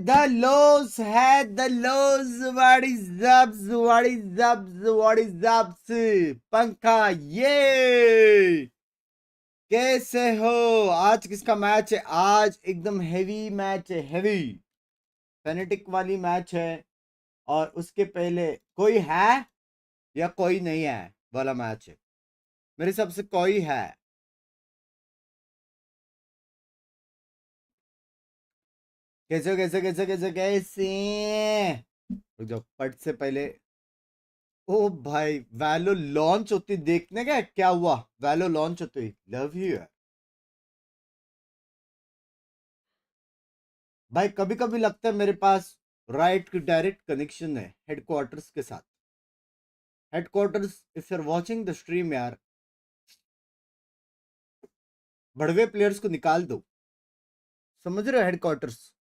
the lows, had the lows. What is up? What is up? What is up? पंखा ये कैसे हो? आज किसका मैच है? आज एकदम हेवी मैच है, हेवी फेनेटिक वाली मैच है। और उसके पहले कोई है या कोई नहीं है वाला मैच है। मेरे हिसाब से कोई है। कैसे कैसे कैसे कैसे कैसे रुक जाओ, पट से पहले। ओ भाई, वैलो लॉन्च होती देखने का क्या हुआ? वैलो लॉन्च होती, लव यू भाई। कभी कभी लगता है मेरे पास राइट की डायरेक्ट कनेक्शन है हेडक्वार्टर्स के साथ। Headquarters, if you are watching the stream यार, बड़वे प्लेयर्स को निकाल दो। समझ रहे हो? Headquarters,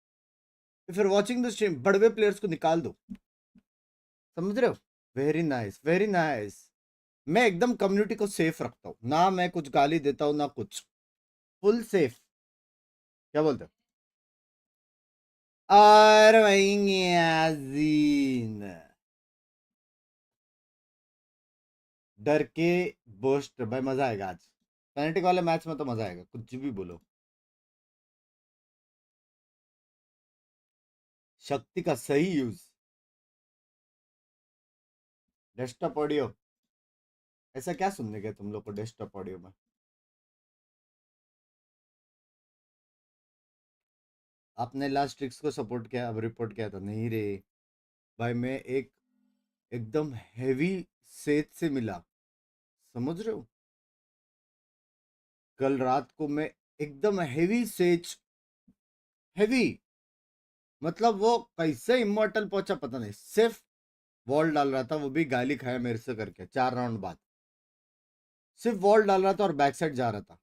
if you are watching the stream, बड़वे प्लेयर्स को निकाल दो। समझ रहे हो? Very nice, very nice. मैं एकदम कम्युनिटी को सेफ रखता हूँ ना, मैं कुछ गाली देता हूँ ना कुछ, फुल सेफ। क्या बोलते हो? और डर के बोस्ट भाई, मजा आएगा आज पेनल्टी वाले मैच में। तो मजा आएगा, कुछ भी बोलो। शक्ति का सही यूज। डेस्कटॉप ऑडियो, ऐसा क्या सुनने गए तुम लोग को डेस्कटॉप ऑडियो में? आपने लास्ट ट्रिक्स को सपोर्ट किया, अब रिपोर्ट किया था नहीं रे भाई। मैं एक एकदम हेवी सेज से मिला, समझ रहे हो? कल रात को मैं एकदम हेवी सेज, हेवी मतलब वो कैसे इमोर्टल पहुंचा पता नहीं। सिर्फ वॉल डाल रहा था, वो भी गाली खाया मेरे से करके 4 राउंड बाद। सिर्फ वॉल डाल रहा था और बैक साइड जा रहा था,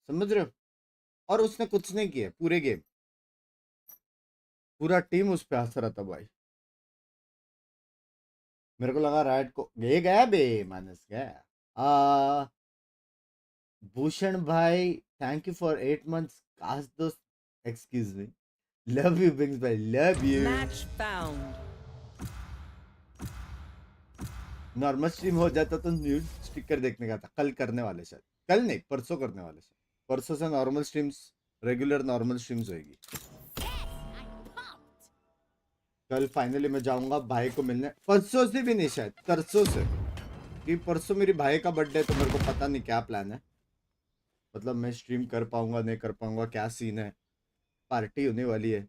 समझ रहे हो? और उसने कुछ नहीं किया पूरे गेम। पूरा टीम उस पे हंस रहा था भाई। मेरे को लगा राइट को ये गया बे, मानस गया। आ भूषण भाई, थैंक यू फॉर 8 months। काश दोस्त, excuse me, love you Bings भाई, love you. Match found. Normal stream हो जाता तो न्यूड स्टिकर देखने का था। कल करने वाले, शायद कल नहीं परसों करने वाले। शायद परसों से normal streams, regular normal streams होगी। कल फाइनली मैं जाऊंगा भाई को मिलने। परसों से भी नहीं, शायद तरसों से, कि परसों मेरी भाई का बर्थडे है। तो मेरे को पता नहीं क्या प्लान है, मतलब मैं स्ट्रीम कर पाऊंगा नहीं कर पाऊंगा, क्या सीन है, पार्टी होने वाली है,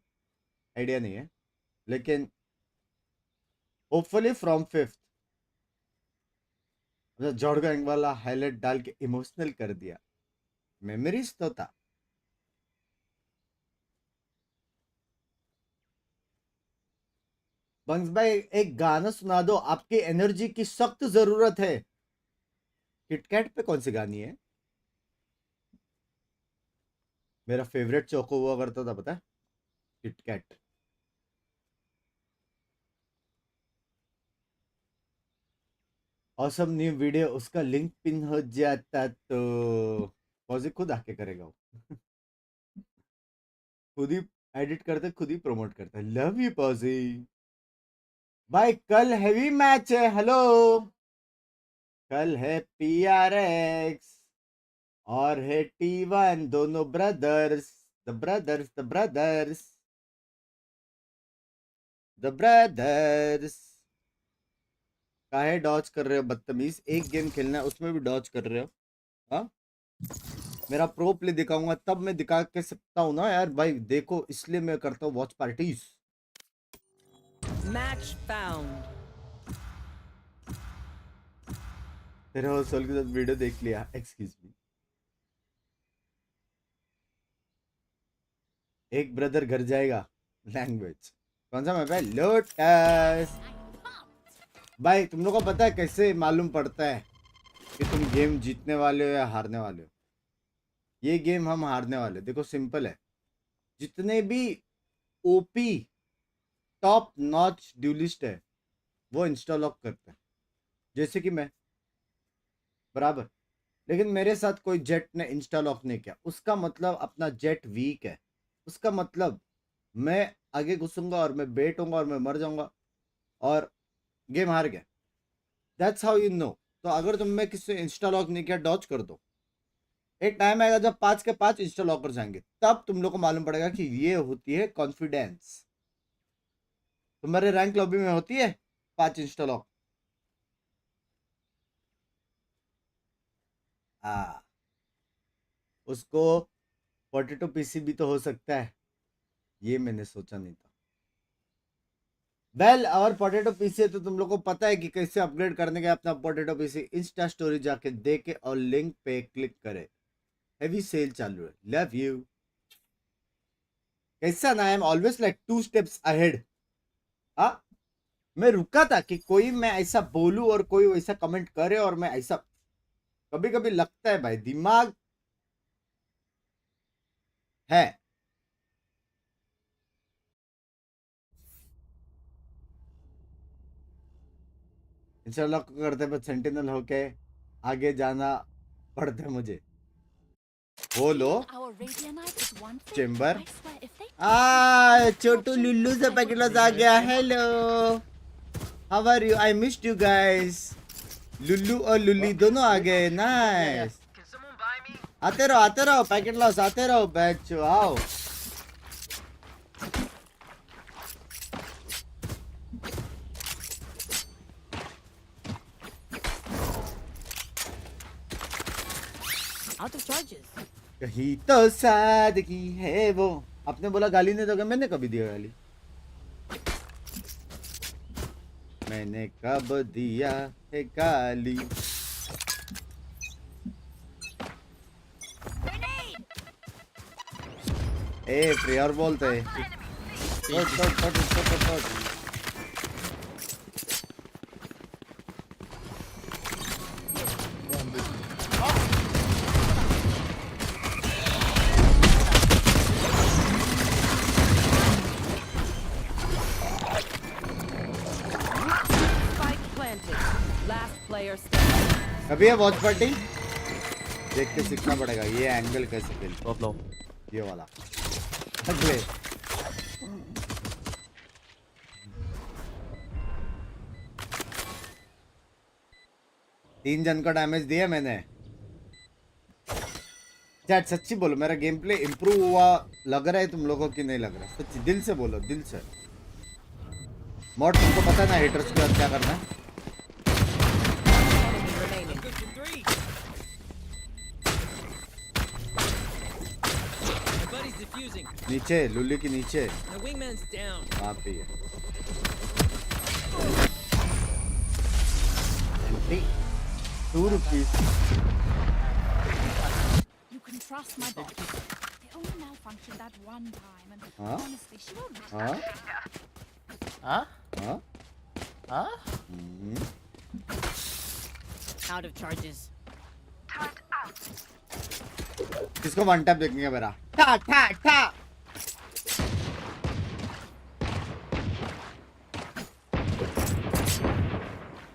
आइडिया नहीं है। लेकिन होपफुली फ्रॉम 5th जॉर्ड गैंग वाला हाईलाइट डाल के इमोशनल कर दिया। मेमोरीज तो था। बंग्स भाई एक गाना सुना दो, आपकी एनर्जी की सख्त जरूरत है। किटकैट पे कौन सी गानी है? मेरा फेवरेट चोको हुआ करता था, पता है? किटकैट। ऑसम न्यू वीडियो, उसका लिंक पिन हो जाता तो फौजी खुद आके करेगा वो। खुद ही एडिट करते, खुद ही प्रमोट करता है। लव यू फौजी भाई। कल हैवी मैच है, हेलो। कल है PRX और है T1, दोनों brothers, the brothers the brothers the brothers. काहे डॉज कर रहे हो बदतमीज? एक गेम खेलना है उसमें भी डॉज कर रहे हो? हाँ, मेरा प्रो प्ले दिखाऊंगा तब मैं दिखा के सकता हूँ ना यार भाई। देखो, इसलिए मैं करता हूँ वॉच पार्टीज। Match found. तेरे सोल के साथ वीडियो देख लिया, एक्सक्यूज मी। एक ब्रदर घर जाएगा, लैंग्वेज कौन सा मैं भाई? लोटस भाई, तुम लोग को पता है कैसे मालूम पड़ता है कि तुम गेम जीतने वाले हो या हारने वाले हो? ये गेम हम हारने वाले, देखो सिंपल है। जितने भी ओपी टॉप नॉच ड्यूलिस्ट है वो इंस्टा लॉक करते हैं, जैसे कि मैं, बराबर। लेकिन मेरे साथ कोई जेट ने इंस्टा लॉक नहीं किया, उसका मतलब अपना जेट वीक है। उसका मतलब मैं आगे घुसूंगा और मैं बेट होऊंगा और मैं मर जाऊंगा और गेम हार गया। That's how you know. तो अगर तुमने किसी से इंस्टा लॉक नहीं किया, डॉच कर दो। एक टाइम आएगा जब 5 के 5 इंस्टा लॉकर जाएंगे, तब तुम लोग को मालूम पड़ेगा कि ये होती है कॉन्फिडेंस। तुम्हारे रैंक लॉबी में होती है 5 इंस्टा लॉक। हाँ, उसको 42 पीसी भी तो हो सकता है, ये मैंने सोचा नहीं था। वेल, और पोटैटो पीसी तो तुम लोग को पता है कि कैसे अपग्रेड करने के अपना पोटैटो पीसी। इंस्टा स्टोरी जाके देखे और लिंक पे क्लिक करे। हेवी सेल चालू है। Love you. कैसा ना, I am always like 2 steps ahead. हाँ, मैं रुका था कि कोई मैं ऐसा बोलूं और कोई वैसा कमेंट करे और मैं ऐसा, कभी कभी लगता है भाई दिमाग है। इंशाल्लाह करते पर सेंटिनल होके आगे जाना पड़ता है मुझे। बोलो चेंबर। छोटू लुल्लू से पैकेट लॉस आ गया। Hello, how are you? I missed you guys. लुल्लू और लुल्ली दोनों आ गए। नाइस। आते रहो पैकेट लॉस, आते रहो बैच। आओ Out of charges. कहीं तो सादगी है वो। आपने बोला गाली नहीं दोगे, मैंने कभी दिया गाली? मैंने कब दिया है गाली? ए प्रियर बोलते हैं। Spike planted. Last player standing. अभी है वॉच पार्टी, देख के सीखना पड़ेगा ये एंगल कैसे खेल। बहुत लो ये वाला अगले। तीन जन का डैमेज दिया मैंने। चैट सच्ची बोलो, मेरा गेम प्ले इम्प्रूव हुआ लग रहा है तुम लोगों की? नहीं लग रहा? सच्ची दिल से बोलो, दिल से। मॉड तुमको पता है ना हेटर्स के साथ क्या करना है? Enemy remaining. नीचे लुल्ली की नीचे My wingman's down. वहाँ पे है। Anti 2 rupees. You can trust my boss. They only malfunctioned that one time, and Huh? honestly, she won't. हाँ हाँ हाँ हाँ Out of charges. किसको वन टैप देखेंगे मेरा? ठा ठा ठा।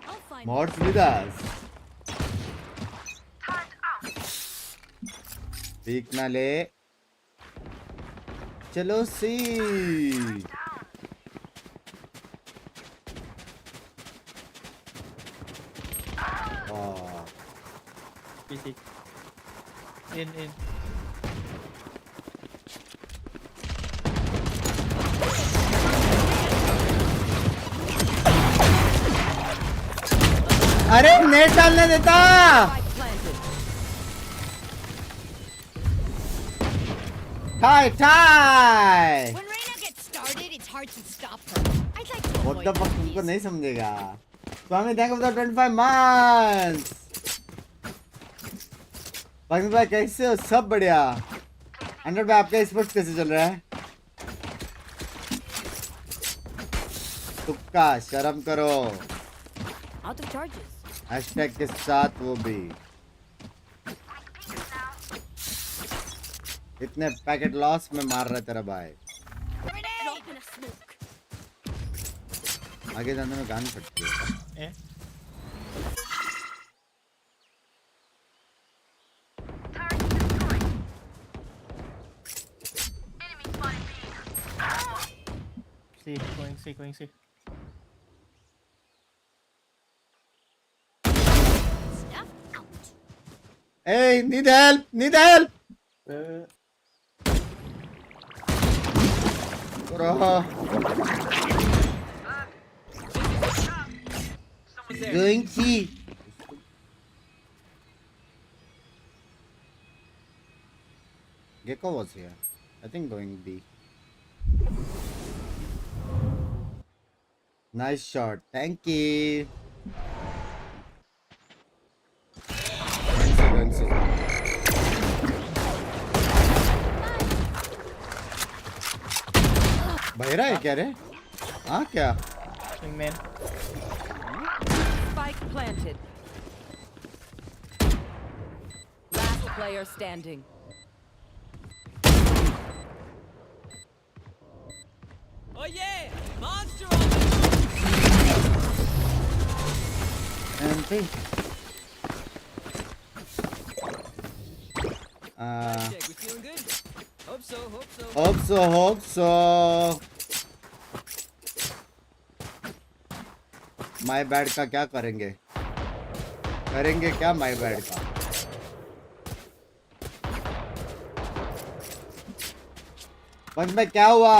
I'll find. Mods with us. Peak ना ले, चलो सी। पीसी इन अरे नेट डालने देता। Spike planted. ठाई ठाई। When Reina gets started, it's hard to stop her. I'd like to What avoid the fuck, that, तुमको please. नहीं समझेगा। स्वामी थैंक यू फॉर 25 मंथ्स। स्वामी भाई कैसे हो? सब बढ़िया। 100 भाई आपका स्पोर्ट्स कैसे चल रहा है? तुक्का शर्म करो। Out of charges. हैशटैग के साथ वो भी। इतने पैकेट लॉस में मार रहा है तेरा भाई। Drop in a smoke. आगे जाने में गान फटती है। ए Going C. Stuff out. Hey, need help! Need help! Bro. Going C. Gecko was here. I think going B. Nice shot. Thank you. Run C. बहरा है क्या रे? हाँ क्या? Wingman. Spike planted. Last player standing. Oh yeah! Monster on MP. We feeling good? Hope so. Hope so. My bad का क्या करेंगे? करेंगे क्या my bad का? पंच में क्या हुआ?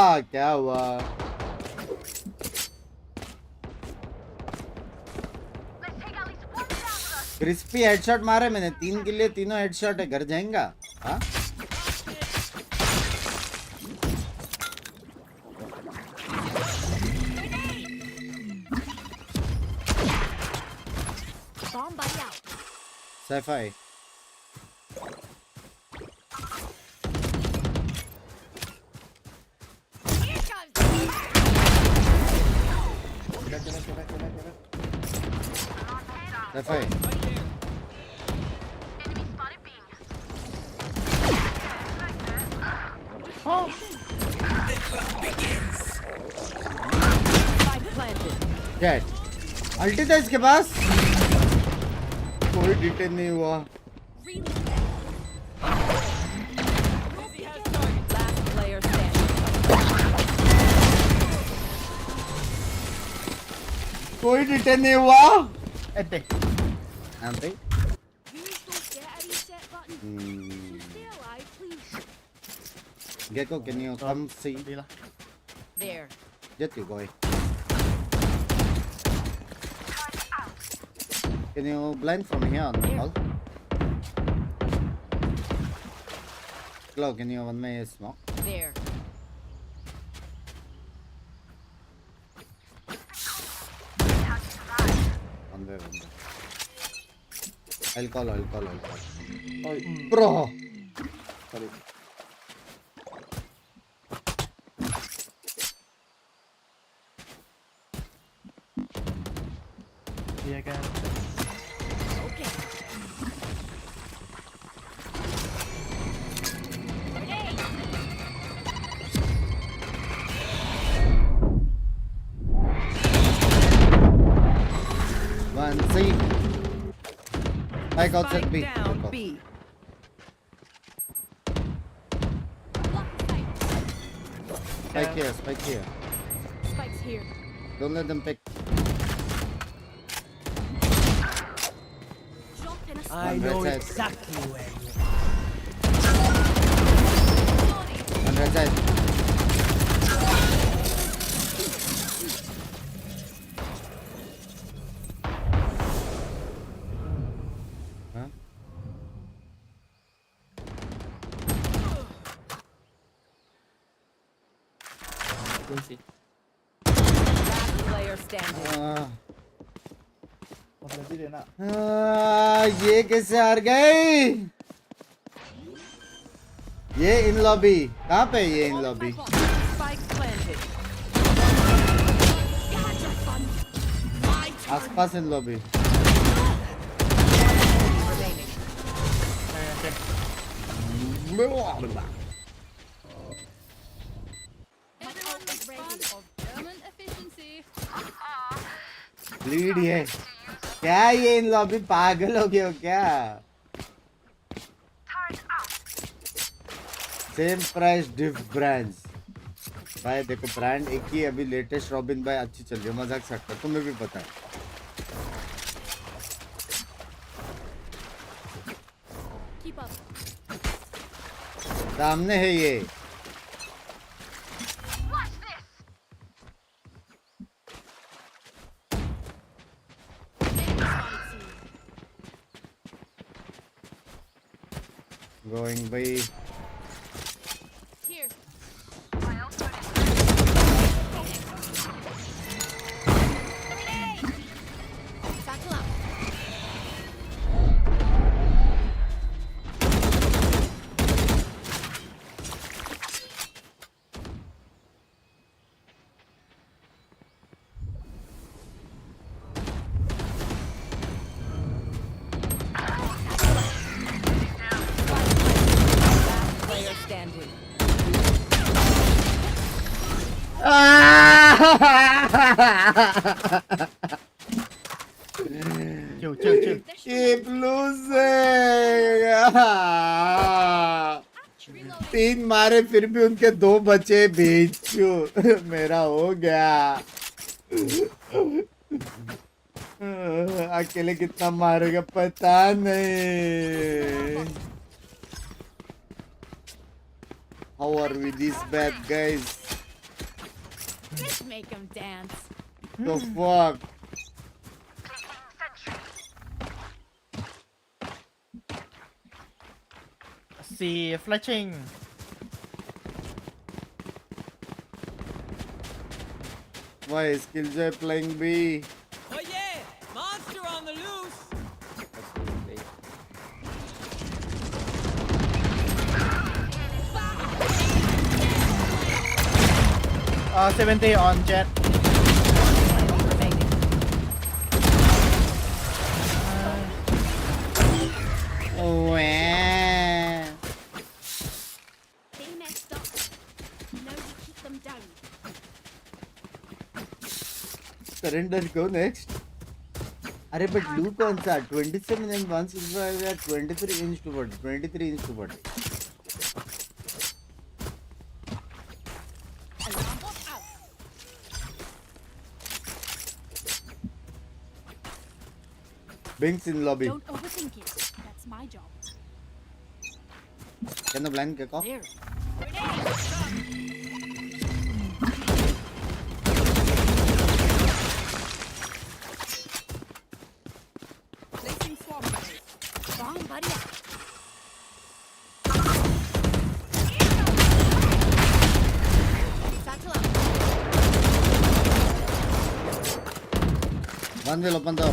क्रिस्पी हेडशॉट मारे मैंने 3 के लिए तीनों हेडशॉट है घर जाएगा हाँ Bomb buddy out. sci-fi Here comes. sci-fi Spike planted. Dead ulti था इसके पास कोई डिटेन नहीं हुआ Last player standing. कोई डिटेन नहीं हुआ Ante. Antec Please don't get a reset button. Just stay alive, please. Gecko can you come see Di lah. There. Jet you boy can you blind from here on the call Hello can you one me smoke There. on there I'll call Oh, bro sorry. Dia kan. Okay. one C Spike outside Spike B down Gecko. B. Spike here Spike's here. don't let them pick Drop in a I One know red side. exactly where you one red side huh Going C. Last player standing. Berarti dia nak. ये कैसे हार गए ये in lobby कहाँ पे है ये in lobby Spike planted. You had your fun. My turn. आसपास in lobby Remaining. Ante. Everyone is ready for German efficiency. Lead है क्या ये इन लॉबी पागल हो गए हो क्या सेम प्राइस डिफरेंस भाई देखो ब्रांड एक ही अभी लेटेस्ट रॉबिन भाई अच्छी चल रही है, मजाक से हटकर तुम्हें भी पता है। Keep up. सामने है ये। Going भाई। Here. Satchel up. Last player standing. chill chill chill. Keep losing। तीन मारे फिर भी उनके दो बचे, भेजो मेरा हो गया। अकेले कितना मारेगा पता नहीं। How are we these bad guys? Let's make them dance. The fuck? See flashing. Why is Killjoy playing B? Oh yeah! Monster on the loose! 70 on jet. Remaining. Oh, They messed up. Now we keep them down. Surrender go next. अरे but लू कौन सा 27 and 165 या 23 inch to 40 23 inch to 40 Alarm bot out. Binks in lobby Don't overthink it. That's my job. can the blind kick off There. Placing swarm grenade. Bomb buddy up. Satchel up. one will open the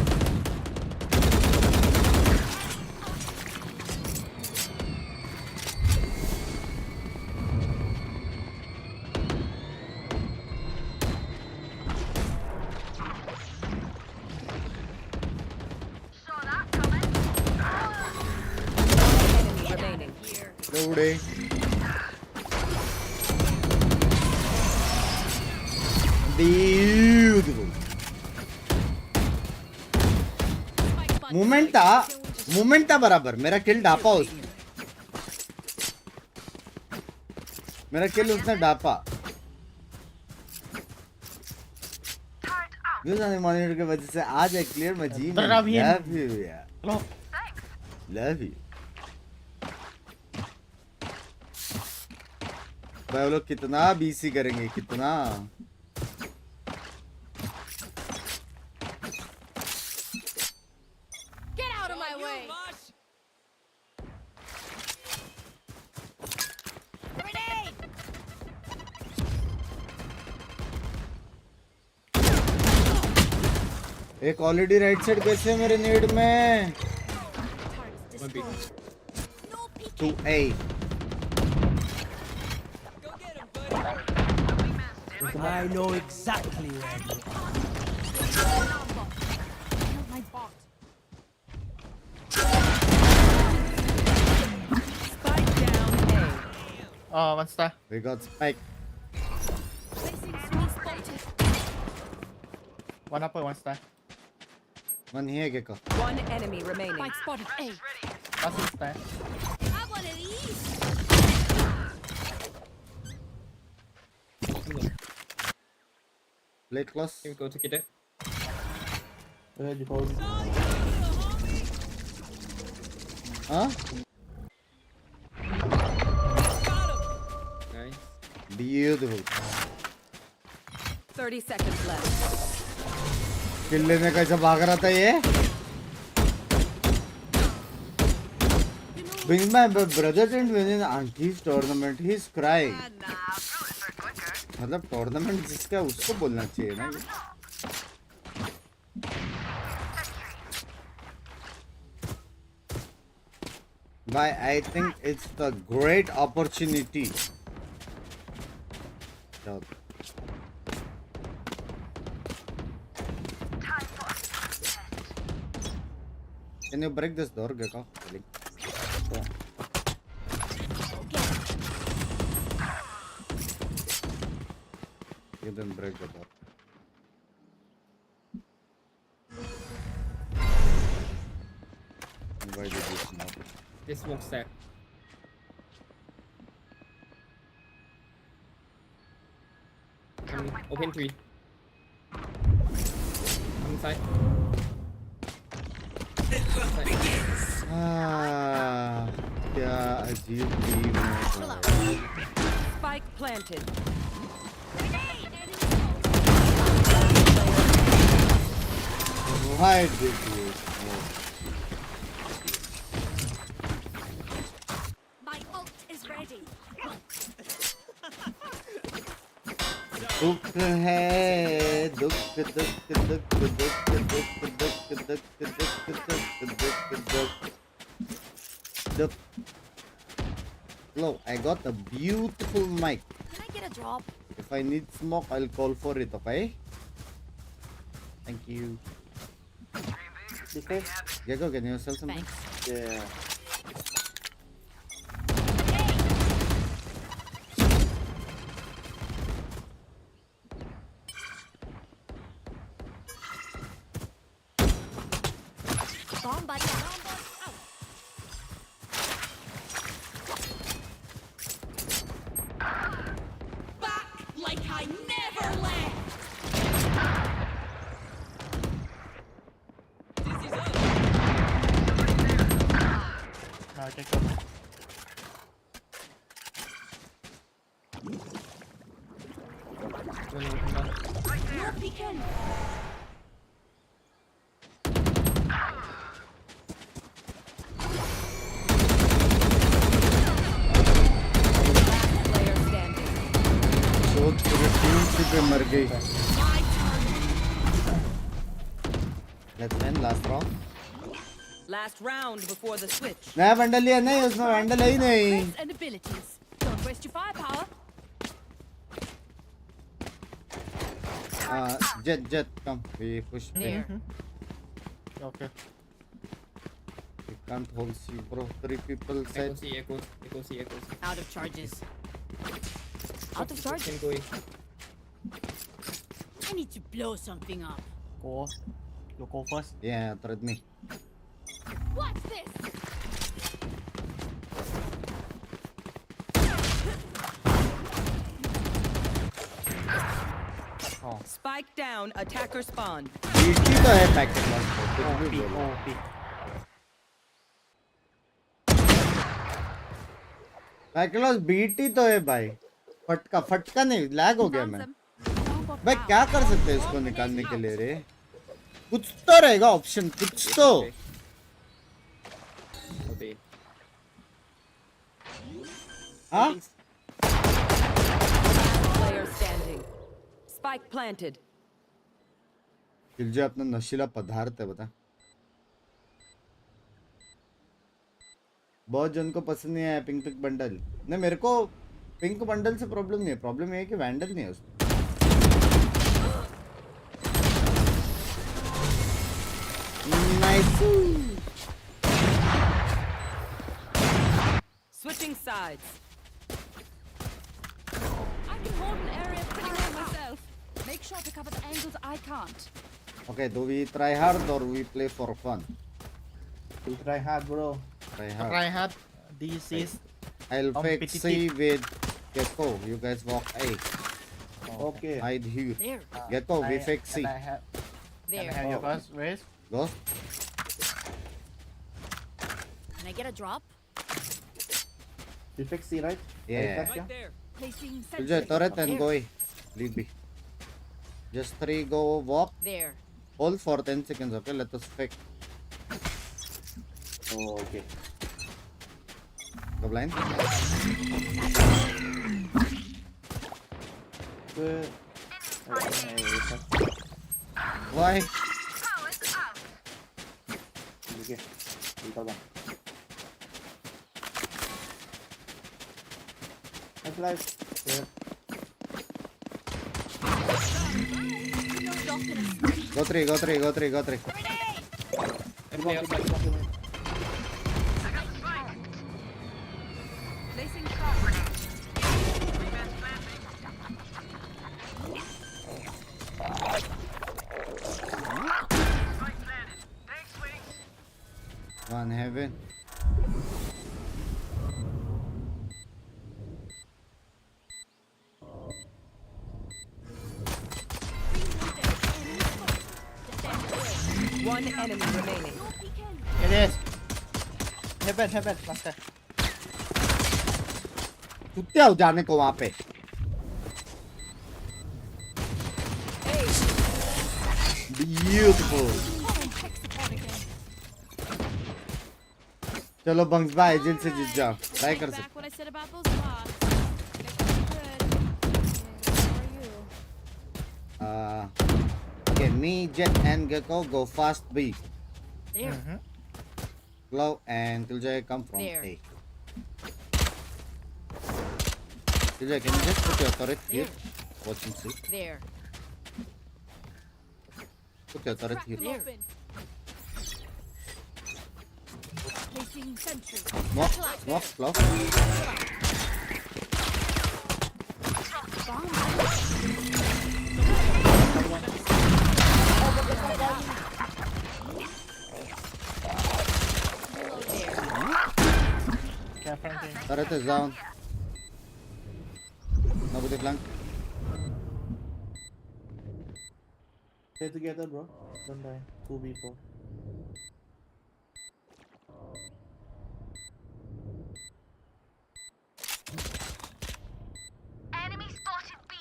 Enemy remaining. Loading. Beautiful. Movement था बराबर, मेरा किल डापा उसने, मेरा किल उसने डापा। Monitor की वजह से आज एक क्लियर में जी लव यू यार, लव यू भाई। वो लोग कितना बीसी करेंगे, कितना Get out of my way. Mosh! Grenade. एक ऑलरेडी राइट साइड कैसे है मेरे नेड में। Targets destroyed. No peeking. Two A Go get him, buddy! I know exactly where you are. Alarm bot. Killed my bot. Spike down A. Oh, one star. we got spike Placing sweet spotted. One upper, one star. one here Gecko. One enemy remaining. Spike spotted. A. Last is star. Have one of these. Play close. Can we go together? Huh? Got him. Nice. Beautiful. 30 seconds left. किल लेने कैसे भाग रहा था ये? Binks, my brother didn't win in auntie's tournament. He's crying. मतलब tournament जिसका उसको बोलना चाहिए ना ये. Why I think it's the great opportunity. चलो. Can you break this door, Gecko? You didn't break the door. Why did you smoke it? This smoke stack. Open 3. Inside. क्या अजीब टीम है. Spike planted. Why did you smoke? My ult is ready. दुख है दुख दुख दुख दुख दुख दुख दुख दुख दुख दुख. Hello, I got a beautiful mic. Can I get a drop? If I need smoke, I'll call for it, okay? Thank you. Gecko, can you sell something? Thanks. Yeah. Bomb buddy, bomb buddy. Out. Back like I never left. This is up. No, take go. No peeking. Player standing. सोच पूरे team से पे मर गई. My turn. Let's win last round. Last round before the switch. नया bundle लिया नहीं, उसमें बंडल है ही नहीं. Strengths and abilities. Don't waste your firepower. Jet, come. We push back. Okay. We can't hold C, bro. 3 people Echo said. C, echo C. Out of charges. Out of charges. Can go in. I need to blow something up. Go. You go first. Yeah, thread me. What's this? Spike down, attacker spawn. BT तो है packet loss को, कुछ भी बोलो. OP. Packet loss BT तो है भाई. फटका नहीं, लैग हो गया मैं. भाई क्या कर सकते हैं इसको निकालने के लिए रे? कुछ तो रहेगा ऑप्शन, कुछ तो. Okay. हाँ? Player standing. Spike planted. जो अपना नशीला पदार्थ है बता. बहुत जन को पसंद नहीं आया पिंक बंडल. नहीं, मेरे को पिंक बंडल से प्रॉब्लम नहीं है. प्रॉब्लम ये है कि वैंडल नहीं है उसमें. Nice. Switching sides. I can hold an area pretty well myself. Make sure to cover the angles I can't. Okay, do we try hard or we play for fun? We try hard, bro. Try hard. Try hard. This is I'll fake C competitive. with Gecko. You guys walk A. Okay. Hide here. There. Gecko, we fake C. Can I have There. your first raise? Go. Can I get a drop? You fix C, right? Yeah. Right there. Placing Enjoy sentry. turret and There. go A. Leave B. Just 3 go walk. There. Hold for 10 seconds, okay? Let us fake. Oh, okay. Go blind. Good. Why? Okay. Ikaw ba? Nice life. Good. Go 3, go 3, go 3, go 3. Play outside. Placing trap. One heaven. One enemy remaining. It is. Heaven, master. कुत्ते आओ जाने को वहां पे. Beautiful. चलो bunks भाई agent से जीत जाओ. ट्राई कर सकते. Back what I said about those bots. Good. Okay, me, Jet, and Gecko go fast B. There. Glow and Killjoy come from There. A. Killjoy, can you just put your turret here? Watch and see. There. Put your turret here. There. Placing sentry. Smoke, glow. Careful, team. Turret is down. Nobody flank. Stay together, bro. Don't die. 2v4. Enemy spotted B.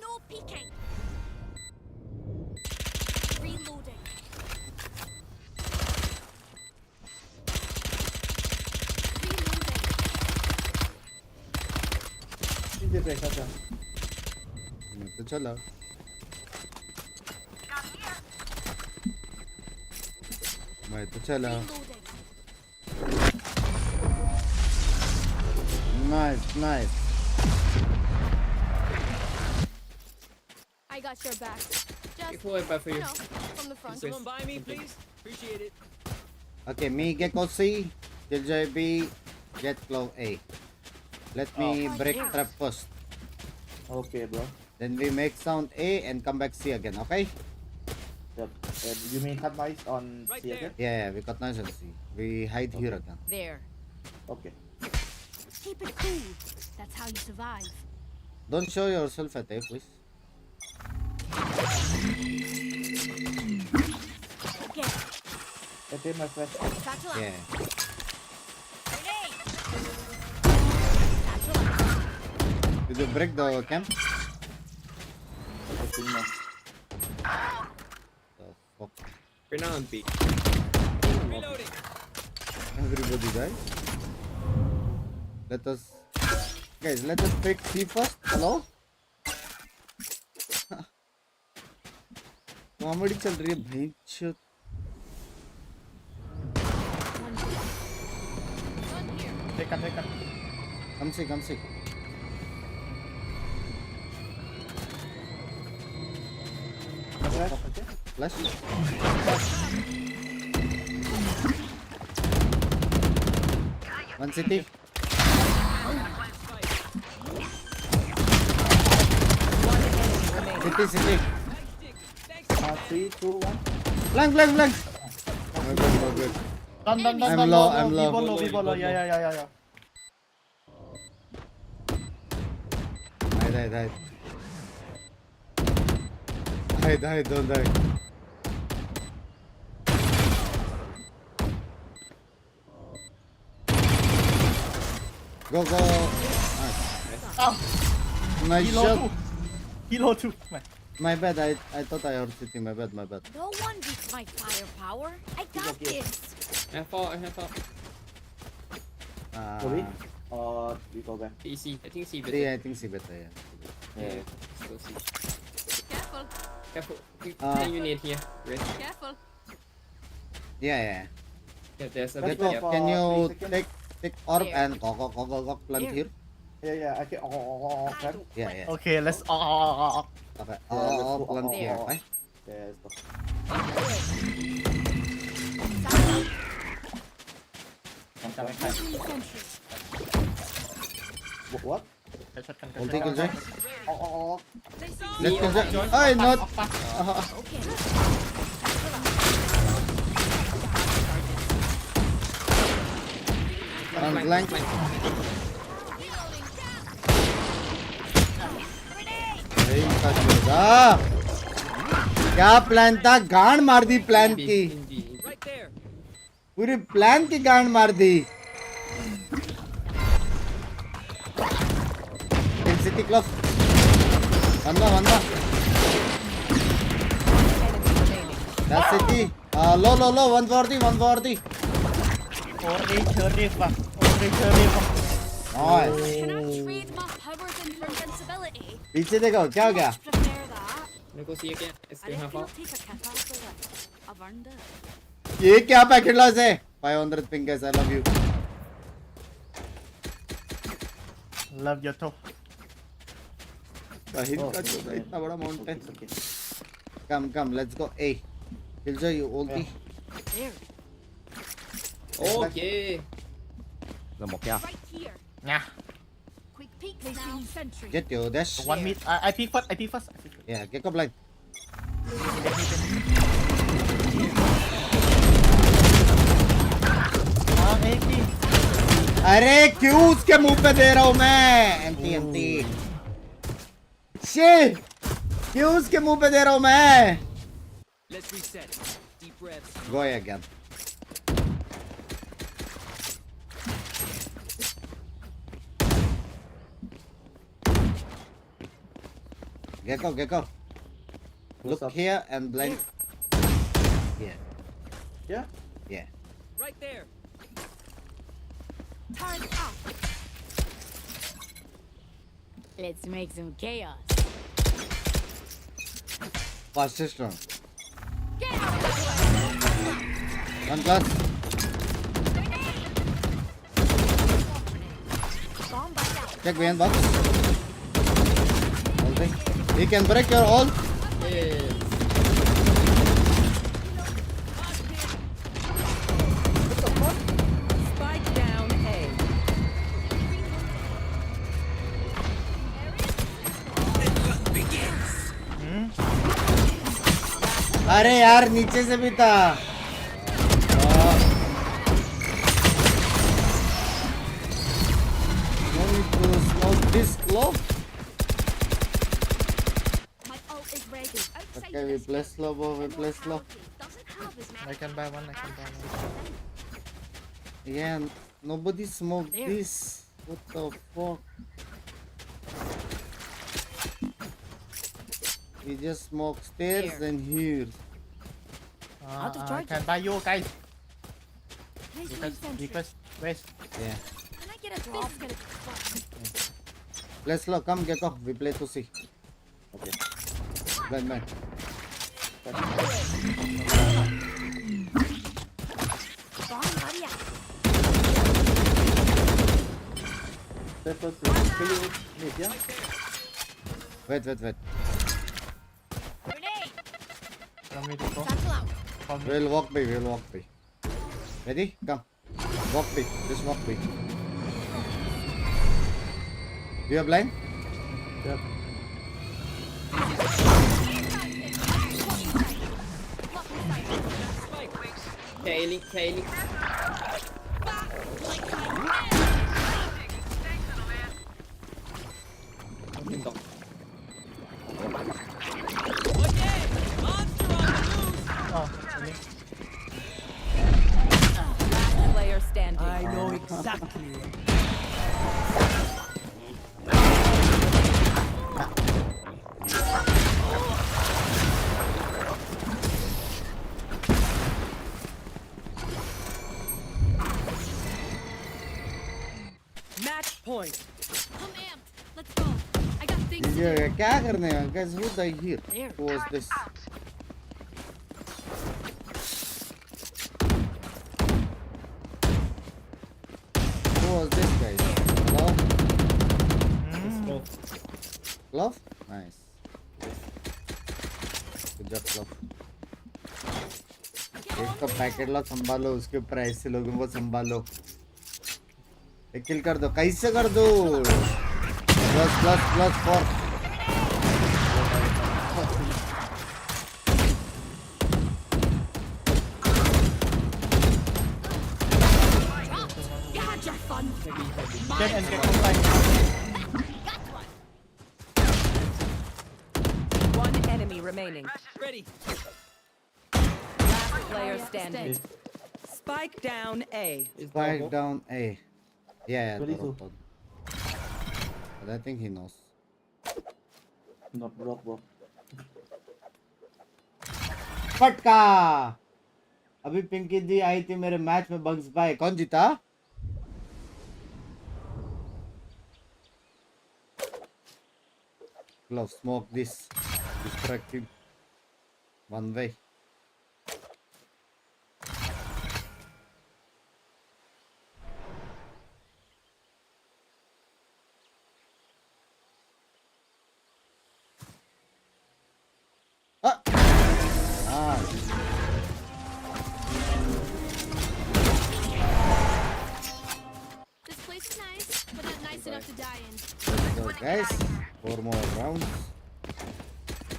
No peeking. Reloading. CJ break up yan. तो चलो. मैं तो चला. Nice. I got your back. Just, Full impact for you. from the front. Someone buy me, please. Appreciate it. Okay, me Gecko C, Killjoy B, Jet Glow A. Let me break trap first. Okay, bro. Then we make sound A and come back C again, okay? Yep. You mean cut noise on Right C there. again? Yeah, we got noise on C. We hide here again. There. Okay. Keep it cool. That's how you survive. Don't show yourself at A, please. Okay. Okay, my friend. Satchel out. Yeah. Grenade. Satchel out. Did you break the camp? I think no. The fuck? We're not on B. Reloading. Everybody died? Guys, let us pick C first. Hello? Comedy चल रही है भाई. Take on. Come see. Flash. One city. City. 3, 2, 1. Blank. No good. Done. I'm low. Vivo low. Yeah. Right. Die, don't die. Go. Nice Kilo shot. 2. Kilo 2. Man. My bad, I thought I heard city. My bad. No one beats my firepower. I got okay. this. I have four. Go B? Or we go back? C. I think C better. Yeah, I think C better, yeah. Yeah. Still C. Careful. Careful. Can you need here? Rest. Careful. Yeah. Yeah, there's a Let's bit. go Yeah. for Can you 3 seconds. take orb Here. and go plant here? Yeah, I can. Can. Yeah. Okay, let's. Okay. let's go. Plant here. Oh. Right? Yeah, let's go. Sentry. What? Ulti Killjoy. Oh. Let's Killjoy. Ay, not. Okay. On blank. क्या plan था? गांड मार the plan की. Right there. पूरी plan की गांड मार दी. City clock. बंदा. That's city. Low. 140. 4D, 30, fuck. 4D, 30, fuck. Nice. Can I trade my powers and invincibility? पीछे देखो क्या हो गया? Much prefer that. Negotiate again. I Still have reckon four. I'll take a kit off the list. I've earned it. ये क्या packet loss है? 500 ping guys, I love you. Love you too. Bahir का जो है इतना बड़ा mountain. Okay. Come, let's go. A. Killjoy, you ulti. There. Okay. Right here. Nah. Quick peek now. Sentry. Get your dash. One mid. I peek first. Yeah, get up line. AP. अरे क्यों उसके मुंह पे दे रहा हूँ मैं? Empty. Shit! क्यों उसके मुंह पे दे रहा हूँ मैं? Let's reset. Deep breaths. Go again. Gecko. Look up? here and blink. Yeah. Yeah? Right there. Turn up. Let's make some chaos. Fastest round. Get out of One plus. Bomb by now. Check behind box. Ulti. He can break your ult. Yes. Spike down A. अरे यार नीचे से भी था. No need to smoke this low. My ult is ready. Outside Okay, we this play gate. slow, bro. We play slow. Doesn't have as many I can buy one. Yeah, nobody smoked There. this. What the fuck? We just smoke stairs Here. and here. Out of I charge. can buy you guys. Placing sentry. Because west. Yeah. Can I get a drop? Play slow. Come, Gecko. We play to see. Okay. Blind. Bomb barrier. Step first. Kill you mid, yeah? Wait. Grenade. From mid to go. Satchel out. From mid. We'll walk by. Ready? Come. Walk by. Just walk by. You are blind? Yep. Kaylee. Open door. ये क्या करने हैं guys? Who the here? Who was this? Who was this guys? Glove? Glove? Nice. Good job, glove. एक तो packet ला संभालो, उसके ऊपर ऐसे लोगों को संभालो. एक किल कर दो, कैसे कर दो? Plus 4. Get and get outside. One enemy remaining. Ready. Last player standing. Spike down A. Spike down A. Yeah, Ready they're to. open. But I think he knows. Not block, bro. फटका. अभी पिंकी दी आई थी मेरे match में bugs भाई. कौन जीता? Glove, smoke this. Distracting. One way. Ah! Ah. This place is nice, but not nice enough to die in. Let's go, guys. 4 more rounds.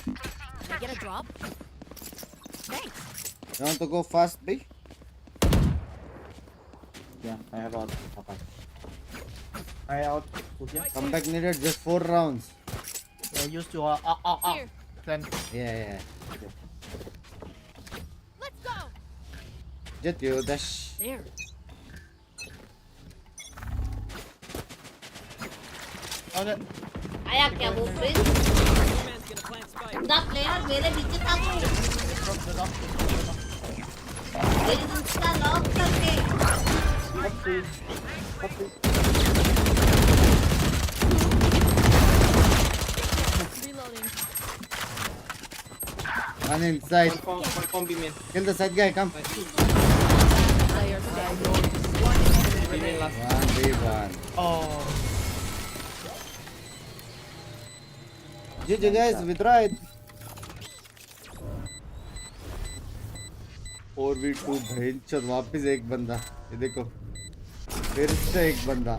Can I get a drop? Thanks. You want to go fast, B? Yeah, I have out. I out. Okay. Comeback needed, just 4 rounds. Used to Here. Then Yeah. Let's go. Just you dash. There. आया क्या वो Prince Man's gonna plant spike. पूरा player मेरे पीछे था वो मेरी Insta lock करके Reloading. One inside. One combi main. Kill the side guy, come. Player standing. One enemy remaining. 1v1. oh. GG guys, we tried. 4v2 भयंकर वापिस एक बंदा. ये देखो. फिर से एक बंदा.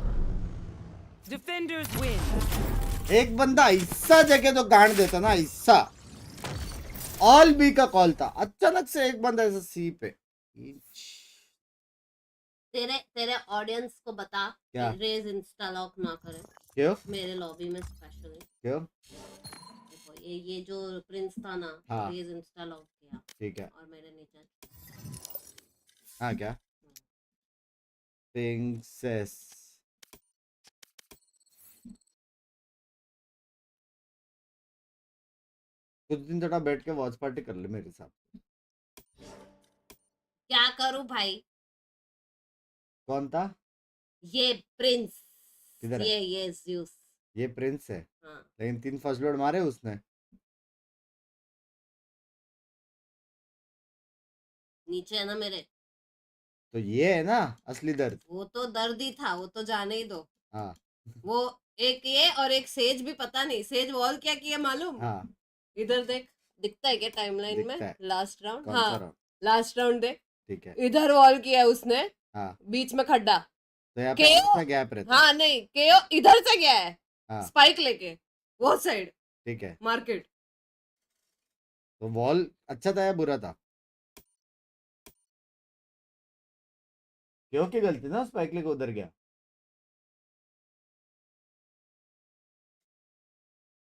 Defenders win. एक बंदा ऐसा जगह तो गांड देता ना ऐसा. ऑल बी का कॉल था. अचानक से एक बंदा ऐसा सी पे. तेरे ऑडियंस को बता क्या? रेज इंस्टा लॉक ना करे क्यों? मेरे लॉबी में स्पेशली क्यों? देखो ये जो प्रिंस था ना हाँ. रेज इंस्टा लॉक किया ठीक है. और मेरे नीचे हाँ क्या? Binks. कुछ दिन थोड़ा बैठ के वॉच पार्टी कर ले मेरे साथ. क्या करूं भाई कौन था? ये प्रिंस किधर है? ये ज़्यूस ये प्रिंस है. हाँ लेकिन 3 फर्स्ट ब्लड मारे उसने. नीचे है ना मेरे तो ये है ना असली दर्द. वो तो दर्द ही था वो तो जाने ही दो हाँ. वो एक ये और एक सेज भी पता नहीं सेज वॉल क्या किया मालूम हाँ. इधर देख दिखता है क्या टाइमलाइन में दिखता है. लास्ट राउंड कौन सा हाँ round? लास्ट राउंड देख ठीक है. इधर वॉल किया है उसने हाँ. बीच में खड्डा तो यहाँ पे केओ? कितना गैप रहता है? हाँ नहीं केओ इधर से गया है हाँ. स्पाइक लेके वो साइड ठीक है. मार्केट तो वॉल अच्छा था या बुरा था? क्यों की गलती ना स्पाइक लेके उधर गया.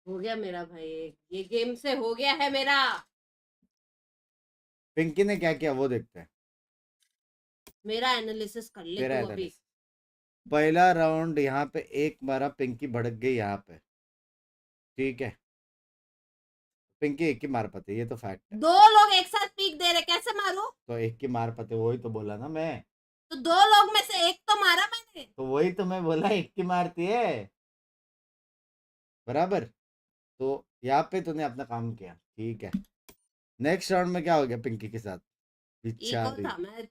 हो गया मेरा भाई ये गेम से हो गया है मेरा पिंकी ने क्या किया वो देखते हैं. मेरा एनालिसिस कर ले तेरा तू अभी analysis. पहला राउंड यहाँ पे एक मारा पिंकी भड़क गई यहाँ पे. ठीक है. पिंकी एक ही मार पाते ये तो फैक्ट है. दो लोग एक साथ पीक दे रहे कैसे मारू तो एक की मार पाते वही तो बोला ना मैं. तो दो लोग में से एक तो मारा मैंने तो वही तो मैं बोला एक की मारती है. बराबर. तो यहाँ पे तूने अपना काम किया, ठीक है। नेक्स्ट राउंड में क्या हो गया पिंकी के साथ? इको बेचारी। था, मैं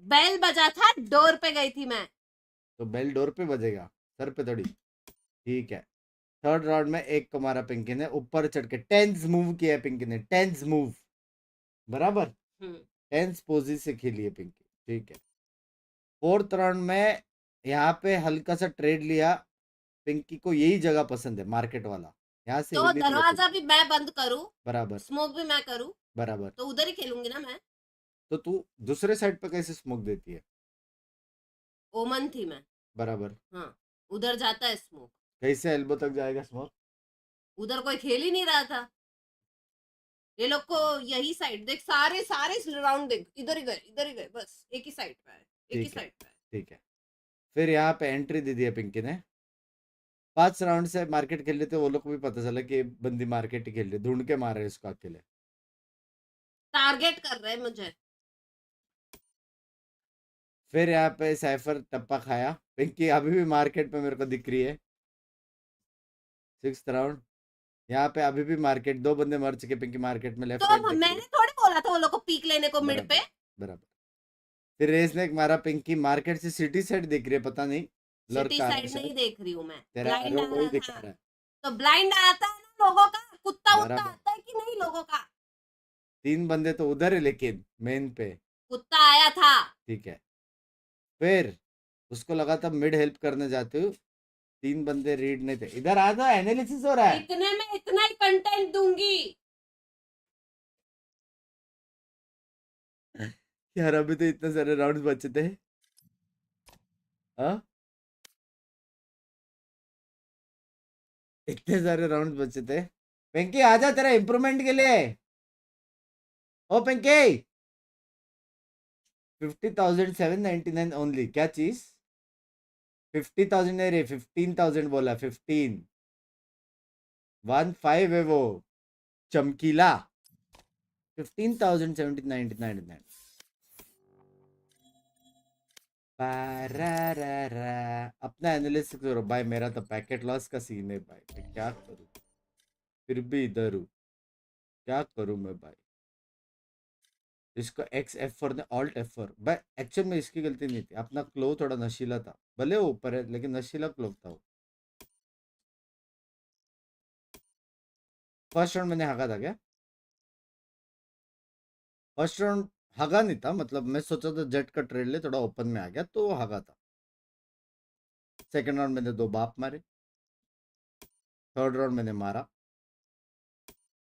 बेल बजा था, डोर पे गई थी मैं। तो बेल डोर पे बजेगा, सर पे थोड़ी, ठीक है। थर्ड राउंड में एक को मारा पिंकी ने, ऊपर चढ़ के टेंस मूव किया है पिंकी ने, टेंस मूव, बराबर टेंस पोजी से खेली है पिंकी, ठीक है। फोर्थ राउंड में यहाँ पे हल्का सा ट्रेड लिया, पिंकी को यही जगह पसंद है मार्केट वाला, यहाँ से तो हिली नहीं है दरवाजा पिंकी। भी मैं बंद करूं, बराबर स्मोक भी मैं करूं, बराबर। तो उधर ही खेलूंगी ना मैं। तो तू दूसरे साइड पे कैसे स्मोक देती है? ओमन थी मैं। बराबर। हाँ, उधर जाता है स्मोक, कैसे एल्बो तक जाएगा स्मोक? उधर कोई खेल ही नहीं रहा था। ये लोग को यही साइड देख, सारे सारे राउंड देख, इधर ही गए, इधर ही गए, बस एक ही साइड पे है, एक ही ठीक है साइड पे है। ठीक है। फिर यहाँ पे एंट्री दे दिया पिंकी ने। 5 राउंड से मार्केट खेल रहे थे, वो लोग को भी पता चला कि ये बंदी मार्केट ही खेल रही है, ढूंढ के मार रहे हैं इसको अकेले। टारगेट कर रहे हैं मुझे। फिर यहाँ पे साइफर टप्पा खाया, पिंकी अभी भी मार्केट पे मेरे को दिख रही है। 6th राउंड, यहाँ पे अभी भी मार्केट, 2 बंदे मर चुके, पिंकी मार्केट में लेफ्ट तो राइट देख रही मैंने है। थोड़ी बोला था वो लोग को पीक लेने को मिड पे। बराबर बराबर। फिर रेस ने एक मारा, पिंकी मार्केट से सिटी साइड देख रही है, पता नहीं लड़का सिटी आ रहा साइड है नहीं शायद। देख रही हूँ मैं, तेरा ब्लाइंड arrow वही आया दिखा था। रहा है। तो ब्लाइंड आता है ना लोगों का, कुत्ता उत्ता बराबर। आता है कि नहीं लोगों का? 3 बंदे तो उधर है लेकिन मेन पे, कुत्ता आया था। ठीक है। फिर उसको लगा था मिड हेल्प करने जाते हो, 3 बंदे रीड नहीं थे, इधर आ जाओ, एनालिसिस हो रहा है। इतने में इतना ही कंटेंट दूंगी। यार अभी तो इतने सारे राउंड्स बचे थे। हाँ, इतने सारे राउंड्स बचे थे। पिंकी आजा तेरा इम्प्रूवमेंट के लिए। ओ पिंकी, 50,799 ओनली, क्या चीज? 50,000 नहीं रे, 15,000 बोला, 15 15 है वो, चमकीला। 15,799। अपना एनालिसिस करो भाई, मेरा तो पैकेट लॉस का सीन है भाई, मैं क्या करूं, फिर भी इधर हूं, क्या करूं मैं भाई। इसको X F4 ने ऑल्ट F4, भाई एक्चुअल में इसकी गलती नहीं थी, अपना क्लो थोड़ा नशीला था, भले वो ऊपर है लेकिन नशीला क्लो था वो। फर्स्ट राउंड मैंने हगा था क्या? फर्स्ट राउंड हगा नहीं था, मतलब मैं सोचा था जेट का ट्रेड ले, थोड़ा ओपन में आ गया तो हगा था। सेकंड राउंड मैंने 2 बाप मारे, थर्ड राउंड मैंने मारा,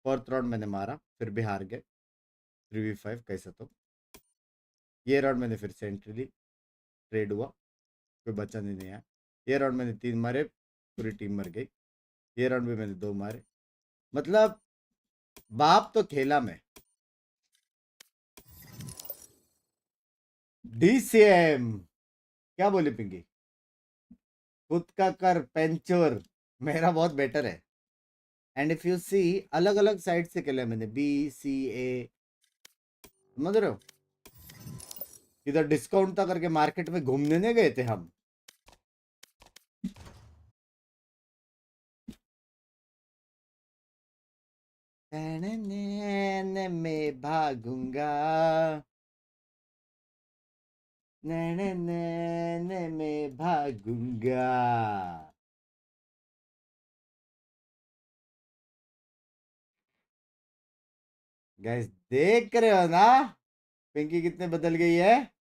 फोर्थ राउंड मैंने मारा, फिर भी हार गए 3v5 कैसा। तो ये राउंड मैंने फिर से एंट्री ली, ट्रेड हुआ, कोई बचा नहीं आया। ये राउंड मैंने 3 मारे, पूरी टीम मर गई। ये राउंड भी मैंने 2 मारे, मतलब बाप तो खेला मैं। DCM क्या बोली पिंकी? खुद का कर पेंचर, मेरा बहुत बेटर है। एंड इफ यू सी, अलग अलग साइड से खेला मैंने, BCA, समझ रहे हो? इधर डिस्काउंट था करके मार्केट में घूमने नहीं गए थे हम। मैं भागूंगा, मैं भागूंगा। गाइस देख रहे हो ना पिंकी कितने बदल गई है।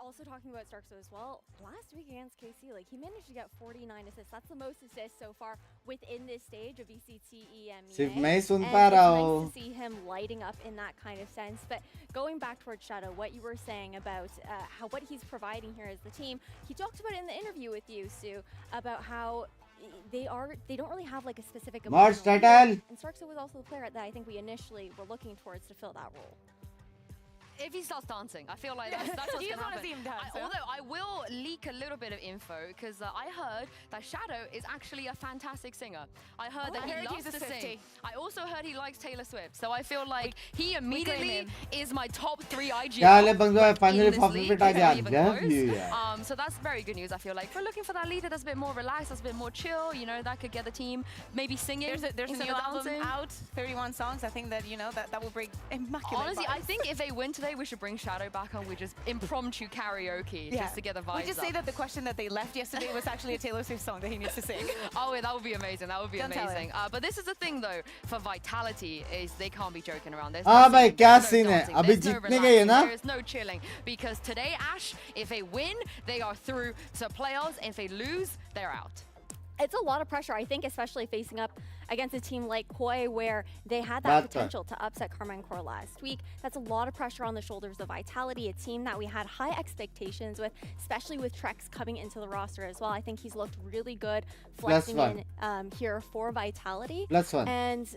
Also talking about Starkso as well, last week against KC, like he managed to get 49 assists. That's the most assists so far within this stage of ECTEMEA. सिर्फ मैं ही सुन And पा it's रहा nice हूँ। to see him lighting up in that kind of sense. But going back towards Shadow, what you were saying about how what he's providing here as the team, he talked about it in the interview with you, Sue, about how they don't really have like a specific March emotional title. role. And Starkso was also the player that I think we initially were looking towards to fill that role. if he starts dancing, I feel like that's what's You going to wanna happen. see him dance, huh? Although I will leak a little bit of info because I heard that Shadow is actually a fantastic singer. I heard that I he heard loves he's a to sing. Swiftie. I also heard he likes Taylor Swift. So I feel like he immediately is my top 3 IGL. क्या ले बंदो है finally in this form league, पे आ गया before we even love close. You यार So that's very good news. I feel like if we're looking for that leader that's a bit more relaxed, that's a bit more chill, you know, that could get the team maybe singing There's a instead new of album dancing. out, 31 songs. I think that, you know, that will bring immaculate Honestly, I vibes. think if they win today, we should bring Shadow back and we just impromptu karaoke just to get the vibes We just say up. that the question that they left yesterday was actually a Taylor Swift song that he needs to sing. Oh, that would be amazing. That would be Don't tell amazing. But this is the thing, though, for Vitality is they can't be joking around. There's हाँ no भाई singing, क्या there's no scene है dancing, अभी there's no जीतने गए है relaxing, ना there is no chilling. Because today, Ash, if they win, they are through to playoffs. If they lose, they're out. It's a lot of pressure, I think, especially facing up against a team like Koi, where they had that That's potential to upset Karma and Core last week. That's a lot of pressure on the shoulders of Vitality, a team that we had high expectations with, especially with Trex coming into the roster as well. I think he's looked really good flexing in here for Vitality. +1. And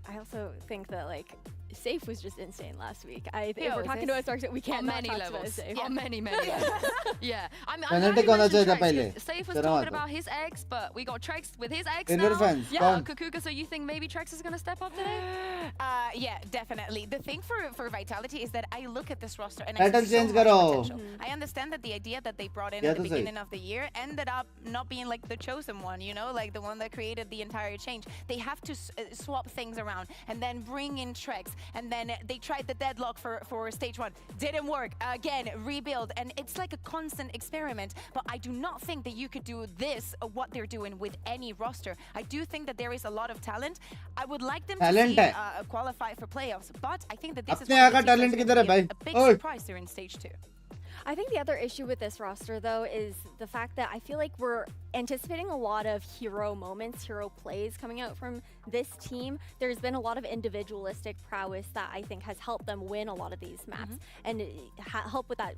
I also think that, like, Safe was just insane last week. If we're talking to us, we can't on not many talk about levels. Safe. On many levels. Yeah. I mean, Fnatic होना चाहिए था पहले Safe was तेरा talking बात about his ex, but we got Trex with his ex Inner now. fans, Yeah, कौन? Kukuka, so you think maybe Trex is going to step up today? Yeah, definitely. The thing for Vitality is that I look at this roster and Title I see so change much करो potential. I understand that the idea that they brought in Yeah, at the तो सही. beginning of the year ended up not being like the chosen one, you know, like the one that created the entire change. They have to swap things around and then bring in Trex, and then they tried the deadlock for stage 1. Didn't work. Again, rebuild, and it's like a constant experiment. But I do not think that you could do this, what they're doing, with any roster. I do think that there is a lot of talent. I would like them Talent to है. see, qualify for playoffs, but I think that this is अपने one of यहाँ का the teams talent that's किधर है gonna be भाई? a big ओए. surprise during stage 2. I think the other issue with this roster, though, is the fact that I feel like we're anticipating a lot of hero moments, hero plays coming out from this team. There's been a lot of individualistic prowess that I think has helped them win a lot of these maps and help with that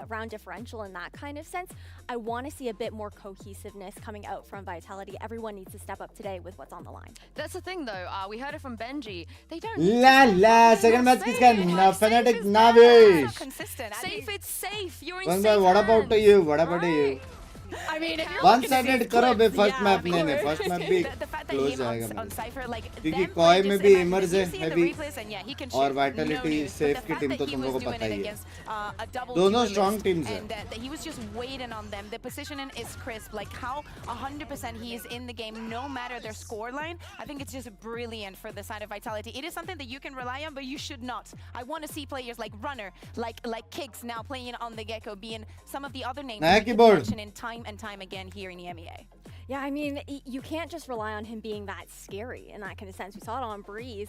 round differential in that kind of sense. I want to see a bit more cohesiveness coming out from Vitality. Everyone needs to step up today with what's on the line. That's the thing, though. We heard it from Benji. They don't. La second match किसका Fnatic Navi Consistent. Safe, it's safe. You're in One safe boy, what about hands. you? What about you? I mean, if you're One-sided करो बे first map I mean, नहीं first map भी the fact that close him जाएगा on Cypher, like क्योंकि them Koi playing में just भी imagine Immers that है you see in the heavy replays and yeah, he can और shoot, Vitality no news. safe But की the team fact तो that तुम he लोगों was को doing पता it ही है against, a double दोनों duelist, strong teams हैं and that he was just waiting on them. The positioning is crisp, like how 100% he is in the game, no matter their score line. I think it's just brilliant for the side of Vitality. It is something that you can rely on, but you should not. I want to see players like Runner, like Kicks now playing on the Gecko, being some of the other names नया that we keep keyboard. mentioning time and time again here in EMEA. Yeah, I mean, you can't just rely on him being that scary in that kind of sense. We saw it on Breeze.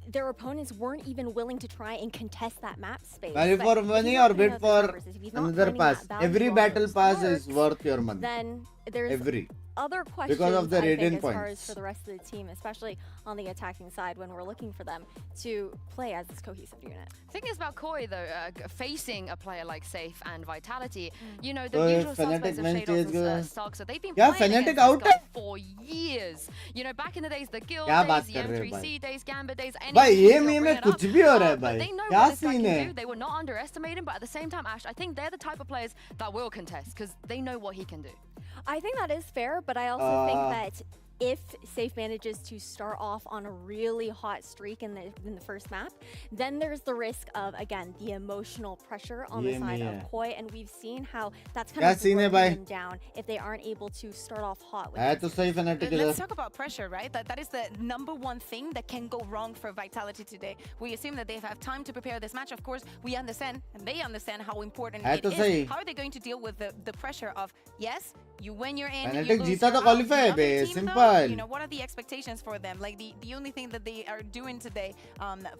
Their opponents weren't even willing to try and contest that map space. value But for if he's money not or putting bid out the for numbers, if he's not another finding pass that value every on battle those pass is marks, worth your money then there's every other questions, because of the I think, radiant as far as points for the rest of the team, especially on the attacking side when we're looking for them to play as this cohesive unit. The thing is about Koi, though, facing a player like Safe and Vitality, you know, the तो usual Fnatic suspects of main Shadows चीज and Stark, so they've been क्या playing Fnatic against out this guy है? for years. You know, back in the days, the Guild क्या days, बात the कर रहे हो M3C भाई? days, Gambit days, any भाई excuse ये they'll में bring it कुछ up. भी हो रहा है But भाई they know क्या what this guy सीन can है do. They were not underestimating, but at the same time, Ash, I think they're the type of players that will contest because they know what he can do. I think that is fair, but I also think that if Safe manages to start off on a really hot streak in the first map, then there's the risk of, again, the emotional pressure on the side of Koi, and we've seen how that's kind of broken them down if they aren't able to start off hot. है तो सही Fnatic Let's talk about pressure, right? That is the #1 thing that can go wrong for Vitality today. We assume that they have time to prepare this match. Of course, we understand, and they understand how important it is. How are they going to deal with the pressure of, yes, you win, you're in, you lose, जीता तो you're out. qualify The other है team, simple though, you know, what are the expectations for them? Like the only thing that they are doing today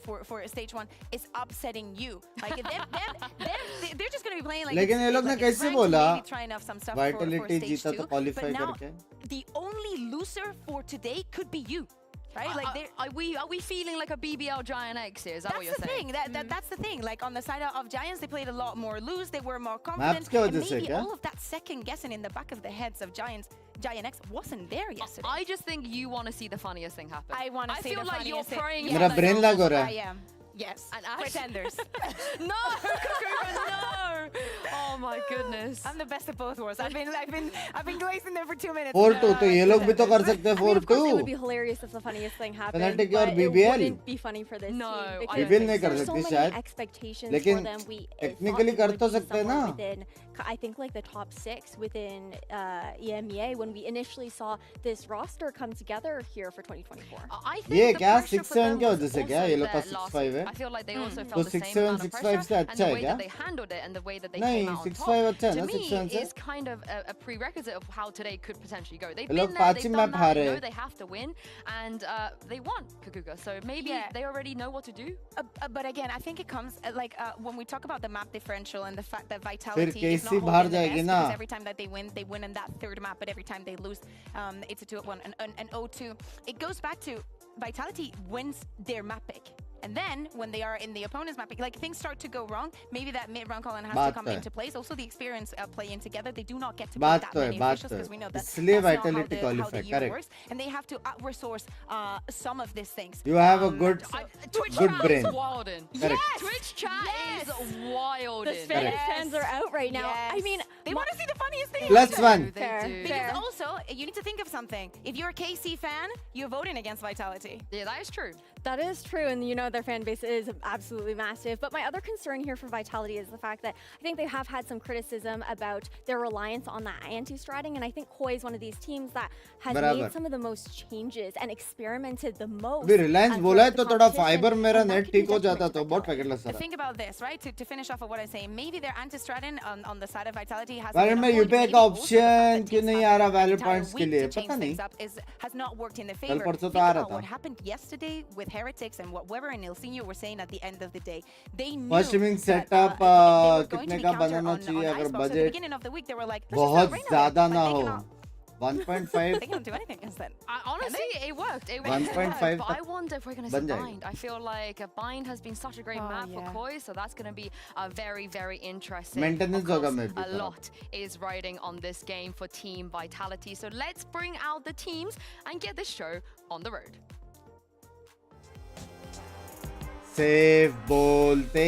for stage 1 is upsetting you. Like they're just going to be playing like लेकिन ये लोग ने कैसे बोला trying out some stuff Vitality for जीता stage 2. तो qualify But now करके the only loser for today could be you. Right? Like are we feeling like a BBL Giant X here? Is that what you're saying? That's the thing. Like on the side of Giants, they played a lot more loose. They were more confident. की And वजह से maybe क्या all of that second guessing in the back of the heads of Giant X wasn't there yesterday. I just think you want to see the funniest thing happen. I want to see the feel like you're funniest thing. praying. Yeah. मेरा brain lag हो रहा I है am. Yes. And Ash. Pretenders. No, Kukuga, no. Oh my goodness. I'm the best of both worlds. I've been glazing there for 2 minutes. 4-2 तो ये लोग भी तो कर सकते हैं I mean, of course, it would 4-2 be hilarious if the funniest thing happened, Fnatic but और it BBL. wouldn't be funny for this No, team I because don't BBL नहीं कर there's so सकते many शायद expectations लेकिन for them. We technically कर तो सकते हैं ना within, I think like the top 6 within EMEA when we initially saw this roster come together here for 2024. I think ये the क्या pressure 6-7 for them क्या was वजह से क्या also ये लोग का there last 6-5 week. है I feel like they also तो felt the 6-7 same amount of 6-5 pressure, से and अच्छा the है way क्या that they handled it and the way that they नहीं came out on 6-5 top, अच्छा है to ना me 6-7 से is kind of a prerequisite of how today could potentially go. They've ये लोग been there, पांच they've he done map that, हारे they know हैं they have to win, and they won Kukuga, so maybe they already know what to do. But again, I think it comes when we talk about the map differential and the fact that फिर Vitality is not KC बाहर holding the जाएगी best ना because every time that they win in that third map, but every time they lose, it's a 2-1 and 0-2. It goes back to Vitality wins their map pick. And then when they are in the opponent's map, like things start to go wrong. Maybe that mid-round call has to come into place. Also, the experience playing together, they do not get to play that many officials because we know that इसलिए that's not Vitality how qualify the year correct works. And they have to out-resource some of these things. you have a good Twitch good chat brain is wildin'. correct Twitch chat is wild. The Spanish fans are out right now. I mean, they want to see the funniest thing. +1 fair, Because also, you need to think of something. If you're a KC fan, you're voting against Vitality. Yeah, that is true. That is true, and you know their fan base is absolutely massive. But my other concern here for Vitality is the fact that I think they have had some criticism about their reliance on that anti-stratting, and I think Koi is one of these teams that has made some of the most changes and experimented the most. अभी रिलायंस बोला है तो थोड़ा fibre मेरा net ठीक हो जाता तो बहुत पैकेट लग सकता Think about this, right? To finish off of what I'm saying, maybe their anti-stratting on the side of Vitality has Valorant में यूपीआई का ऑप्शन क्यों नहीं आ रहा Valorant points के लिए पता नहीं has not worked in their कल favor. परसों Think तो आ रहा about what था happened yesterday with Heretics and what Weber and Ilsinho were saying at the end of the day. They knew first streaming that, setup they were going कितने to का be countered banana on चाहिए अगर Icebox. At the budget beginning of the week, they were like, बहुत ज्यादा ना they हो cannot 1.5 they can't do anything against that. Honestly, it worked. It 1.5 but I wonder if we're going to see Bind. I feel like Bind has been such a great map for Koi, so that's going to be very, very interesting. Maintenance Of course, होगा maybe a lot is riding on this game for Team Vitality. So let's bring out the teams and get this show on the road. Safe बोलते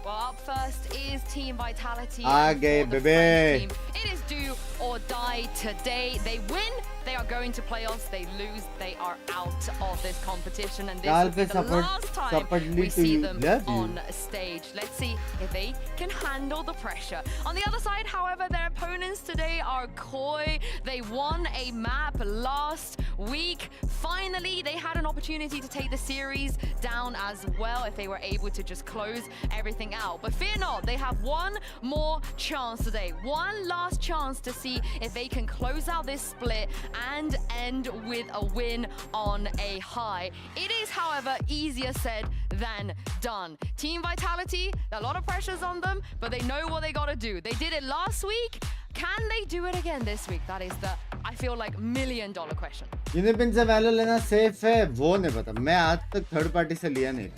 Well, up first is Team Vitality. आ गए For the बेबे French team, it is do or die today. They win, they are going to playoffs. They lose, they are out of this competition. And this will be the last time we see them on stage. Let's see if they can handle the pressure. On the other side, however, their opponents today are Koi. They won a map last week. Finally, they had an opportunity to take the series down as well if they were able to just close everything out. But fear not, they have one more chance today. One last chance to see if they can close out this split and end with a win on a high. It is, however, easier said than done. Team Vitality, a lot of pressures on them, but they know what they gotta do. They did it last week. Can they do it again this week? That is the, I feel like, $1 million question. UniPin से value लेना safe है वो नहीं पता मैं आज तक third party से लिया नहीं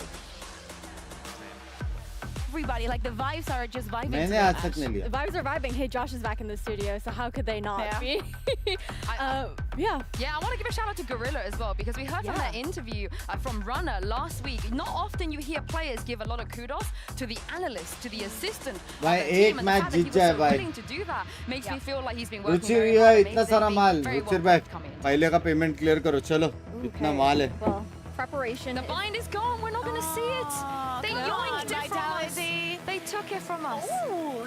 Everybody, like the vibes are just vibing. मैंने आज तक नहीं लिया The vibes are vibing. Hey, Josh is back in the studio, so how could they not be? Yeah. Yeah, I want to give a shout out to Gorilla as well because we heard from that interview from Runner last week. Not often you hear players give a lot of kudos to the analyst, to the assistant. भाई एक match जीत जाए भाई willing to do that makes me feel like he's been working very hard. Ruchir इतना सारा माल रुचिर भाई पहले का payment clear करो चलो इतना माल है Well, preparation. The bind is gone. We're not going to see it. They yoinked it from us. They took it from us.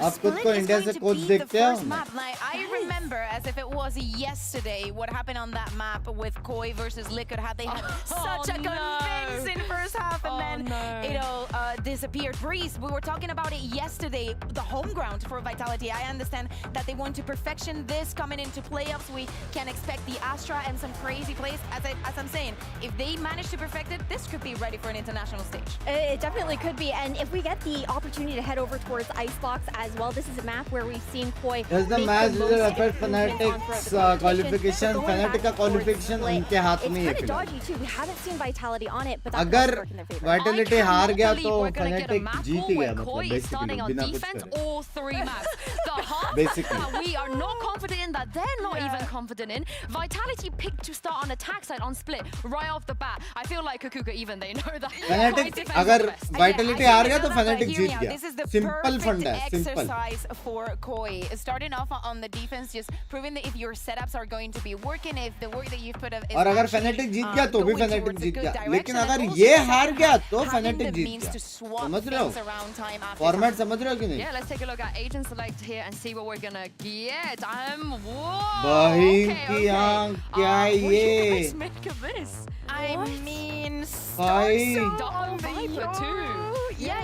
आप खुद को इंडिया से कोच देखते हैं Like, I remember as if it was yesterday what happened on that map with Koi versus Liquid. How they had such a convincing first half and then it all disappeared. Breeze, we were talking about it yesterday. The home ground for Vitality. I understand that they want to perfection this coming into playoffs. We can expect the Astra and some crazy plays. As I'm saying, if they manage to perfect it, this could be ready for an international stage. It definitely could be, and if we get the opportunity to to head over towards Icebox as well. This is a map where we've seen Koi. Does the match will affect Fnatic's qualification? Fnatic का qualification उनके हाथ में है. It's kind of dodgy too. We haven't seen Vitality on it, but that अगर could work in their favor. Vitality हार गया तो we're gonna get a Fnatic map Jeet war गया where Koi मतलब is starting basically on बिना कुछ defense करे. all three maps. The half Basically. that we are not confident in, that they're not even confident in. Vitality picked to start on attack side on split right off the bat. I feel like Kukuka even they know that. Fnatic अगर Vitality हार गया तो Fnatic जीत गया. This is the Simple fund है, perfect simple. exercise for Koi. Starting off on the defense, just proving that if your setups are going to be working, if the work that you've put up is और अगर actually, Fnatic जीत गया तो भी going Fnatic towards a Jeet good गया. direction, लेकिन and अगर also ये just हार गया तो having Fnatic the Jeet means गया. to swap समझ रहे हो? things around time after Format समझ रहे हो कि नहीं? Yeah, let's take a look at agent select here and see what we're gonna get. Whoa. बहिन Okay, की आँख क्या What do you ये? guys make of this? I mean, भाई Double Viper too. Yeah.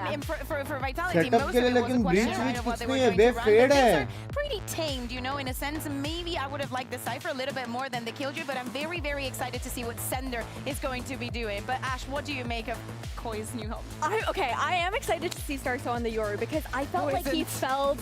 I mean, for Vitality, Setup most के of लिए it was a लेकिन question breach right, of what कुछ they नहीं were है, going to bay run. fade The है. things are pretty tamed, you know, in a sense. Maybe I would have liked the Cypher a little bit more than the Killjoy, but I'm very, very excited to see what Sender is going to be doing. But Ash, what do you make of Koi's new help? I am excited to see Starso on the Yoru because I felt like he felt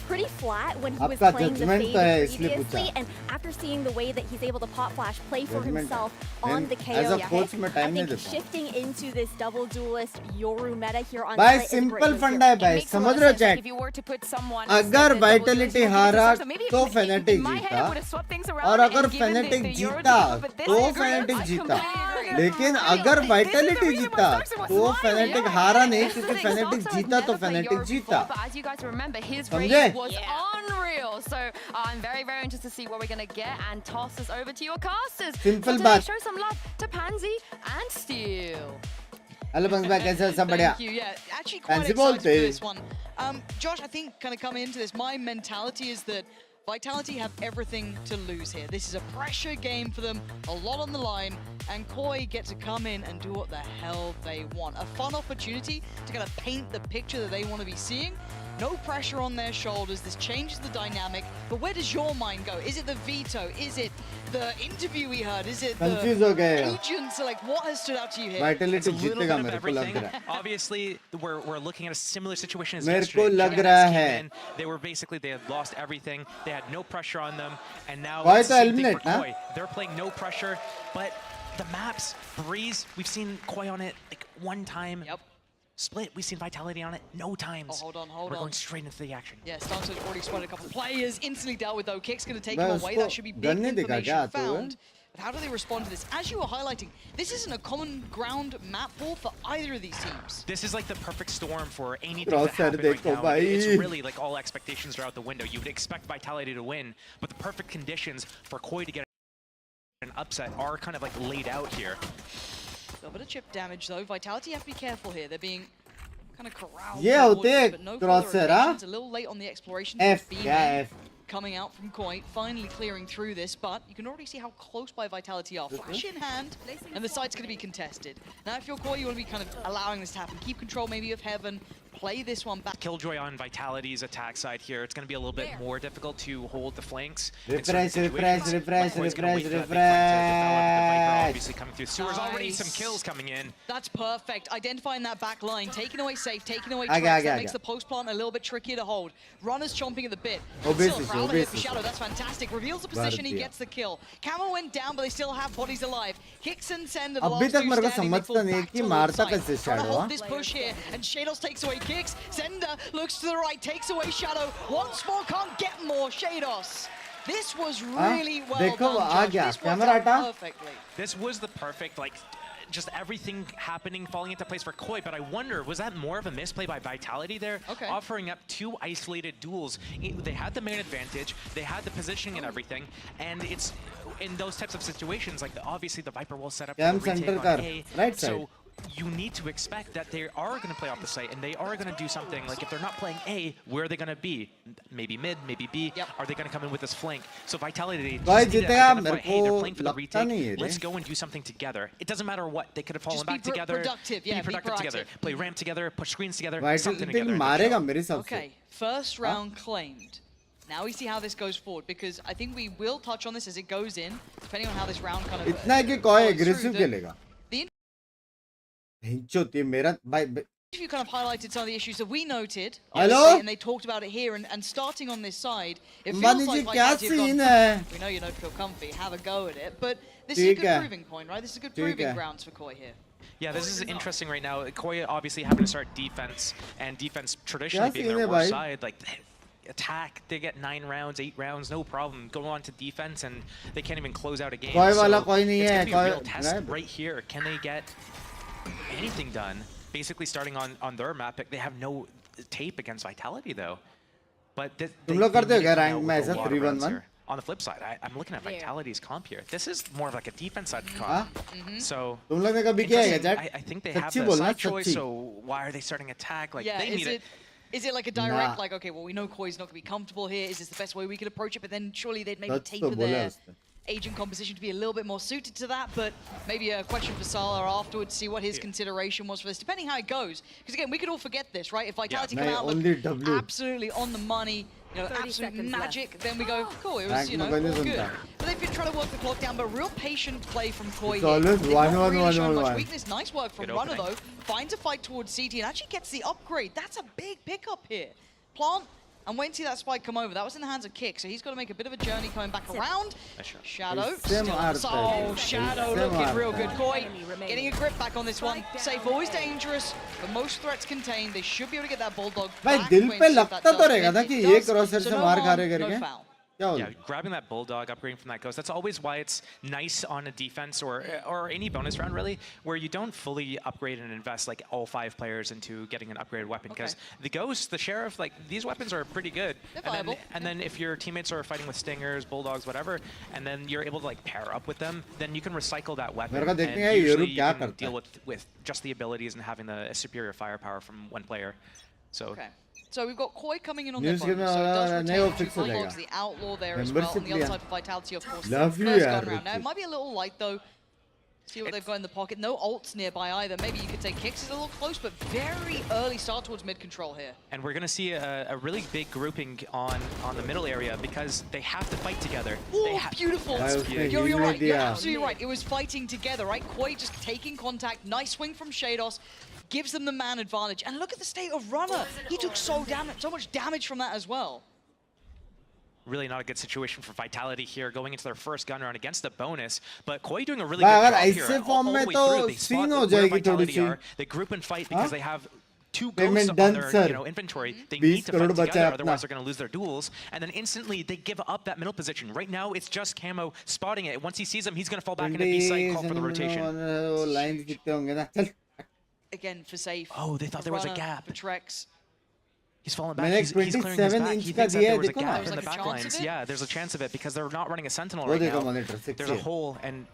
pretty flat when he was आपका playing the judgment Fade तो है, इसलिए previously, पूछा. and after seeing the way that he's able to pop flash, play for Judgment. himself And on the KO, as a coach मैं I time नहीं think देता. shifting into this double duelist Yoru meta here on भाई Split is a great simple move fund here. है भाई, Makes a lot समझ of रहे हो sense, like, chat? if you were to put someone अगर instead of double Vitality duelist, हारा so maybe तो in Fnatic my head, I जीता would have swapped things around और and अगर given Fnatic the Yoru जीता to- but this तो is great. Fnatic I जीता. completely agree. लेकिन I mean, अगर this is the Vitality reason why जीता Starks was तो smiling. Fnatic हारा नहीं क्योंकि Fnatic जीता तो Fnatic जीता. But as you guys remember, his समझे? raid was unreal. So I'm very, very interested to see what we're gonna get and toss this over to your casters. Simple so बात. show some love to Pansy and Steel. Hello buns भाई कैसे हो? सब बढ़िया. Thank you. Yeah, actually quite Fancy excited बोलते. for this one. Josh, I think kind of coming into this, my mentality is that Vitality have everything to lose here. This is a pressure game for them, a lot on the line, and Koi get to come in and do what the hell they want. A fun opportunity to kind of paint the picture that they want to be seeing. No pressure on their shoulders. This changes the dynamic. But where does your mind go? Is it the veto? Is it the interview we heard? Is it Confused the हो गए यार. agents? Like, what has stood out to you here? Vitality It's a little जीतेगा bit of मेरे को लग everything. रहा है. Obviously, we're looking at a similar situation as मेरे yesterday. को लग Giants रहा came है. in, they were basically, they had lost everything. They had no pressure on them. And now Koi it's the तो same thing eliminate, for ना? Koi. They're playing no pressure, but the maps, Breeze, we've seen Koi on it like one time. Yep. Split, we've seen Vitality on it no times. Oh, hold on. We're going straight into the action. Yeah, Stanton's already spotted a couple of players, instantly dealt with though. Kick's going to take मैं him away. उसको That should be big gun नहीं दिखा क्या information आते हुए? found. But how do they respond to this? As you were highlighting, this isn't a common ground map ball for either of these teams. This is like the perfect storm for anything Cross to happen कर right देखो now. भाई. It's really like all expectations are out the window. You would expect Vitality to win, but the perfect conditions for Koi to get an upset are kind of like laid out here. A little bit of chip damage though. Vitality have to be careful here. They're being kind of corralled. ये towards होते it, हैं but no cross further है, हाँ? rotations. A little late on the exploration. F B क्या main F? coming out from Koi, finally clearing through this, but you can already see how close by Vitality are. Flash in hand, and the site's going to be contested. Now, if you're Koi, you want to be kind of allowing this to happen. Keep control maybe of Heaven, play this one back. Killjoy on Vitality's attack side here. It's going to be a little bit more difficult to hold the flanks. Refresh. Obviously coming through. Sewers already some kills coming in. That's perfect. Identifying that back line, taking away safe, taking away Aga, traps. aga, That makes aga. the post plant a little bit trickier to hold. Runners chomping at the bit. Obviously, Still, Prowler here for obviously. Shadow. That's fantastic. Reveals the position, he दिया. gets the kill. Camo went down, but they still have bodies alive. Hicks and Send are the अभी last तक two मेरे को standing. They समझता fall नहीं है back कि towards मारता site. कैसे Trying to Shadow, hold हाँ? this push here, and Shadows takes away Kicks. Sender looks to the right, takes away Shadow. Once more, can't get more. Shados. This was really well देखो done, आ Judge. गया This worked camera out हटा. perfectly. This was the perfect, like, just everything happening, falling into place for Koi, but I wonder, was that more of a misplay by Vitality there? Okay. Offering up two isolated duels. They had the man advantage, they had the positioning and everything, and it's in those types of situations, like obviously the Viper will set up Cam for the retake center on कर, A, right side. so you need to expect that they are going to play off the site and they are going to do something. Like if they're not playing A, where are they going to be? Maybe mid, maybe B. Yep. Are they going to come in with this flank? So Vitality, भाई just need to जीतेगा identify, मेरे hey, they're को playing for the लगता नहीं retake. है Let's रे. go and do something together. It doesn't matter what. They could have fallen Just be back together. productive, yeah, be be productive together. proactive. Play ramp together, push screens together, Vitality something together. मारेगा मेरे हिसाब से. Okay, first round claimed. Now we see how this goes forward, because I think we will touch on this as it goes in, depending on how this round kind of इतना है कि कोई follows through. aggressive खेलेगा. The हिंचोती मेरा भाई You kind of highlighted some of the issues that we noted, Hello? obviously, and they talked about it here. And starting on this side, it feels Mani like ji, kya Vitality have scene gone, hai? we know you don't feel comfy, have a go at it. But this is a ठीक good है. proving point, right? This is a good ठीक proving है. grounds for Koi here. Yeah, this is interesting right now. Koi obviously having to start defense, and defense traditionally Kya being scene their hai, worst bhai? side. Like, they attack, they get 9 rounds, 8 rounds, no problem. Go on to defense, and they can't even close out a game. Koi wala So koi nahi it's hai, gonna be a real koi- test right. right here. Can they get anything done? Basically starting on their map pick. They have no tape against Vitality, though. But तुम लोग करते हो क्या rank में ऐसा 3-1-1? On the flip side, I'm looking at Vitality's comp here. This is more of like a defense side comp. हाँ? So तुम लोग ने कभी किया है क्या interesting. chat? I think they have सच्ची the बोलना, side choice, सच्ची. so why are they starting attack? Like Yeah, they need it. is it like a direct, Nah. like, okay, well, we know Koi's not going to be comfortable here. Is this the best way we could approach it? But then surely they'd maybe सच तो taper बोला their उसने. agent composition to be a little bit more suited to that. But maybe a question for Salah afterwards, see what his consideration was for this, depending how it goes. Because again, we could all forget this, right? If Vitality come Mate, out only look W. absolutely on the money, you know, 30 absolute seconds magic, then we go, cool, it was, Rank you know, में कोई all नहीं good. सुनता. But they've been trying to work the clock down, but real patient play from Koi It's here. always They've not 1-1, really shown 1-1, much 1-1. weakness. Nice work from Good Runner, opening. though. Finds a fight towards CT and actually gets the upgrade. That's a big pickup here. Plant, and wait to see that spike come over. That was in the hands of Kick, so he's got to make a bit of a journey coming back around. Nice shot. Shadow, Isसे still मारता है. oh, Shadow Isसे looking real मारता good. है. Koi getting a grip back on this one. Safe, always dangerous, but most threats contained. They should be able to get that Bulldog भाई back. दिल Wait पे and see if that लगता तो does रहेगा fit. ना It कि ये does, क्रॉसर so से no मार खा harm, रहे no करके foul. क्या Yeah, बोलूं? grabbing that Bulldog, upgrading from that Ghost, that's always why it's nice on a defense or any bonus round, really, where you don't fully upgrade and invest like all 5 players into getting an upgraded weapon. Because the Ghost, the Sheriff, like these weapons are pretty good. They're And viable. then if your teammates are fighting with Stingers, Bulldogs, whatever, and then you're able to like pair up with them, then you can recycle that weapon. मेरे को And देखने का ये usually रुक you क्या can करता deal है? with just the abilities and having the superior firepower from one player. So Okay. So we've got Koi coming in on News their के में bonus, so it does वाला retain नहीं वो two fix हो Bulldogs, जाएगा. the Outlaw there as well. Membership On the other लिया. side for Vitality, of course, Love the you, first यार, gun round. Now, it Ricky. might be a little light, though. See what they've got in the pocket. No ults nearby either. Maybe you could say Kicks is a little close, but very early start towards mid-control here. And we're going to see a really big grouping on the middle area because they have to fight together. They Oh, beautiful. That's beautiful. You're Heal right. You're idea. absolutely right. It was fighting together, right? Koi just taking contact. Nice swing from Shados. Gives them the man advantage. And look at the state of Runner. He took so much damage from that as well. Really not a good situation for Vitality here, going into their first gun round against the bonus. But Koi doing a really भाई good अगर job here. ऐसे All form the में way तो through, they spot scene हो where जाएगी थोड़ी Vitality C. are. They group and fight because हाँ? they have 2 Payment ghosts done, on their sir. inventory. They 20 need to fight crore बचा together, है otherwise अपना. they're going to lose their duels. And then instantly they give up that middle position. Right now it's just Camo spotting it. Once he sees him, he's going to fall back into B side, call for the rotation. वो lines कितने होंगे ना? चल. Again, for safe. Oh, they thought there was a gap. For Trex. He's falling back. मैंने He's clearing his 27 back. inch He का thinks that दिया there है, was a देखो ना. gap There's in the like a back chance lines. of it? Yeah, there's a chance of it because they're not running a Sentinel वो right देखो now. monitor 6 There's a hole, and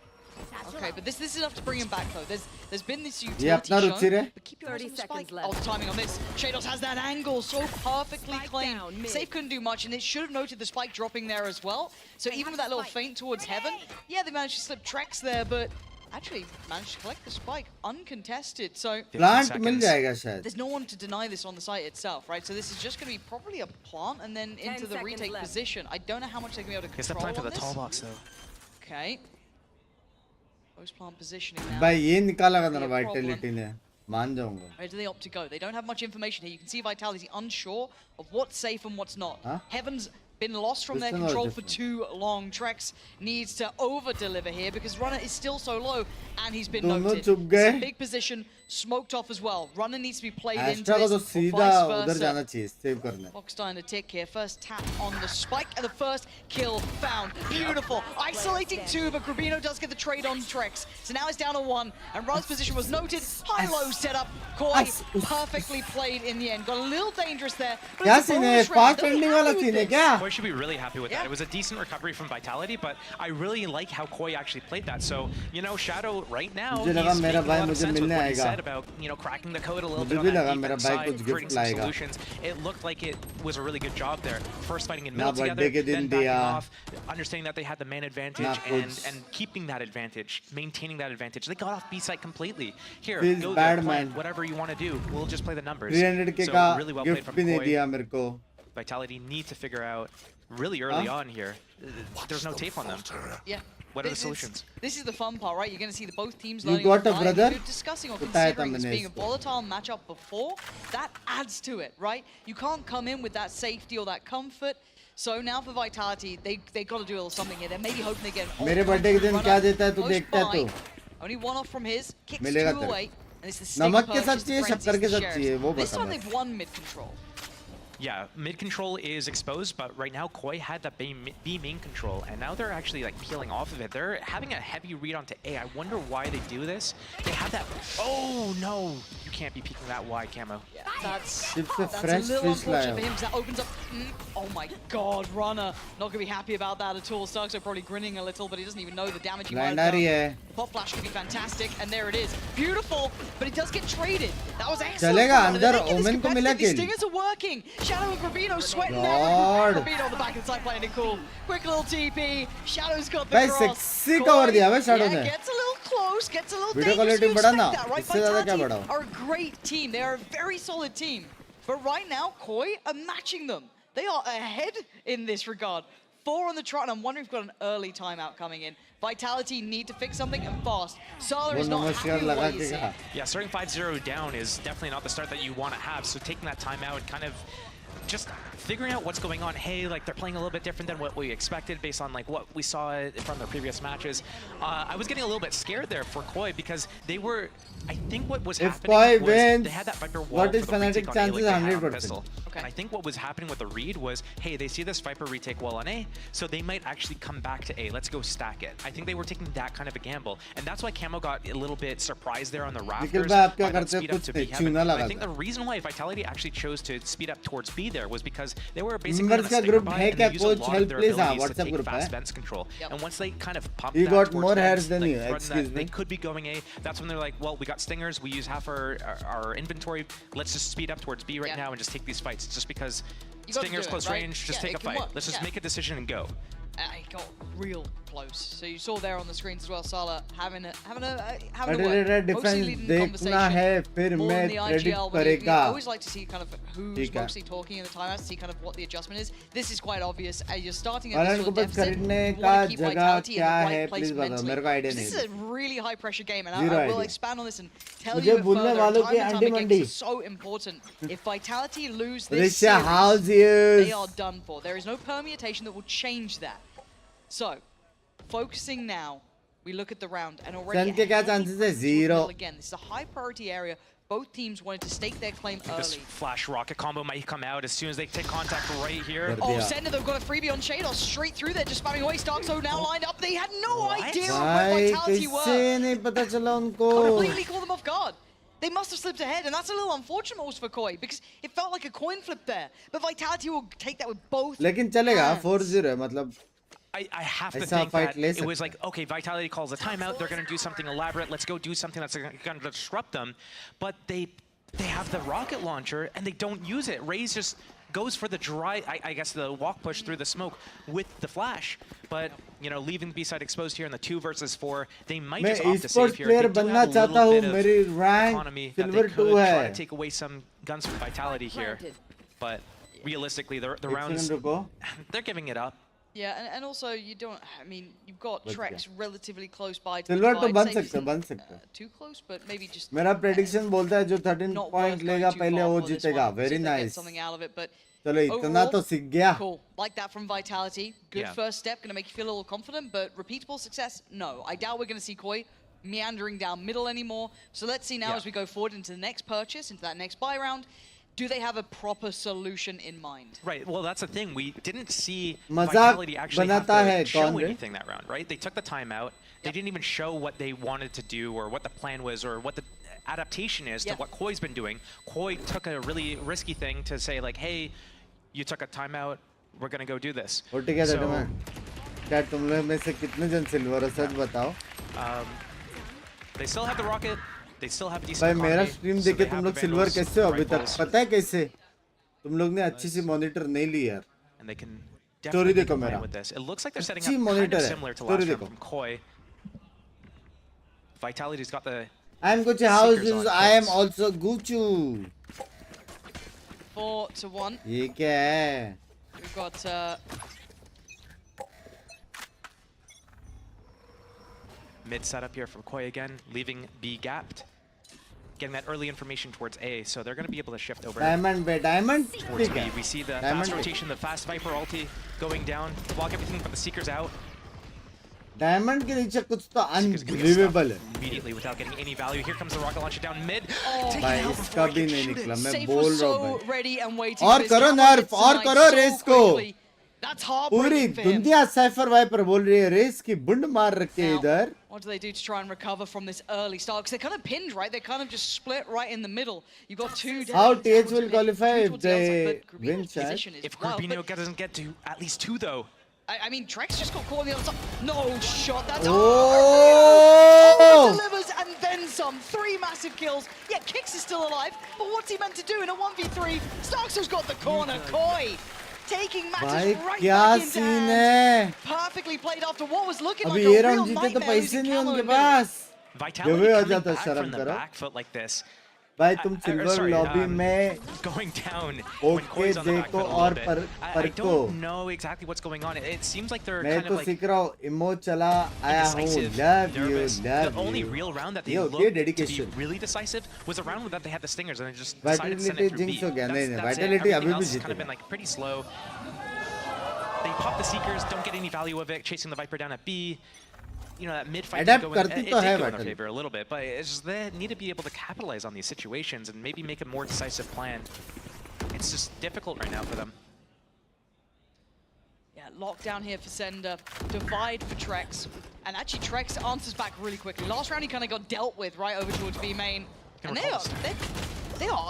Okay, but this is enough to bring him back though. There's been this ये utility अपना रुचि shown, है. but keep your eyes 30 on the spike. seconds left. Oh, the timing on this. Shados has that angle so perfectly Spike claimed. down, mid. Safe couldn't do much, and it should have noted the spike dropping there as well. So even with that little feint towards heaven, yeah, they managed to slip Trex there, but actually managed to collect the spike uncontested. So 15 Plant mill seconds. जाएगा शायद. there's no one to deny this on the site itself, right? So this is just going to be probably a plant and then 10 into the seconds retake left. position. I don't know how much they're going to be able to Guess the control plan for on the this. tall box though. Okay. Post plant positioning now. भाई ये निकाला का ना Be a problem. Vitality ने. मान जाऊंगा. Where do they opt to go? They don't have much information here. You can see Vitality unsure of what's safe and what's not. Huh? Heaven's been lost from their Listen or control for different? too long. Trex needs to over-deliver here because Runner is still so low and he's been दोनों noted. चुप It's a गए. big position, smoked off as well. Runner needs to be played into Astra को this, तो or सीधा vice उधर versa. जाना चाहिए save करने. Foxstein a tick here. First tap on the spike and the first kill found. Beautiful. Isolating 2, but Grubino does get the trade on Trex. So now it's down to 1, and Run's position was noted. High-low setup. Koi perfectly played in the end. Got a little dangerous there. But क्या it's a scene है? bonus round. Fast They'll be ending happy वाला with scene है this. क्या? Koi should be really happy with Yeah. that. It was a decent recovery from Vitality, but I really like how Koi actually played that. So, you know, Shadow right now, मुझे he's लगा making मेरा a भाई lot of मुझे sense with मिलने what he आएगा. said about, you know, cracking the code a little मुझे bit on भी that लगा मेरा defense भाई side, कुछ creating gift some लाएगा. solutions. It looked like it was a really good job there. First fighting in ना middle together, birthday के दिन then backing दिया. off, understanding that they had the man advantage ना and, कुछ. and keeping that advantage, maintaining that advantage. They got off B side completely. Here, Feels go bad, there, plant man. whatever you want to do. We'll just play the numbers. 300 के So का really well played gift from भी नहीं Koi. दिया मेरे को. Vitality need to figure out really early on here. There's no tape on them. Yeah. What are the solutions? This is the fun part, right? You're going to see both teams You learning got on the a fly. brother? If you're discussing or considering this being a volatile matchup before, that adds to it, right? You can't come in with that safety or that comfort. So now for Vitality, they got to do a little something here. They're maybe hoping they get an मेरे birthday के दिन क्या देता है तू देखता है तो only one off from his, kicks मिलेगा 2 तेरे away, and it's the stick नमक के purchase साथ चाहिए that शक्कर के Frenzy's the साथ चाहिए वो sheriff. This बता time बस they've won mid control. Yeah, mid control is exposed, but right now Koi had that B main control, and now they're actually like peeling off of it. They're having a heavy read onto A. I wonder why they do this. They have that. Oh no, you can't be peeking that wide camo. Yeah, that's It's a a fresh little fish unfortunate layer. for him because that opens up. Oh my God, Runner not gonna be happy about that at all. Starks are probably grinning a little, but he doesn't even know the damage he might Blind आ रही have done. है Pop flash could be fantastic, and there it is, beautiful. But it does get traded. That was excellent. चलेगा for Runner. अंदर They get this women को मिला competitive. These kill stingers are working. Shadow and Gravino sweating God. there. Gravino on the back of the side playing it cool. Quick little TP. Shadow's got the भाई cross. sexy cover दिया भाई Shadow Yeah, ने gets a little close, gets a little Video dangerous. quality You बढ़ा expect ना, that, right? इससे ज़्यादा क्या Vitality बढ़ाओ? are a great team. They are a very solid team. But right now, Koi are matching them. They are ahead in this regard. 4 on the trot, and I'm wondering if we've got an early timeout coming in. Vitality need to fix something and fast. Sala is not happy with what he's seeing. Yeah, starting 5-0 down is definitely not the start that you want to have. So taking that timeout and kind of just figuring out what's going on. Hey, like they're playing a little bit different than what we expected based on like what we saw from their previous matches. I was getting a little bit scared there for Koi because they were. I think what was happening Koi was wins, they had that Viper wall what is for the retake Fnatic on A, chances? like they had on 100%. Pistol. And I think what was happening with the read was, hey, they see this Viper retake wall on A, so they might actually come back to A. Let's go stack it. I think they were taking that kind of a gamble, and that's why Camo got a little bit surprised there on the rafters. भाई आप क्या by that करते हो speed up कुछ to नहीं B heaven. चूना I लगा think the reason why Vitality actually chose to speed up towards B there was because they were basically Members का group buy है and क्या they use a coach lot help of their please हाँ abilities to WhatsApp take group fast है vents control. And once they kind of pump You that got towards more hairs vents, than like, you, from excuse that, me. they could be going A. That's when they're like, well, we got stingers, we use half our inventory. Let's just speed up towards B right now and just take these fights. Just because You got to stingers do it, close right? range, just Yeah, take it a can fight. work, Let's just yeah. make a decision and go. It got real close. So you saw there on the screens as well, Sala having a अरे word. Defence Mostly leading the देखना conversation. है फिर More मैं than the predict IGL, but we करेगा always like to see kind of who's ठीक है mostly talking in the timeout, to see kind of what the adjustment is. This is quite obvious. You're starting at वालन this को sort of बस deficit. खरीदने You का want to keep जगह Vitality in क्या the है right place please बताओ mentally. मेरे को आइडिया This नहीं is a really high pressure game, and Zero I will idea. expand on this and tell मुझे you it भूलने further. वालों Time की and अंडी time again, Mandi 'cause it's so important. If Vitality lose this Risha series, house they is are done for. There is no permutation that will change that. So, focusing now, we look at the round and already सन के क्या chances है zero again. This is a high priority area. Both teams wanted to stake their claim This early. flash rocket combo might come out as soon as they take contact right here. Oh, Sender, they've got a freebie on Shadow straight through there, just spamming away. Starkso now lined up. They had no idea of where भाई Vitality were. किससे नहीं पता चला उनको Completely caught them off guard. They must have slipped ahead, and that's a little unfortunate also for Koi, because it felt like a coin flip there. But Vitality will take that with both लेकिन चलेगा hands. 4-0 है मतलब I have to ऐसा think fight that ले it was सकते like, okay, Vitality calls a timeout. They're going to do something elaborate. Let's go do something that's going to disrupt them. But they have the rocket launcher, and they don't use it. Raze just goes for the dry, I guess, the walk push through the smoke with the flash. But, you know, leaving B-side exposed here in the 2 versus 4, they might मैं just opt to esports save here. player They do बनना have a चाहता little हूँ bit मेरी of rank economy that silver they 2 could try है to take away some guns from Vitality here. But realistically, the rounds, they're giving it up. Yeah, and also you don't. I mean, you've got बच Trex relatively close by. To Silver the तो divide. बन Safe सकते isn't, बन सकते too close, but maybe just. मेरा prediction बोलता है जो 13 not point worth लेगा going too पहले far वो for this जीतेगा one. See very if they get nice something out of it, but चलो इतना overall, तो सीख गया cool. Like that from Vitality. Good Yeah. first step, gonna make you feel a little confident, but repeatable success, no. I doubt we're gonna see Koi meandering down middle anymore. So let's see now Yeah. as we go forward into the next purchase, into that next buy round. Do they have a proper solution in mind? Right. Well, that's the thing. We didn't see मजाक Vitality actually have बनाता है to show कौन रे? anything that round, right? They took the timeout. They didn't even show what they wanted to do or what the plan was or what the adaptation is to what Koi's been doing. Koi took a really risky thing to say like, hey, you took a timeout. We're going to go do this. और ठीक है So, मैं क्या तुम लोग में से कितने जन सिल्वर है सच बताओ they still have the rocket. They still have decent भाई मेरा economy, स्ट्रीम so देखे they तुम have लोग the सिल्वर Vandals, कैसे हो अभी तक rifles, पता है कैसे तुम लोग ने अच्छी सी मॉनिटर नहीं ली यार and they can story definitely देखो plan मेरा with this. It looks like they're setting अच्छी up kind मॉनिटर of है similar to story last round देखो from Koi. Vitality's got the I am Gucci house Seekers on I am hits. also Gucci 4-1. ये क्या है We've got Mid setup here from Koi again, leaving B gapped. Getting that early information towards A, so they're going to be able to shift over Diamond towards B. We see the fast rotation, the fast Viper ulti going down, block everything but the Seekers out. Diamond के नीचे कुछ तो unbelievable है. Immediately without getting any value. Here comes the rocket launcher down mid. भाई इसका भी नहीं निकला, मैं बोल रहा हूँ भाई. और करो नर्फ, और करो रेस को. पूरी दुनिया साइफर वाइपर बोल रही है, रेस की बुंड मार रखी है इधर. What do they do to try and recover from this early start? Because they're kind of pinned, right? They're kind of just split right in the middle. You got two. How TH will qualify if they win, chat? If Grubino doesn't get to at least 2 though. I mean, Trex just got caught on the other side. No shot. That's oh! Delivers and then some. 3 massive kills. Yeah, Kix is still alive, but what's he meant to do in a 1v3? Starkster's got the corner. Koi taking matters right back into hand. Perfectly played after what was looking like a real nightmare. Vitality coming back from the back foot like this. भाई तुम silver lobby में going down okay देखो और पर I don't know exactly what's going on. It seems like they're मैं kind तो of like सीख रहा हूँ इमो चला आया हूँ love you the only real round that they looked to be really decisive was a round that they had the stingers and they just decided to send it through B. हो गया नहीं That's Vitality it. अभी भी Everything else has जीते kind of been like pretty slow. They pop the Seekers, don't get any value of it, chasing the Viper down at B. You know, that mid-fight did go in their favor a little bit, but it's just they need to be able to capitalize on these situations and maybe make a more decisive plan. It's just difficult right now for them. Yeah, lockdown here for Sender, divide for Trex, and actually Trex answers back really quickly. Last round he kind of got dealt with right over towards B main, and they are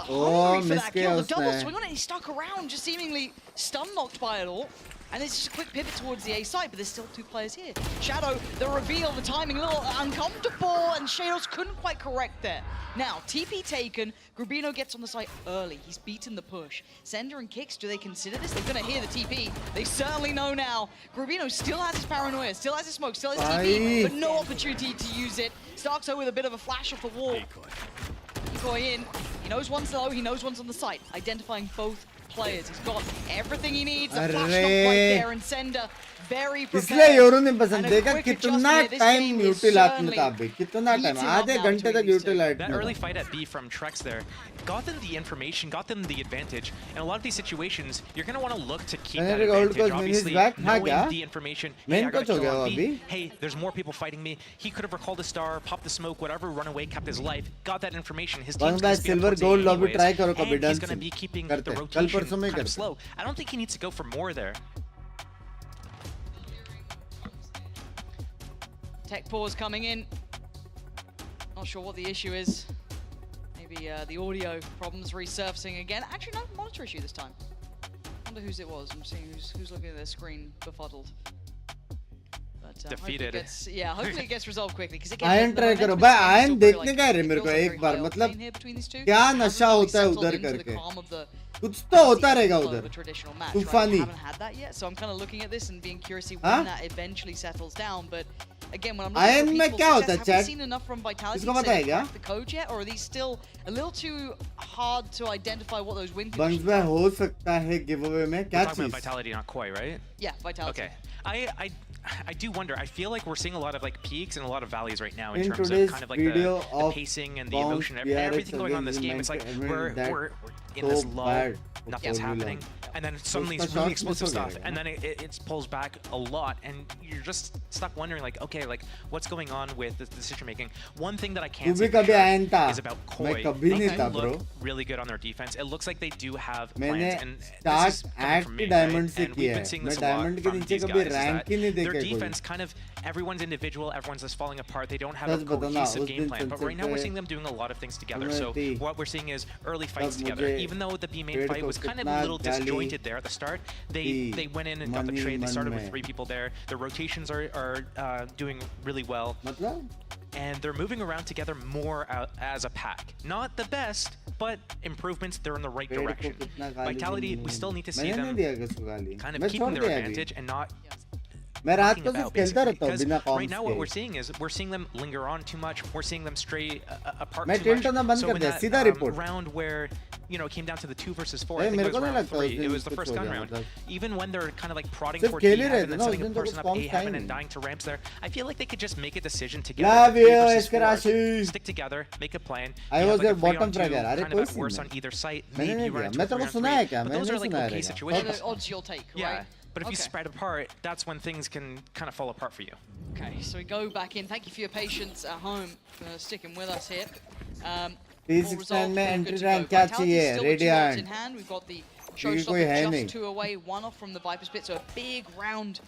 hungry for that kill. The double swing on it, he's stuck around, just seemingly stun-locked by it all. And it's just a quick pivot towards the A side, but there's still 2 players here. Shadow, the reveal, the timing, a little uncomfortable, and Shadows couldn't quite correct there. Now, TP taken, Grubino gets on the site early. He's beaten the push. Sender and Kix, do they consider this? They're gonna hear the TP. They certainly know now. Grubino still has his paranoia, still has his smoke, still has TP, but no opportunity to use it. Starkso with a bit of a flash off the wall. Decoy in. He knows one's low, he knows one's on the site. Identifying both players. He's got everything he needs. A flash knock right there and Sender very prepared. इसलिए Yoru ने पसंद देखा कितना time utilize में था अभी कितना time आधे घंटे तक utilise that early fight at B from Trex there got them the information, got them the advantage. In a lot of these situations, you're going to want to look to keep that advantage. Obviously, knowing the information, hey, I got to kill on B. Hey, there's more people fighting me. He could have recalled a star, popped the smoke, whatever, run away, kept his life, got that information. His team's going to silver gold lobby try करो कभी and he's going to be keeping the rotation kind of slow. I don't think he needs to go for more there. Tech pause coming in. Not sure what the issue is. Maybe the audio problems resurfacing again. Actually, no, monitor issue this time. Wonder whose it was. I'm seeing who's looking at their screen befuddled. But defeated. Hopefully it gets resolved quickly. Iron try करो भाई Iron देखने का है मेरे को एक बार मतलब क्या नशा होता है उधर करके कुछ तो होता रहेगा उधर तूफानी. So I'm kind of looking at this and being curious when that eventually settles down. But again, when I'm Iron looking में at क्या होता है have chat? we seen enough from Vitality इसको to पता है say क्या? the code yet, or are these still a little too hard to identify what those win Bunks conditions में are? हो सकता है giveaway में क्या We're talking चीज? about Vitality, not Koi, right? Yeah, Vitality. Okay. I do wonder. I feel like we're seeing a lot of like peaks and a lot of valleys right now in In terms today's of kind of like video the of pacing and the Bonk, emotion, everything going on in this game. It's like we're in this lull, nothing's happening, and then suddenly it's really explosive stuff, and then it pulls back a lot, and you're just stuck wondering like, okay, like what's going on with the decision making. One thing that I can't say for sure is about Koi. They look really good on their defense. It looks like they do have plans, and this is coming from me, right? And we've been seeing this a lot from these guys. Is that their defense kind of everyone's individual, everyone's just falling apart. They don't have a cohesive game plan. But right now we're seeing them doing a lot of things together. So what we're seeing is early fights together. Even though the B main fight was kind of a little disjointed there at the start, they went in and got the trade. They started with 3 people there. The rotations are doing really well. And they're moving around together more as a pack. Not the best, but improvements. They're in the right direction. Vitality, we still need to see them kind of keeping their advantage and not मैं रात talking को सिर्फ about, खेलता basically. रहता हूँ 'Cause बिना right now what comms we're के. seeing is we're seeing them linger on too much. We're seeing them stray apart मैं too tilt much. होना बंद So कर in दिया, that सीधा report. round where you know it came down to the 2 versus 4, A, I think मेरे it को was नहीं round लगता 3. उस It दिन was the कुछ first हो gun गया, round. मतलब. Even when they're kind of like prodding सिर्फ towards खेल B ही रहे heaven थे and ना, उस setting a दिन तो person कुछ up A comms था ही heaven and नहीं. dying to ramps there. I feel like they could just make a decision together. Love to 3 you, versus 4, Iskarashi. stick together, make a plan. I You was have, like, their a 3 on bottom 2, fragger. अरे kind कोई of at scene worst नहीं. on either site. मैंने Maybe नहीं you run किया. into मैं a तेरे 3 को on सुना 3. है क्या? But मैंने those are नहीं like सुना okay है situations. Odds you'll take, Yeah, right? but if you Okay. spread apart, that's when things can kind of fall apart for you. Okay, so we go back in. Thank you for your patience at home, sticking with us here. P16 resolved, में all entry good to rank go. क्या Vitality's चाहिए? still with 2 ults Radiant. in hand. We've got the क्योंकि कोई है showstopper नहीं. just 2 away, 1 off from the Viper's pit, so a big round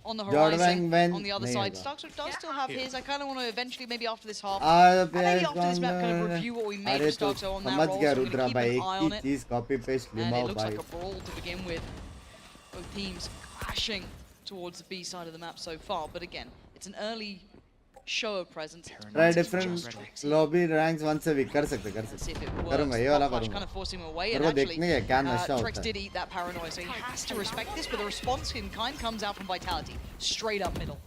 on the Jordan horizon. Van On the other नहीं side, होगा. Starks does still have his. I kind of want to eventually, maybe after this half, अब and maybe यार after this map, kind of कौन review what we made अरे with तो Starks on that समझ role. गया So we're going Rudra to keep भाई an eye on एक it. ही चीज copy paste And it लिमाओ looks भाई. like a brawl to begin with. Both teams crashing towards the B side of the map so far, but again, it's an early show of presence. Try different lobby ranks once a week. कर सकते करूँगा ये वाला Kind करूँगा. of forcing him away, मेरे and को actually, देखने का क्या नशा Trex होता है. did eat that paranoia, so he has to respect this, but the response in kind comes out from Vitality, straight up middle.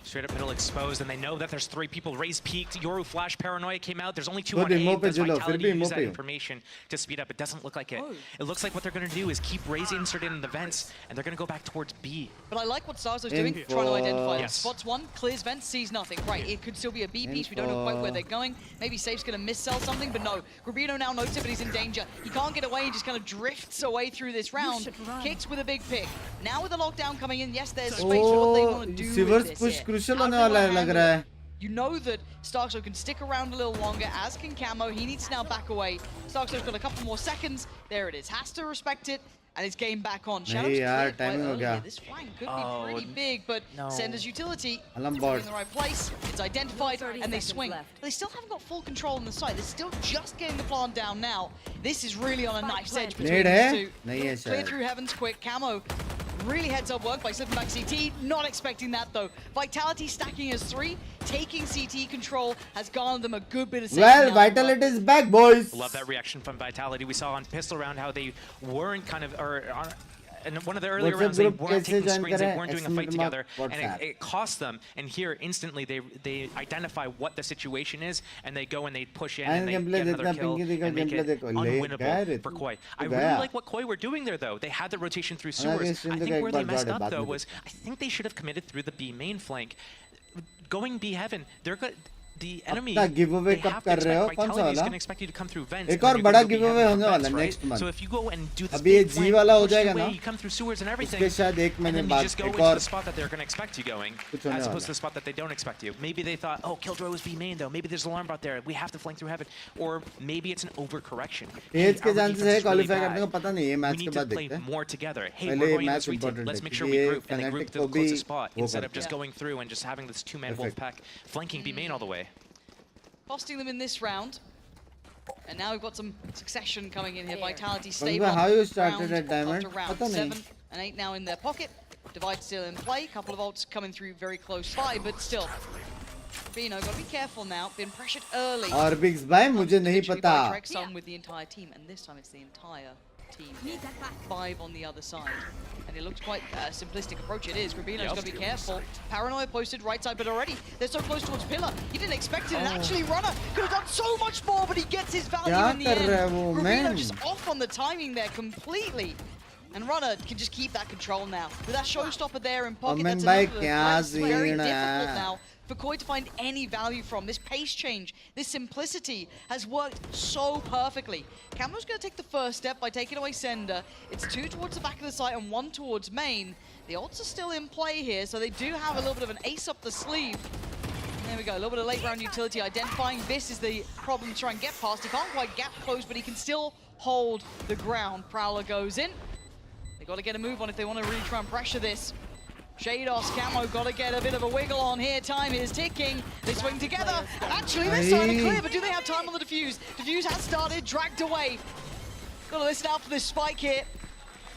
Straight up middle exposed, and they know that there's 3 people. Raze peaked. Yoru Flash Paranoia came out. There's only 2 तो on A. इमो पे Does चलो, फिर Vitality भी इमो use that पे. information to speed up? It doesn't look like it. It looks like what they're going to do is keep Raze inserted in the vents, and they're going to go back towards B. But I like what Starzo's doing, Info. trying to identify. Yes. Spots 1, clears vents, sees nothing. Right, it could still be a B piece. We don't know quite where they're going. Maybe Safe's going to miss-sell something, but no. Rubino now knows it, but he's in danger. He can't get away. He just kind of drifts away through this round. Kicks with a big pick. Now with the lockdown coming in, yes, there's space for what they want to do with Sivers this push here. crucial How do होने they वाला wanna है लग handle रहा it? है. You know that Starkso can stick around a little longer, as can Camo. He needs to now back away. Starkso's got a couple more seconds. There it is. Has to respect it, and it's game back on. Shadow's यार, cleared quite timing हो early गया. here. This flank could be pretty big, but no. Sender's utility Alarm in board. the right place. It's identified, 30 and they seconds swing. left. But they still haven't got full control on the side. They're still just getting the plant down now. This is really on a knife's edge between Need these है? two. नहीं है Clear शायद. through heavens quick. Camo really heads up work by slipping back CT. Not expecting that though. Vitality stacking as 3, taking CT control has garnered them a good bit of safety. Well, now. Vitality is back, boys. Love that reaction from Vitality. We saw on Pistol Round how they weren't kind of, in one of the earlier WhatsApp rounds, they group weren't कैसे taking join screens, they करें? weren't doing a fight Exclamation together, mark and WhatsApp. it cost them. And here, instantly, they identify what the situation is, and they go and they push in, and they gameplay get another देखना, kill, Pinky and make gameplay it देखो. ले गया रे unwinnable for तू. Koi. I तू really गया. like what Koi were doing there, though. They had the rotation through हाँ, sewers. ये I तो think एक where they बार messed बात up, है, though, बात was I think they should have committed through the B main flank. Going B heaven, they're good. The enemy, अपना giveaway they कब have to कर रहे हो? expect कौन सा Vitality is वाला? going to expect you to come through vents. एक and then और you're बड़ा gonna go B giveaway heaven होने from वाला vents, right? next month. So if you go and do this अभी ये big G flank, वाला हो push your जाएगा way, ना? you come through sewers and everything, उसके शायद एक and महीने then you बाद just go एक into और the spot that they're going to expect you going, कुछ होने as वाला opposed to the spot that they don't expect you. Maybe they thought, oh, Killjoy was B main though. Maybe there's an alarm bot there. We have to flank through heaven. Or maybe it's an overcorrection. एज के our chances defense है is really qualify bad. करने का पता नहीं है We match के need to बाद play देखते हैं more together. Hey, पहले we're ये going in match this retake. Important है Let's make sure क्योंकि we ये group and they group fanatic to को the भी closest spot वो instead of करता just है. going through and just having this 2-man wolf pack flanking B main all the way. Costing them in this round. And now we've got some succession coming in here. Vitality But stable how you started round at Diamond? after round. पता नहीं. 7 and 8 now in their pocket. Divide still in play. Couple of ults coming through very close by, but still. Bino, gotta be careful now. Been pressured early. और बिग्स भाई मुझे नहीं पता. Some with the entire team, and this time it's the entire team. 5 on the other side. And it looks quite a simplistic approach. It is. Grabino's got to be careful. Paranoia posted right side, but already they're so close towards Pillar. He didn't expect it, and actually Runner could have done so much more, but he gets his value in the end. Grabino just off on the timing there completely. And Runner can just keep that control now. With that showstopper there in pocket, that's another place very difficult now for Koi to find any value from. This pace change, this simplicity has worked so perfectly. Camo's going to take the first step by taking away Sender. It's 2 towards the back of the site and 1 towards main. The odds are still in play here, so they do have a little bit of an ace up the sleeve. There we go, a little bit of late round utility identifying. This is the problem to try and get past. He can't quite gap close, but he can still hold the ground. Prowler goes in. They got to get a move on if they want to really try and pressure this. Shados, Camo got to get a bit of a wiggle on here. Time is ticking. They swing together. And actually, they're starting to clear, but do they have time on the defuse? Defuse has started, dragged away. Got to listen out for this spike here.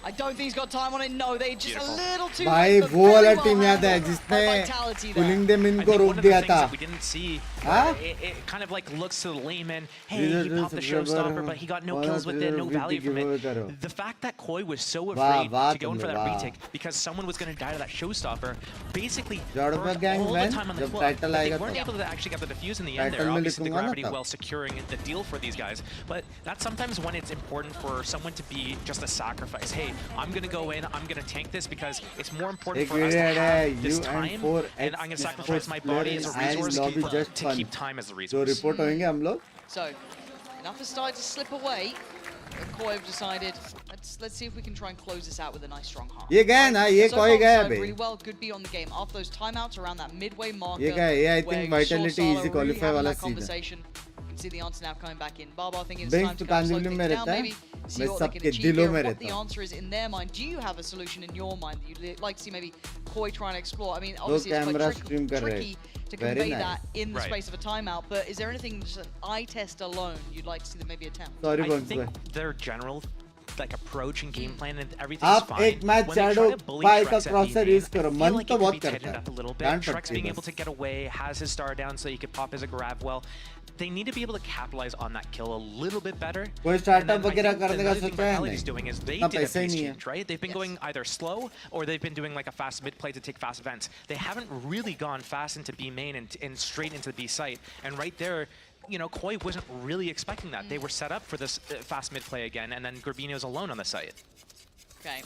I don't think he's got time on it. No, they just a little too भाई late. but वो वाला very well team याद है handled जिसने by Vitality there. Cooling दे मिन I को think रोक one of the दिया things था that we didn't see, Huh? it kind of like looks to the layman, hey, These are he popped the just showstopper, rubber- but he got no one kills of with the it, no value from giveaway it. करो. The fact that Koi was so वाह afraid वाह to go in तुम for that वाह retake because someone was going to die to that showstopper, basically Jordan burnt gang all the man, time on the जब clock, title but they आएगा weren't तब. able to actually get the defuse in the end Title there. में Obviously, the लिखूंगा ना gravity तब. well securing the deal for these guys, but that's sometimes when it's important for someone to be just a sacrifice. Hey, I'm going to go in, I'm going to tank this because it's more important एक for us to video have है this you time, and 4 and I'm going to sacrifice my body as a resource to keep time as a जो resource. Report होंगे हम लोग So, enough has started to slip away. But Koi have decided, let's see if we can try and close this out with a nice strong half. ये गए ना ये So कोई far, गया started भाई really well, could be on the game after those timeouts around that midway marker. ये गए ये I where think you saw vitality Sala easy really qualify having वाला that सीन है conversation. You can see the answer now coming back in. Baba thinking it's Binks time to तो kind of slow कांजिवली में things down, रहता है maybe see मैं what they can सबके achieve दिलों here. में What रहता the हूँ answer is in their mind. Do you have a solution in your mind that you'd like to see maybe Koi trying to explore? I mean, दो obviously it's camera quite stream कर रहे tricky to Very convey nice. that in the Right. space of a timeout, but is there anything just an eye test alone you'd like to see them maybe attempt? sorry I Binks think भाई their general like approach and game plan and everything's आप fine. एक match When they try shadow to bully बाय का Shrek's at क्रॉसर B use main, करो I feel मन like तो it could बहुत be करता tightened है up a little जान bit. Shrek's सकते being हैं able बस. to get away, has his star down so he could pop his grab well. They need to be able to capitalize on that kill a little bit better. कोई And startup then I वगैरह think करने the का other thing सोचा है Vitality's नहीं doing is they इतना did a पैसा ही pace नहीं है change, right? They've been going either slow or they've been doing like a fast mid play to take fast events. They haven't really gone fast into B main and straight into the B site. And right there, you know, Koi wasn't really expecting that. They were set up for this fast mid play again, and then Garbino's alone on the site. Okay.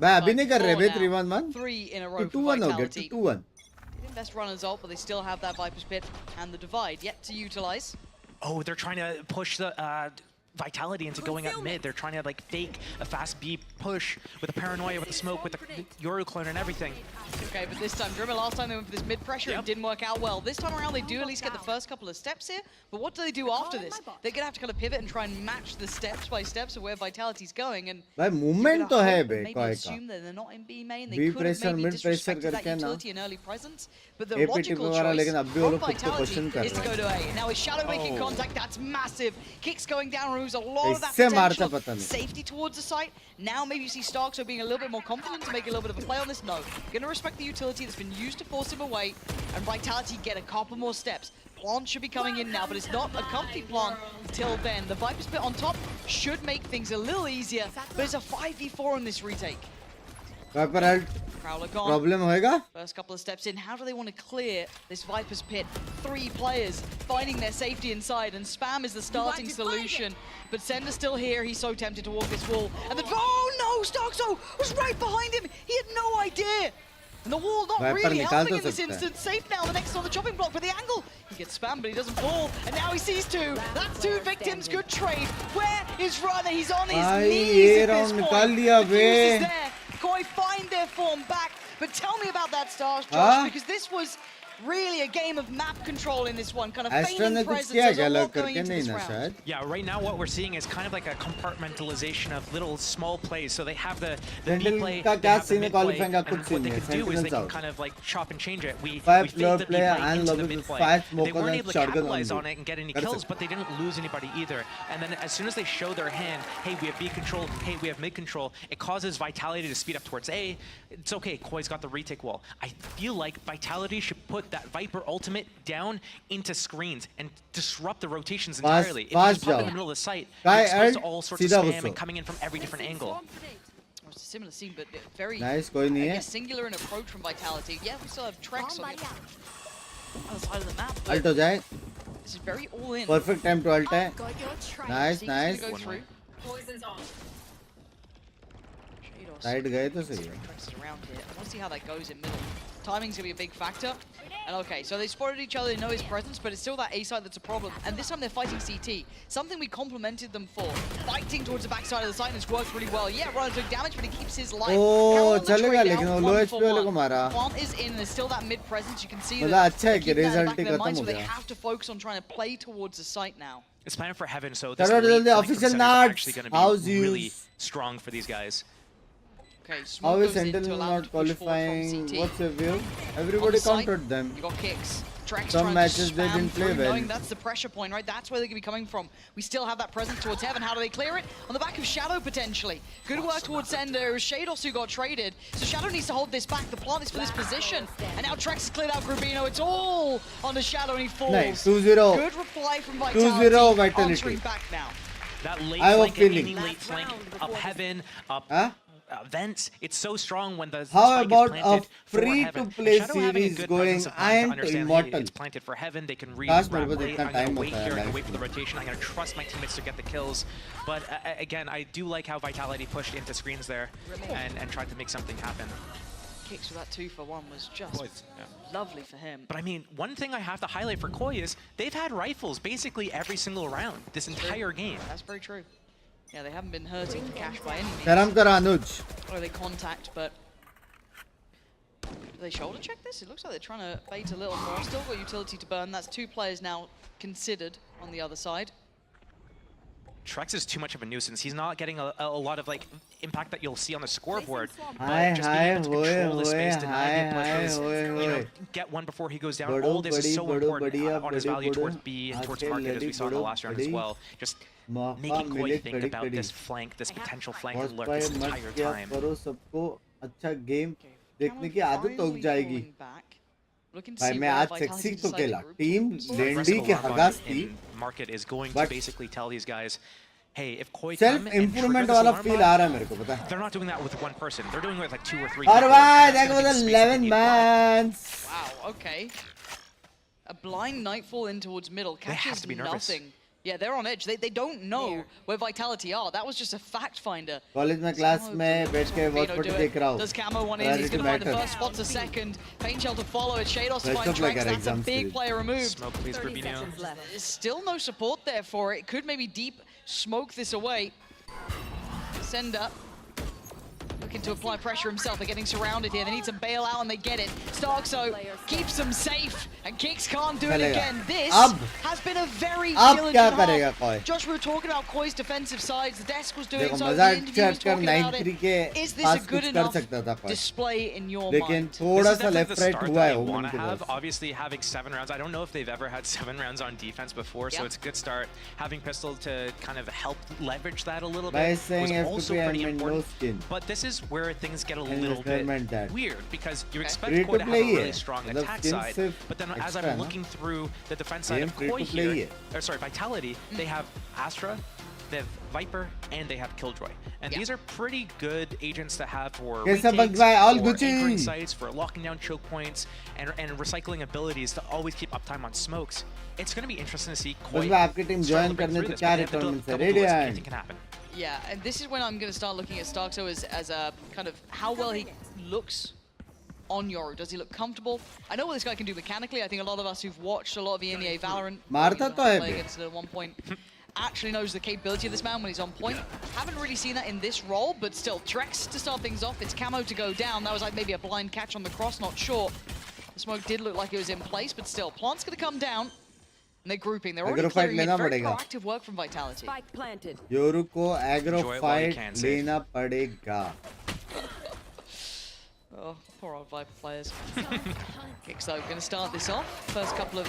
भाई अभी नहीं कर रहे भाई 3-1-1 3 in a row for 2-1 हो गया Vitality. 2-1 Didn't best run as ult, but they still have that Viper's Pit and the divide yet to utilize. Oh, they're trying to push the Vitality into going up mid. They're trying to like fake a fast B push with the paranoia, with the smoke, with the Yoru clone and everything. Okay, but this time, Grimmer, last time they went for this mid pressure, it didn't work out well. This time around, they do at least get the first couple of steps here, but what do they do after this? They're gonna have to kind of pivot and try and match the steps by steps of where Vitality's going, and भाई movement तो है बे maybe कोई का assume that they're not in B main. They B could have pressure, maybe mid pressure disrespected that करके ना utility and early presence, but the APT logical वगैरह choice लेकिन अब भी वो from लोग खुद को Vitality क्वेश्चन कर is to रहे go हैं to A. Now is Shadow making contact? That's massive. Kicks going down, removes a lot of that इससे मारता potential पता नहीं safety towards the site. Now maybe you see Starkso being a little bit more confident to make a little bit of a play on this. No, gonna respect the utility that's been used to force him away, and Vitality get a couple more steps. Plant should be coming in now, but it's not a comfy plant till then. The Viper's Pit on top should make things a little easier, but it's a 5v4 in this retake. Viper ult Prowler gone. Problem होएगा First couple of steps in. How do they want to clear this Viper's Pit? 3 players finding their safety inside, and spam is the starting solution. But Sender's still here. He's so tempted to walk this wall. And the oh no, Starkso was right behind him. He had no idea. And the wall not Viper really निकाल helping तो in this सकता है. instance. Safe now. The next on the chopping block, but the angle. He gets spammed, but he doesn't fall. And now he sees 2. That's 2 victims. Good trade. Where is Runner? He's on his भाई knees ये at this round point. निकाल लिया The bay juice is there. Koi find their form back. But tell me about that, Stars, Josh, Huh? because this was really a game of map control in this one, kind of Astra ने feigning कुछ presence. किया There's क्या a लग lot going करके into नहीं this ना round. शायद Yeah, right now what we're seeing is kind of like a compartmentalization of little small plays. So they have the B Sentinel play, का they क्या have the scene है mid play, qualifying का and कुछ what scene they है can do is they Sentinels can out kind of like chop and change it. We 5 fade player the B player play and into the lobby mid with play. 5 They smokers weren't and able to shotgun capitalize on on it and get any कर kills, सकते but they didn't lose anybody either. And then as soon as they show their hand, hey, we have B control, hey, we have mid control, it causes Vitality to speed up towards A. It's okay, Koi's got the retake wall. I feel like Vitality should put that Viper ultimate down into screens and disrupt the rotations entirely. If you just pop in the middle of the site, you're exposed to all sorts of spam and coming in from every different angle. It's a similar scene, but very Nice, कोई नहीं I है guess, singular in approach from Vitality. Yeah, we still have Trex on the other side of the map. Ult हो जाए This is very all in. Perfect time to ult है nice Seeks nice to go through. Side गए तो सही है Trex is around here. I want to see how that goes in middle. Timing's gonna be a big factor. And okay, so they spotted each other, they know his presence, but it's still that A side that's a problem. And this time they're fighting CT. Something we complimented them for. Fighting towards the backside of the site, and it's worked really well. Yeah, Runner's doing damage, but he keeps his life. ओ चलेगा लेकिन वो लो HP वाले को मारा Plant is in, there's still that mid presence. You can see मतलब that अच्छा है कि they keep that in the result back he of their खत्म minds, हो so they गया have to focus on trying to play towards the site now. It's plan for heaven, so this चलो late जल्दी flank from official center is नॉट्स actually going to house be really use strong for these guys. Okay, How smoke is goes in Sentinel to allow not them to push forward qualifying? from CT. What's your view? On Everybody the side, countered them. You got kicks. Trex Some trying matches to they spam didn't play through, well. knowing that's the pressure point, right? That's where they could be coming from. We still have that presence towards Heaven. How do they clear it? On the back of Shadow, potentially. Good work towards Sender. It was Shados who got traded. So Shadow needs to hold this back. The plant is for this position. And now Trex has cleared out Grubino. It's all on the Shadow, and he falls. Nice, 2-0. Good reply from Vitality. 2-0 Vitality. Answering back now. That late I have a flank, feeling. any late flank, up Heaven, up vents, it's so strong when the How spike about is a planted for Heaven. free-to-play And Shadow having a series good going presence of mind to Iron to understand, Immortal? hey, it's planted for Heaven, they can read Last grab मेरे को late. जितना I'm going time to wait होता है here, I'm going to live wait for the rotation, I'm going to trust my teammates to get the kills. But again, I do like how Vitality pushed into screens there and tried to make something happen. Kicks with that 2-for-1 was just lovely for him. But I mean, one thing I have to highlight for Koi is they've had rifles basically every single round this entire game. That's very true. Yeah, they haven't been hurting for cash by any means. Sharam kar Anuj. Or they contact, but do they shoulder check this? It looks like they're trying to bait a little more. Still got utility to burn. That's 2 players now considered on the other side. Trex is too much of a nuisance. He's not getting a lot of like impact that you'll see on the scoreboard. Hi, But just being able to hi, control the space, hi, deny the pushes, hi, you know, get one before he goes down. All this is so important on his value towards B and towards market, as we saw in the last round as well. Just making Koi think about this flank, this potential flank alert this entire time. करो सबको अच्छा game देखने की आदत हो जाएगी. भाई मैं आज सेक्सी तो खेला. टीम लेंडी के हगास थी. Market is going to basically tell these guys, hey, if Koi self improvement वाला feel आ रहा है मेरे को पता है. They're not doing that with one person. They're doing it with like 2 or 3. और भाई that was 11 man. Wow, okay. A blind Nightfall in towards middle catches nothing. Yeah, they're on edge. They don't know where Vitality are. That was just a fact finder. College में class में बैठ के Watchparty देख रहा हूँ. Does Camo one in? He's going to find the first spot to second. Pain Shell to follow it. Shados to find Trex. That's a big player removed. Smoke, please, Rubino. There's still no support there for it. Could maybe deep smoke this away. Sender looking to apply pressure himself. They're getting surrounded here. They need to bail out and they get it. Starkso keeps them safe and Kicks can't do it again. This has been a very challenging half. Josh, we were talking about Koi's defensive sides. The desk was doing so. The interview was talking about it. Is this a good enough display in your mind? This is definitely the start that I want to have. Obviously, having 7 rounds. I don't know if they've ever had 7 rounds on defense before, so it's a good start. Having Pistol to kind of help leverage that a little bit was also pretty important. But this is where things get a little bit weird because you expect Koi to have a really strong attack side, but then as I'm looking through the defense side of Koi here, or sorry, Vitality, they have Astra, they have Viper, and they have Killjoy. And these are pretty good agents to have for retakes, for anchoring sites, for locking down choke points, and recycling abilities to always keep uptime on smokes. It's going to be interesting to see Koi anything can happen. Yeah, and this is when I'm going to start looking at Starkso as a kind of how well he looks on Yoru. Does he look comfortable? I know what this guy can do mechanically. I think a lot of us who've watched a lot of the EMEA Valorant play against it at one point actually knows the capability of this man when he's on point. Haven't really seen that in this role, but still, Trex to start things off. It's Camo to go down. That was like maybe a blind catch on the cross, not sure. The smoke did look like it was in place, but still, Plant's going to come down. And they're grouping. They're already clearing it. Very proactive work from Vitality. Spike planted. Yoru को aggro fight लेना पड़ेगा. Oh, poor old Viper players. Kicks though, going to start this off. First couple of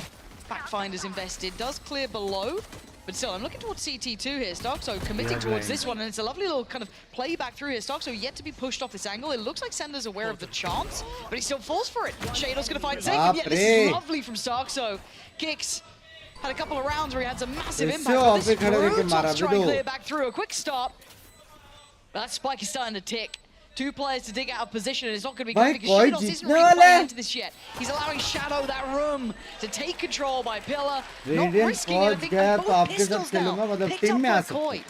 backfinders invested. Does clear below, but still, I'm looking towards CT2 here. Starkso committing towards this one, and it's a lovely little kind of play back through here. Starkso yet to be pushed off this angle. It looks like Sender's aware of the chance, but he still falls for it. Shado's going to find safe, and yet this is lovely from Starkso. Kicks had a couple of rounds where he had some massive impact, but this is brutal to try and clear back through. A quick stop. That spike is starting to tick. 2 players to dig out of position, and it's not going to be good because Shadows isn't really playing into this yet. He's allowing Shadow that room to take control by Pillar. Not risking anything, and both pistols now picked up for Koi.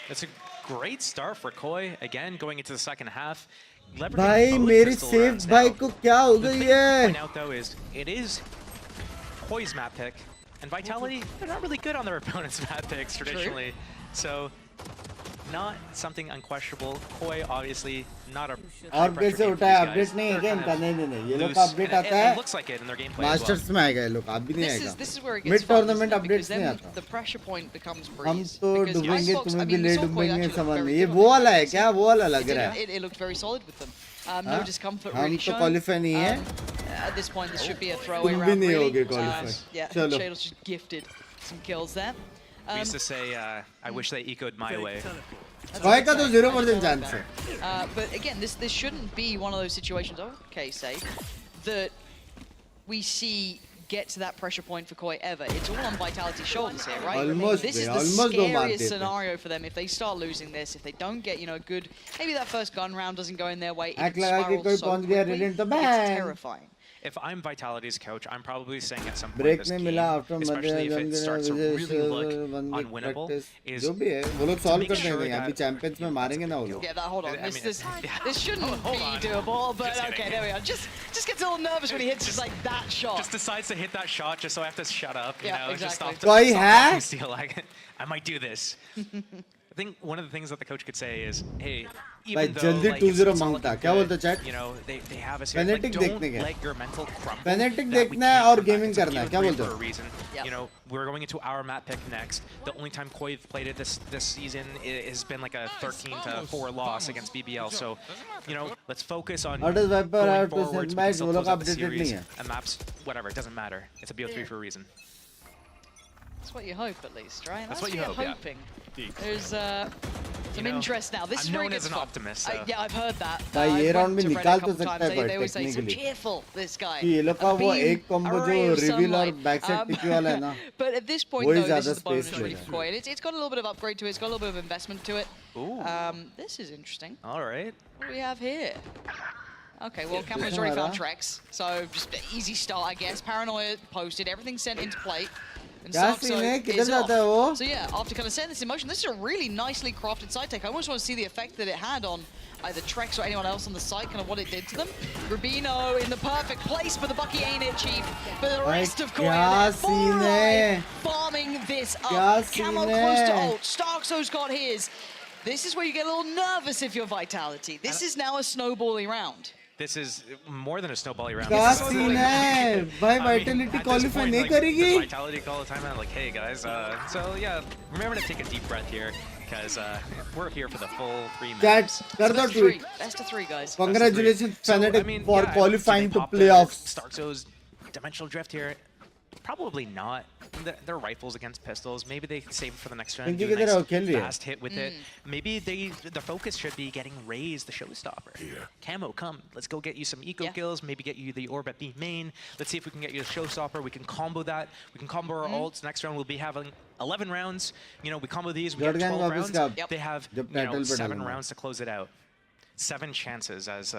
That's a great start for Koi. Again, going into the second half. भाई मेरी save भाई को क्या हो गई है? Point out though is it is Koi's map pick, and Vitality, they're not really good on their opponent's map picks traditionally. So not something unquestionable. Koi obviously not a. और कैसे उठा है अपडेट नहीं है क्या इनका नहीं ये लोग का अपडेट आता है It looks like it in their gameplay. Masters में आएगा ये लोग अभी नहीं आएगा This is where it mid gets fun, tournament isn't it? Updates Because नहीं then आता the pressure point becomes हम breeze. तो Because डूबेंगे Icebox, I तुम्हें भी mean, ले we saw Koi डूबेंगे actually समझ look में very ये good वो on वाला है this. क्या वो वाला लग रहा है It looked very solid with them. No हाँ? discomfort हम really तो shown. क्वालिफाई नहीं है At this point, this should be a throwaway तुम भी round, नहीं really. होगे qualify. Yeah, चलो Shadow's just gifted some kills there. We used to say, I wish they echoed my way. Coy का तो 0% chance है But again, this shouldn't be one of those situations. Okay, say that we see get to that pressure point for Koi ever. It's all on Vitality's shoulders here, right? Almost This is there, the almost दो मार scariest देते। scenario for them if they start losing this. If they don't get, you know, good, maybe that first gun round doesn't go in their way. Act लगा कि कोई पहुंच गया reliant तो It's ban terrifying. If I'm Vitality's coach, I'm probably saying at some point break this नहीं game, मिला after especially if it starts to really look unwinnable, is जो भी है वो लोग सॉल्व make कर sure देंगे अभी that- चैंपियंस में मारेंगे ना वो लोग Yeah, hold on. I mean, This shouldn't hold be on. doable, but Just okay, kidding. there we are. Just gets a little nervous when he hits just like that shot. just decides to hit that shot just so I have to shut up. You Yeah, know, just exactly. stop. कोई stop है? talking, Steal. I might do this. I think one of the things that the coach could say is, hey, भाई even though जल्दी like, 2-0 it's not मांगता looking क्या good, बोलता chat you know, they have us here. Like, Fnatic don't देखने के let your mental crumble. Fnatic that we देखना है can't और come back. Gaming It's a करना है क्या game बोलते for a हो reason. You know, we're going into our map pick next. The only time Koi played it this season has been like a 13-4 loss against BBL. So, you know, let's focus on How does Viper going have to forwards. send We can back? still वो लोग close out the updated series नहीं है and maps, whatever. It doesn't matter. It's a BO3 for a reason. That's what you hope, at least, right? That's what you you're hope, yeah. hoping. There's some know, interest now. This I'm is where known it as gets an fun. optimist, so. Yeah, I've heard that. भाई ये I've round went में to Reddit निकाल a तो couple सकता times. है They कोई always say, so technically cheerful, this guy. कि ये लोग का A वो beam, एक कॉम्बो a जो ray of रिवील और sunlight. बैक साइड टिकी वाला है ना But at this point, वही though, this ज़्यादा is the bonus स्पेस ले really रहा for Koi. And it's got a little bit of upgrade to it. It's got a little bit of investment to it. Ooh. This is interesting. All right. What do we have here? Okay, well, Cameron's already found Trex, so just an easy start, I guess. Paranoia posted, everything sent into plate. And क्या Saxo scene है किधर is जाता है off. वो So yeah, after kind of setting this in motion, this is a really nicely crafted side take. I almost want to see the effect that it had on either Trex or anyone else on the site, kind of what it did to them. Rubino in the perfect place for the Bucky, ain't it, Chief? But the rest of Koi क्या are सीन there, है farming this क्या up. Camo सीन close to है ult. Starkzo's got his. This is where you get a little nervous if you're Vitality. This is now a snowbally round. This is more than a snowbally round. क्या This is scene है भाई Vitality qualify नहीं करेगी does Vitality call the timeout like, hey guys, so yeah, remember to take a deep breath here because we're here for the full 3 chat maps. कर दो tweet Best of 3, guys. Congratulations So, I Fnatic mean, for yeah, qualifying do to they pop the playoffs Starkzo's dimensional drift here. Probably not. They're rifles against pistols. Maybe they save it for the next round. Pinky Do a किधर है वो खेल nice रही है fast hit with it. Maybe the focus should be getting Raze the showstopper. Camo, come. Let's go get you some eco kills. Maybe get you the orb at B main. Let's see if we can get you a showstopper. We can combo that. We can combo our ults. Next round we'll be having 11 rounds. You know, we combo these. We get 12 rounds. They have 7 rounds to close it out. 7 chances as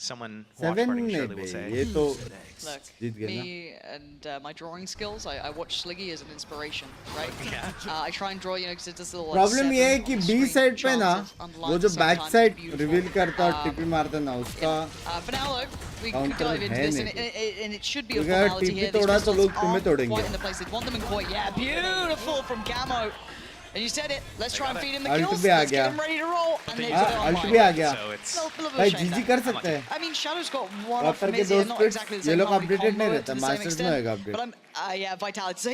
someone watchparty surely will say. ये तो Look, जीत गए ना me and my drawing skills, I watch Sliggy as an inspiration, right? Yeah. I try and draw, you know, because it does little problem ये है कि B side पे ना वो जो बैक साइड रिवील करता और टिपी मारता ना उसका For now, though, we can counter dive into है this, नहीं and it should be a क्योंकि अगर formality टिपी here. These तोड़ा तो pistols लोग तुम्हें aren't तोड़ेंगे quite in the place they'd want them in Koi. Yeah, beautiful from Camo. And you said it. Let's try and feed him the Ult kills. भी आ Let's गया get him ready to roll. And then ult भी आ गया little bit of a भाई shame जीजी there. कर सकते हैं I mean, Shadow's got one off वापर from के Izzy, दो not स्प्लिट्स exactly the ये same लोग how we अपडेटेड combo नहीं it रहता to the same मास्टर्स में extent. होएगा update But yeah, Vitality. So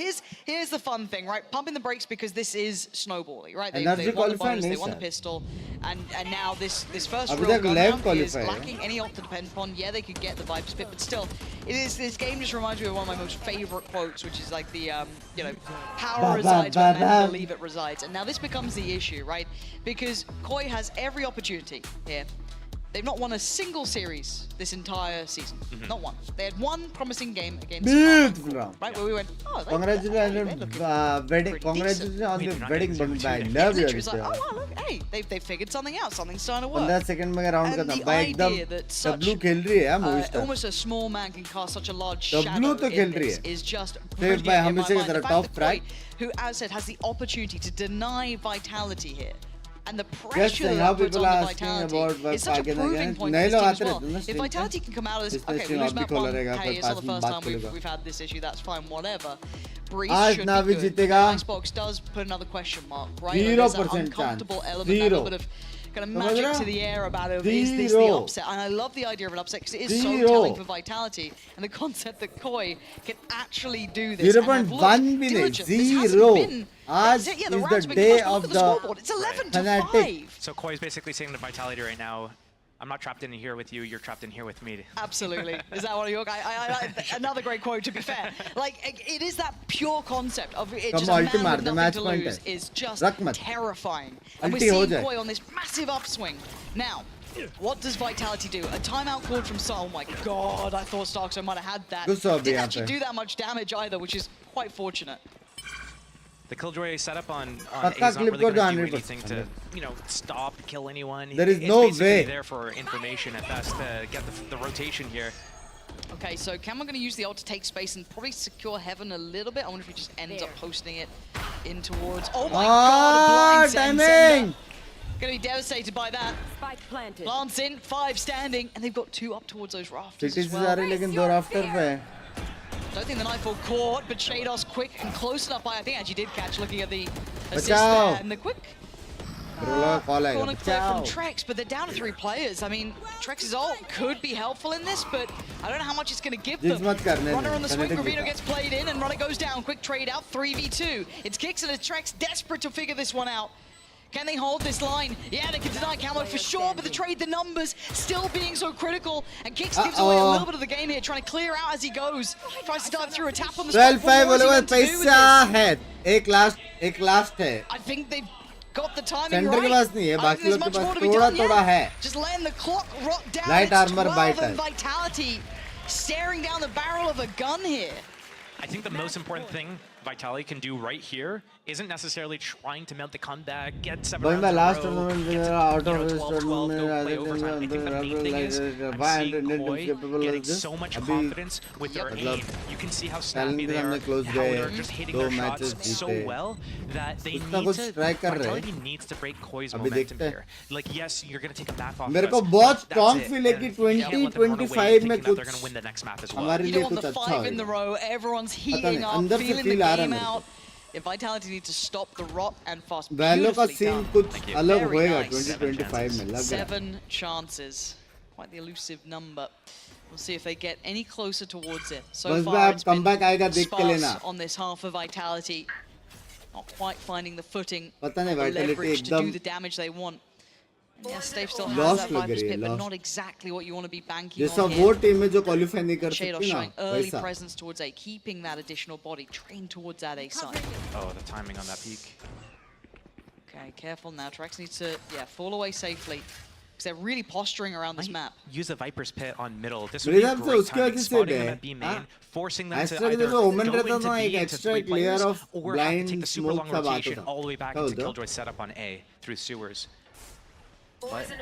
here's the fun thing, right? Pumping the brakes because this is snowballing, right? They Energy won the qualify bonus, they नहीं won the sir pistol, and now this first अभी real तक gun live round is qualify है lacking any ult to depend upon. Yeah, they could get the vibe spit, but still, this game just reminds me of one of my most favorite quotes, which is like the you know, power resides where men believe it resides, and now this becomes the issue, right? Because Koi has every opportunity here. They've not won a single series this entire season. Not one. They had one promising game against beautiful round right, where we went, oh, congratulations wedding congratulations on the wedding bang love you it's like, oh wow, look, hey, they've figured something out, something's starting to work. 15 second में round And करना the भाई एकदम idea that such W खेल रही है movie star almost a small man can cast such a large W shadow तो खेल in रही this है is just Saved brilliant by in my हमेशा की mind. तरह The fact top that frag Koi, who as I said has the opportunity to deny Vitality here, And the Just pressure saying that how puts people on are the asking Vitality about is such a again proving again. point नए for this लोग team आते as well. रहते हैं ना If stream पे. Vitality can come out of this, इसलिए okay, we stream lose आप भी map खोला 1, रहेगा, hey, फिर it's not पास the में first बात time खोलेगा. we've had this issue, that's fine, whatever. Breeze आज should ना be भी good. जीतेगा. Icebox does put another question mark, right? Like, there's that 0% uncomfortable chance. element, that Zero. little bit of kind of समझ magic रहा? to the air about it. Is this the Zero. upset? And I love the idea of an upset because it is so Zero. telling for Vitality and the concept that Koi can actually do this. and have 0.1 looked भी नहीं, diligent. This hasn't zero. been- आज yeah, is the rounds the have been day close, but look of at the the scoreboard. It's 11 to fanatic. 5. So Koi's basically saying to Vitality right now, I'm not trapped in here with you, you're trapped in here with me. Absolutely. Is that one of your guys? Another great quote, to be fair. Like, it is that pure concept of it Come just on, a ulti man मार with they, nothing match to point lose है. is just रख मत. terrifying. And we're Ulti हो seeing जाए. Koi on this massive upswing. Now, what does Vitality do? A timeout called from Sol. Oh my god, I thought Starkso might have had that. Good job, Didn't यहाँ actually पे. do that much damage either, which is quite fortunate. The Killjoy setup on A पक्का is not clip really कर going दो to do anything 100%. to, stop, kill anyone. There is It's no basically way. there for information at best to get the rotation here. Okay, so Cam are going to use the ult to take space and probably secure Heaven a little bit. I wonder if he just ends up posting it in towards... Oh my god, a blind send timing! Going to be devastated by that. Spike planted. Plants in, 5 standing, and they've got 2 up towards those rafters Cities as से well. जा रही लेकिन दो rafter पे है. Don't think the Nightfall caught, but Shados quick and close enough. I think actually did catch looking at the assist Bachao. there. And the quick Roller call आएगा. corner clear from बचाओ. Trex, but they're down to 3 players. I mean, Trex's ult could be helpful in this, but I don't know how much it's going to give जिस them. मत करने Runner they. on the swing, Fnatic Ravino जीता. gets played in, and Runner goes down. Quick trade out, 3v2. It's Kicks and it's Trex desperate to figure this one out. Can they hold this line? Yeah, they can deny Camo for sure, but the trade, the numbers still being so critical. And Kicks gives away a little bit of the game here, trying to clear out as he goes. Tries to dive through a tap on the spot. 12-5 What is he बोले meant to do with पैसा this? है. एक last है. I think they've got the timing centre के right. पास नहीं है, I बाकी think लोग there's के much more pass to be थोड़ा done, थोड़ा yeah. है. Just letting the clock rock down. Light It's armor 12 biter. and Vitality staring down the barrel of a gun here. I think the most important thing Vitality can do right here isn't necessarily trying to mount the comeback, get 7 भाई rounds मैं in a last row, tournament get में to, out of 12, this 12, tournament go में play overtime. I think the main thing is I'm seeing Koi getting so much confidence with their aim. You can see how snappy they are, how they're just hitting their shots so well that they need to, Vitality needs to break Koi's momentum here. Like, yes, you're going to take a map off मेरे को us, बहुत but strong that's it. feel है कि And you can't let them run away 20-25 में thinking that they're कुछ going to win the next map as well. हमारे You लिए don't want कुछ the अच्छा 5 in the होगा. row. Everyone's पता heating नहीं, up, अंदर से feeling the feel आ रहा है game मेरे को. out. If Vitality need to stop the rot and fast, वैलो का beautifully सीन done. कुछ अलग Very होएगा nice. 2025 में लग रहा है. 7 chances. Quite the elusive number. We'll see if they get any closer towards it. So बस far, भाई it's अब comeback आएगा been देख के लेना. sparse on this half of Vitality. Not quite finding the footing, पता नहीं the Vitality leverage to do एकदम the damage they want. Yes, Stave still has lost that लग Viper's रही है, pit, but lost. not exactly what you want to be banking जैसा on वो here. Team में जो क्वालीफाई नहीं कर Shadow सकती ना showing early वैसा. presence towards A, keeping that additional body, trained towards that A side. Oh, the timing on that peak. Okay, careful now. Trax needs to, fall away safely. Because they're really posturing around this map. Use the Viper's Pit on middle. This would be मेरे a हिसाब से great उसके timing, वजह से spotting them है. at B main, forcing them to Astra either के जैसे Omen go रहता into था ना, B एक into extra 3 layer players, of or have to take blind the super smoke long सब आता rotation था. all the way back क्या into बोलते हो? Killjoy's setup on A through sewers.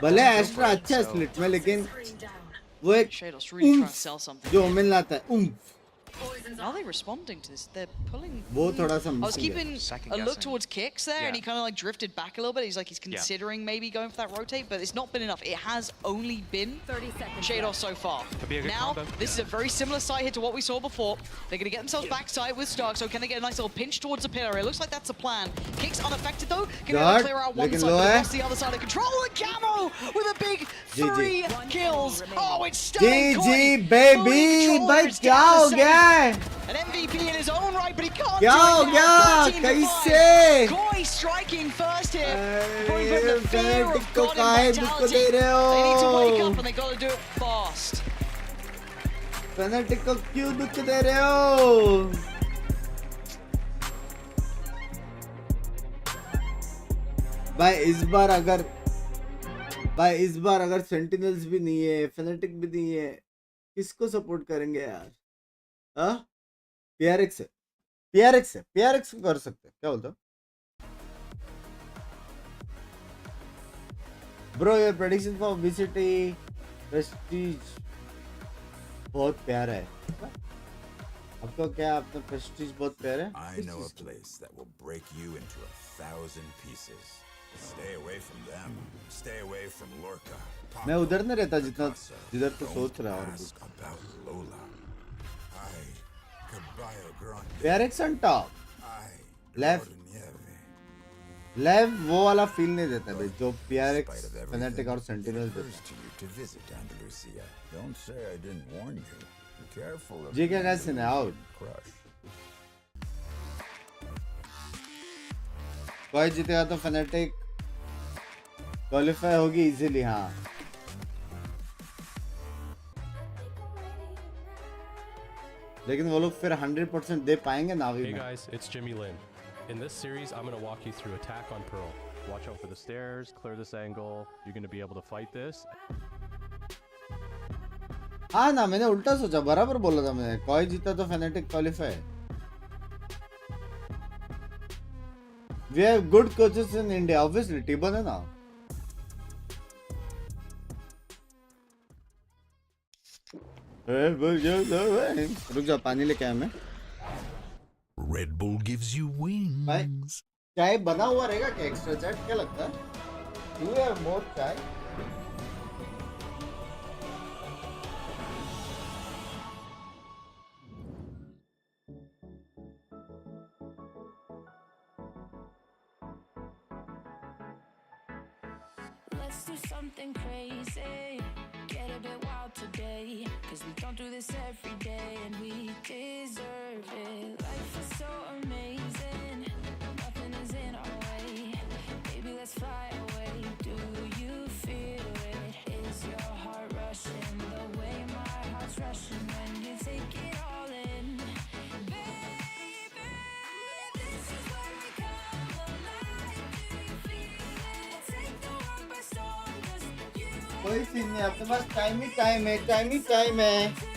भले एस्ट्रा अच्छा है स्प्लिट में लेकिन वो एक Shadows really trying to sell something. जो Omen लाता है Are they responding to this? They're pulling. वो थोड़ा सा I was missing है. keeping a look towards Kicks there, and he kind of like drifted back a little bit. He's like he's considering maybe going for that rotate, but it's not been enough. It has only been 30 seconds Shadows so far. Could be a good Now, combo. this is a very similar side hit to what we saw before. They're going to get themselves backside with Stark, so can they get a nice little pinch towards the pillar? It looks like that's the plan. Kicks unaffected though. Can they clear out one लेकिन side, low but है. they lost the other side of control. And Camo with a big 3 kills. Oh, it's still GG baby भाई क्या हो गया है? An MVP in his own right, but he can't क्या हो do it गया? now. 13 to 5. कैसे? Koi striking first here. Putting ये from the fear Fnatic of को God काहे and मुझको Vitality. दे रहे हो? They need to wake up and they got to do it fast. Fnatic को क्यों दुख दे रहे हो? भाई इस बार अगर सेंटिनल्स भी नहीं है, Fnatic भी नहीं है, किसको सपोर्ट करेंगे यार? हाँ? PRX को कर सकते हैं, क्या बोलते हो? Bro, your prediction for obesity, prestige बहुत प्यारा है. आपको क्या आपका prestige बहुत प्यारा है? I know a place that will break you into 1,000 pieces. Stay away from them. Stay away from Lorca. मैं उधर नहीं रहता जितना जिधर तो सोच रहा हूँ. About Lola. Barracks on top. Left. Left वो वाला फील नहीं देता भाई जो PRX, Fnatic और Sentinel देता. To visit Andalusia. Don't say I didn't warn you. Be careful of जी क्या कैसे ने out. Crush. कोई जीतेगा तो Fnatic क्वालिफाई होगी इजीली. हाँ लेकिन वो लोग फिर 100% दे पाएंगे नावी में. Hey guys, it's Jimmy Lin. In this series, I'm going to walk you through attack on Pearl. Watch out for the stairs, clear this angle. You're going to be able to fight this. हाँ ना मैंने उल्टा सोचा. बराबर बोला था मैंने. कोई जीता तो Fnatic qualify. We have good coaches in India. Obviously, T-Bone है ना. रुक जा पानी लेके आया मैं. Red Bull gives you wings. भाई चाय बना हुआ रहेगा क्या एक्स्ट्रा चाय क्या लगता है? Do you have more चाय? Let's do something crazy. Get a bit wild today. Cause we don't do this every day and we deserve it. Life is so amazing. Nothing is in our way. Baby, let's fly away. Do you feel it? Is your heart rushing the way my heart's rushing when you take it all in? Baby, this is where we come alive. Do you feel it? Take the world by storm. Just you. कोई scene नहीं. आपके पास time ही time है. Time ही time है.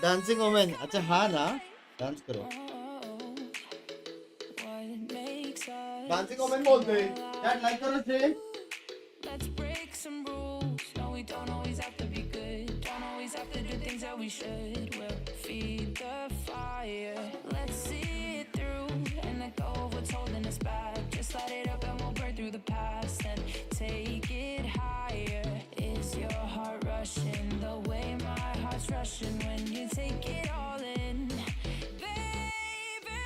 Dancing women. अच्छा हाँ ना dance करो. Dancing women बोल दे. दैट लाइक करो से. Let's break some rules. No, we don't always have to be good. Don't always have to do things that we should. We'll feed the fire. Let's see it through and let go of what's holding us back. Just light it up and we'll burn through the past and take it higher. Is your heart rushing the way my heart's rushing when you take it all in? Baby,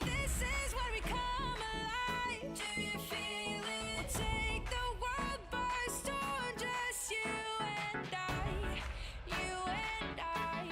this is where we come alive. Do you feel it? Take the world by storm. Just you and I. You and I.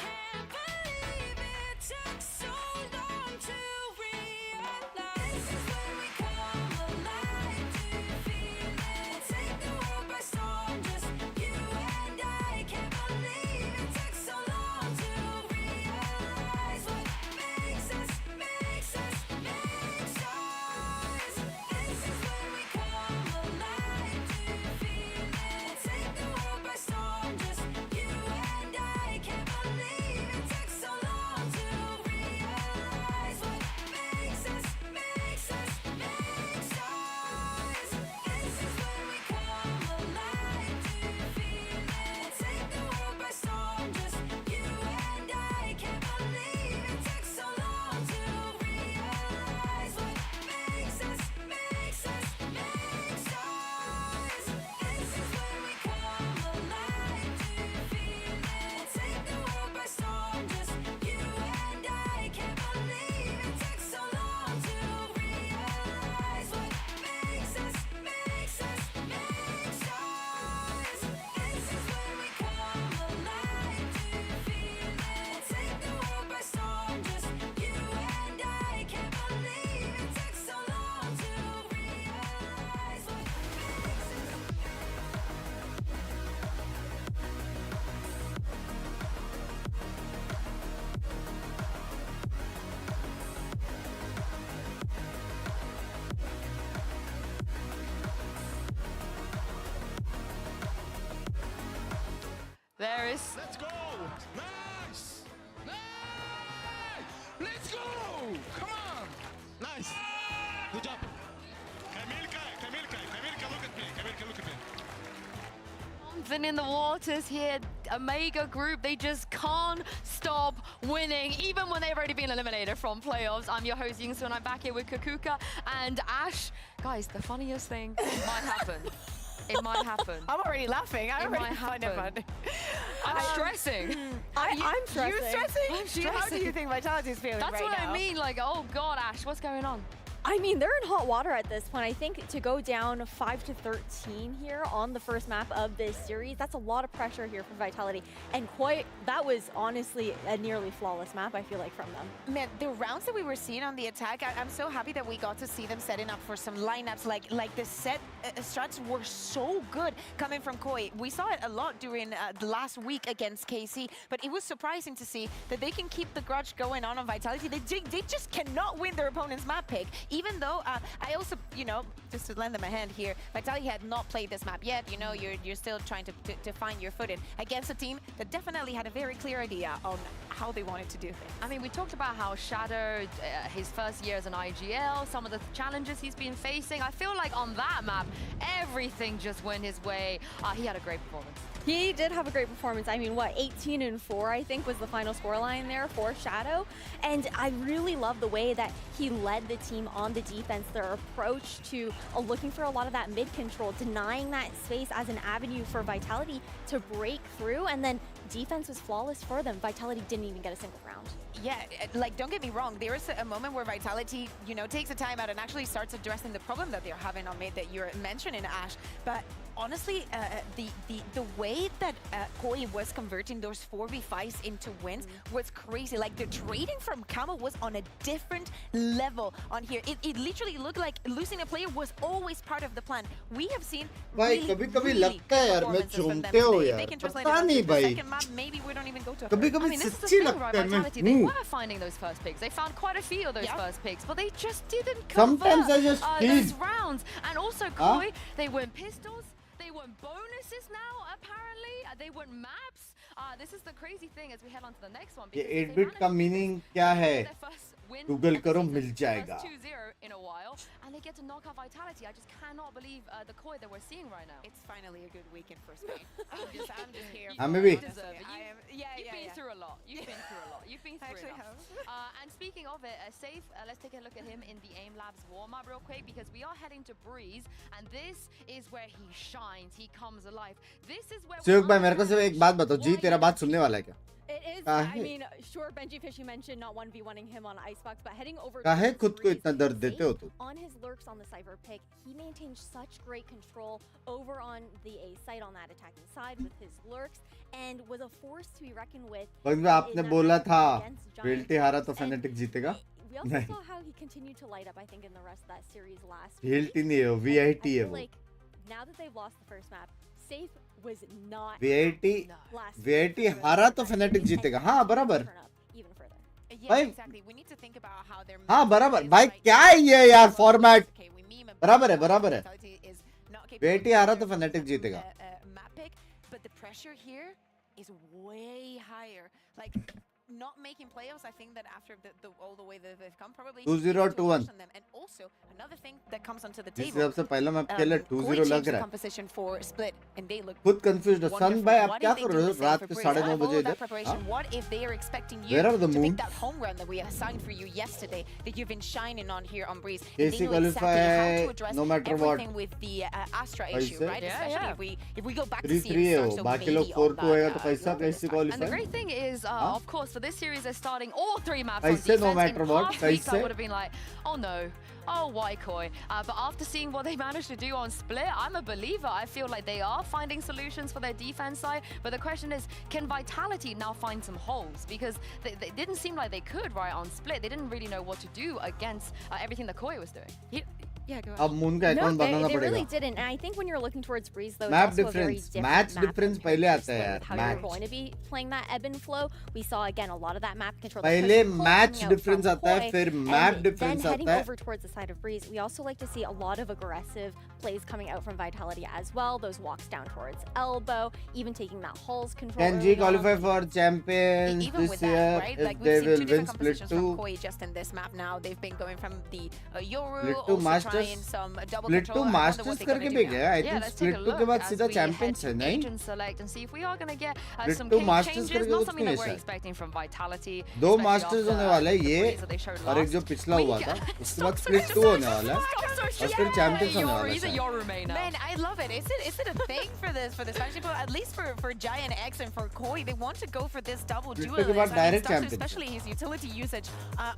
Can't believe it took so long to realize. This is where we come alive. Do you feel it? Take the world by storm. Just you and I. Can't believe it took so long to realize what makes us, makes us, makes us. This is where we come alive. Do you feel it? Take the world by storm. Just you and I. Can't believe it took so long to realize what makes us, makes us, makes us. This is where we come alive. Do you feel it? Take the world by storm. Just you and I. Can't believe it took so long to realize what makes us, makes us, makes us. This is where we come alive. Do you feel it? Take the world by storm. Just you and I. Can't believe it took so long to realize what makes us, makes us, makes us. This is where we come alive. Do you feel it? Take the world by storm. Just you and I. Can't believe it took so long to realize what There is. Let's go. Nice. Nice. Let's go. Come on. Nice. Good job. Camilka, look at me. Camilka, look at me. something in the waters here. Omega Group, they just can't stop winning, even when they've already been eliminated from playoffs. I'm your host, Yingsu, and I'm back here with Kakuka and Ash. Guys, the funniest thing might happen. It might happen. I'm already laughing. I It already might find it fun. happen. I'm stressing. I'm stressing. You stressing? I'm How do you stressing. think Vitality is feeling That's right what now? I mean. Like, oh God, Ash, what's going on? I mean, they're in hot water at this point. I think to go down 5-13 here on the first map of this series, that's a lot of pressure here for Vitality. And that was honestly a nearly flawless map, I feel like, from them. Man, the rounds that we were seeing on the attack, I'm so happy that we got to see them setting up for some lineups. Like the set strats were so good coming from Koi. We saw it a lot during the last week against KC, but it was surprising to see that they can keep the grudge going on Vitality. They just cannot win their opponent's map pick. Even though I also, you know, just to lend them a hand here, Vitality had not played this map yet. You know, you're still trying to find your footing against a team that definitely had a very clear idea on how they wanted to do things. I mean, we talked about how Shadow, his first year as an IGL, some of the challenges he's been facing. I feel like on that map, everything just went his way. He had a great performance. He did have a great performance. I mean, what, 18-4, I think, was the final scoreline there for Shadow. And I really love the way that he led the team on the defense, their approach to looking for a lot of that mid control, denying that space as an avenue for Vitality to break through. And then defense was flawless for them. Vitality didn't even get a single round. Yeah, like, don't get me wrong, there is a moment where Vitality, you know, takes a time out and actually starts addressing the problem that they're having on mid that you're mentioning, Ash. But honestly, the way that Koi was converting those 4v5s into wins was crazy. Like, the trading from Camo was on a different level on here. It literally looked like losing a player was always part of the plan. We have seen भाई कभी-कभी लगता है यार मैं चूमते हो यार पता नहीं भाई कभी-कभी सच्ची लगता है मैं They were finding those first picks. They found quite a few of those first picks, but they just didn't convert Sometimes I just those rounds. And also, Koi, they weren't pistols, they weren't bonuses now, apparently. They weren't maps. This is the crazy thing as we head on to the next one. ये 8-bit का meaning क्या है Google करो मिल जाएगा 2-0 in a while, and they get to knock out Vitality. I just cannot believe the Koi that we're seeing right now. It's finally a good week in first Spain. I'm just here. maybe. You deserve it. You've been through a lot. You've been through a lot. You've been through enough. And speaking of it, Safe, let's take a look at him in the AIM Labs warm-up real quick, because we are heading to Breeze, and this is where he shines. He comes alive. This is where सुयोग भाई मेरे को सिर्फ एक बात बताओ जी तेरा बात सुनने वाला है क्या It is, I mean, sure, Benji Fish, you mentioned not 1v1ing him on Icebox, but heading over काहे खुद को इतना दर्द देते हो तुम on his lurks on the Cypher pick, he maintained such great control over on the A site on that attacking side with his lurks, and was a force to be reckoned with. बस आपने बोला था बेल्टी हारा तो fanatic जीतेगा We also saw how he continued to light up, I think, in the rest of that series last week. बेल्टी नहीं है VIT है वो Like, now that they've lost the first map, Safe was not VIT हारा तो fanatic जीतेगा हाँ बराबर भाई हाँ बराबर भाई क्या है ये यार फॉर्मेट बराबर है VIT हारा तो फैनेटिक जीतेगा But the pressure here is way higher. Like, not making playoffs, I think that after all the way that they've come, probably 2-0-2-1. And also another thing that comes onto the table. सबसे पहला map खेला 2-0 लग रहा है composition for split, and they look खुद confused है सन भाई आप क्या कर रहे हो रात के 9:30 बजे इधर What if they are expecting you Where are the to pick moons? that home run that we assigned for you yesterday, that you've been shining on here on Breeze? KC They know exactly how to address no matter what. everything with the Astra Kaise? issue, right? Especially if we go back to 3-3 see है वो बाकी लोग 4-2 होएगा तो कैसा कैसे And the qualify great thing is, of course, for this series, they're starting all three maps on Kaise, defense. no matter In what, half weeks, I kaise? would have been like, oh no, oh why Koi? But after seeing what they managed to do on Split, I'm a believer. I feel like they are finding solutions for their defense side. But the question is, can Vitality now find some holes? Because they didn't seem like they could, right, on Split. They didn't really know what to do against everything that Koi was doing. Yeah, go अब moon का account banana they पड़ेगा really didn't. And I think when you're looking towards Breeze, though, Map it's also a very difference. different Match map difference compared पहले to आता है Split यार, with how match. you're going to be playing that ebb and flow. We saw again a lot of that map control. पहले match difference आता है फिर map then difference heading आता है over towards the side of Breeze, we also like to see a lot of aggressive plays coming out from Vitality as well. Those walks down towards elbow, even taking that Halls control. Can G qualify for champions this year right? if Like they we've seen will two win different split compositions from 2? Koi just in this map now. They've been going from the Yoru, Split 2 also Masters, trying some double Split 2 control. I wonder Masters what they're करके gonna भी do गया. I Yeah, think let's take split a 2 के look बाद as सीधा we champions है head to नहीं? agent select and see if we are going to get Split some 2 game Masters changes. करके Not कुछ something नहीं that we're है expecting from Vitality. दो especially मास्टर्स after होने वाला है the ये plays that they showed और एक last जो पिछला हुआ था week. उसके बाद split 2 होने वाला है और फिर champions होने वाला He's a है. Yoru main now. Man, I love it. Is it a thing for this Spanish people? At least for Giant X and for Koi, they want to go for this double Split duelist. के बाद direct Starter, champions. especially his utility usage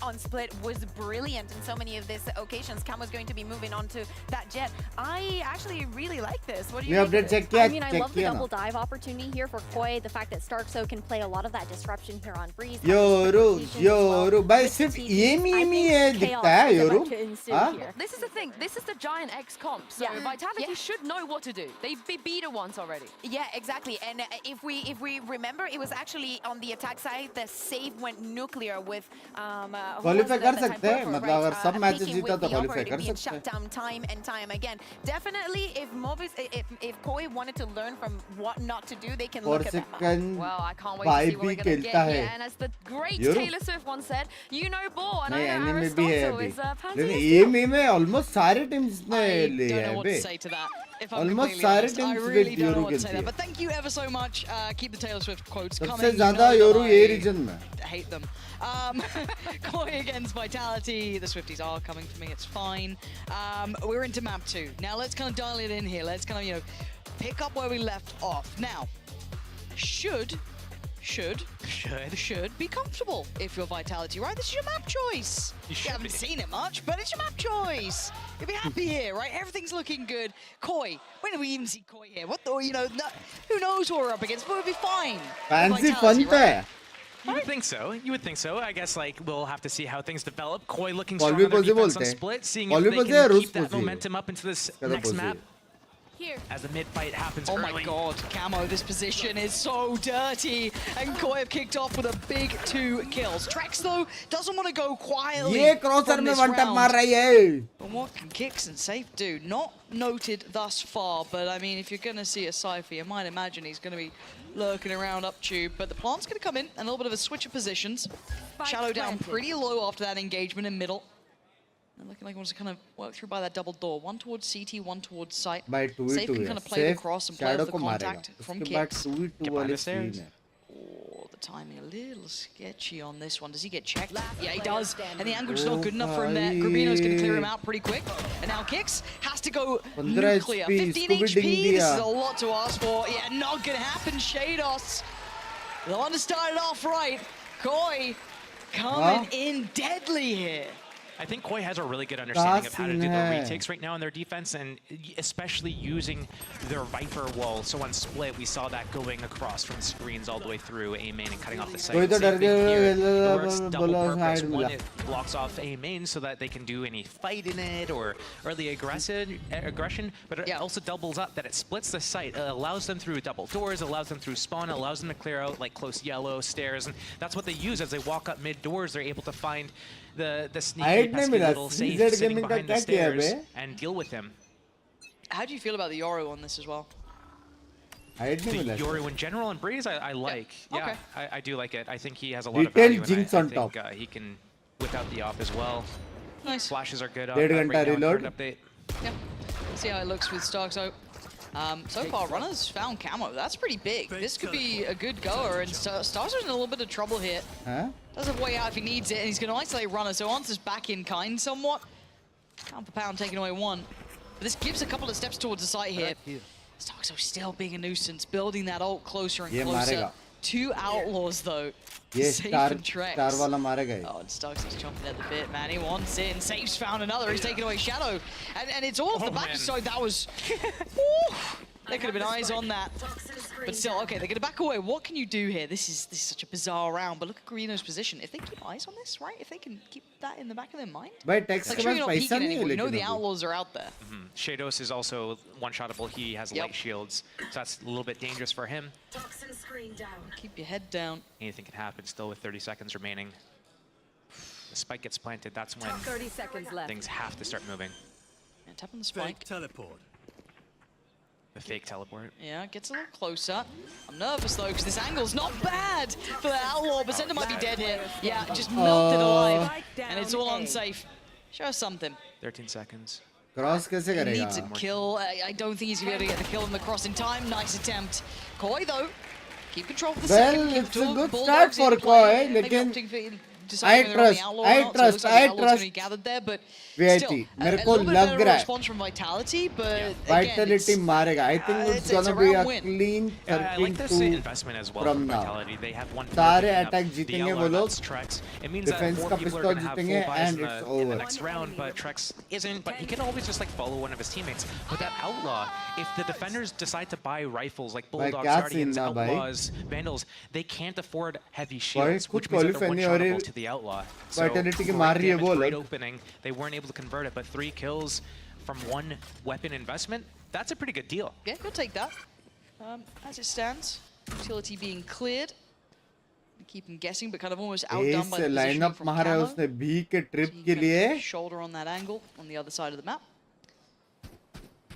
on Split was brilliant in so many of these occasions. Cam was going to be moving on to that jet. I actually really like this. What do you मैं think of update this? check किया I mean, I check love the किया double ना. dive opportunity here for Koi. The fact that Starkso can play a lot of that disruption here on Breeze. Yoru भाई सिर्फ ये Mimi है दिखता है Yoru. हाँ? This is the thing. This is the Giant X comp. So Vitality should know what to do. They've beat it once already. Yeah, exactly. And if we remember, it was actually on the attack side, the save went nuclear with Qualify कर सकते हैं मतलब अगर सब matches जीता तो qualify कर सकते हैं. shut down time and time again. Definitely, if Koi wanted to learn from what not to do, they can look at that. Well, I can't wait to see what we're going to get here. And as the great Yoru. Taylor Swift once said, you know ball. And I नहीं know anime भी है Aristotle अभी. is panty. लेकिन ये meme में almost सारे teams ने ले don't है know what बे. to say to that. If I'm Almost completely सारे honest, I teams really with don't know Yoru what to say खेलती that. है. But thank you ever so much. Keep the Taylor Swift quotes coming. सबसे You ज़्यादा know that Yoru ये I region में. hate them. Koi against Vitality. The Swifties are coming for me. It's fine. We're into map 2. Now let's kind of dial it in here. Let's kind of, pick up where we left off. Now, should be comfortable if you're Vitality, right? This is your map choice. You haven't seen it much, but it's your map choice. You'll be happy here, right? Everything's looking good. Koi, when do we even see Koi here? What the, who knows what we're up against, but we'll be fine. Fancy fun right? You would think so. You would think so. I guess we'll have to see how things develop. Koi looking Ball strong भी on their पोजी defense बोलते on हैं. split, seeing Ball if भी they पोजी है, can रूस keep that पोजी है. momentum up into this कहता next पोजी map. है. Here. As the mid fight happens Oh early. my god, Camo, this position is so dirty. And Koi have kicked off with a big 2 kills. Trex, though, doesn't want to go quietly. ये crosser from में this one tap round. मार रही है. And what can Kicks and Safe do? Not noted thus far, but I mean, if you're going to see a Cypher, you might imagine he's going to be lurking around up tube. But the plant's going to come in, and a little bit of a switch of positions. Shadow down pretty low after that engagement in middle. And looking like he wants to kind of work through by that double door. One towards CT, one towards site. By 2v2 Safe can kind of play the Safe cross and play shadow off the को मारेगा. contact from उसके बाद Kicks. 2v2 वाली screen है. Oh, the timing a little sketchy on this one. Does he get checked? Yeah, he does. And the angle's not good enough for him there. Grubino's going to clear him out pretty quick. And now Kicks has to go 15 nuclear. HP, 15 Scooby HP, Ding this is दिया. a lot to ask for. Yeah, not going to happen. Shados. The one that started off right. Koi coming in deadly here. I think Koi has a really good understanding of how to do the retakes right now in their defense, and especially using their Viper wall. So on split, we saw that going across from screens all the way through A main and cutting off the site. कोई तो डर It works double बोला purpose. side One, मिला. it blocks off A main so that they can do any fight in it or early aggression, but it also doubles up that it splits the site. It allows them through double doors, allows them through spawn, allows them to clear out like close yellow stairs, and that's what they use as they walk up mid doors. They're able to find the sneaky pesky little safe sitting behind the stairs and deal with him. How do you feel about the Yoru on this as well? The Yoru in general and Breeze, I like. Yeah, Okay. I do like it. I think he has a lot of value, Detailed Jinx and I on think top. he can whip out the op as well. Nice. Flashes are good. Dead right घंटा now in reload. current update. Yeah. See how it looks with Starkso. So far, Runner's found Camo. That's pretty big. This could be a good goer, and Starkso's in a little bit of trouble here. Huh? Does have a way out if he needs it, and he's going to isolate Runner, so answers back in kind somewhat. Pound for pound, taking away one. But this gives a couple of steps towards the site here. Starkso still being a nuisance, building that ult closer and closer. 2 outlaws, though. Safe and Trex. Star वाला मारेगा ये. Oh, and Starkso's chomping at the bit, man. He wants in. Safe's found another. He's taking away Shadow. And it's all off the back side. That was... There could have been eyes on that. But still, okay, they're going to back away. What can you do here? This is such a bizarre round, but look at Greeno's position. If they keep eyes on this, right? If they can keep that in the back of their mind. But Tex like, के sure, pass you're not पैसा peeking नहीं है anymore. You know लेकिन the अभी. outlaws are out there. Shados is also one-shottable. He has light shields, so that's a little bit dangerous for him. Keep your head down. Anything can happen still with 30 seconds remaining. The spike gets planted, that's when 30 seconds left. things have to start moving. And tap on the spike. Teleport. The fake teleport. Yeah, gets a little closer. I'm nervous though, because this angle's not bad for the Outlaw. Basenda might be dead here. Yeah, just melted alive. And it's all unsafe. Show us something. 13 seconds. Cross कैसे He करेगा? needs a kill. I don't think he's going to be able to get the kill on the cross in time. Nice attempt. Koi though, keep control of the second. Well, it's a good start for Koi, लेकिन I trust. VIP, मेरे को लग रहा है Vitality मारेगा. I think it's gonna be a clean 13-2 from now. सारे attack जीतेंगे वो लोग. Defense का pistol जीतेंगे and it's over. Next round, but Trex isn't. But he can always just like follow one of his teammates. But that Outlaw, if the defenders decide to buy rifles like Bulldogs, Guardians, Outlaws, Vandals, they can't afford heavy shields, which means that they're one-shotable to the Outlaw. So great opening. They weren't able to convert it, but 3 kills from 1 weapon investment, that's a pretty good deal. Yeah, we'll take that. As it stands, utility being cleared. Keep him guessing, but kind of almost outdone by the positioning from Camo. उसने B के trip के लिए. Shoulder on that angle on the other side of the map.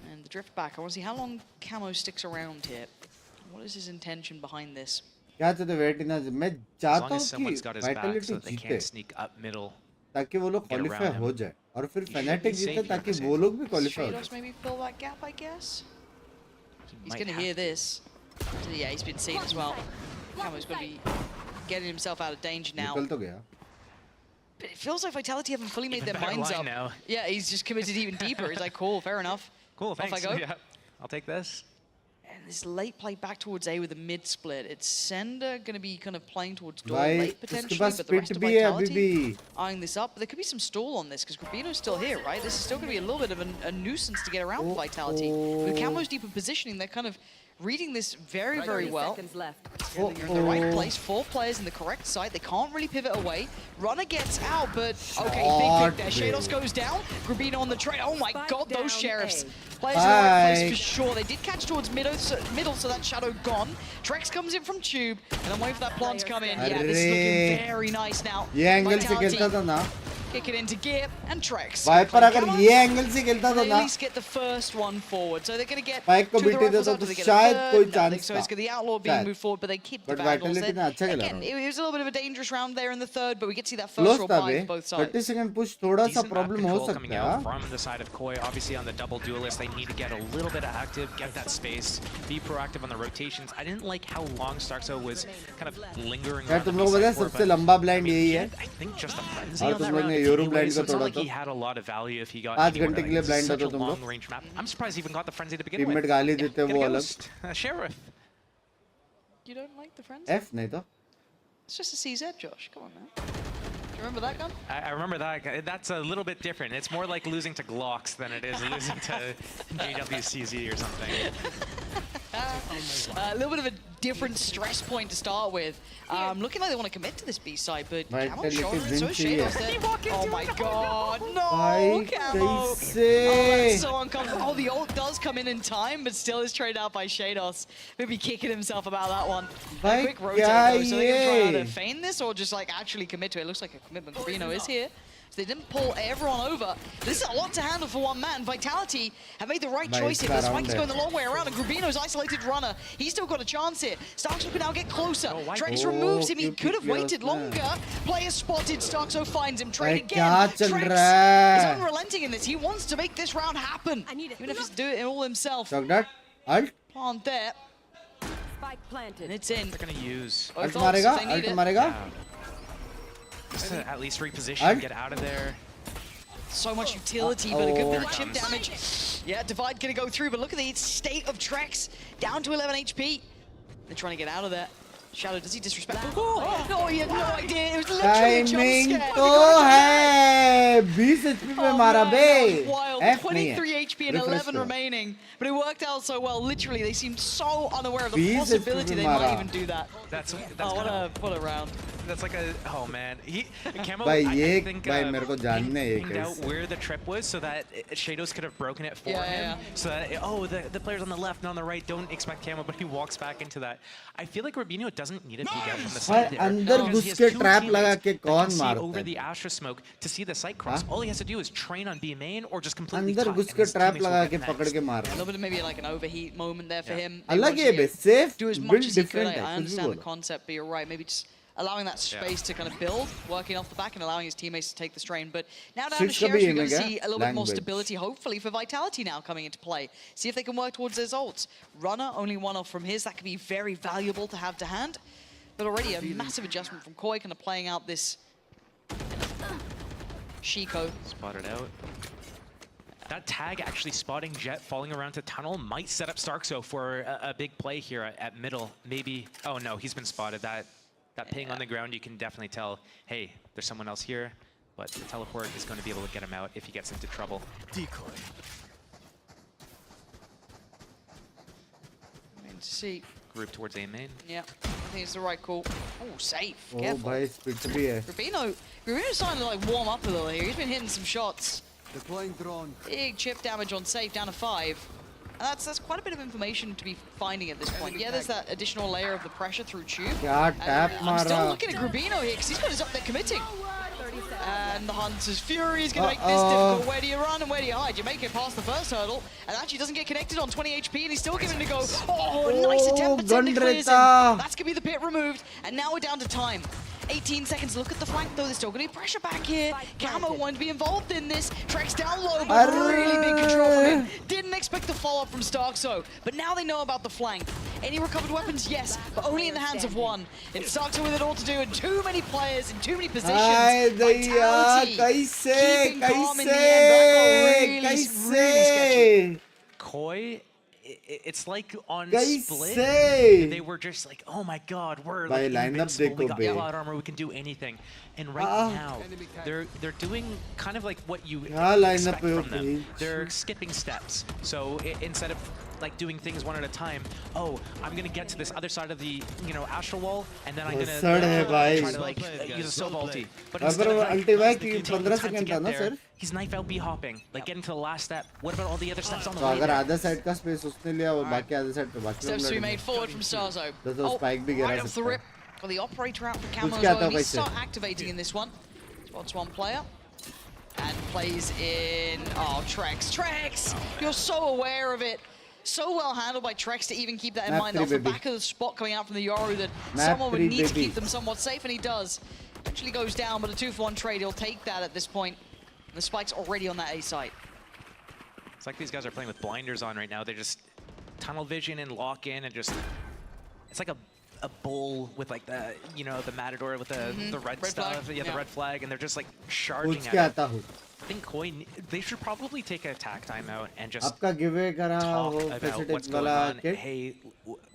And the drift back. I want to see how long Camo sticks around here. What is his intention behind this? क्या चाहते wait ना मैं चाहता हूँ कि Vitality जीते ताकि वो लोग क्वालीफाई हो जाए और फिर फैनेटिक जीते ताकि वो लोग भी क्वालीफाई हो जाए. Maybe fill that gap, I guess. He's going to hear this. Yeah, he's been seen as well. Camo's going to be getting himself out of danger now. निकल तो गया. But it feels like Vitality haven't fully made their minds up. Now. Yeah, he's just committed even deeper. He's like, cool, fair enough. Cool, thanks. Off I go. Yeah, I'll take this. And this late play back towards A with a mid split. It's Sender going to be kind of playing towards door late potentially, but the rest of Vitality eyeing this up. But there could be some stall on this because Grabino's still here, right? This is still going to be a little bit of a nuisance to get around for Vitality. With Camo's deeper positioning, they're kind of reading this very, very well. You're in the right place, 4 players in the correct site. They can't really pivot away. Runner gets out, but okay, big pick there. Shados goes down. Grabino on the train. Oh my god, those sheriffs. Players in the right place for sure. They did catch towards middle, so that Shadow gone. Trex comes in from Tube, and I'm waiting for that plant to come in. Yeah, this is looking very nice now. Vitality kick it into gear and Trex. Viper अगर ये angle से खेलता था ना, at least get the first one forward. So they're going to get Spike को to the beat rifles देता after तो they get शायद a कोई third. chance So it's था. the Outlaw being moved forward, but they keep the Vandals. Vitality ने अच्छा खेला. Again, it was a little bit of a dangerous round there in the third, but we get to see that first roll by both sides. 30-second push थोड़ा सा problem हो coming सकता out है. from the side of Koi. Obviously on the double duelist, they need to get a little bit active, get that space, be proactive on the rotations. I didn't like how long Starkso was kind of lingering around the तुम लोग बताए सबसे लंबा blind यही है. I think just a frenzy और on that तुम लोग round. ने यूरो blind को It's not तोड़ा like तो. he had a lot of value if he got 5 घंटे के लिए blind such हो a तो तुम लोग. long range map. I'm surprised he even got the frenzy to begin with. Teammate गाली देते वो अलग. Sheriff. You don't like the frenzy? F नहीं तो. It's just a CZ, Josh. Come on now. Do you remember that gun? I remember that. That's a little bit different. It's more like losing to Glocks than it is losing to GWCZ or something. A little bit of a different stress point to start with. Looking like they want to commit to this B side, but Camo shouldering it, so is Shados there. Oh my god, no, Camo! Oh, that's so uncomfortable. Oh, the ult does come in time, but still is traded out by Shados. Maybe kicking himself about that one. A quick rotate though, so they're going to try to feign this or just like actually commit to it. It looks like a commitment. Grabino is here. So they didn't pull everyone over. This is a lot to handle for one man. Vitality have made the right choice here. The Spike is going the long way around, and Grabino's isolated runner. He's still got a chance here. Starkso can now get closer. Trex removes him. He could have waited longer. Player spotted. Starkso finds him. Trade again. Trex is unrelenting in this. He wants to make this round happen. Even if he's doing it all himself. Plant there. Spike planted. And it's in. They're going to use. Ult मारेगा. Ult मारेगा. Just to at least reposition, get out of there. So much utility, but a good bit of chip damage. Yeah, Divide gonna go through, but look at the state of Trex. Down to 11 HP. They're trying to get out of there. Shadow, does he disrespect? Oh, no, he had no idea. It was literally a jump scare. तो है 20 HP पे मारा बे. Wild. F 23 HP and 11 remaining. But it worked out so well. Literally, they seemed so unaware of the possibility they might even do that. That's what a round. That's like a man. Camo, भाई I ये think, भाई मेरे को जानने ये figured out where the trip was so that Shadows could have broken it for him. So that the players on the left and on the right don't expect Camo, but he walks back into that. I feel like Rubino doesn't need a peek out from the side there. अंदर घुस के trap लगा के कौन मारता है? Over the Astra smoke to see the sight cross. All he has to do is train on B main or just completely completely अंदर cut, घुस and के his ट्रैप teammates will लगा get के next. पकड़ के मार A little bit of maybe like an overheat moment there for him. अलग Maybe है बे safe do as build much as he could. different है I कुछ भी understand the बोलो concept, but you're right. Maybe just allowing that space to kind of build, working off the back, and allowing his teammates to take the strain. But now down to Six Sheriff, कभी we're going to है see a little bit more language. stability, hopefully, for Vitality now coming into play. See if they can work towards their ults. Runner, only one off from his. That could be very valuable to have to hand. But already a massive adjustment from Koi, kind of playing out this Shiko. Spotted out. That tag actually spotting Jet falling around to tunnel might set up Starkso for a big play here at middle. Maybe, oh no, he's been spotted. That ping on the ground, you can definitely tell, hey, there's someone else here, but the teleport is going to be able to get him out if he gets into trouble. Decoy. See. Group towards A main. Yeah, I think it's the right call. Oh, safe. Oh, Careful. भाई speed भी है Rubino's starting to like warm up a little here. He's been hitting some shots. Deploying drone. Big chip damage on safe, down to 5. And that's quite a bit of information to be finding at this point. Yeah, there's that additional layer of the pressure through tube. क्या tap I'm still मारा looking at Rubino here because he's got his up there committing. And the Hunter's Fury is going to make this difficult. Where do you run and where do you hide? You make it past the first hurdle and actually doesn't get connected on 20 HP and he's still giving it a go. Oh, nice attempt, but Tender clears him. That's going to be the pit removed. And now we're down to time. 18 seconds. Look at the flank though. There's still going to be pressure back here. Camo wanted to be involved in this. Trex down low, but really big control from him. Didn't expect the follow-up from Starkso, but now they know about the flank. Any recovered weapons? Yes, but only in the hands of one. It's Starkso with it all to do, and too many players in too many positions. Vitality keeping calm in the end. That got really sketchy. Koi, it's like on Kaise? Split, they were just like, oh my god, we're Bhai, like lineup invincible, we dekho got be. plot armor, we can do anything. And right now, they're doing kind of like what you expect from them. They're skipping steps. So instead of like doing things one at a time, oh, I'm gonna get to this other side of the astral wall, and then I'm gonna try to like use a Sova ulti. But instead of like, taking time to get there, he's knife out B hopping, like getting to the last step. What about all the other steps on the way अगर there? आधा side का space उसने लिया वो बाकी आधे side पे बाकी Steps to be made forward from Starzo. तो spike भी गिरा Right off the सकता है rip. Got the operator out for Camo कुछ as क्या well. था He वैसे start activating in this one. Spots one player. And plays in... Oh, Trex, you're so aware of it. So well handled by Trex to even keep that in mind. Off the back of the spot coming out from the Yoru that someone would need to keep them somewhat safe, and he does. Actually goes down, but a 2-for-1 trade. He'll take that at this point. And the spike's already on that A site. It's like these guys are playing with blinders on right now. They just tunnel vision and lock in and just... It's like a bull with like the the matador with the red stuff, flag. the red flag, and they're just like charging at it. I think Koi, they should probably take a attack timeout and just talk about what's going on. Hey,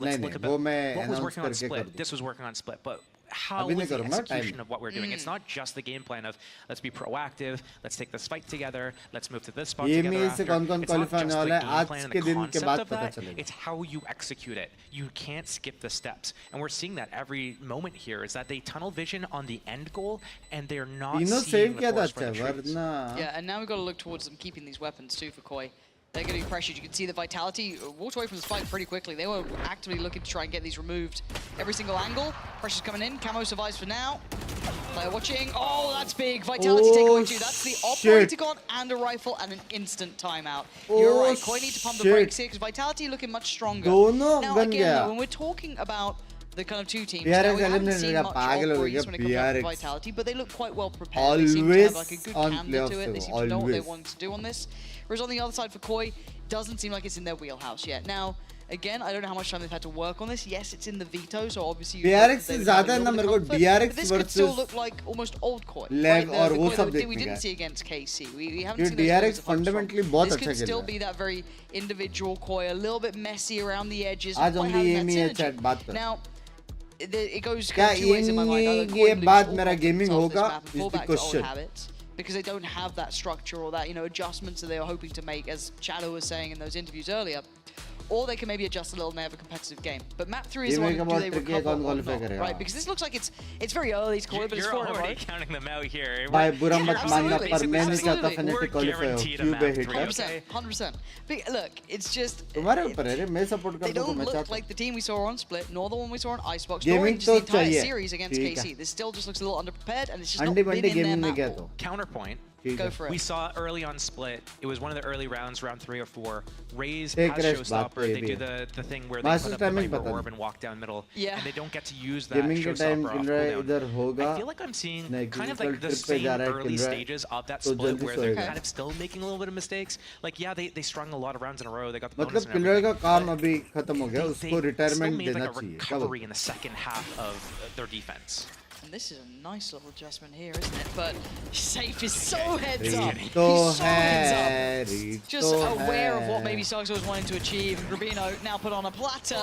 let's look about what was working on Split. This was working on Split, but how is the execution of what we're doing? It's not just the game plan of let's be proactive, let's take this fight together, let's move to this spot together after. It's not just the game plan and the concept of that, it's how you execute it. You can't skip the steps. And we're seeing that every moment here is that they tunnel vision on the end goal and they're not seeing the forest for the trees. Yeah, and now we've got to look towards them keeping these weapons too for Koi. They're going to be pressured. You can see the Vitality walked away from the spike pretty quickly. They were actively looking to try and get these removed. Every single angle. Pressure's coming in. Camo survives for now. Player watching. Oh, that's big. Vitality take away two. That's the operator gone and a rifle and an instant timeout. You're right. Koi need to pump the brakes here because Vitality looking much stronger. Now, again, though, when we're talking about the kind of two teams, now, we haven't seen much of Breeze when it comes down to Vitality, but they look quite well prepared. They seem to have like a good candor to it. They seem to know what they want to do on this. Whereas on the other side for Koi, doesn't seem like it's in their wheelhouse yet. Now, again, I don't know how much time they've had to work on this. Yes, it's in the veto, so obviously DRX is ज़्यादा ना मेरे को DRX this could still look like almost old Koi. Leg और वो सब we देखने didn't का see against KC. We haven't seen DRX fundamentally बहुत अच्छा खेल रहा है. This could still be that very individual Koi, a little bit messy around the edges. आज only ये नहीं है chat बात कर. Now, it goes क्या two ways in my mind. ये बात मेरा gaming होगा is the question. Because they don't have that structure or that, adjustments that they were hoping to make, as Shadow was saying in those interviews earlier. Or they can maybe adjust a little and they have a competitive game. But map 3 is the one, do they recover or not, right? Because this looks like it's very early to call it, but it's 4 in a row. You're already counting them out here. भाई बुरा मत मानना पर मैं नहीं चाहता Fnatic qualify हो क्यों बे heater 100%. But look, it's just तुम्हारे ऊपर है रे मैं support they करता हूँ don't मैं look चाहता like the team we saw on Split, nor the one we saw on Icebox, Gaming nor even just the तो entire चाहिए. series against ठीक है. KC. This still just looks a little underprepared, and it's just not अंडे been बंडे in their gaming में map गया ball. तो Counterpoint, Go for it. We saw early on split. It was one of the early rounds, round 3 or 4. Raze Take has rest, baat Showstopper. to They ye do bhi the thing where Master they put up the timing Viper pata Orb nahi. and walk down middle. Yeah. And they don't get to use that Gaming के time Showstopper off किल रहा है cooldown. इधर होगा I feel like I'm seeing नहीं kind of critical like the trip पे same जा रहा है early किल रहा है stages of that तो split जल्दी where they're सोएगा kind of still making a little bit of mistakes. Like, yeah, they strung a lot of rounds in a row. They got the bonus मतलब and killer everything. का काम but अभी खत्म हो गया they उसको still retirement made देना like a चाहिए recovery in the second half of their defense. And this is a nice little adjustment here, isn't it? But Safe is so heads up. Read He's तो so heads up. है read Just तो aware of what है maybe Suggs was wanting to achieve. And Rubino now put on a platter.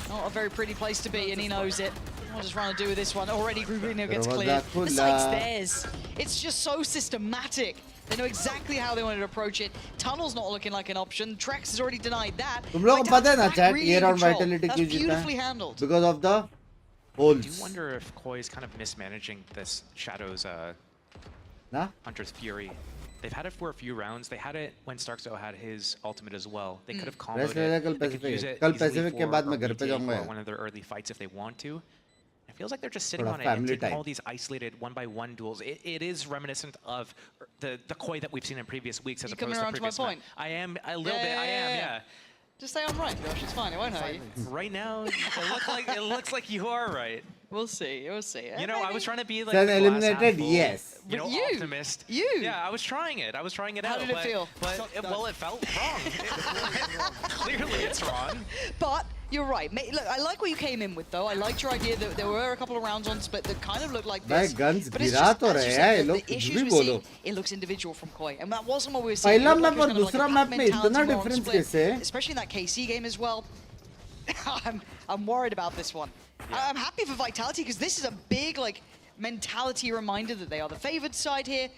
Not a very pretty place to be, and he knows it. What does Rana do with this one? Already Rubino gets cleared. The site's theirs. It's just so systematic. They know exactly how they wanted to approach it. Tunnel's not looking like an option. Trex has already denied that. तुम लोगों को पता है ना chat ये round control. Vitality That's क्यों जीता beautifully है handled. because of the I holes do wonder if Koi is kind of mismanaging this Shadow's ना Hunter's Fury. They've had it for a few rounds. They had it when Starkzo had his ultimate as well. They could have comboed Rest रहेगा it. कल They could use Pacific it कल easily Pacific के for बाद a मैं घर पे retake जाऊंगा or यार one of their early fights if they want to. It feels like they're just sitting थोड़ा on it and family taking time all these isolated one-by-one duels. It is reminiscent of the Koi that we've seen in previous weeks as You opposed coming to around to my previous point? I am a little bit. I am, yeah. Just say I'm right, Josh. It's fine. It won't hurt you. Right now, it looks like you are right. We'll see. We'll see. You know, I was trying to be like Then the glass eliminated, half full, yes. you know, You? optimist. You? Yeah, I was trying it. I was trying it How out. did it but, feel? But well, it felt wrong. Clearly, it's wrong. But you're right. Look, I like what you came in with, though. I liked your idea that there were a couple of rounds on split that kind of looked like भाई this. guns But it's गिरा just, तो as you रहे said, हैं ये the लोग कुछ issues भी we're बोलो seeing, it looks individual from Koi, and that wasn't what we were seeing. पहला It looked मैप like और it was दूसरा kind of मैप like में a pack इतना mentality more on difference split, कैसे है especially in that KC game as well. I'm worried about this one. I'm happy for Vitality because this is a big mentality reminder that they are the favored side here.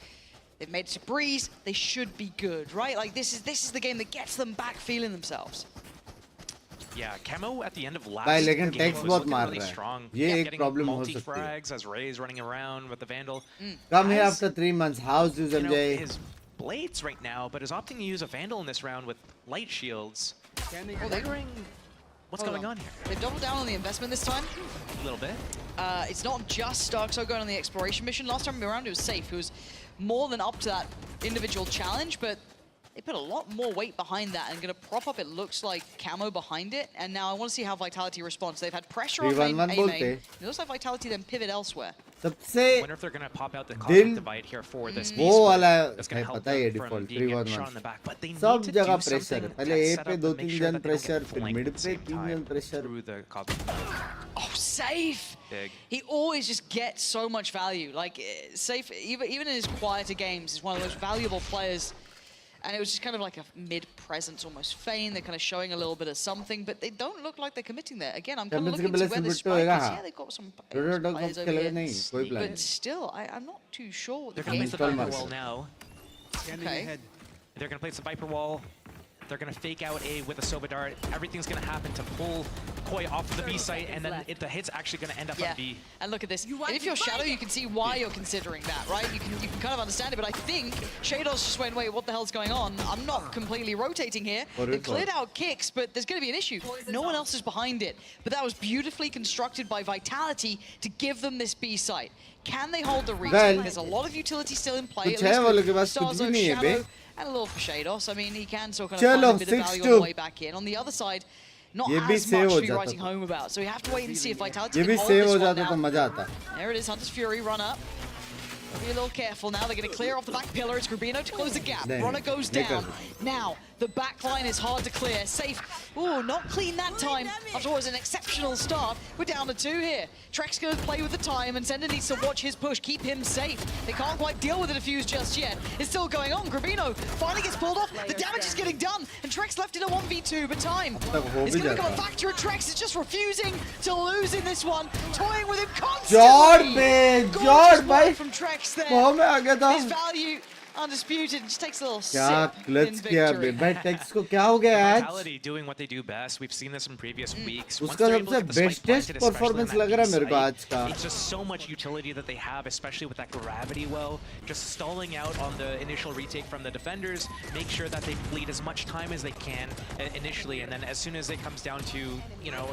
They've made it to Breeze. They should be good, right? Like this is the game that gets them back feeling themselves. Yeah, Camo at the end of last भाई लेकिन game tax was बहुत looking मार really रहा है strong. ये एक Getting problem हो सकती है multi-frags as Ray's running around with the Vandal. Come here As, after 3 months how's you you know, MJ his blades right now, but is opting to use a Vandal in this round with light shields. Wondering what's going on here. They've doubled down on the investment this time. A little bit. It's not just Starkzo going on the exploration mission. Last time around it was Safe, who was more than up to that individual challenge, but they put a lot more weight behind that and going to prop up, it looks like, Camo behind it. And now I want to see how Vitality responds. They've had pressure on main. It looks like Vitality then pivot elsewhere. सबसे Wonder if they're going to pop out the cosmic divide here for this piece. That's going to help them from being shot in the back. But they need सब to जगह do pressure something पहले to A set पे up दो to make तीन sure जन that they don't pressure get फिर flanked mid at the पे same 3 time जन pressure through the cosmic. Oh, Safe! Big. He always just gets so much value. Like, Safe, even in his quieter games, is one of the most valuable players. And it was just kind of like a mid-presence, almost feign. They're kind of showing a little bit of something, but they don't look like they're committing there. Again, I'm kind of looking to where the spike is. Yeah, they've got some players over here. But still, I'm not too sure what They're the going game to play the Viper wall now. Okay. They're going to place the Viper wall. They're going to fake out A with a Sova Dart. Everything's going to happen to pull Koi off of the B site, and then the hit's actually going to end up on B. And look at this. And if you're Shadow, you can see why you're considering that, right? You can kind of understand it, but I think Shadow's just went, wait, what the hell's going on? I'm not completely rotating here. They've cleared out kicks, but there's going to be an issue. No one else is behind it. But that was beautifully constructed by Vitality to give them this B site. Can they hold the retake? There's a lot of utility still in play. At least with Starzo, Shadow, and a little for Shados. I mean, he can still kind of find a bit of value on the way back in. On the other side, not as much to be writing home about. So we have to wait and see if Vitality can hold this one now. There it is, Hunter's Fury, run up. Be a little careful now. They're going to clear off the back pillar. It's Rubino to close the gap. Runner goes down. Now, the back line is hard to clear. Safe. Ooh, not clean that time. After what was an exceptional start, we're down to 2 here. Trek's going to play with the time, and Sender needs to watch his push, keep him safe. They can't quite deal with the defuse just yet. It's still going on. Rubino finally gets pulled off. The damage is getting done, and Trek's left in a 1v2, but time is going to become a factor, and Trex is just refusing to lose in this one. Toying with him constantly. Gorgeous from Trex there. His value undisputed, just takes a little sip in victory. Vitality doing what they do best. We've seen this in previous weeks. उसका सबसे bestest performance लग रहा है मेरे को आज का. It's just so much utility that they have, especially with that gravity well. Just stalling out on the initial retake from the defenders. Make sure that they bleed as much time as they can initially, and then as soon as it comes down to, you know,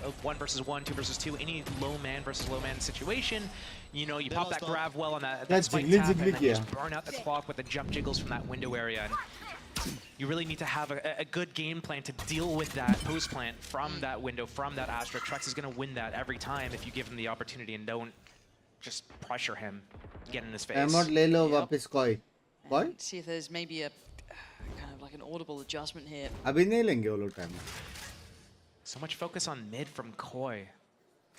a 1 versus 1, 2 versus 2, any low man versus low man situation, you know, you pop that grav well on that spike tap and then just burn out the clock with the jump jiggles from that window area. And you really need to have a good game plan to deal with that post plant from that window, from that Astra. Trex is going to win that every time if you give him the opportunity and don't just pressure him, get in his face. See if there's maybe a kind of like an audible adjustment here. So much focus on mid from Koi.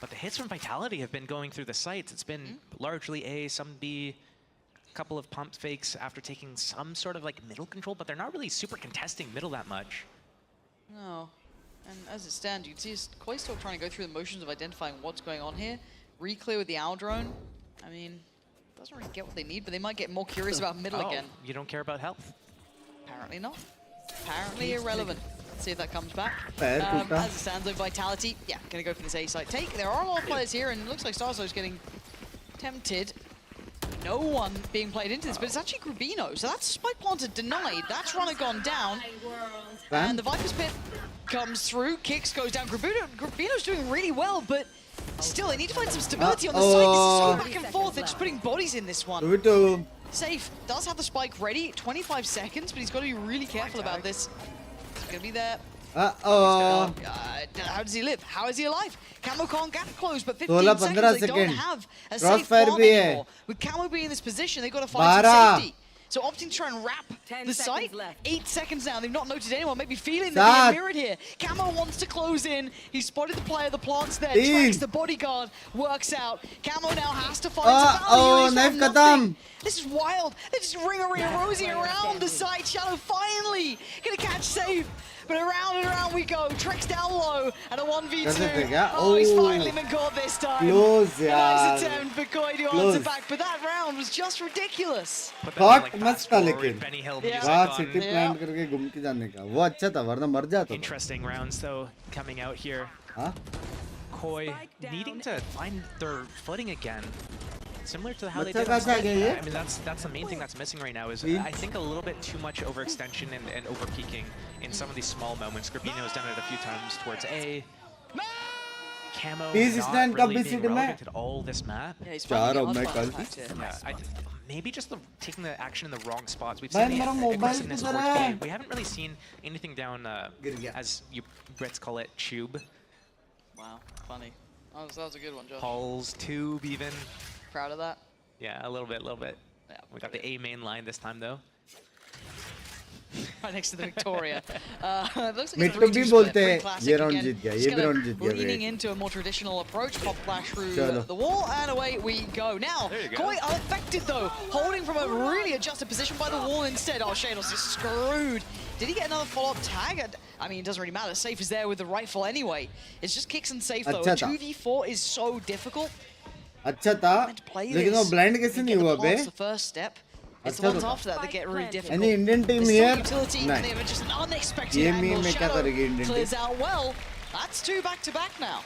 But the hits from Vitality have been going through the sites. It's been largely A, some B, a couple of pump fakes after taking some sort of like middle control, but they're not really super contesting middle that much. No. And as it stands, you can see Koi still trying to go through the motions of identifying what's going on here. Re-clear with the owl drone. I mean, doesn't really get what they need, but they might get more curious about middle again. You don't care about health? Apparently not. Apparently irrelevant. Let's see if that comes back. Fair, as it stands, though, Vitality, yeah, gonna go for this A site take. There are a lot of players here, and it looks like Starzo's getting tempted. No one being played into this, but it's actually Grubino. So that's Spike Planted denied. That's runner gone down. And the Viper's Pit comes through. Kicks goes down. Grubino's doing really well, but still, they need to find some stability on the site. This is so back and forth. They're just putting bodies in this one. Safe does have the spike ready. 25 seconds, but he's got to be really careful about this. He's going to be there. How does he live? How is he alive? Camo can't get close, but 15 seconds, they don't have a safe farm anymore. With Camo being in this position, they've got to find some safety. So opting to try and wrap the site. 8 seconds now. They've not noted anyone. Maybe feeling they're being mirrored here. Camo wants to close in. He spotted the player. The plant's there. Tracks the bodyguard. Works out. Camo now has to find some value. Knife khatam. This is wild. They just ring-a-ring-a-rosy around the site. Shadow finally gonna catch safe. But around and around we go. Trex down low at a 1v2. Oh, he's finally been caught this time. Close, nice attempt for Koi to answer back, but that round was just ridiculous. Thought मस्त था लेकिन वहाँ city plant करके घूम के जाने का वो अच्छा था वरना मर जाता. Interesting rounds though coming out here. Koi needing to find their footing again. Similar to how they did. I mean, that's the main thing that's missing right now is I think a little bit too much overextension and over peaking in some of these small moments. Grubino's done it a few times towards A. Camo not really being relevant at all this map. Yeah, he's maybe just taking the action in the wrong spots. We've seen the aggressiveness towards A. We haven't really seen anything down, as you Brits call it, tube. Wow, funny. Oh, that was a good one, Josh. Halls, tube even. Proud of that? Yeah, a little bit. Yeah, we got the A main line this time though. Right next to the Victoria. Looks like leaning into a more traditional approach, pop flash through the wall, and away we go. Now, Koi unaffected though, holding from a really adjusted position by the wall instead. Oh, Shadows is screwed. Did he get another follow-up tag? I mean, it doesn't really matter. Safe is there with the rifle anyway. It's just kicks and safe though. 2v4 is so difficult. अच्छा था लेकिन वो blind कैसे नहीं हुआ बे? The first step. It's the ones after that that get really difficult. Any Indian team here? Nice. They have just an unexpected angle. Shadow clears out well. That's 2 back-to-back now.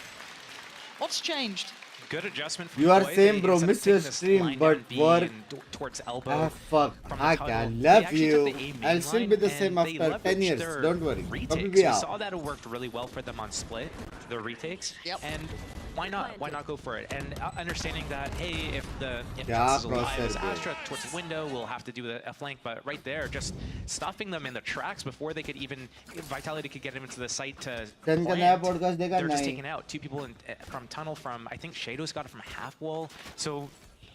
What's changed? Good adjustment from You are Koi. same bro, miss your stream, but work. Towards elbow. Ah fuck, I love you. I'll still be the same after 10 years. Don't worry. Retakes. We saw that it worked really well for them on split, the retakes. And why not? Why not go for it? And understanding that, hey, if the influence is alive as Astra towards the window, we'll have to do a flank. But right there, just stuffing them in the tracks before they could even Vitality could get them into the site to plant. They're just taken out. 2 people from tunnel from I think Shadows got it from half wall. So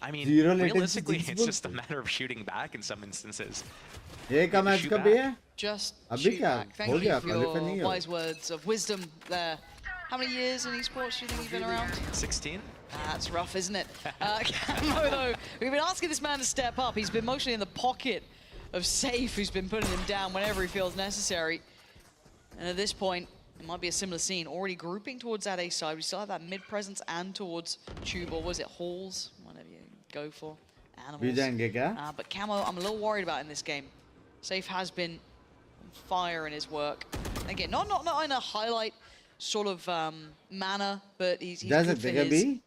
I mean, realistically, it's just a matter of shooting back in some instances. Just shoot back. Thank you for your wise words of wisdom there. How many years in esports do you think you've been around? 16. That's rough, isn't it? Camo, though, we've been asking this man to step up. He's been mostly in the pocket of Safe, who's been putting him down whenever he feels necessary. And at this point, it might be a similar scene. Already grouping towards that A side. We still have that mid presence and towards Tube, or was it Halls? Whatever you go for. Animals. But Camo, I'm a little worried about in this game. Safe has been on fire in his work. Again, not in a highlight sort of manner, but he's good for his. And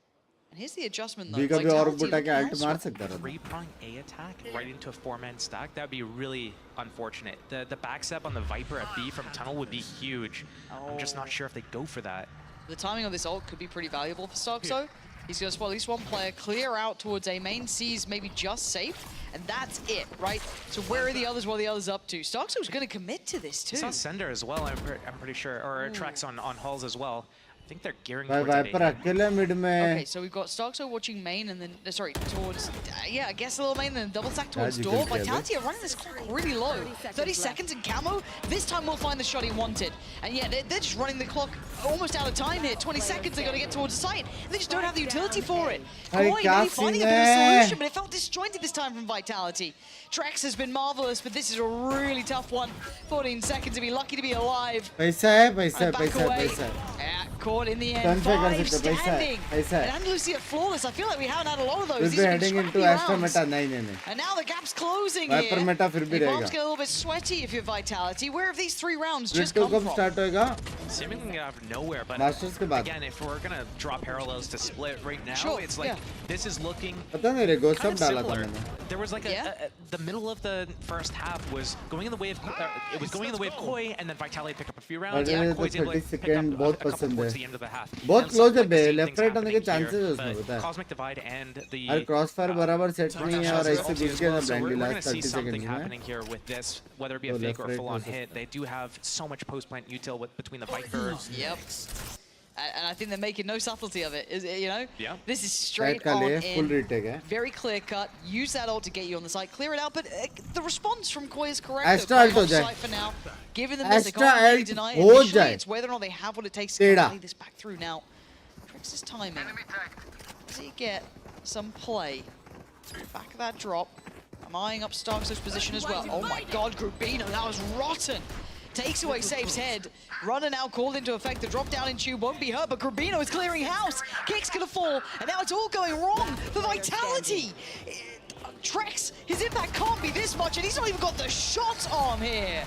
here's the adjustment though. 3-prong A attack right into a 4-man stack. That'd be really unfortunate. The backstep on the Viper at B from tunnel would be huge. I'm just not sure if they go for that. The timing of this ult could be pretty valuable for Stoxo. He's going to spot at least one player, clear out towards A main, sees maybe just Safe, and that's it, right? So where are the others? What are the others up to? Starkzo's going to commit to this too. It's on Sender as well, I'm pretty sure, or Trax on Halls as well. I think they're gearing भाई towards wiper अकेले mid में Okay, so we've got Starkzo watching main and then, sorry, towards, yeah, I guess a little main and then double stack towards you door. can Vitality are running this clock really low. 30 seconds in camo. This time we'll find the shot he wanted. And yeah, they're just running the clock almost out of time here. 20 seconds, they got to get towards the site. They just don't have the utility for it. Hey, Koi maybe finding a bit of a Cassie, solution, but it felt disjointed this time from Vitality. Trax has been marvelous, but this is a really tough one. 14 seconds to be lucky to be alive. पैसा है पैसा है And back पैसा है away. पैसा है Yeah, caught in the end. Turn पे कर 5 सकते पैसा है standing. पैसा है And Andalusia flawless. I feel like we haven't had a lot of those. फिर These भी have been heading into scrappy Astra rounds. meta नहीं नहीं नहीं And now the gap's closing Viper here. Meta फिर भी The रहेगा bombs get a little bit sweaty if you're Vitality. Where have these 3 rounds split just तो come कब from? Start होएगा seemingly out of nowhere, but Masters के बाद again, if we're gonna draw parallels to Split right now, Sure, it's like yeah. this is looking पता नहीं रे ghost kind सब of डाला था similar. मैंने There was like the middle of the first half was going in the way of it was going in the way of Koi, and then Vitality picked up a few rounds. मुझे And तो Koi's able 30 to pick up second बहुत a couple पसंद towards है the end of the half. बहुत And close है like बे the same left things right होने के happening चांसेस है here, उसमें but पता है Cosmic Divide and the अरे क्रॉसफायर बराबर सेट नहीं है और ऐसे घुस गए ना so blindly we're gonna last see 30 something seconds में happening here with this, whether it be a तो fake left or a right full-on हो सकता hit. They do have so much post-plant util between the Viper. Yep. And I think they're making no subtlety of it. Is you know? Yeah. This is side straight का on लिए full in. Retake है Very clear cut. Use that ult to get you on the site. Clear it out. But the response from Koi is correct. Astra They're ult हो playing जाए off site for now. Giving them this, they Astra can't really ult deny it. हो Initially, जाए it's whether or not they have what it takes to टेढ़ा play this back through. Now, Trix's timing. Does he get some play? Back of that drop. I'm eyeing up Starkzo's position as well. Oh my god, Grubino, that was rotten. Takes away Safe's head. Runner now called into effect. The drop down in tube won't be hurt, but Grubino is clearing house. Kick's gonna fall, and now it's all going wrong for Vitality. Trex, his impact can't be this much, and he's not even got the shot arm here.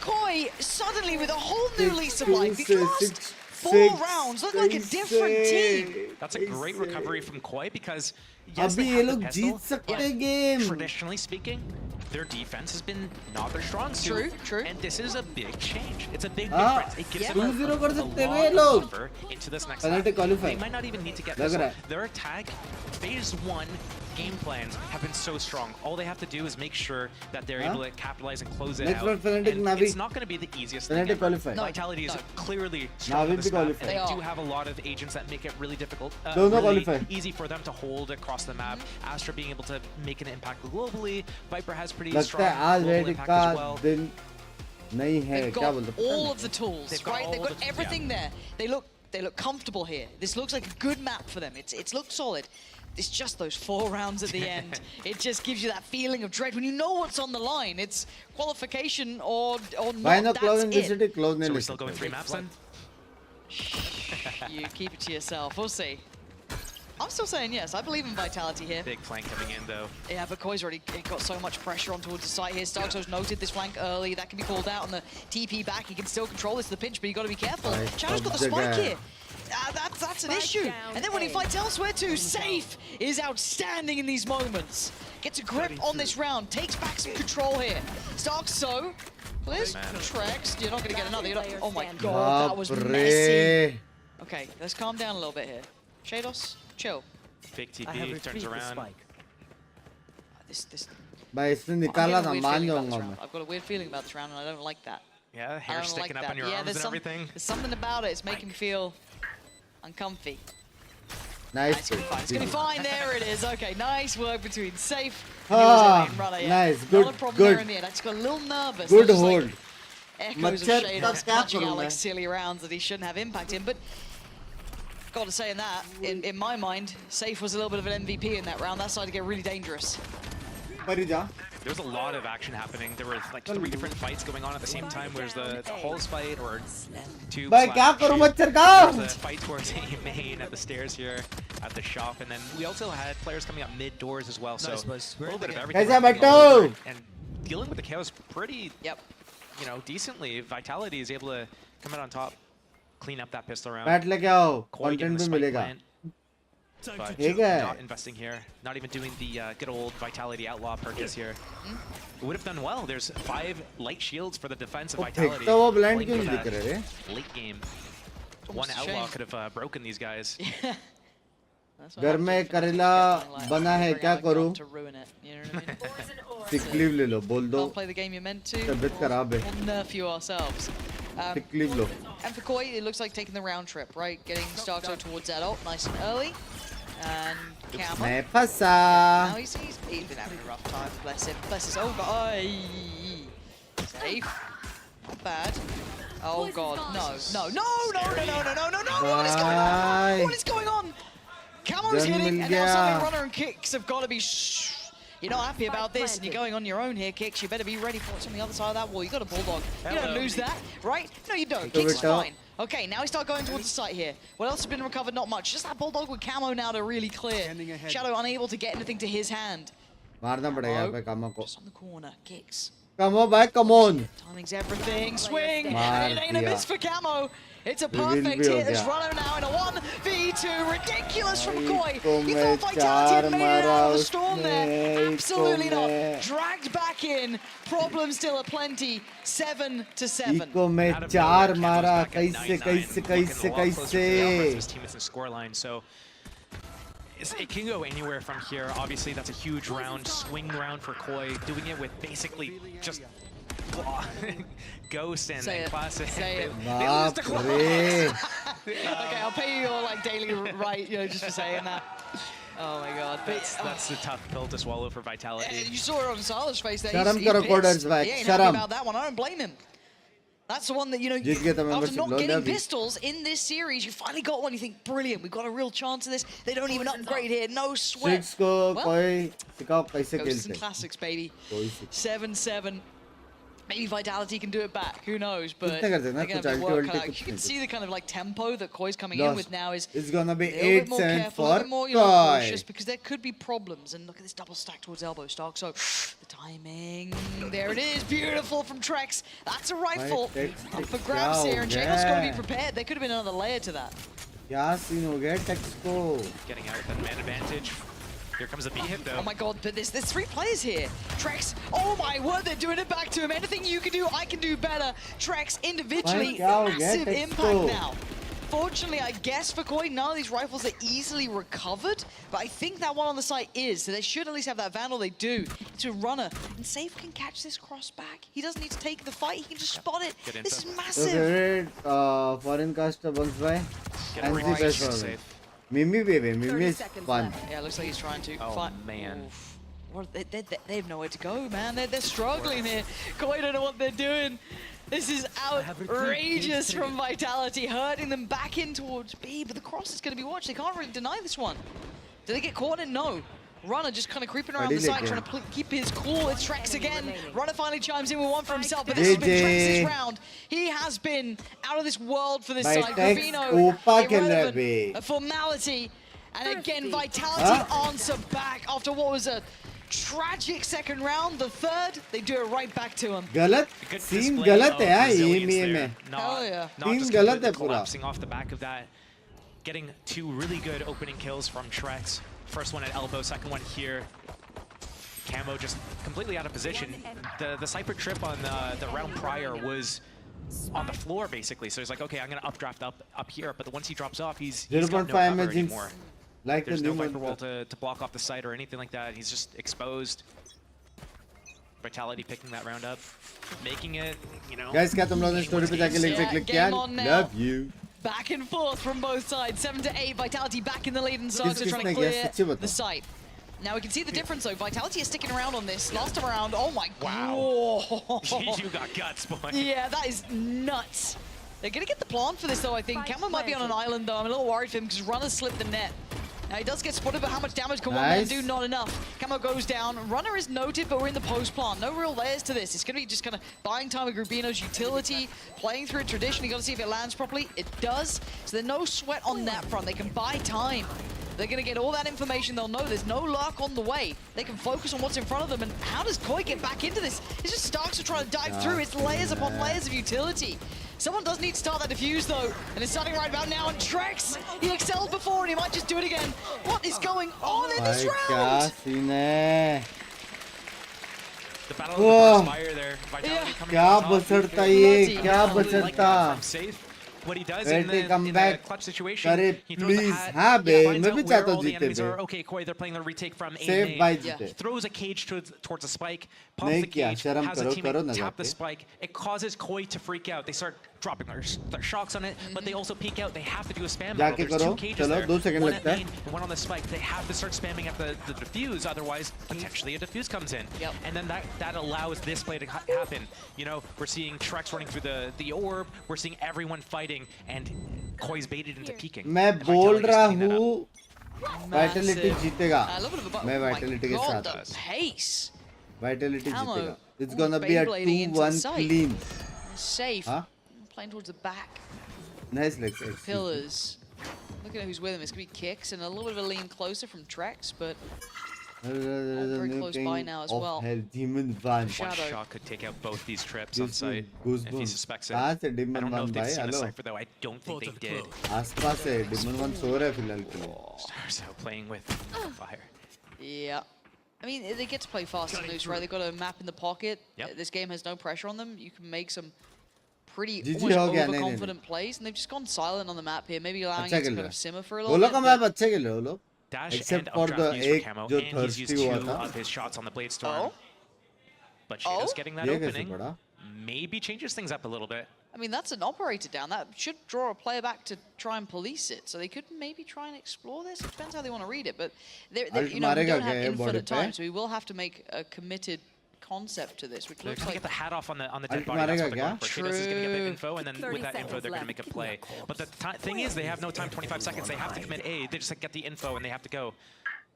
Koi suddenly with a whole new lease of life. These last 4 rounds look like a different team. That's a great recovery from Koi because अभी yes, they ये have the लोग pistol, जीत सकते but हैं game traditionally speaking, their defense has been not their strong suit. True. And this is a big change. It's a big हाँ, difference. It gives yeah. them 2-0 कर a सकते हैं lot way of लोग buffer into this next Penalty half. qualify. They might not even need to get लग this रहा one. है Their attack, phase 1 game plans have been so strong. All they have to do is make sure that they're able to capitalize and close it Next out. round Fnatic And Navi. it's not going to be the easiest thing Fnatic ever. qualify. No, Vitality is no. clearly strong Navi on this भी map, qualify. and They they do are. have a lot of agents that make it really difficult, दोनों really qualify. easy for them to hold across the map. Astra being able to make an impact globally. Viper has pretty लगता strong है आज global wait impact का as well. दिन नहीं है They've क्या got बोलते all of the tools, They've got right? They've all got the- everything there. They look comfortable here. This looks like a good map for them. It's looked solid. It's just those 4 rounds at the end. It just gives you that feeling of dread when you know what's on the line. It's qualification or Why not. not close That's in the it. city? Close So नहीं we're ले still going सकते 3 maps then? You keep it to yourself. We'll see. I'm still saying yes. I believe in Vitality here. Big flank coming in though. Yeah, but Koi's already got so much pressure on towards the site here. Starkzo's noted this flank early. That can be called out on the TP back. He can still control this to the pinch, but you got to be careful. Right, Shadow's got the top spike jagger. here. That's an issue. And then when he fights elsewhere too, Safe is outstanding in these moments. Gets a grip on this round, takes back some control here. Starkzo, please, Trex, you're not going to get another. Oh my god, that was messy. Okay, let's calm down a little bit here. Shados, chill. Fake I have TP turns retrieved the around. spike. This भाई इसने I'm निकाला getting था a weird मान feeling about जाऊंगा this मैं round. I've got a weird feeling about this round and I don't like that. Yeah, I hair don't sticking like up on your that. arms and everything. There's something about it. It's making me feel uncomfy. Nice. It's gonna be fine. It's gonna be fine. There it is. Okay, nice work between Safe Ah, and runner. Yeah. nice. Good, Not a problem good. there in the end. I just got a little nervous. Good There's just, hold. Like, echoes of मच्छर Shadows का क्या punching करूं out like मैं? silly rounds that he shouldn't have impact in. But got to say in that, in my mind, Safe was a little bit of an MVP in that round. That started to get really dangerous. परी जा There was a lot of action happening. There were like 3 different fights going on at the same time. There's the halls fight or 2. भाई क्या करूं मच्छर का? There's a fight towards A main at the stairs here at the shop, and then we also had players coming up mid doors as well. So Nice, a little bit of everything. कैसा happening Battu? all over, and dealing with the chaos pretty, Yep. you know, decently. Vitality is able to come out on top, clean up that pistol round. Bat लेके आओ Koi getting content the भी spike मिलेगा plant, but ठीक है not investing here, not even doing the good old Vitality Outlaw purchase here. It would have done well. There's 5 light shields for the defense of Vitality. तो वो blind Playing क्यों for नहीं दिख that रहे रे? late game. almost One a outlaw shame. could have broken these guys. घर में करेला बना है क्या करूं? Sick leave ले लो बोल दो तबीयत खराब है sick leave low And for Koi, it looks like taking the round trip, right? Getting Starkzo towards that ult nice and early. And Camera. मैं फंसा Now he's been having a rough time. Bless him. Bless his. Oh god. Safe. Not bad. Oh god. No. No. No. No. No. No. No. No. No. What is going on? What is going on? Camo's hitting, and now suddenly Runner and Kicks have got to be. You're not happy about this, and you're going on your own here, Kicks. You better be ready for what's on the other side of that wall. You got a bulldog. You don't lose that, right? No, you don't. Kicks is fine. Okay, now we start going towards the site here. What else has been recovered? Not much. Just that bulldog with camo now to really clear. Shadow unable to get anything to his hand. मारना पड़ेगा यहाँ पे कामो को. Just on the corner, Kicks. Come on, bhai, come on. Timing's everything. Swing. And it ain't a miss for camo. It's a perfect hit. There's Runner now in a 1v2. Ridiculous from Koi. He thought Vitality had made it out of the storm there. Absolutely not. Dragged back in. Problems still aplenty. 7-7. Iko में 4 मारा. कैसे? His teammates in scoreline. So it can go anywhere from here. Obviously, that's a huge round, swing round for Koi. Doing it with basically just Ghost and Classic. Say it. They lose to Okay, I'll pay you your like daily right, just for saying that. Oh my god. That's a tough pill to swallow for Vitality. You saw it on Salah's face there. Sharam He's karo pissed. quarters back. He ain't Sharam. happy about that one. I don't blame him. That's the one that, after not getting pistols in this series, you finally got one. You think, brilliant, we've got a real chance of this. They don't even upgrade here. No sweat. Six को कोई सिखाओ कैसे खेलते हैं. Classics, baby. 7-7. Maybe Vitality can do it back. Who knows? But they're gonna be working. You can see the kind of like tempo that Koi's coming in with now is. It's gonna be 8 cents for cautious because there could be problems. And look at this double stack towards elbow Stark. So the timing, there it is, beautiful from Trex. That's a rifle up for grabs here, and Jaco's got to be prepared. There could have been another layer to that. क्या scene हो गया Trex को? Getting out with the man advantage. Here comes a B hit though. Oh my god, but there's 3 players here. Trex, oh my word, they're doing it back to him. Anything you can do, I can do better. Trex individually, massive impact now. Fortunately, I guess for Koi, none of these rifles are easily recovered, but I think that one on the site is, so they should at least have that Vandal. They do. To Runner, and Safe can catch this cross back. He doesn't need to take the fight, he can just spot it. This is massive. Foreign caster Binks bhai. Anti-best Mimi baby, Mimi is fun. Yeah, looks like he's trying to fight. Man. What, they have nowhere to go, man. They're struggling here. Koi don't know what they're doing. This is outrageous from Vitality, hurting them back in towards B, but the cross is going to be watched. They can't really deny this one. Do they get caught in? No. Runner just kind of creeping around the side, trying to keep his cool. It's Trex again. Runner finally chimes in with one for himself, but this has been Trex's round. He has been out of this world for this side. Gravino, irrelevant, a formality. And again, Vitality answer back after what was a tragic second round. The third, they do it right back to him. गलत scene गलत है यार ये में Hell yeah. Scene गलत है पूरा. Collapsing off the back of that, getting 2 really good opening kills from Trex. First one at elbow, second one here. Camo just completely out of position. The Cypher trip on the round prior was on the floor basically, so he's like, okay, I'm gonna updraft up here, but once he drops off, he's got no cover anymore. Like there's no Viper wall to block off the site or anything like that. He's just exposed. Vitality picking that round up, making it, Guys, क्या तुम लोगों ने story पे जाके link से click किया? Love you. Back and forth from both sides, 7-8. Vitality back in the lead, and Sarkzo trying to clear the site. Now we can see the difference though. Vitality is sticking around on this. Last time around, oh my god. Wow. You got guts, boy. Yeah, that is nuts. They're gonna get the plant for this though, I think. Camo might be on an island though. I'm a little worried for him because Runner slipped the net. Now he does get spotted, but how much damage can one man do? Not enough. Camo goes down. Runner is noted, but we're in the post plant. No real layers to this. It's going to be just kind of buying time with Grubino's utility, playing through a tradition. You got to see if it lands properly. It does. So there's no sweat on that front. They can buy time. They're going to get all that information. They'll know there's no luck on the way. They can focus on what's in front of them. And how does Koi get back into this? It's just Starks are trying to dive through. It's layers upon layers of utility. Someone does need to start that defuse though, and it's starting right about now. And Trex, he excelled before, and he might just do it again. What is going on in this round? The battle of the burst fire there. Vitality coming क्या बचड़ता ये क्या बचड़ता what he does Wait in till come the back. clutch situation, करे he throws the please hat, हाँ बे finds मैं out भी where चाहता all हूँ the जीते enemies bay are. Okay, Koi, they're playing the retake from A Save by main. जीते Throws a cage towards a spike, pops नहीं the किया cage, शर्म has a करो करो teammate ना tap the जाके spike. It causes Koi to freak out. They start dropping their shocks on it, but they also peek out. They have to do a spam battle. जाके There's करो two cages चलो there. 2 second One at लगता है main and one on the spike. They have to start spamming at the defuse, otherwise potentially a defuse comes in. And then that allows this play to happen. You know, we're seeing Trex running through the orb. We're seeing everyone fighting, and Koi's baited into peeking. मैं बोल रहा हूँ Massive. vitality जीतेगा A little bit of a मैं oh my vitality के God, साथ the pace. vitality Camo जीतेगा it's almost gonna be a Beyblading into the 2-1 site. clean Safe. huh? Playing towards the back. nice legs Pillars. Looking at who's with him. It's going to be Kicks and a little bit of a lean closer from Trex, but very close by now as well. Demon One. One shot could take out both these trips Gives on me site if he goosebumps. suspects it. कहाँ से I Demon don't know One if they've भाई seen the hello cipher though. I don't think they did. आसपास है Demon One सो रहा है फिलहाल के लिए Stars out playing with fire. Yeah. I mean, they get to play fast and loose, right? They've got a map in the pocket. This game has no pressure on them. You can make some pretty GG almost हो गया, नहीं, overconfident plays, and they've just gone silent on the map here, maybe allowing अच्छा it to खेल kind रहा of simmer for a है little वो लोग bit. का मैप अच्छे खेल रहे हैं वो लोग Dash except and for the updraft used एक for camo, जो and he's used thirsty हुआ 2 था of his shots on the blade storm. But Shadow's getting that ये कैसे opening. पड़ा Maybe changes things up a little bit. I mean, that's an operator down. That should draw a player back to try and police it. So they could maybe try and explore this. It depends how they want to read it. But you know, we don't have infinite time, so we will have to make a committed concept to this, which They're looks gonna like get the hat off on the dead body. That's what they're going for. Shadows is gonna get the info, and then 30 with that info, they're gonna make a play. But the thing is, they have no time. 25 seconds. They have to commit A. They just like, get the info, and they have to go.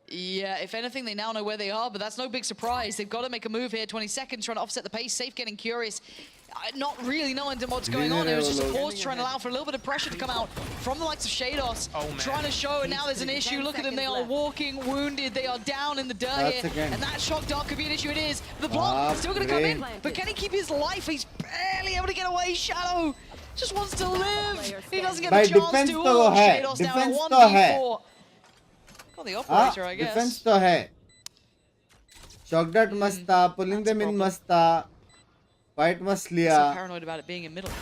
Yeah, if anything, they now know where they are, but that's no big surprise. They've got to make a move here. 20 seconds, trying to offset the pace. Safe getting curious. Not really knowing what's going on. It was just a pause trying to allow for a little bit of pressure to come out from the likes of Shados. Trying to show, and now there's an issue. Look at them, they are walking wounded. They are down in the dirt here. And that shock dart could be an issue. It is. The block still going to come in, but can he keep his life? He's barely able to get away. Shadow just wants to live. He doesn't get the chance to. Oh, Shados down at 1v4. Got the operator, I guess. Defence तो है shock dot मस्त था pulling the मिन मस्त था fight मस्त लिया So paranoid about it being in middle.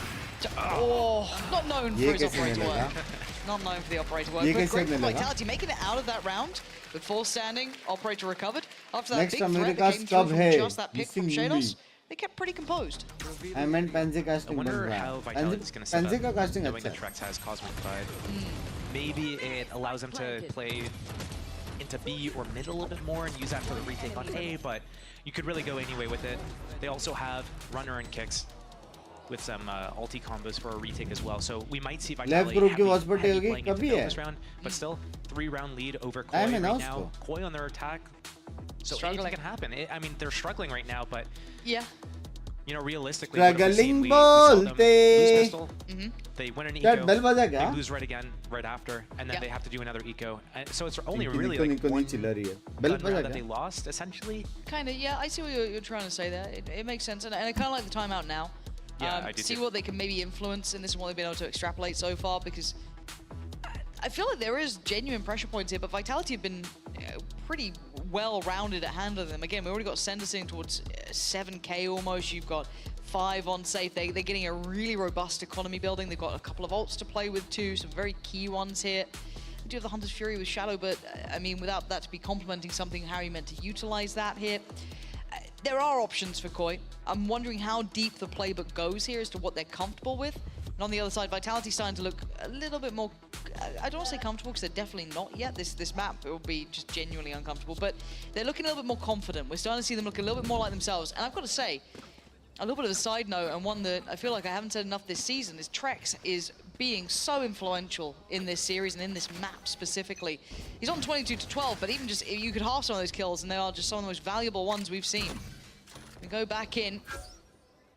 Oh, not known for his operator work. Not known for the operator work. But great for Vitality, making it out of that round with 4 standing. Operator recovered. After that Next big threat that came through from just that pick from Shados, they kept pretty composed. I meant Pansy casting I wonder बन रहा how है Vitality is going to set Pansy का up, casting knowing अच्छा that है Trex has Cosmic Pride. Maybe it allows them to play into B or mid a little bit more and use that for the retake on A, but you could really go anyway with it. They also have Runner and Kicks with some ulti combos for a retake as well, so we might see Vitality group की heavy Watchparty playing होगी into कभी है this round, but still 3-round lead over Koi Time right है ना now. उसको Koi on their attack, so anything can happen. I mean, they're struggling right now, but yeah. You know, realistically, what have we seen? struggling We saw them lose बोलते pistol, they win an क्या eco, bell बजा they क्या lose right again right after, and then they have to do another eco. And so it's only निको really निको like निको one नहीं चिल्ला रही है bell gun बजा round that they क्या lost, essentially. Kind of, yeah. I see what you're trying to say there. It makes sense, and I kind of like the timeout now. Yeah, I do see too. what they can maybe influence in this and what they've been able to extrapolate so far, because I feel like there is genuine pressure points here, but Vitality have been pretty well-rounded at handling them. Again, we already got Senderson towards 7k almost. You've got 5 on safe. They're getting a really robust economy building. They've got a couple of ults to play with too, some very key ones here. We do have the Hunter's Fury with Shadow, but I mean, without that to be complementing something, how are you meant to utilize that here? There are options for Koi. I'm wondering how deep the playbook goes here as to what they're comfortable with. And on the other side, Vitality's starting to look a little bit more, I don't want to say comfortable because they're definitely not yet. This map will be just genuinely uncomfortable, but they're looking a little bit more confident. We're starting to see them look a little bit more like themselves. And I've got to say, a little bit of a side note, and one that I feel like I haven't said enough this season, is Trex is being so influential in this series and in this map specifically. He's on 22-12, but even just, you could half some of those kills and they are just some of the most valuable ones we've seen. We go back in.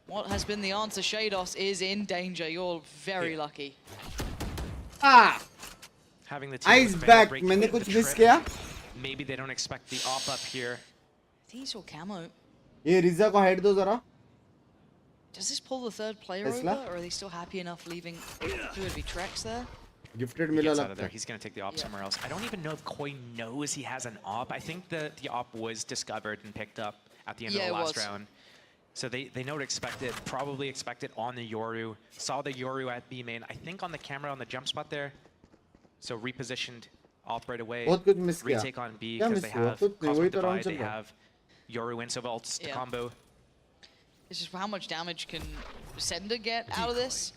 What has been the answer? Shados is in danger. You're very lucky. Ah! Having the team Ice back. मैंने कुछ miss किया? Maybe they don't expect the op up here. I think he saw camo. ये रिजा को head दो जरा. Does this pull the third player over, or are they still happy enough leaving who would be Trex there? Gifted He मिला gets out of लगता there. है. He's going to take the op somewhere else. I don't even know if Koi knows he has an op. I think the op was discovered and picked up at the end of the last round. So they know to expect it, probably expect it on the Yoru. Saw the Yoru at B main, I think on the camera on the jump spot there. So repositioned off right away. Retake on B because they have Cosmic Divide, they have Yoru and ults to combo. It's just how much damage can Sender get out of this?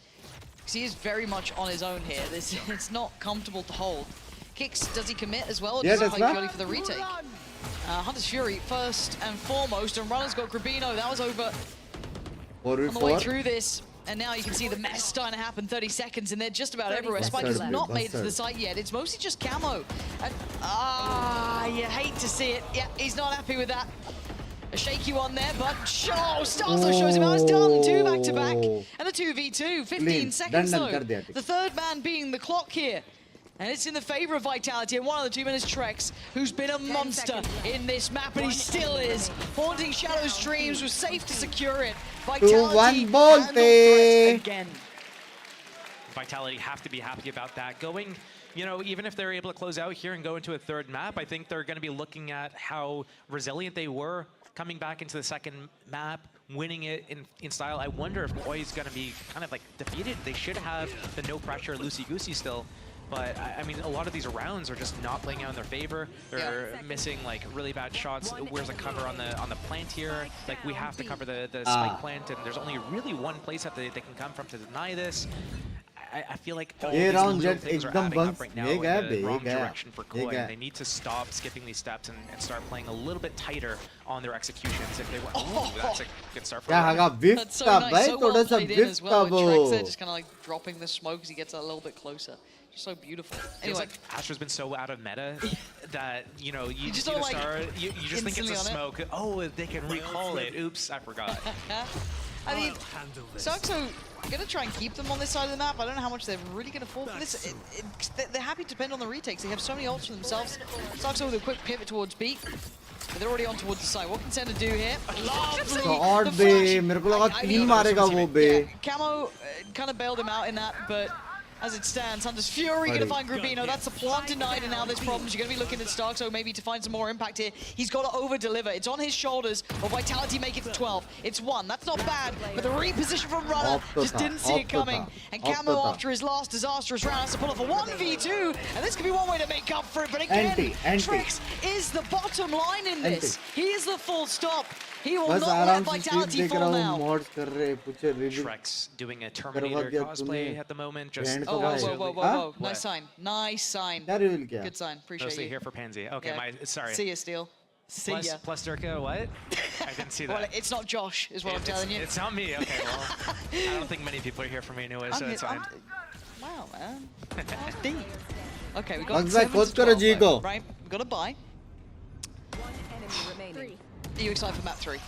Because he is very much on his own here. It's not comfortable to hold. Kicks, does he commit as well? Or does he play purely for the retake? Hunter's Fury first and foremost, and Runner's got Grabino. That was over on the way through this. And now you can see the mess starting to happen. 30 seconds, and they're just about everywhere. Spike has not made it to the site yet. It's mostly just camo. And, you hate to see it. Yeah, he's not happy with that. A shaky one there, but Starzo shows him how it's done. 2 back-to-back, and a 2v2. 15 seconds, though. The third man being the clock here. And it's in the favor of Vitality, and one of the 2 men is Trex, who's been a monster in this map, and he still is. Haunting Shadow's dreams, was safe to secure it. Vitality again. Vitality have to be happy about that. Going, you know, even if they're able to close out here and go into a third map, I think they're going to be looking at how resilient they were coming back into the second map, winning it in style. I wonder if Koi is going to be kind of like defeated. They should have the no pressure loosey-goosey still. But I mean, a lot of these rounds are just not playing out in their favor. They're missing like really bad shots. Where's a cover on the plant here? Like we have to cover the spike plant, and there's only really one place that they can come from to deny this. I feel like all these little things are adding up right now in the wrong direction for Koi. They need to stop skipping these steps and start playing a little bit tighter on their executions. If they want, that's a good start for them. That's so nice, so well played in as well. Trex there just kind of like dropping the smoke as he gets a little bit closer. Just so beautiful. Anyway, like Astra's been so out of meta that you know you just like start, you just think it's a smoke. Oh, they can recall it. Oops, I forgot. I mean, Saxo gonna try and keep them on this side of the map. I don't know how much they're really gonna fall for this. They're happy to depend on the retakes. They have so many ults for themselves. Saxo with a quick pivot towards B. But they're already on towards the side. What can Sender do here? Lovely! Camo kind of bailed him out in that, but as it stands, Hunter's Fury going to find Grabino. That's the plant denied, and now there's problems. You're going to be looking at Starkso maybe to find some more impact here. He's got to over-deliver. It's on his shoulders. Will Vitality make it to 12? It's 1. That's not bad, but the reposition from Runner just didn't see it coming. And Camo, after his last disastrous round, has to pull off a 1v2, and this could be one way to make up for it. But again, Trex is the bottom line in this. He is the full stop. He will not let Vitality fall now. Trex doing a Terminator cosplay at the moment. Just whoa. Nice sign. Nice sign. Good sign. Appreciate mostly you. here for Pansy. Okay, sorry. See ya, Steel. See ya. Plus Durka, what? I didn't see that. Well, it's not Josh, is what I'm telling you. It's not me. Okay, well, I don't think many people are here for me anyway, so it's fine. Wow, man. Deep. Okay, we got 7 to 12, right? We got a buy. One enemy remaining. Are you excited for map 3?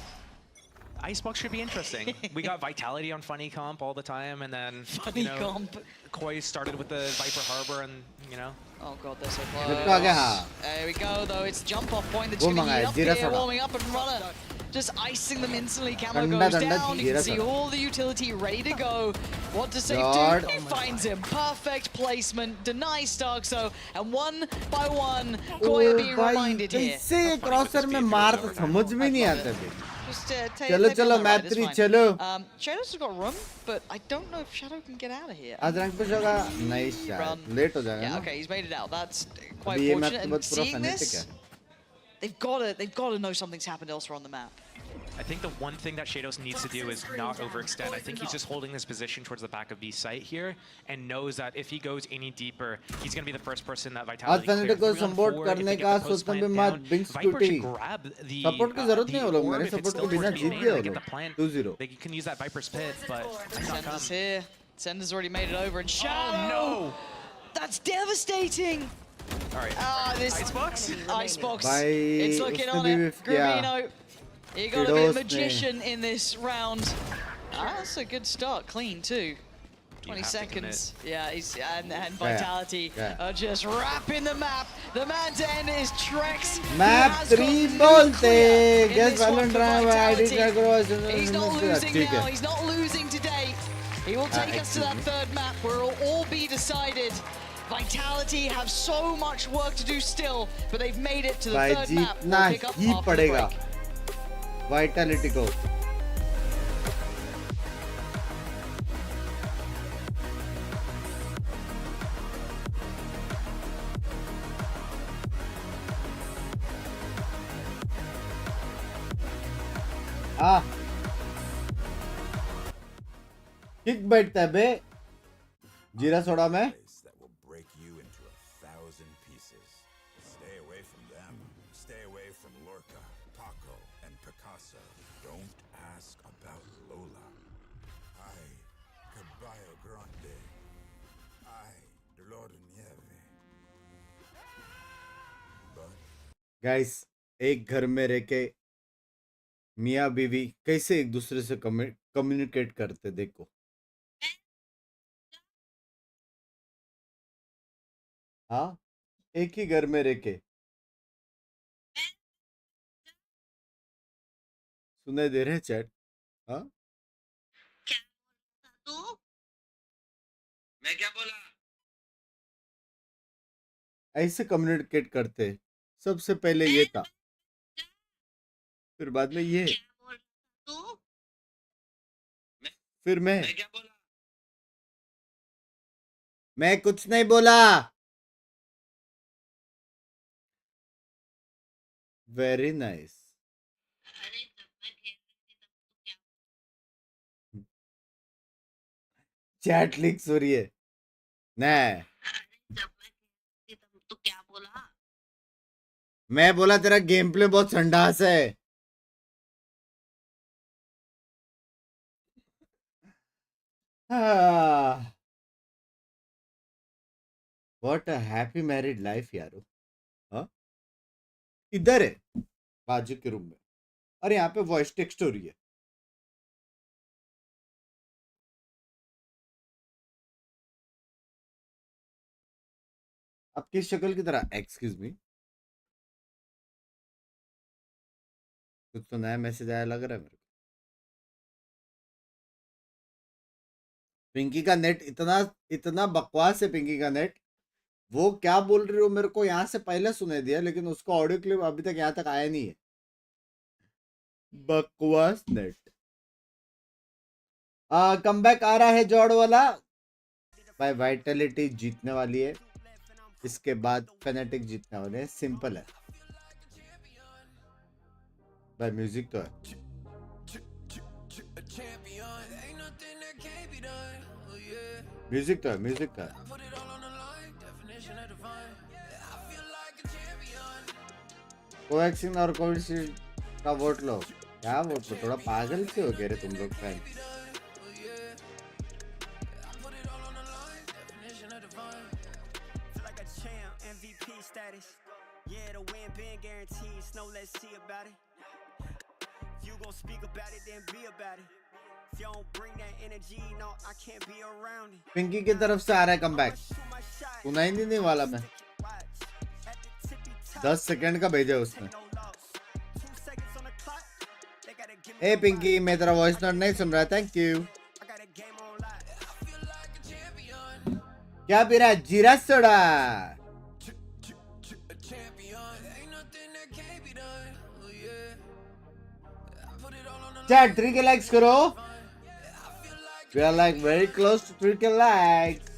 Icebox should be interesting. We got Vitality on Funny Comp all the time, and then Comp. Koi started with the Viper Harbor, and Oh god, they're so close. There we go, though. It's the jump-off point that's going to heat up here, warming up and Runner. Just icing them instantly. Camo goes down. You can see all the utility ready to go. What does Safe do? He finds him. Perfect placement. Denies Starkso. And one by one, Koi are being reminded here. क्रॉसर में मार तो समझ में नहीं आता चलो map 3 चलो. Shadow's has got room, but I don't know if Shadow can get out of here. आज रैंक पे होगा nice shot. Late हो जाएगा ना. Yeah, okay, he's made it out. That's quite fortunate. And seeing this, they've got to know something's happened elsewhere on the map. I think the one thing that Shadows needs to do is not overextend. I think he's just holding this position towards the back of B site here, and knows that if he goes any deeper, he's going to be the first person that Vitality clears. आज को support करने का सोचता हूँ मैं Binks टूटी. Support की जरूरत नहीं है लोग. मेरे support के बिना जीत गए लोग. 2-0. They can use that Viper's Pit, but Sender's here. Sender's already made it over, and Shadow! No! That's devastating! Alright. This Icebox? Icebox. It's looking on it. Grabino. You got a bit of magician in this round. That's a good start. Clean, too. 20 seconds. Yeah, and Vitality are just wrapping the map. The man to end is Trex. Map 3 bolte. Guess valorant He's not losing now. He's not losing today. He will take us to that third map where it will all be decided. Vitality have so much work to do still, but they've made it to the third map. We'll pick up after the break. Vitality go. हाँ kick बैठता है बे जीरा soda में. That will break you into 1,000 pieces. Stay away from them. Stay away from Lorca, Paco, and Picasso. Don't ask about Lola. Ay, Caballo Grande. Ay, Dolor de Nieve. Guys एक घर में रह के मियाँ बीवी कैसे एक दूसरे से कम्युनिकेट करते देखो. हाँ एक ही घर में रह के सुनाई दे रहे चैट. हाँ मैं क्या बोला? ऐसे कम्युनिकेट करते. सबसे पहले ये था फिर बाद में ये फिर मैं क्या बोला? मैं कुछ नहीं बोला. Very nice. चैट लीक्स हो रही है. नहीं तू क्या बोला? मैं बोला तेरा गेम प्ले बहुत संडास है. What a happy married life यारो. हाँ इधर है बाजू के रूम में और यहाँ पे वॉइस टेक्स्ट हो रही है. अब किस शक्ल की तरह एक्सक्यूज मी कुछ तो नया मैसेज आया लग रहा है मेरे को. पिंकी का नेट इतना इतना बकवास है. पिंकी का नेट वो क्या बोल रही हो मेरे को यहाँ से पहले सुनाई दिया लेकिन उसका ऑडियो क्लिप अभी तक यहाँ तक आया नहीं है. बकवास नेट. कमबैक आ रहा है जॉर्ड वाला. भाई वाइटलिटी जीतने वाली है. इसके बाद फेनेटिक जीतने वाले हैं. सिंपल है भाई. म्यूजिक तो है. म्यूजिक तो है. म्यूजिक तो है. कोवैक्सीन और कोविशील्ड का वोट लो. क्या वोट लो? थोड़ा पागल से हो गए रे तुम लोग. फैन पिंकी की तरफ से आ रहा है कमबैक. सुनाई नहीं वाला मैं 10 सेकंड का भेजा उसने. ए पिंकी मैं तेरा वॉइस नोट नहीं सुन रहा. Thank you. क्या पी रहा है? जीरा सोडा. चैट 3 के लाइक्स करो. We are like very close to 3 के लाइक्स.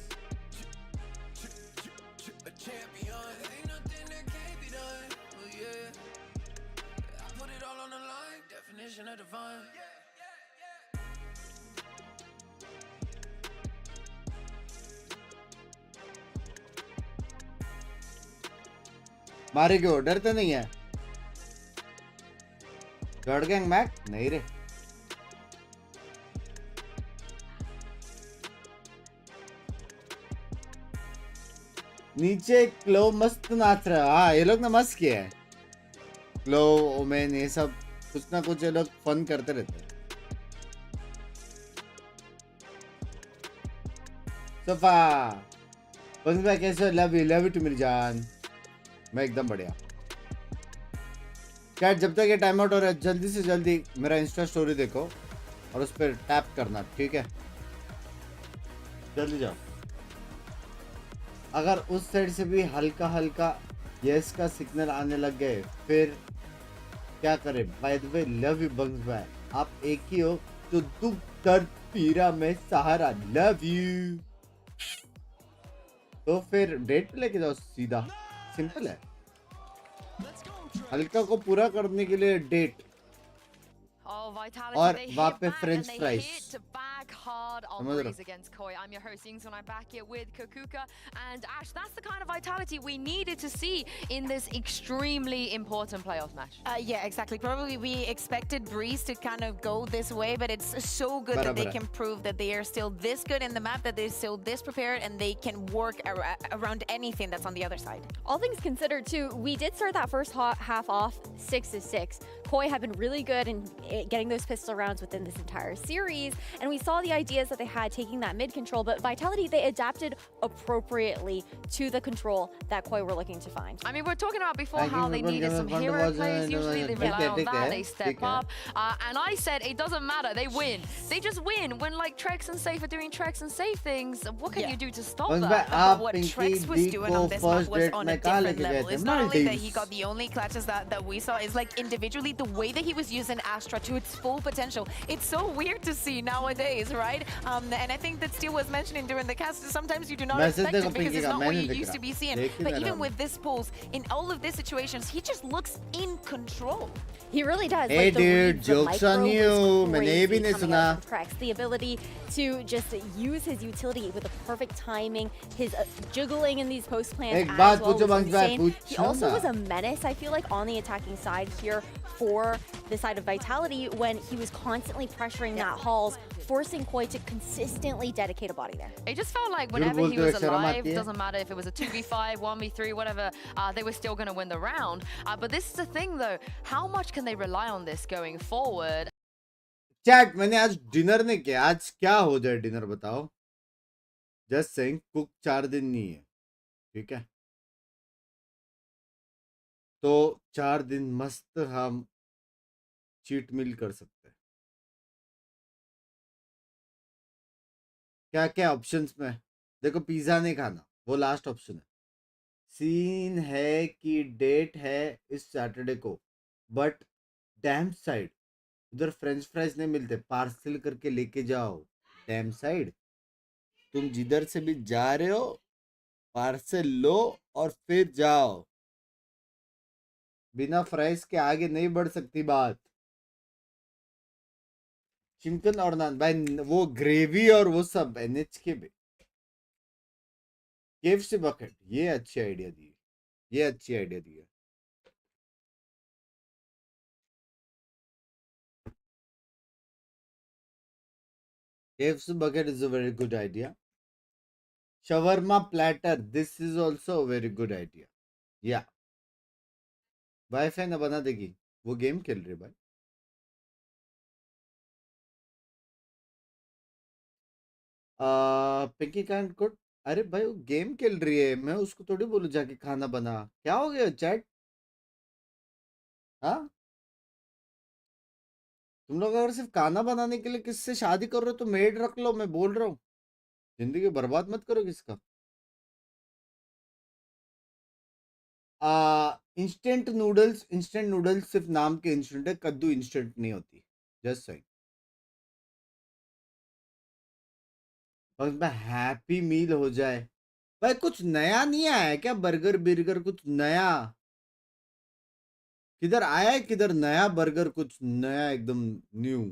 मारे क्यों? डरते नहीं है? गॉड गैंग मैक नहीं रे. नीचे क्लो मस्त नाच रहा. हाँ ये लोग ने मस्त किया है. क्लो ओमेन ये सब कुछ ना कुछ ये लोग फन करते रहते हैं. सोफा बंस भाई कैसे? लव यू टू मेरी जान. मैं एकदम बढ़िया. क्या जब तक ये टाइम आउट हो रहा है जल्दी से जल्दी मेरा इंस्टा स्टोरी देखो और उस पर टैप करना. ठीक है जल्दी जाओ. अगर उस साइड से भी हल्का हल्का यस का सिग्नल आने लग गए फिर क्या करें? By the way love you bunks भाई. आप एक ही हो तो दुख दर्द पीरा में सहारा. Love you. तो फिर डेट पे लेके जाओ सीधा. सिंपल है. हल्का को पूरा करने के लिए डेट. Oh, Vitality, और they वहाँ hit पे back French and they fries hit back hard on समझ रहे Breeze हो against Koi. I'm your host, Yings, when I back it with Kakuka and Ash. That's the kind of Vitality we needed to see in this extremely important playoff match. Yeah, exactly. Probably we expected Breeze to kind of go this way, but it's so good that they बराबर है can prove that they are still this good in the map, that they're still this prepared, and they can work around anything that's on the other side. All things considered, too, we did start that first half off 6-6. Koi have been really good in getting those pistol rounds within this entire series, and we saw the ideas that they had taking that mid control, but Vitality, they adapted appropriately to the control that Koi were looking to find. I mean, we're talking about before Thank you how they for needed some giving hero Wonder players. Woman, Usually they ठीक rely है on ठीक that, है they step ठीक है up. And I said it doesn't matter, they win. They just win. When like Trex and Safe are doing Trex and Safe things, what can you do to stop बस that? भाई But आप what Pinky Trex was D doing को on this map first was date on में a कहाँ different लेके गए level. थे It's not only that he Maldives got the only clutches that we saw, it's like individually the way that he was using Astra to its full potential. It's so weird to see nowadays, right? And I think that Steel was mentioning during the cast, sometimes you do not message expect देखो it because Pinky it's का not मैं what नहीं you दिख used to be रहा seeing. देख ही But नहीं रहा even with this pulse, in all of these situations, he just looks in control. He really does. Hey Like the dude, reads, the jokes on micro you. was मैंने ये भी crazy नहीं coming सुना. out from Trex. The ability to just use his utility with the perfect timing, his jiggling in these post plans एक as बात well पूछो was बंस भाई insane. He पूछो also ना was a menace, I feel like, on the attacking side here for the side of Vitality when he was constantly pressuring that halls, forcing Koi to consistently dedicate a body there. It just felt like झूठ whenever he बोलते हुए was शर्म alive, आती है doesn't matter if it was a 2v5, 1v3, whatever, they were still going to win the round. But this is the thing though, how much can they rely on this going forward? Chat मैंने आज dinner नहीं किया आज क्या हो जाए dinner बताओ just saying cook 4 दिन नहीं है ठीक है तो 4 दिन मस्त हम चीट मील कर सकते हैं क्या क्या ऑप्शंस में देखो पिज्जा नहीं खाना वो लास्ट ऑप्शन है सीन है कि डेट है इस सैटरडे को बट डैम साइड उधर फ्रेंच फ्राइज नहीं मिलते पार्सल करके लेके जाओ डैम साइड तुम जिधर से भी जा रहे हो पार्सल लो और फिर जाओ बिना फ्राइज के आगे नहीं बढ़ सकती बात चिकन और नान भाई वो ग्रेवी और वो सब एनएच के भी केएफसी बकेट ये अच्छी आइडिया दी ये अच्छी आइडिया दी है KFC bucket is a very good idea. Shawarma platter. This is also a very good idea. Yeah. Wifi ना बना देगी वो गेम खेल रही है भाई पिंकी कैन कुड अरे भाई वो गेम खेल रही है मैं उसको थोड़ी बोलूं जाके खाना बना क्या हो गया चैट हाँ तुम लोग अगर सिर्फ खाना बनाने के लिए किससे शादी कर रहे हो तो मेड रख लो मैं बोल रहा हूँ जिंदगी बर्बाद मत करो किसका इंस्टेंट नूडल्स सिर्फ नाम के इंस्टेंट है कद्दू इंस्टेंट नहीं होती जस्ट सही बस हैप्पी मील हो जाए भाई कुछ नया नहीं आया है क्या बर्गर बिर्गर कुछ नया किधर आया है किधर नया बर्गर कुछ नया एकदम न्यू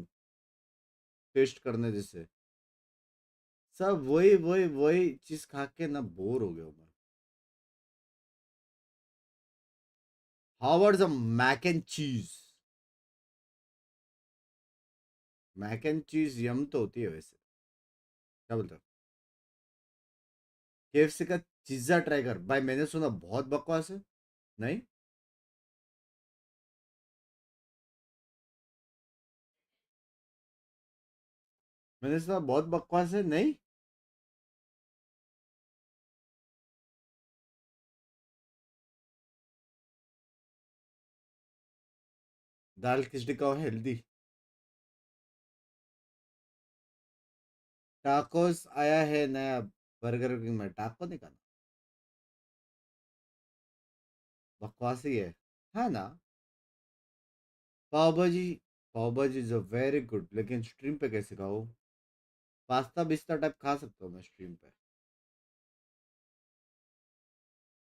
टेस्ट करने जैसे सब वही वही वही चीज खा के ना बोर हो गया मैं हाउ द मैक एंड चीज मैक एंड चीज यम तो होती है वैसे क्या बोलते हो केएफसी का पिज्जा ट्राई कर भाई मैंने सुना बहुत बकवास है नहीं मैंने सुना बहुत बकवास है नहीं दाल खिचड़ी का हेल्दी टाकोस आया है नया बर्गर किंग में टाको नहीं खाना बकवास ही है ना पाव भाजी इज अ वेरी गुड लेकिन स्ट्रीम पे कैसे खाओ पास्ता बिस्ता टाइप खा सकता हूँ मैं स्ट्रीम पे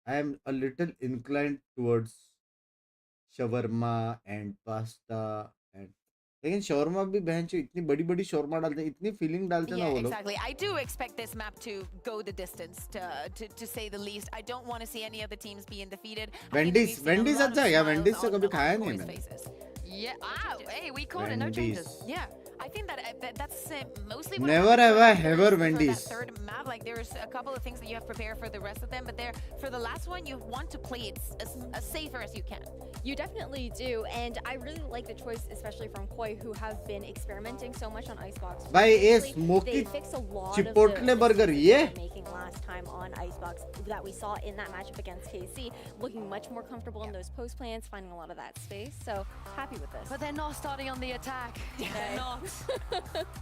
I am a little inclined towards shawarma and pasta and लेकिन शोरमा भी बहन चो इतनी बड़ी बड़ी शोरमा डालते हैं, इतनी फीलिंग डालते हैं ना Yeah, वो लोग. exactly. I do expect this map to go the distance, to say the least. I don't want to see any of the teams being defeated. वेंडीज अच्छा है यार, वेंडीज से कभी खाया नहीं मैंने. Yeah, hey, we called it, no changes. Yeah, I think that's mostly what Never happens ever for Wendy's. that third map. Like there's a couple of things that you have prepared for the rest of them, but for the last one, you want to play it as safer as you can. You definitely do, and I really like the choice, especially from Koi, who have been experimenting so much on Icebox. भाई ये Recently, smoky they fixed a lot chipotle of the burger mistakes ये they were making last time on Icebox that we saw in that matchup against KC, looking much more comfortable in those post plans, finding a lot of that space. So happy with this. But they're not starting on the attack. They're not.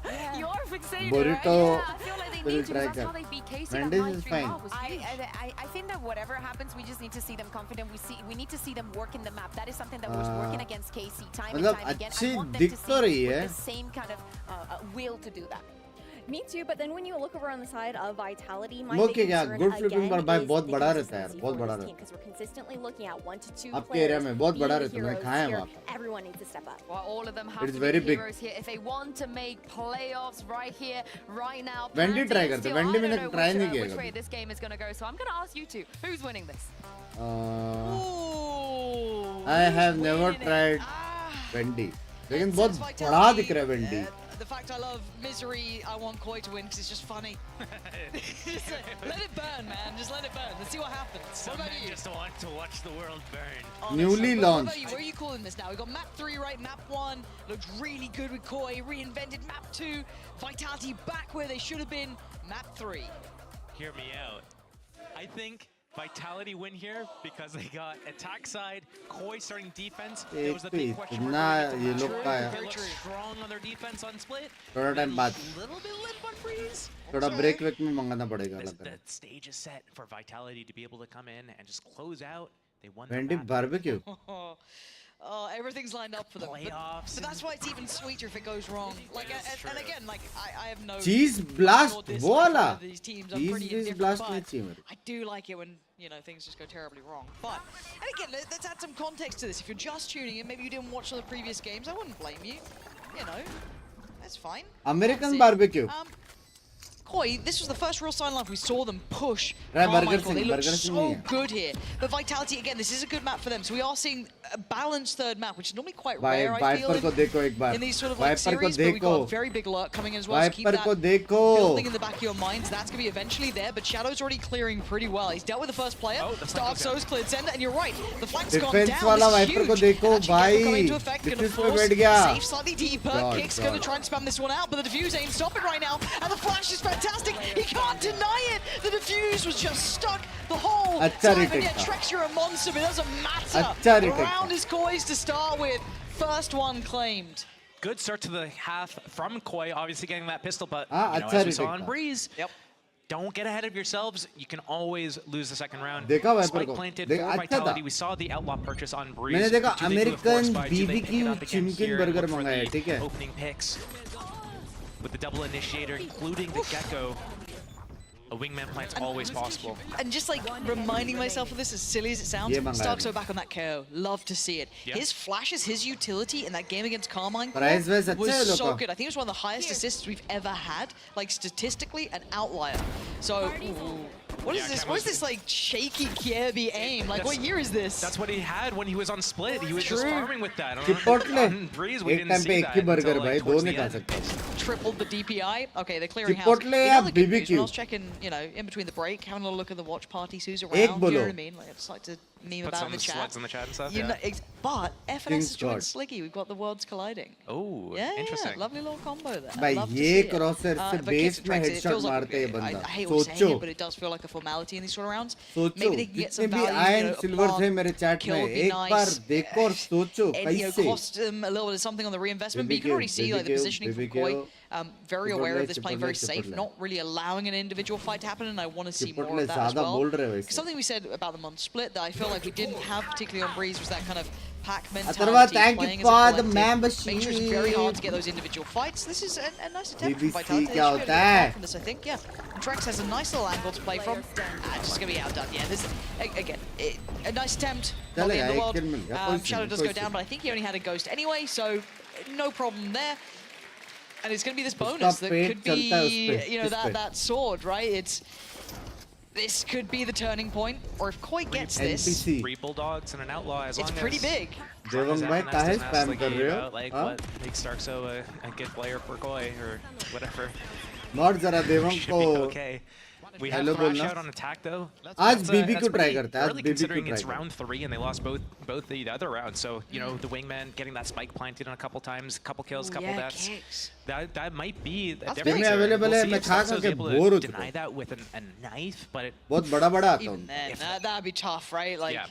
Yeah. You're fixated, Burrito right? Yeah, I feel like they will need to, try because that's how that. they beat Casey. Wendy's That is 9-3 fine. round was huge. I think that whatever happens, we just need to see them confident. We need to see them work in the map. That is something that was working against KC time and मतलब time again. अच्छी I want them दिख to तो see रही है. with the same kind of will to do that. Me too, but then when you look over on the side of Vitality, my वो big क्या concern good flipping again पर भाई is बहुत the बड़ा रहता है यार, consistency बहुत for बड़ा this रहता team, because we're consistently looking at 1 to 2 आपके एरिया players में बहुत being बड़ा the रहता है, मैं heroes खाया here. वहाँ पे. Everyone needs to step up. Well, all of them have It's to very be big. heroes here if they want to make playoffs right here, right now. Wendy Panty try is करते, still- Wendy I don't मैंने know try which, नहीं किया which way कभी. this game is going to go, so I'm going to ask you two. Who's winning this? I have never tried Wendy. लेकिन बहुत बड़ा दिख रहा है Wendy. The fact I love Misery, I want Koi to win because it's just funny. Just let it burn, man. Just let it burn. Let's see what happens. What about you? Just want to watch the world burn. Honestly. Newly What launched. about you? Where are you calling this now? We got map 3, right? Map 1 looks really good with Koi. Reinvented map 2. Vitality back where they should have been. Map 3. Hear me out. I think Vitality win here because they got attack side, Koi starting defense. There was a big question mark. ये लोग का They है. look strong on their defense on split. थोड़ा time बाद. Little bit limp on freeze. थोड़ा break वेक में मंगाना पड़ेगा लग रहा है. The stage is set for Vitality to be able to come in and just close out. They won the Wendy map. barbecue. Oh, everything's lined up for them. Playoffs But that's why it's even sweeter if it goes wrong. Like, and again, like I have no. Cheese blast, or dislike वो वाला. for these teams are Cheese pretty cheese indifferent, blast but नहीं चाहिए मेरे. I do like it when things just go terribly wrong. But and again, let's add some context to this. If you're just tuning in, maybe you didn't watch the previous games, I wouldn't blame you. That's fine. American That's it. barbecue. Koi, this was the first real sign line we saw them push Right, Carmichael. Burger They King, look Burger King so नहीं है. good here. But Vitality, again, this is a good map for them. So we are seeing a balanced third map, which is normally quite rare, I feel, Viper को देखो एक बार. in these sort of like Viper को series. But we've got देखो. a very big lurk coming in as well. So keep Viper that को देखो. building in the back of your minds. That's going to be eventually there. But Shadow's already clearing pretty well. He's dealt with the first player. Dark Souls cleared center. And you're right. The flank's gone down. Defense वाला This is Viper को huge. देखो Actually, Gecko coming भाई. into effect, gonna Defense पे force बैठ गया. Safe slightly deeper. God, Kick's going to God. try and spam this one out. But the defuse ain't stopping right now. And the flash is fantastic. He can't deny it. The defuse was just stuck the whole अच्छा time. And retake yeah, था. Trex, you're a monster, but it doesn't matter. अच्छा The retake round था. is Koi's to start with. First one claimed. Good start to the half from Koi, obviously getting that pistol, but अच्छा as we saw retake on था. Breeze, don't get ahead of yourselves. You can always lose the second round. देखा Viper Spike को. planted देखा, for अच्छा था. Vitality. We saw the outlaw purchase on Breeze. मैंने देखा Do they do a force American buy? Do they pick it BBQ up again चिमकिन here burger and look for मंगाया, the ठीक है? opening picks with the double initiator, including the Gecko. A wingman plant's always possible. And just like reminding myself of this, as silly as it sounds, Yeah, man, Starkso back on that KO. Love to see it. Yeah. His flashes, his utility in that game against Carmine Price wise अच्छा है was लोग so का. good. I think it was one of the highest assists we've ever had, like statistically an outlier. So, what is this? What is this like shaky Kiebi aim? Like, what year is this? That's what he had when he was on Split. He was just True. farming with that. Chipotle. On Breeze, we एक didn't time पे see एक that he burger until, भाई, like, दो towards the नहीं खा end. सकते. Tripled the DPI. Okay, they're clearing house. Chipotle In या other good news, when I was BBQ? checking, in between the break, having a look at the watch parties, who's around. एक You know बोलो. what I mean? Like, I just like to meme Put about some in the chat. slugs in the chat and stuff. You know, but FNS King's has joined God. Sliggy. We've got the worlds colliding. Oh, Yeah, interesting. lovely little combo there. भाई Love to ये see it. Crosshair से But base Kids में Trex, it headshot feels like मारते है I बंदा. hate always saying सोचो. it, but it does feel like a formality in these sort of rounds. सोचो. Maybe they can get जितने some भी value. iron silver plant, थे मेरे chat kill में, would be एक nice. बार देखो और सोचो And, कैसे. cost them a little bit of something on the reinvestment, but you can already see like the positioning from Koi. Very aware of this, playing very safe, not really allowing an individual fight to happen, and I want to see more of that as well. Something we said about them on Split that I feel like we didn't have particularly on Breeze was that kind of pack mentality, thank playing you as a for the collective. membership. Make sure it's very hard to get those individual fights. This is a nice attempt from BBC Vitality. They क्या should be able to होता get है? back from this, I think. Yeah, Drex has a nice little angle to play from. Just gonna be outdone. Yeah, this again a nice attempt. Not the end of the world. Shadow does go down, but I think he only had a ghost anyway, so no problem there. And it's going to be this bonus that could be, you know, that sword, right? This could be the turning point, or if Koi gets this, 3 bulldogs and an outlaw, as long as pretty big. Devang bhai kahe spam kar rahe ho? Like what makes Starkso a good player for Koi or whatever. Not zara Devang Should be ko. okay. We have Crash out on attack though. आज BB को try करते हैं. Early considering it's round 3 and they lost both the other rounds. So you know the wingman getting that spike planted on a couple times, couple kills, couple deaths. That might be a difference. available है. मैं खा खा के bore हो चुका हूँ. Deny that with a knife, but बहुत बड़ा बड़ा आता Even then, that'd be tough, right? Like. Yeah.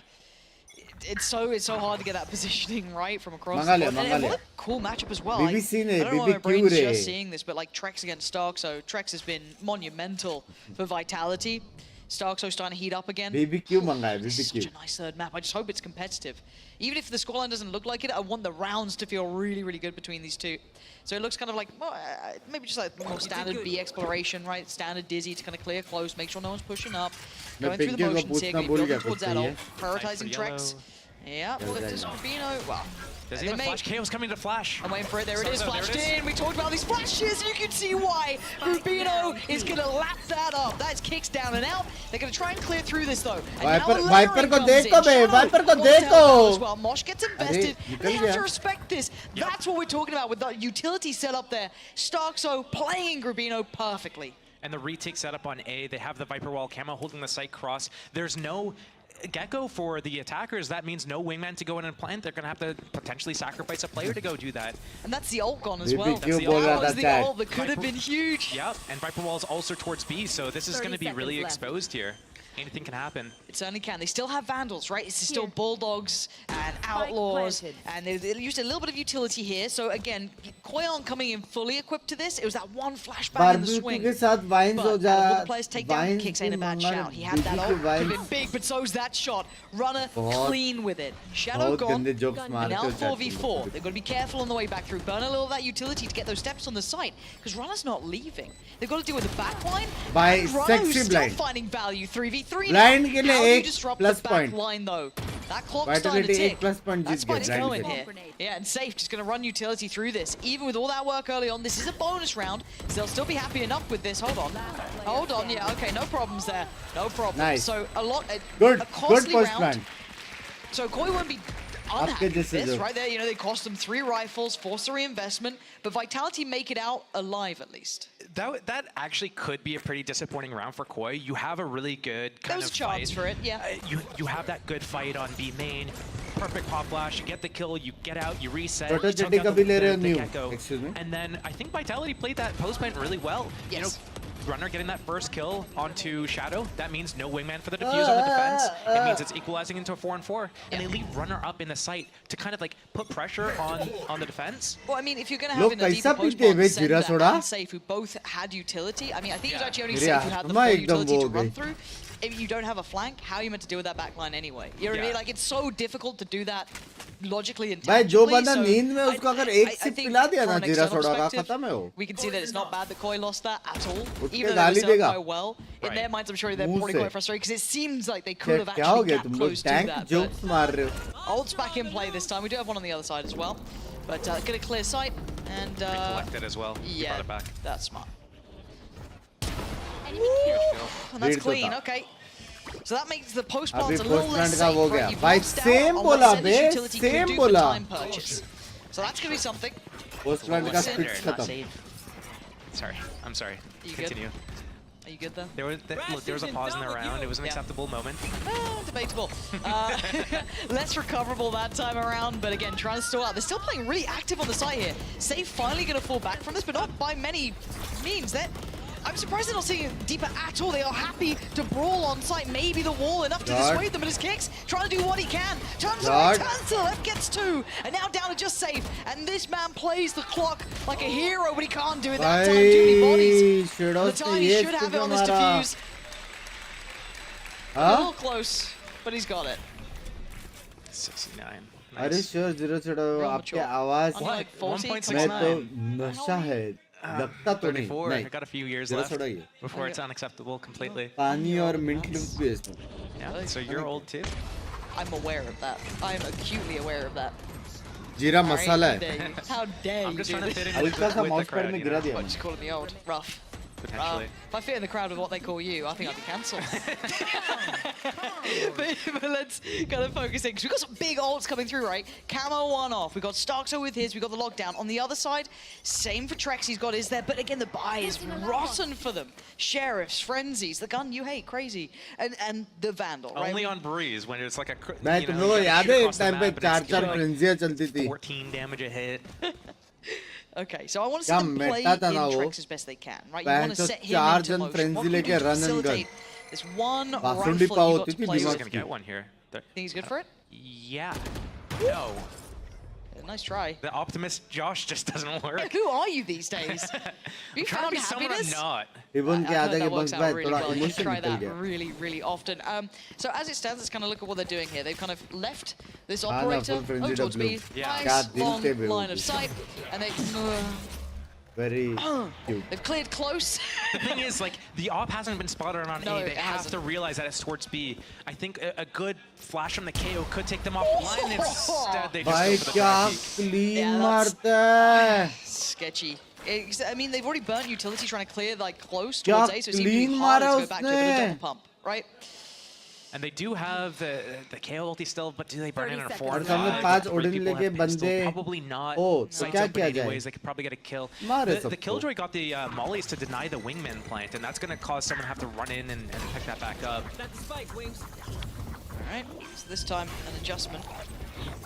It's so hard to get that positioning right from across the board. And what a cool matchup as well. BBC I don't know why my brain's just seeing this, but like Trex against Stark, so Trex has been monumental for Vitality. Starkso starting to heat up again. BBQ mangaya, BBQ. Such a nice third map. I just hope it's competitive. Even if the scoreline doesn't look like it, I want the rounds to feel really, really good between these two. So it looks kind of like, well, maybe just like more standard B exploration, right? Standard Dizzy to kind of clear close, make sure no one's pushing up. Going through the motions here, building towards that ult, prioritizing Trex. Yeah, look at this Rubino. Wow. There's even flash. KO's coming to flash. I'm waiting for it. There it is. Flashed in. We talked about these flashes. You can see why Rubino is going to lap that up. That's kicks down and out. They're going to try and clear through this though. Viper ko dekho be. Viper ko dekho. Well, Mosh gets invested. They have to respect this. That's what we're talking about with the utility set up there. Starkso playing Rubino perfectly. And the retake setup on A. They have the Viper wall camo holding the site cross. There's no Gecko for the attackers. That means no wingman to go in and plant. They're going to have to potentially sacrifice a player to go do that. And that's the ult gone as well. That's the ult that could have been huge. Yep, and Viper wall is also towards B, so this is going to be really exposed here. Anything can happen. It certainly can. They still have Vandals, right? It's still Bulldogs and Outlaws, and they used a little bit of utility here. So again, Koi aren't coming in fully equipped to this. It was that one flashback in the swing. के साथ Vines हो the players take down kicks ain't a bad shout. He had that ult, could have been big, but so's that shot. Runner clean with it. Shadow gone, and now 4v4. They've got to be careful on the way back through. Burn a little of that utility to get those steps on the site, because Runner's not leaving. They've got to deal with the backline. By Runner who's still finding value 3v3. Blind के लिए 1 plus point. Line though. That clock's starting to tick. That's why it's going here. Yeah, and Safe just going to run utility through this. Even with all that work early on, this is a bonus round, so they'll still be happy enough with this. Hold on. Hold on. Yeah, okay, no problems there. No problems. Nice. So Good a costly first round. plan. So Koi won't be unhappy with this, right there. You know, they cost them 3 rifles, force a reinvestment, but Vitality make it out alive at least. That actually could be a pretty disappointing round for Koi. You have a really good kind of chance for it, yeah. You have that good fight on B main. Perfect pop flash, you get the kill, you get out, you reset, you take out the Gecko. Excuse me. And then I think Vitality played that post plant really well. Yes. You know, Runner getting that first kill onto Shadow, that means no wingman for the defuse on the defense. It means it's equalizing into a 4-on-4. And they leave Runner up in the site to kind of like put pressure on the defense. Well, I mean, if you're going to have in a deeper post Senda and Safe, who both had utility, I mean, I think it was actually only Safe who had the full utility to run through. If you don't have a flank, how are you meant to deal with that backline anyway? You know what I mean? Like, it's so difficult to do that logically and भाई जो tactically. बंदा नींद में उसको अगर एक SIP पिला दिया ना जीरा सोडा का खत्म है वो. We can see that it's not bad that Koi lost that at all. उठ Even के though गाली they देगा. so well. In their minds, I'm sure they're मुंह probably से. quite frustrated because it seems like they could have क्या हो actually गया got तुम लोग close to tank that. Jokes मार रहे हो. Ult's back in play this time. We do have one on the other side as well. But get a clear sight and collected as well. Yeah, brought it back. That's smart. And that's clean. Okay. So that makes the post plants a अभी little post less plant का safe. हो Right? गया. You've भाई lost out same on बोला what bay, Sender's utility can same do for बोला. time purchase. So that's gonna be something. Post plant का switch खत्म. Sorry, I'm sorry. You Continue. Good? Are you good then? There was a pause in the round. It was an acceptable moment. Debatable. Less recoverable that time around, but again, trying to stall out. They're still playing really active on the side here. Safe finally going to fall back from this, but not by many means. I'm surprised they're not seeing it deeper at all. They are happy to brawl on site. Maybe the wall enough to dissuade them, but his kicks trying to do what he can. Turns to the left, gets 2, and now down to just Safe. And this man plays the clock like a hero, but he can't do it that time. Too many bodies. The time he should have it on this defuse. A little close, but he's got it. 69. अरे sure zero छोड़ो आपके आवाज मैं तो नशा है लगता तो नहीं 34. I got a few years left before it's unacceptable completely. पानी और मिंट लिम्स भी है इसमें. Yeah, so you're old too? I'm aware of that. I'm acutely aware of that. जीरा मसाला है. How dare I'm you just do trying to this? fit in हल्का सा with the mouse pad crowd, में you गिरा know? दिया. What, just calling me old? Rough. Potentially. If I fit in the crowd with what they call you, I think I'd be cancelled. but let's kind of focus in, because we've got some big ults coming through, right? Camo one off. We've got Starkso with his. We've got the lockdown. On the other side, same for Trex. He's got his there. But again, the buy is rotten for them. Sheriffs, Frenzies, the gun you hate, crazy. And the Vandal, right? Only on Breeze when it's like a. मैं तुम लोगों को याद है एक time पे 4-4 फ्रेंजियां चलती थी. 14 damage a hit. Okay, so I want to see them play in Trex as best they can, right? You want to set him into motion. What can you do to facilitate this one rifle you got to play He's with? gonna get one here. Think he's good for it? Yeah. No. Nice try. The optimist Josh just doesn't work. Like, who are you these days? Have you trying to found be someone I'm happiness? not. Even I've heard that works out really थोड़ा well. You emotion try निकल that गया. really, really often. So as it stands, let's kind of look at what they're doing here. They've kind of left this हाँ ना, operator full frenzy towards W. me. Yeah. क्या Nice दिल long से बेवकूफ. line of sight, and they. Very cute. They've cleared close. The thing is, like, the op hasn't been spotted on No, A. They it have hasn't. to realize that it's towards B. I think a good flash from the KO could take them off the line. Instead, they just भाई go for the क्या frag peek. clean Yeah, मारता है. Sketchy. I mean, they've already burnt utility trying to clear like close क्या towards A, so it seems to be clean harder मारा to go back to it, but a उसने. double pump, right? And they do have the KO ulti still, but do they burn in a 4 और सामने 5 Odin लेके बंदे. Probably not. Oh, तो Sights क्या open किया anyways. जाए? They could probably get a kill. मारे The सबको. Killjoy got the mollies to deny the wingman plant, and that's going to cause someone to have to run in and pick that back up. That's the spike, Wings. All right, so this time an adjustment.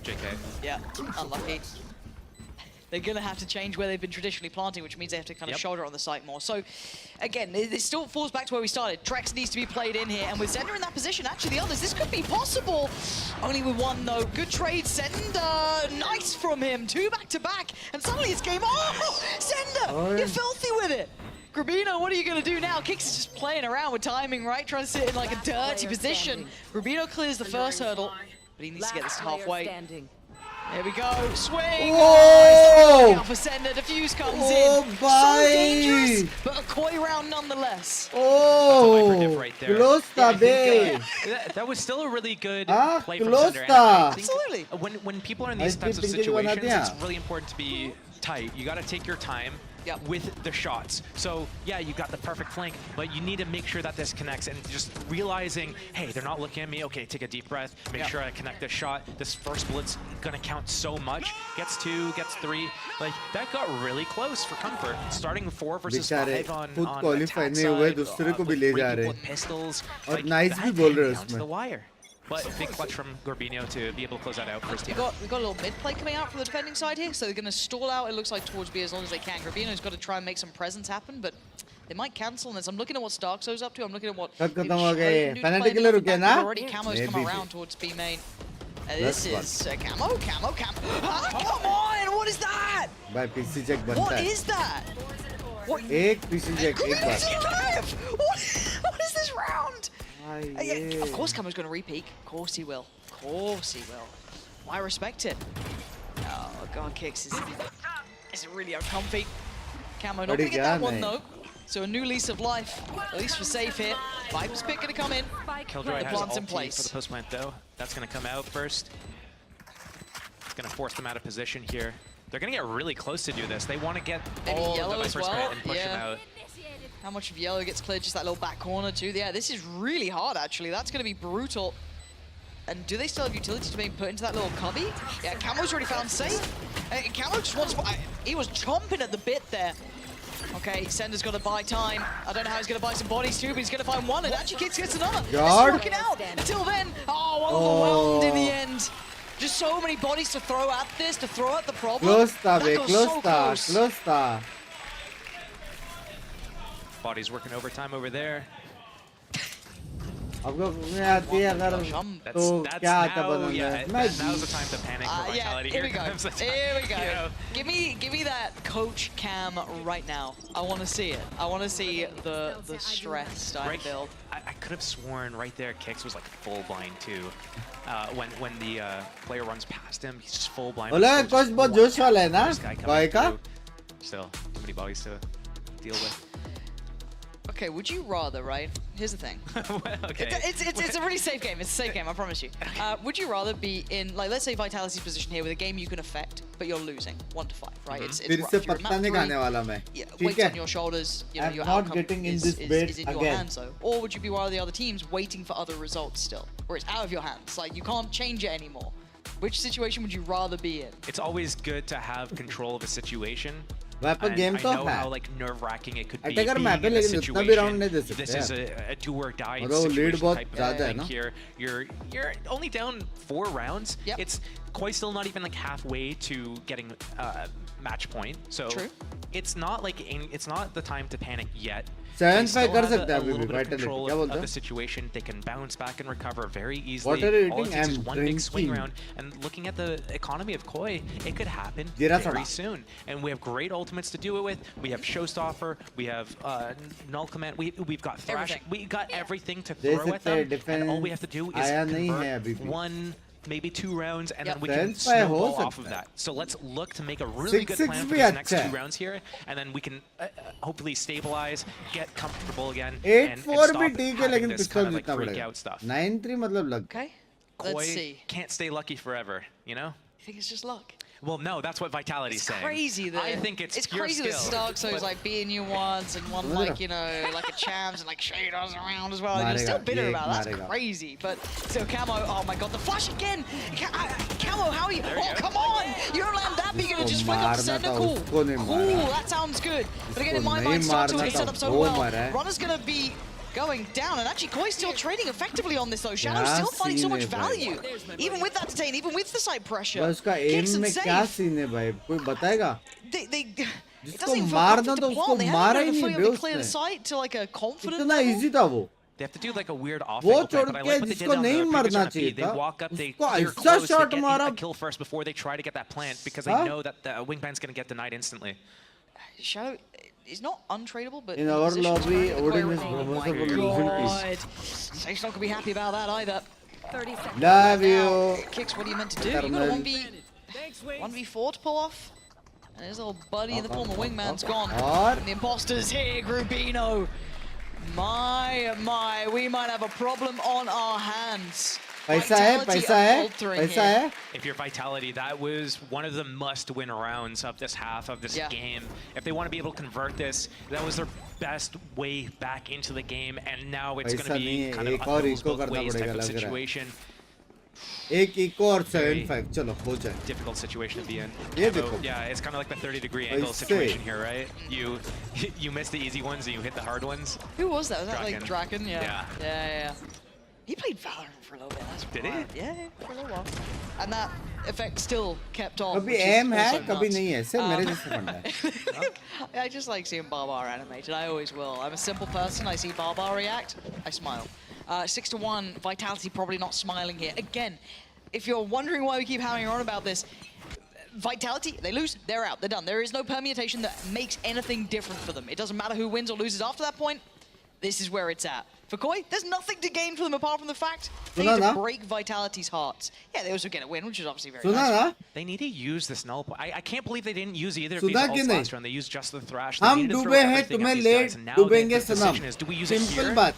JK. Yeah, unlucky. They're going to have to change where they've been traditionally planting, which means they have to kind of shoulder on the site more. So, again, it still falls back to where we started. Trex needs to be played in here, and with Zender in that position, actually the others, this could be possible. Only with one, though. Good trade, Zender. Nice from him. 2 back-to-back, and suddenly it's game. Oh, Zender, you're filthy with it. Grabino, what are you going to do now? Kicks is just playing around with timing, right? Trying to sit in like a dirty position. Grabino clears the first hurdle, but he needs to get this to halfway. There we go, swing! Whoa! Out for Sender, defuse comes Oh, in. bye. So dangerous, but a koi round nonetheless. Oh, right there. close Yeah, I था think, bay. that was still a really good Ah, play from close Sender. था. And I think Absolutely. When people are in these I types of think they will not, situations, it's yeah. really important to be tight. You got to take your time with the shots. So yeah, you got the perfect flank, but you need to make sure that this connects, and just realizing, hey, they're not looking at me. Okay, take a deep breath. Make sure I connect this shot. This first blitz gonna count so much. Gets 2, gets 3. Like that got really close for comfort. Starting 4 versus 5 on qualify attack नहीं हुए side, दूसरे को भी with ले 3 जा people रहे. with pistols. और Like, nice that भी बोल रहे came हैं down to उसमें. the wire. But big clutch from Gorbino to be able to close that out first team. We've got a little mid play coming out from the defending side here, so they're going to stall out, it looks like, towards B as long as they can. Grabino's got to try and make some presence happen, but they might cancel this. I'm looking at what Starkso's up to, I'm looking at what कब खत्म हो गए? Fanatically रुके ना? already Camo's come around towards B main. This is Camo. Ah, come on! What is that? भाई PC check बनता What है. is that? What? एक PC check एक बार. What is this round? Of course Camo's going to re-peek. Of course he will. Of course he will. I respect it. Oh, God, Kicks is really uncomfy. Camo not going to get that one, though. So a new lease of life, at least for safe here. Viper's pick going to come in. Killjoy The has plant's in ulti place. for the post plant, though. That's going to come out first. It's going to force them out of position here. They're going to get really close to do this. They want to get Maybe all yellow of the as Viper's well. and push them out. How much of yellow gets cleared? Just that little back corner too. Yeah, this is really hard actually. That's going to be brutal. And do they still have utility to be put into that little cubby? Yeah, Camo's already found safe. Camo just wants. He was chomping at the bit there. Okay, Sender's got to buy time. I don't know how he's going to buy some bodies too, but he's going to find one, and actually Kicks gets another. This is working out. Until then, overwhelmed in the end. Just so many bodies to throw at this, to throw at the problem. Close था बे, close था. Body's working overtime over there. आपको में आती है अगर तो क्या आता बनाना? Now's the time to panic for Vitality. Here we go. comes the time. Here we go. You know. Give me that coach cam right now. I want to see it. I want to see the stress I build. I could have sworn right there Kicks was like full blind too. When the player runs past him, he's just full blind. बोला coach बहुत जोश वाला है ना? भाई का? Still, too many bodies to deal with. Okay, would you rather, right? here's the thing. Okay. It's a really safe game. It's a safe game, I promise you. Would you rather be in, like, let's say Vitality's position here with a game you can affect, but you're losing 1-5, right? It's फिर rough. से You're in पत्ता map नहीं 3, खाने वाला मैं. ठीक weight है. on your shoulders, you know, I'm your not outcome getting in is this bait in your again. hands, though. Or would you be one of the other teams waiting for other results still, where it's out of your hands, like you can't change it anymore? Which situation would you rather be in? It's always good to have control of a situation. Weapon And game I तो know है. how like nerve-wracking it could be Attacker being map है in a लेकिन इतना भी round नहीं दे situation. सकते This is यार. a do or die और वो lead situation बहुत type of ज़्यादा है thing. ना. Here, you're only down 4 rounds. It's quite still not even like halfway to getting match point. So True. it's not like it's not the time to panic yet. 7-5 कर सकते हैं a अभी little भी bit of Vitality. control क्या of बोलते the हैं? situation. They can bounce back and recover very easily. What are you All it eating? takes is I'm one big swing drinking. round. And looking at the economy of Koi, it could happen Gira very soda. soon. And we have great ultimates to do it with. We have Showstopper. We have Null Command. We've got Thrash. Everything. We got everything to they throw at सकते हैं them. And all we have to do is आया नहीं है अभी convert भी. 1, maybe 2 rounds, and Yep. then we can 7-5 हो snowball off सकता of है. that. So let's look to make a really good 6-6 plan for भी these next अच्छा 2 है. rounds here, and then we can hopefully stabilize, get comfortable again, 8-4 and भी stop ठीक है having लेकिन this पिस्तौल kind of like जितना freak पड़ेगा. out stuff. 9-3 मतलब लग. Okay, let's Koi see. can't stay lucky forever, you know? You think it's just luck? Well, no, that's what Vitality's It's saying. crazy that I think it's pure crazy skill. that Stark so but- he's like beating you once and one like, you know, like a Chams and like Shadow's around as well. And you're still मारेगा, bitter ये about it. That's मारेगा. crazy. But still, Camo, oh my god, the flash again! Camo, how are you? Oh, come on! You don't land that, but you're gonna just flick up the मारना center. था, Cool. उसको नहीं Cool, मारा. that sounds good. But again, in उसको my नहीं mind, Stark मारना is set था, up so वो well. मारा है. Runner's gonna be going down, and actually Koi's still trading effectively on this though. Shadow's क्या still finding so scene much है भाई. value. Even with that detain, even with the side pressure. बस उसका Kicks aim and में save. क्या scene है भाई? कोई बताएगा? It जिसको doesn't even feel मारना confident था to उसको plant. They मारा haven't ही even नहीं fully bay able to clear the उसने. site to like a confident इतना level. easy था वो. They have to do like a weird off वो angle छोड़ play, but I के like what they जिसको did on the नहीं previous मरना round of चाहिए B. They था, walk up, they उसको clear ऐसा close, they shot get मारा. a kill first before they try to get that plant because they Huh? know that the wingman's going to get denied instantly. Shadow is not untradeable, but In our positions lobby, where the Odin Koir- is oh promoter my for losing god. Sage's not gonna be happy about that either. 30 seconds. Love Now, you. Kicks, what are you meant to do? You got a Eternal. 1v4 to pull off. And his little buddy in the form of Wingman's gone. और And the imposter's here, Grubino. My, we might have a problem on our hands. पैसा है, Vitality पैसा है, are faltering पैसा here. है. If you're Vitality, that was one of the must-win rounds of this half of this Yeah. game. If they want to be able to convert this, that was their best way back into the game, and now it's going to पैसा be नहीं है, kind of एक a और goes eco both करना ways पड़ेगा type of लग रहा है. situation. एक इको और Very 7-5 चलो हो जाए. Difficult situation to be in. ये So, देखो. yeah, it's kind of like the 30-degree angle ऐसे. situation here, right? You miss the easy ones and you hit the hard ones. Who was that? Was that like Draken. Draken? Yeah. He played Valorant for a little bit. That's Did he? wild. Yeah, for a little while. And that effect still kept on. कभी which is aim है, also कभी nuts. नहीं है. ऐसे मेरे जैसे फंडा है. I just like seeing Barbar animated. I always will. I'm a simple person. I see Barbar react, I smile. 6-1, Vitality probably not smiling here. Again, if you're wondering why we keep hammering on about this, Vitality, they lose, they're out, they're done. There is no permutation that makes anything different for them. It doesn't matter who wins or loses after that point. This is where it's at. For Koi, there's nothing to gain for them apart from the fact they need to break Vitality's hearts. Yeah, they also get a win, which is obviously very nice. They need to use this null. I can't believe they didn't use either of सुना these कि ults नहीं? last round. They used just the thrash. They हम needed to throw डूबे हैं everything at तुम्हें these late guys, and now डूबेंगे the सनम. decision is, do we use it Simple here? बात.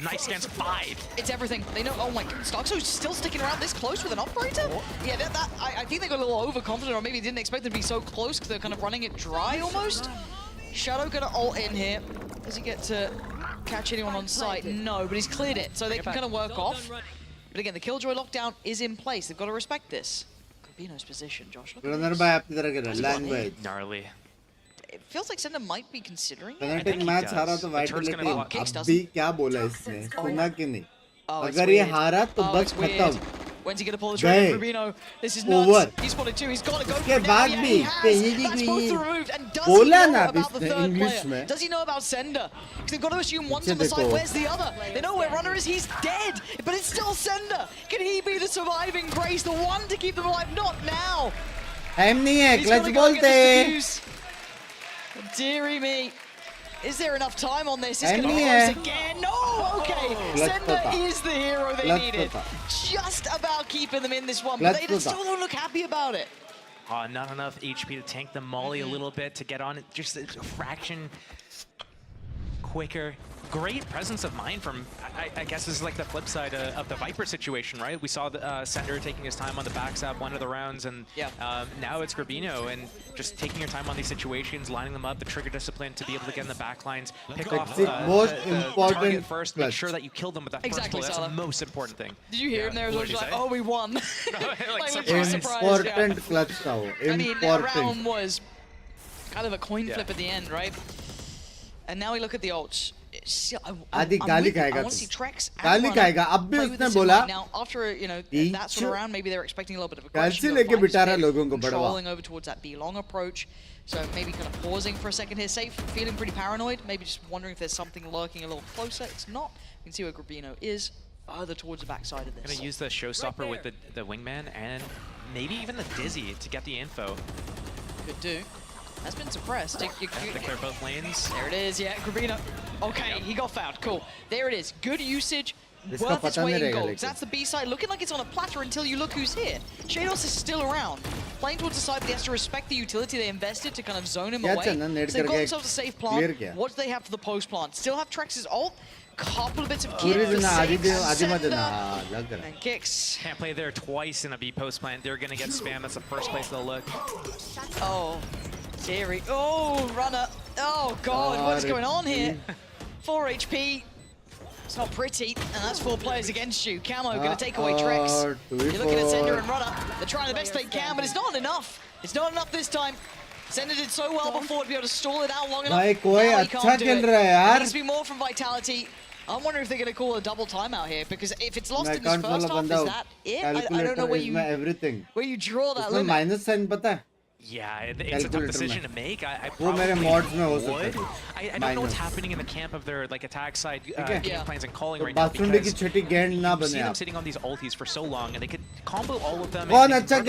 Nice against 5. It's everything. They know. Oh my God, Starkzo's still sticking around this close with an operator. Yeah, I think they got a little overconfident, or maybe didn't expect them to be so close because they're kind of running it dry almost. Shadow gonna ult in here. Does he get to catch anyone on site? No, but he's cleared it, so they can kind of work off. But again, the Killjoy lockdown is in place. They've got to respect this. Grubino's position, Josh. Look at Runner this. by आपकी तरह के language. Gnarly. It feels like Sender might be considering it. Kinetic match हारा तो Vitality अभी क्या बोला इसने सुना कि नहीं अगर ये हारा तो बस खत्म When's he gonna pull the trigger? Rubino, this is nuts. Over. He's spotted 2. He's got to go for उसके it now. बाद Yeah, भी he has. कहीं That's भी both removed. And does बोला he know ना about the इसने third English player? में Does he know about Sender? Because they've got to assume one's पीछे on the side. देखो. Where's the other? They know where Runner is. He's dead. But it's still Sender. Can he be the surviving Grace? The one to keep them alive? Not now. Time नहीं है He's clutch gonna go get बोलते this defuse. Dearie me. Is there enough time on this? It's Time going to be नहीं है. close again. No, okay. Clutch Sender तो था. is the hero they Clutch needed. तो था. Just about keeping them in this one, Clutch but they तो था. still don't look happy about it. Not enough HP to tank the molly a little bit to get on it. Just a fraction. quicker. Great presence of mind from, I guess this is like the flip side of the Viper situation, right? We saw the Sender taking his time on the backstab one of the rounds, and now it's Grabino, and just taking your time on these situations, lining them up, the trigger discipline to be able to get in the back lines, pick off the target first, make sure that you kill them with that first blow. That's the most important thing. Did you hear him there? It was like, oh, we won. Important clutch था वो. I mean, that round was kind of a coin flip at the end, right? And now we look at the ults. आदि गाली खाएगा गाली खाएगा अब भी उसने बोला now after that sort of round maybe they're expecting a little bit of कैसे aggression लेके बिठा रहा लोगों को बड़वा controlling over towards that B long approach, so maybe kind of pausing for a second here, safe, feeling pretty paranoid, maybe just wondering if there's something lurking a little closer. It's not. You can see where Grabino is further towards the backside of this. Gonna use the showstopper with the wingman and maybe even the dizzy to get the info. Could do. That's been suppressed. To clear both lanes. There it is, yeah, Grabino. Okay, he got fouled, cool. There it is, good usage, worth its weight in gold. That's the B side, looking like it's on a platter until you look who's here. Shados is still around, playing towards the side, but he has to respect the utility they invested to kind of zone him away. So they've got themselves a safe plant. What do they have for the post plant? Still have Trex's ult, couple of bits of kit for safe, and kicks. Can't play there twice in a B post plant. They're gonna get spam. That's the first place they'll look. Oh. Theory. Oh, runner. Oh, God, what is going on here? 4 HP. It's not pretty, and that's 4 players against you. Camo going to take away Trex. You're looking at Sender and Runner. They're trying the best they can, but it's not enough. It's not enough this time. Sender did so well before to be able to stall it out long enough. Now he can't do it. There needs to be more from Vitality. I'm wondering if they're going to call a double timeout here, because if it's lost in this first half, is that it? I don't know where you draw that limit. minus sign पता है? Yeah, it's a tough decision to make. I don't know what's happening in the camp of their attack side game plans and calling right now, because you see them sitting on these ultis for so long, and they could combo all of them. I think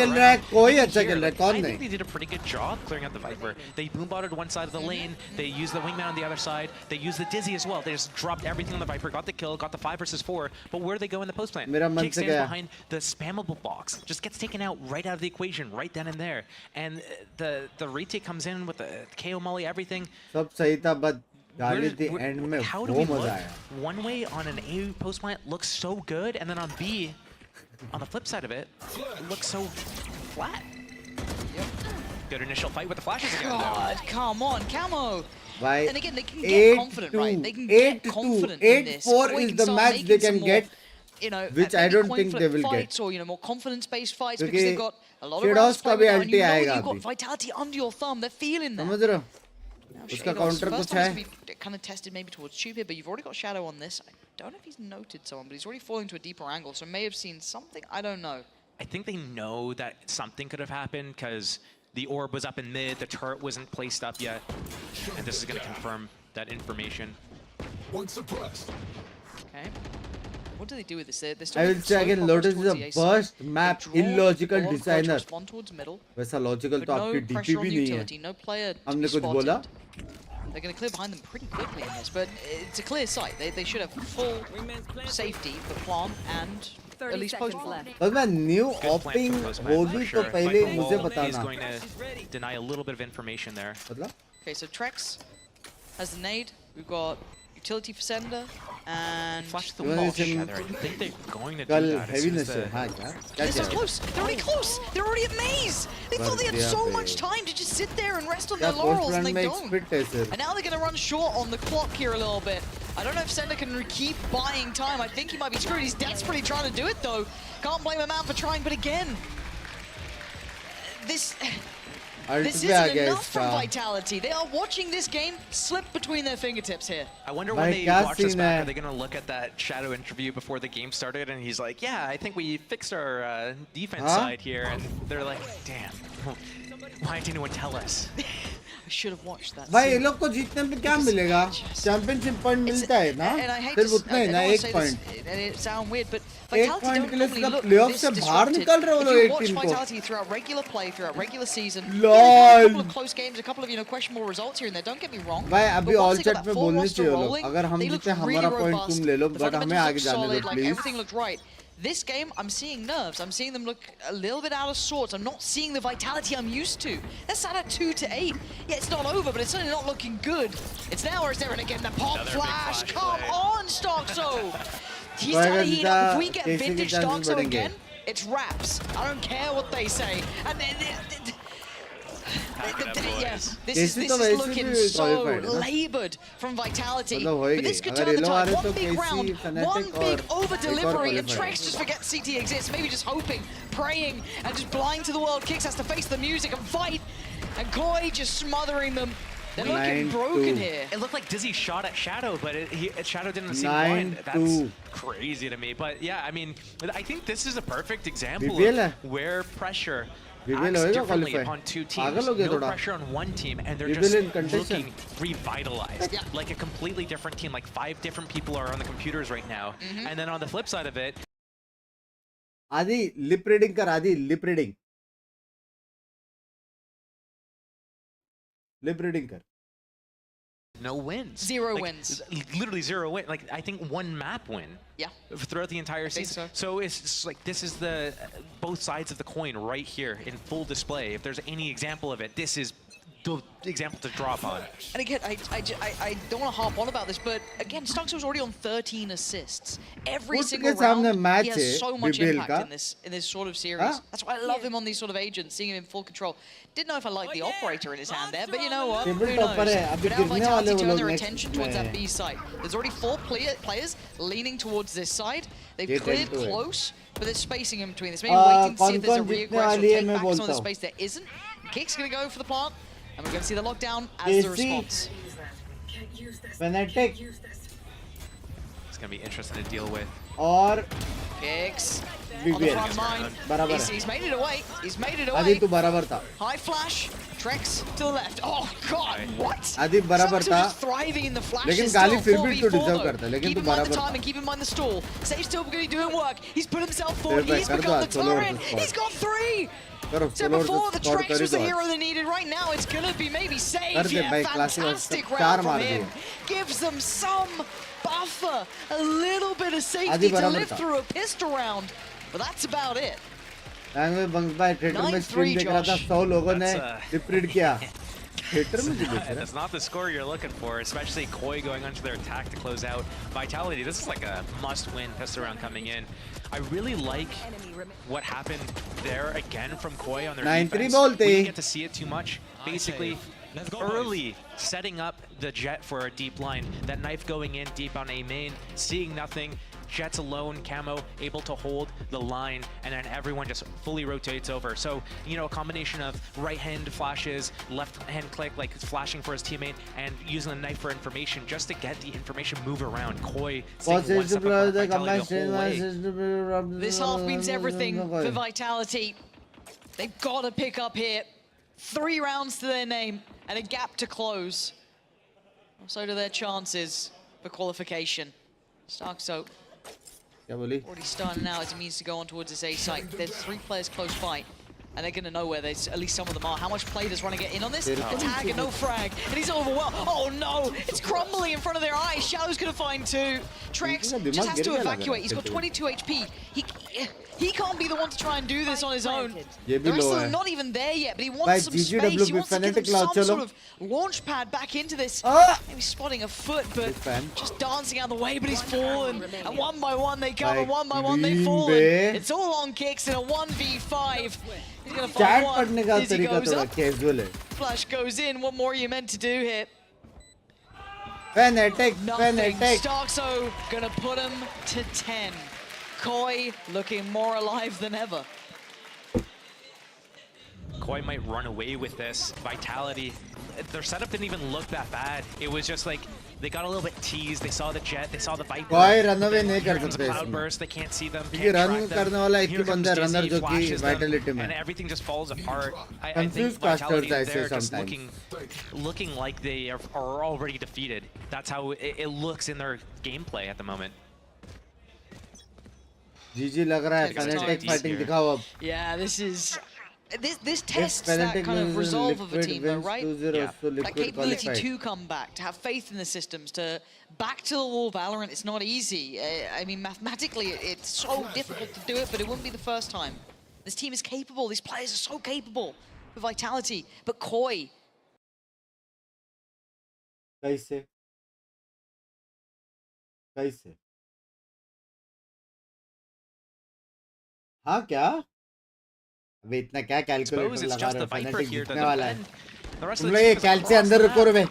they did a pretty good job clearing out the Viper. They boombotted one side of the lane, they used the wingman on the other side, they used the dizzy as well. They just dropped everything on the Viper, got the kill, got the 5 versus 4, but where do they go in the post plant? Kick stands behind the spammable box, just gets taken out right out of the equation, right then and there. And the retake comes in with the KO molly, everything. सब सही था, but गाली the end में how do we look? One way on an A post plant looks so good, and then on B, on the flip side of it, it looks so flat. Yep. Good initial fight with the flashes again. God, come on, Camo. Why? And again, they can get confident, right? They can get confident in this. 8-4 is the match they can get, which I don't think they will fights, get. Or more confidence-based fights, because they've got a lot of rounds played now, and you've got Vitality under your thumb. They're feeling that. Now Shadows, first time to be kind of tested maybe towards Stupid, but you've already got Shadow on this. I don't know if he's noted someone, but he's already falling to a deeper angle, so may have seen something. I don't know. I think they know that something could have happened, because the orb was up in mid, the turret wasn't placed up yet, and this is going to confirm that information. One suppressed. Okay. What do they do with this? I will say again, Lotus is a burst map, illogical designer. वैसा logical तो आपकी DP भी नहीं है. No player हमने कुछ बोला? They're going to clear behind them pretty quickly in this, but it's a clear sight. They should have full safety for plant and at least post plant. बस मैं new opening होगी तो पहले मुझे बताना. He's going to deny a little bit of information there. Okay, so Trex has the nade. We've got utility for Sender and flash the Walsh. I think they're going to do that. This is close. They're already close. They're already at maze. They thought they had so much time to just sit there and rest on their laurels, and they don't. And now they're going to run short on the clock here a little bit. I don't know if Sender can keep buying time. I think he might be screwed. He's desperately trying to do it though. Can't blame a man for trying, but again, this isn't enough from Vitality. They are watching this game slip between their fingertips here. I wonder when they watch this back, are they going to look at that Shadow interview before the game started, and he's like, yeah, I think we fixed our defense side here, and they're like, damn, why didn't anyone tell us? I should have watched that. भाई ये लोग को जीतने में क्या मिलेगा? Championship point मिलता है ना? सिर्फ उतना ही ना, 1 point. And it sound weird, but 1 point के लिए सिर्फ playoff से बाहर निकल रहे हो लोग 18 को. If you watch Vitality throughout regular play, throughout regular season, LOL. a couple of close games, a couple of questionable results here and there. Don't get me wrong. भाई अभी all chat में बोलने चाहिए लोग. अगर हम जीते हमारा point तुम ले लो, but हमें आगे जाने दो please. Everything looked right. This game, I'm seeing nerves. I'm seeing them look a little bit out of sorts. I'm not seeing the vitality I'm used to. They're sat at 2-8. Yeah, it's not over, but it's certainly not looking good. It's now or is there? And again, the pop flash. Come on, Stoxo. He's trying to heat up. If we get vintage Stoxo again, it's wraps. I don't care what they say. And yes, this is looking so labored from Vitality. But this could turn the tide. One big round, one big over-delivery, and Trex just forgets CT exists, maybe just hoping, praying, and just blind to the world. Kicks has to face the music and fight, and Koi just smothering them. They're looking broken here. It looked like Dizzy shot at Shadow, but Shadow didn't seem blind. That's crazy to me. But yeah, I mean, I think this is a perfect example of where pressure acts differently upon two teams. No pressure on one team, and they're just looking revitalized. Like a completely different team. Like 5 different people are on the computers right now. And then on the flip side of it, Adi, lip reading kar, Adi, lip reading. Lip reading kar. no wins. 0 wins. Literally 0 win. Like, I think 1 map win. Yeah. Throughout the entire season. So it's just like, this is the both sides of the coin right here in full display. If there's any example of it, this is the example to drop on. And again, I don't want to harp on about this, but again, Stoxo was already on 13 assists. Every single round, he has so much impact in this sort of series. That's why I love him on these sort of agents, seeing him in full control. Didn't know if I liked the operator in his hand there, but you know what? Who knows? But now Vitality turn their attention towards that B site. There's already 4 players leaning towards this side. They've cleared close, but there's spacing in between this. Maybe waiting to see if there's a reaggress or take back some of the space. There isn't. Kick's going to go for the plant. And we're going to see the lockdown as the response. Fnatic. It's going to be interesting to deal with. Or Kicks on the front line. He's made it away. He's made it away. Adi tu barabar tha. High flash. Trex to the left. Oh God, what? Adi barabar tha. Just thriving in the flash. लेकिन गाली फिर भी तो deserve करता है. लेकिन keep तू in mind बराबर the था. time and keep in mind the stall. Safe still going to be doing work. He's put himself forward. He's become the turret. He's got 3. So before the Trex was the hero they needed, right now it's going to be maybe Save. Yeah, fantastic round from him. Gives them some buffer, a little bit of safety to live through a pistol round. But that's about it. Binks भाई theatre में stream देख रहा था 100 लोगों ने रिप्रीड किया. That's not the score you're looking for, especially Koi going onto their attack to close out Vitality. This is like a must-win pistol round coming in. I really like what happened there again from Koi on their defense. We didn't get to see it too much. Basically, early setting up the Jet for a deep line. That knife going in deep on A main, seeing nothing. Jet's alone, Camo able to hold the line, and then everyone just fully rotates over. So, you know, a combination of right-hand flashes, left-hand click, like flashing for his teammate, and using the knife for information just to get the information move around. Koi staying one step apart, Vitality the whole way. This half means everything for Vitality. They've got to pick up here. 3 rounds to their name, and a gap to close. So do their chances for qualification. Stoxo already starting now as he means to go on towards this A site. There's 3 players close by, and they're going to know where there's at least some of them are. How much play does Runner get in on this? The tag and no frag, and he's overwhelmed. Oh no, it's crumbling in front of their eyes. Shadow's going to find 2. Trex just has to evacuate. He's got 22 HP. He can't be the one to try and do this on his own. The rest of them not even there yet, but he wants some space. He wants to give them some sort of launch pad back into this. Maybe spotting a foot, but just dancing out of the way, but he's fallen. And 1 by 1 they come, and 1 by 1 they fall. It's all on Kicks in a 1v5. He's going to find one. Dizzy goes up. Flash goes in. What more are you meant to do here? Fnatic. Stoxo going to put him to 10. Koi looking more alive than ever. Koi might run away with this. Vitality, their setup didn't even look that bad. It was just like they got a little bit teased. They saw the Jet, they saw the Viper. Koi run away नहीं कर सकते Cloudburst, they can't see them. क्योंकि run करने वाला एक ही बंदा runner जो कि Vitality में. And everything just falls apart. I think Vitality there just looking like they are already defeated. That's how it looks in their gameplay at the moment. GG लग रहा है Fnatic fighting दिखाओ अब. Yeah, this is this tests that kind of resolve of a team, though, right? Yeah. That capability to come back, to have faith in the systems, to back to the wall Valorant. It's not easy. I mean, mathematically, it's so difficult to do it, but it wouldn't be the first time. This team is capable. These players are so capable with Vitality. But Koi. कैसे? हाँ क्या? अबे इतना क्या calculator लगा रहे हो? Fanatic जीतने वाला है. तुम लोग ये कैल से अंदर रखो रे.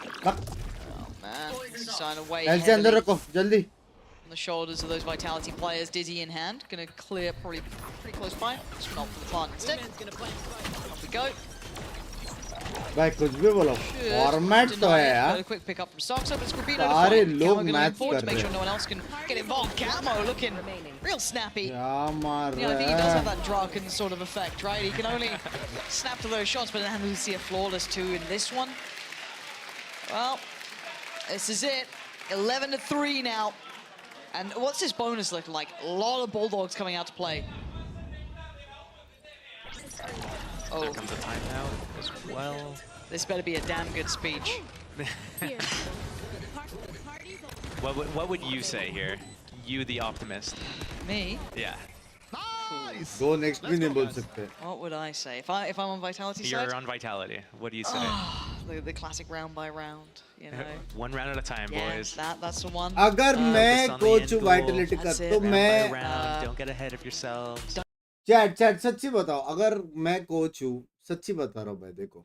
कैल से अंदर रखो जल्दी. On the shoulders of those Vitality players, Dizzy in hand, gonna clear probably pretty close by. Just not for the plant instead. Off we go. भाई कुछ भी बोलो. फॉर्मेट तो है यार. A quick pick up from Stocks, but it's Scorpino सारे लोग match to कर make रहे sure no हैं. one else can get involved. Camo looking real snappy. क्या मार Yeah, I think he रहा does have है? that Draken sort of effect, right? He can only snap to those shots, but then we see a flawless too in this one. Well, this is it. 11-3 now. And what's this bonus looking like? A lot of Bulldogs coming out to play. Oh. There comes a timeout as well. This better be a damn good speech. What would you say here? You, the optimist. Me? Yeah. दो next भी नहीं बोल सकते. What would I say? If I'm on Vitality side? You're on Vitality. What do you say? The classic round by round, you know. One round at a time, Yeah, boys. that's the one. अगर मैं coach Vitality का तो मैं Don't get ahead of yourselves. Chat सच्ची बताओ. अगर मैं coach हूँ, सच्ची बता रहा हूँ भाई. देखो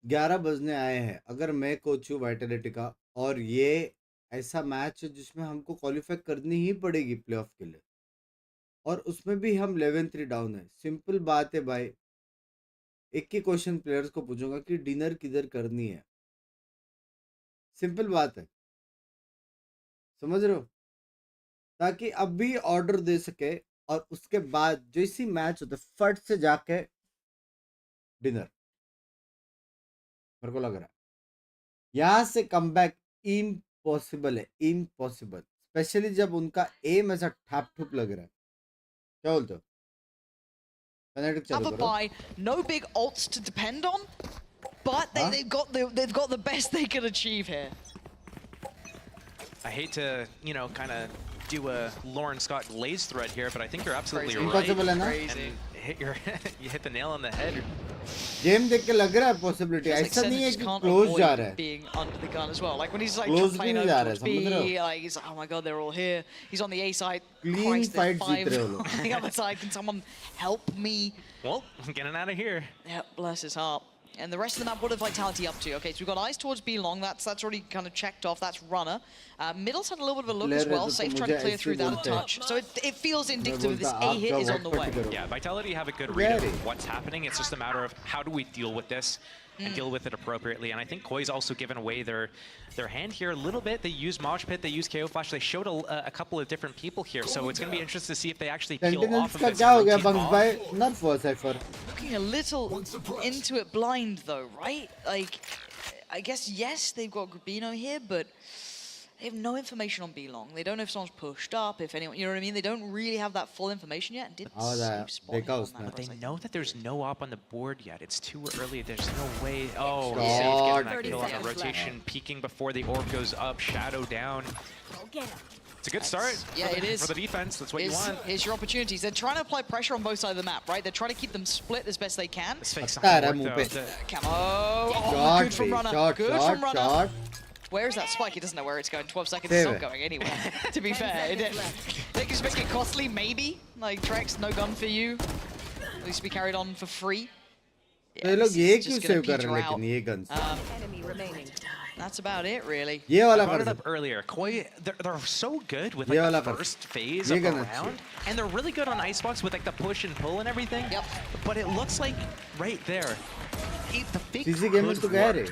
11 बजने आए हैं. अगर मैं कोच हूँ Vitality का और ये ऐसा मैच है जिसमें हमको क्वालिफाई करनी ही पड़ेगी प्लेऑफ के लिए, और उसमें भी हम 11-3 डाउन है. सिंपल बात है भाई. एक ही क्वेश्चन प्लेयर्स को पूछूंगा कि डिनर किधर करनी है. सिंपल बात है, समझ रहे हो? ताकि अब भी ऑर्डर दे सके और उसके बाद जैसी मैच होता है फट से जाके डिनर. मेरे को लग रहा है यहाँ से कमबैक इम्पॉसिबल है. इम्पॉसिबल, स्पेशली जब उनका एम ऐसा ठैप ठुप लग रहा है. क्या बोलते हो? Have a buy, no big ults to depend on, but they've got the best they can achieve here. I hate to, you know, kind of do a Lauren Scott laze thread here, but I think you're absolutely right. Impossible है ना? And you hit the nail on the head. Game देख के लग रहा है possibility. ऐसा नहीं है कि क्लोज जा रहा है. Being under the gun as well. Like when he's like Close playing नहीं over जा रहा है, towards समझ रहे B, हो? like he's like, oh my god, they're all here. He's on the A side. Clean Christ, there's fight जीत रहे हो लोग. on the other side, can someone help me? Well, I'm getting out of here. Yeah, bless his heart. And the rest of the map, what are Vitality up to? Okay, so we've got eyes towards B long. That's already kind of checked off. That's runner. Middle's had a little bit of a look as well. Safe trying to clear through that a touch. So it feels indicative of this A hit is on the way. Yeah, Vitality have a good read of what's happening. It's just a matter of how do we deal with this and deal with it appropriately. And I think Koi's also given away their hand here a little bit. They use Mosh Pit, they use KO Flash. They showed a couple of different people here, so it's going to be interesting to see if they actually peel off of this. क्या हो गया Binks भाई? Not for Cypher. Looking a little into it blind though, right? Like, I guess yes, they've got Grabino here, but they have no information on B long. They don't know if someone's pushed up, if anyone, you know what I mean? They don't really have that full information yet. And didn't But they know that there's no op on the board yet. It's too early. There's no way. Oh, safe getting that kill on the rotation, peeking before the orb goes up, shadow down. It's a good start. Yeah, it is. For the defense, that's what you want. Here's your opportunities. They're trying to apply pressure on both sides of the map, right? They're trying to keep them split as best they can. This fake's not gonna work, though. Camo. Good from runner. Good from runner. Where is that spike? He doesn't know where it's going. 12 seconds, it's not going anywhere. To be fair, they can make it costly, maybe. Like, Trex, no gun for you. At least be carried on for free. ये लोग ये क्यों save कर रहे हैं लेकिन ये guns? That's about it, really. ये वाला I brought it up earlier. Koi, they're so good with ये like वाला the first phase of the round, and they're really good on Icebox with like the push and pull and everything. Yep. But it looks like right there, the fake CC game में तो गया रे.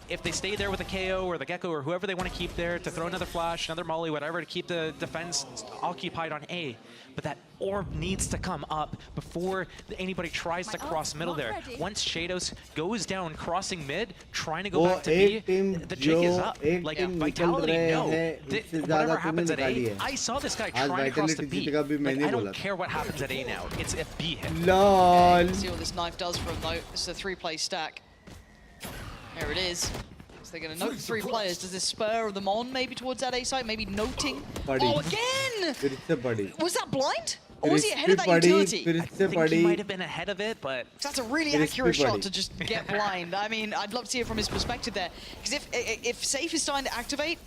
If they stay there with the KO or the Gecko or whoever they want to keep there to throw another flash, another molly, whatever, to keep the defense occupied on A. But that orb needs to come up before anybody tries to cross middle there. Once Shadows goes down, crossing mid, trying to go back to B, the jig is up. Like, Vitality, no. Whatever happens at A, I saw this guy trying to cross to B. Like, I don't care what happens at A now. It's a B hit. Yeah, see what this knife does for him, though. This is a 3-play stack. There it is. So they're going to note 3 players. Does this spur them on maybe towards that A side? Maybe noting. Oh, again! Was that blind? Or was he ahead of that utility? I think he might have been ahead of it, but... That's a really accurate shot to just get blind. I mean, I'd love to see it from his perspective there. Because if Safe is starting to activate,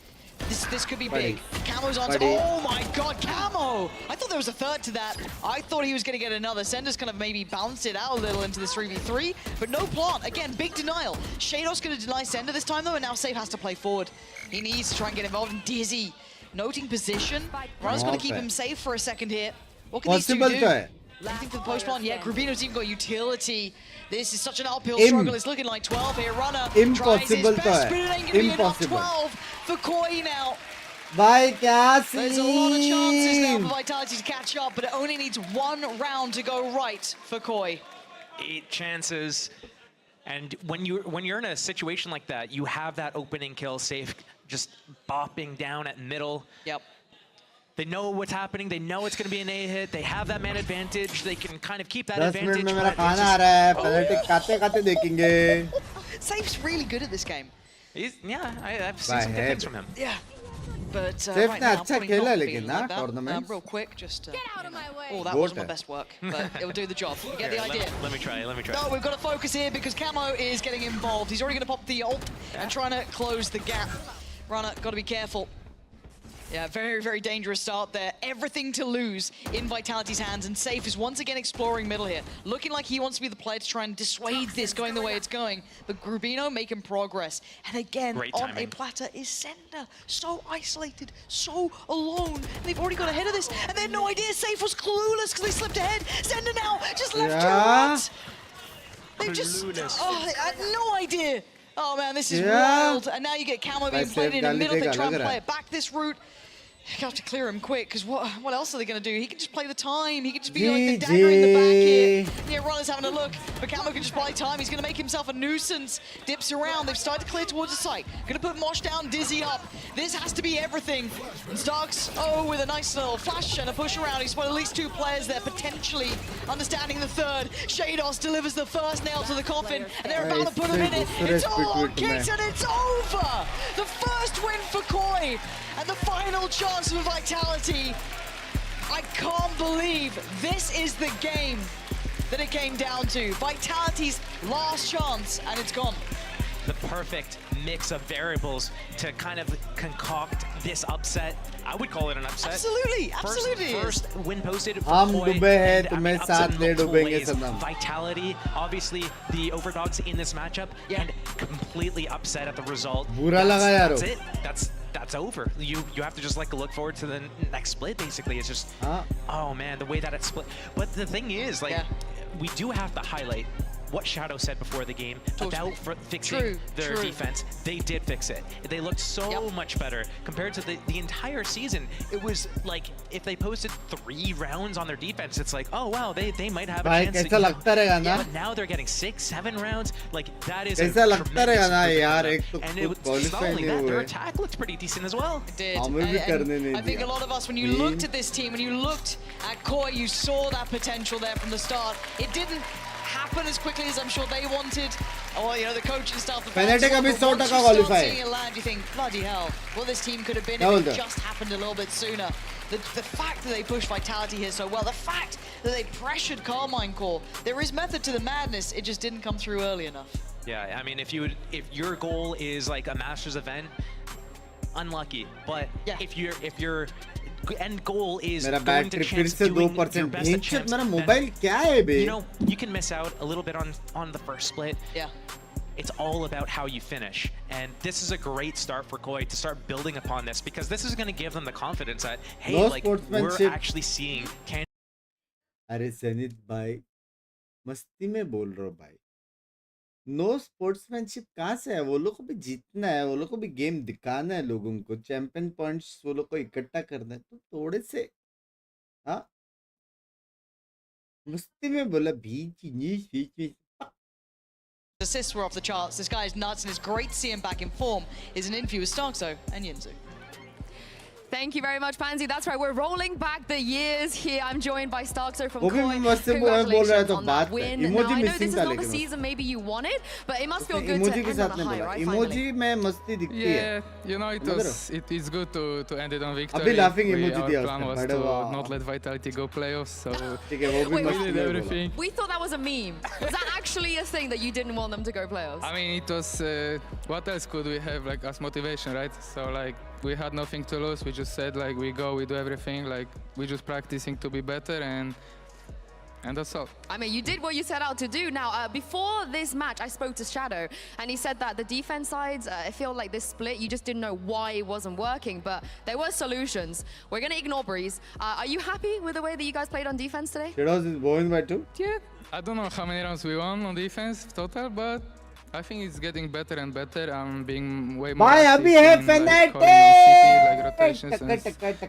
this could be big. Camo's on. Oh my god, Camo! I thought there was a third to that. I thought he was going to get another. Sender's kind of maybe bounced it out a little into this 3v3, but no plant. Again, big denial. Shadows going to deny Sender this time though, and now Safe has to play forward. He needs to try and get involved in Dizzy. Noting position. Runner's going to keep him safe for a second here. What can these two do? Anything for the post plant? Yeah, Grubino's even got utility. This is such an uphill struggle. It's looking like 12 here. Runner tries his best, but it ain't going to be enough. 12 for Koi now. There's a lot of chances now for Vitality to catch up, but it only needs 1 round to go right for Koi. 8 chances. And when you're in a situation like that, you have that opening kill. Safe just bopping down at middle. Yep. They know what's happening. They know it's going to be an A hit. They have that man advantage. They can kind of keep that advantage. Safe's really good at this game. I've seen some good things from him. Yeah. But right now, real quick, just get out of my way. Oh, that wasn't my best work, but it will do the job. You get the idea. Let me try. No, we've got to focus here because Camo is getting involved. He's already going to pop the ult and trying to close the gap. Runner, got to be careful. Yeah, very, very dangerous start there. Everything to lose in Vitality's hands, and Safe is once again exploring middle here. Looking like he wants to be the player to try and dissuade this going the way it's going. But Grubino making progress. And again, on a platter is Sender. So isolated, so alone. And they've already got ahead of this, and they had no idea. Safe was clueless because they slipped ahead. Sender now just left to runs. They've just, I had no idea. Oh man, this is wild. And now you get Camo being played in the middle. They try and play it back this route. You have to clear him quick, because what else are they going to do? He can just play the time. He can just be like the dagger in the back here. Yeah, Runner's having a look, but Camo can just play time. He's going to make himself a nuisance. Dips around. They've started to clear towards the site. Going to put Mosh down, Dizzy up. This has to be everything. And Starks, with a nice little flash and a push around. He's spotted at least 2 players there, potentially understanding the third. Shados delivers the first nail to the coffin, and they're about to put him in it. It's all on kicks, and it's over! The first win for Koi, and the final chance for Vitality. I can't believe this is the game that it came down to. Vitality's last chance, and it's gone. The perfect mix of variables to kind of concoct this upset. I would call it an upset. Absolutely, absolutely. First win posted for Koi, and I mean, upset in multiple ways. Vitality, obviously the overdogs in this matchup, and completely upset at the result. That's it. That's over. You have to just like look forward to the next split. Basically, it's just oh man, the way that it's split. But the thing is, like, we do have to highlight what Shadow said before the game about fixing their defense. They did fix it. They looked so much better compared to the entire season. It was like if they posted 3 rounds on their defense, it's like, oh wow, they might have a chance to, but now they're getting 6, 7 rounds. Like that is a tremendous improvement. And it was not only that, their attack looked pretty decent as well. It did. And I think a lot of us, when you looked at this team, when you looked at Koi, you saw that potential there from the start. It didn't happen as quickly as I'm sure they wanted. Or, the coach and stuff. Fnatic abhi 100% qualify. Seeing it land, you think, bloody hell, what this team could have been if it just happened a little bit sooner. The fact that they pushed Vitality here so well, the fact that they pressured Carmine Core, there is method to the madness, it just didn't come through early enough. Yeah, I mean, if your goal is like a Masters event, unlucky. But if your end goal is going to chance doing your best at champs, then, you can miss out a little bit on the first split. Yeah. It's all about how you finish. And this is a great start for Koi to start building upon this, because this is going to give them the confidence that, hey, like, we're actually seeing... अरे Zenith भाई, मस्ती में बोल रहा हूँ भाई. No sportsmanship कहाँ से है? वो लोग को भी जीतना है, वो लोग को भी गेम दिखाना है, लोगों को चैंपियन पॉइंट्स वो लोग को इकट्ठा करना है. तो थोड़े से मस्ती में बोला बीच Assists were off the charts. This guy is nuts and it's great to see him back in form. Is an interview with Starkzo and Yinzu. Thank you very much, Pansy. That's right, we're rolling back the years here. I'm joined by Starkzo from वो भी Koi. मस्त बोल रहा है Congratulations तो on बात that win. है Now, emoji I know missing this is था not the लेकिन season maybe you wanted, but it must feel good to emoji के end साथ on a नहीं high, बोला right? इमोजी में मस्ती दिखती है Yeah, you know, it is good to end it on victory. अभी laughing emoji Our दिया plan उसने, was बड़े to वाह। not let Vitality go playoffs, so ठीक है वो भी Wait, मस्ती we did में बोला everything. We thought that was a meme. Was that actually a thing that you didn't want them to go playoffs? I mean, it was. What else could we have like as motivation, right? So like we had nothing to lose. We just said like we go, we do everything. Like we just practicing to be better, and that's all. I mean, you did what you set out to do. Now, before this match, I spoke to Shadow, and he said that the defense sides, I feel like this split, you just didn't know why it wasn't working, but there were solutions. We're going to ignore Breeze. Are you happy with the way that you guys played on defense today? Shadows is going by 2? Yeah. I don't know how many rounds we won on defense total, but I think it's getting better and better. I'm being way more भाई active अभी है in, like, calling on CT, like rotations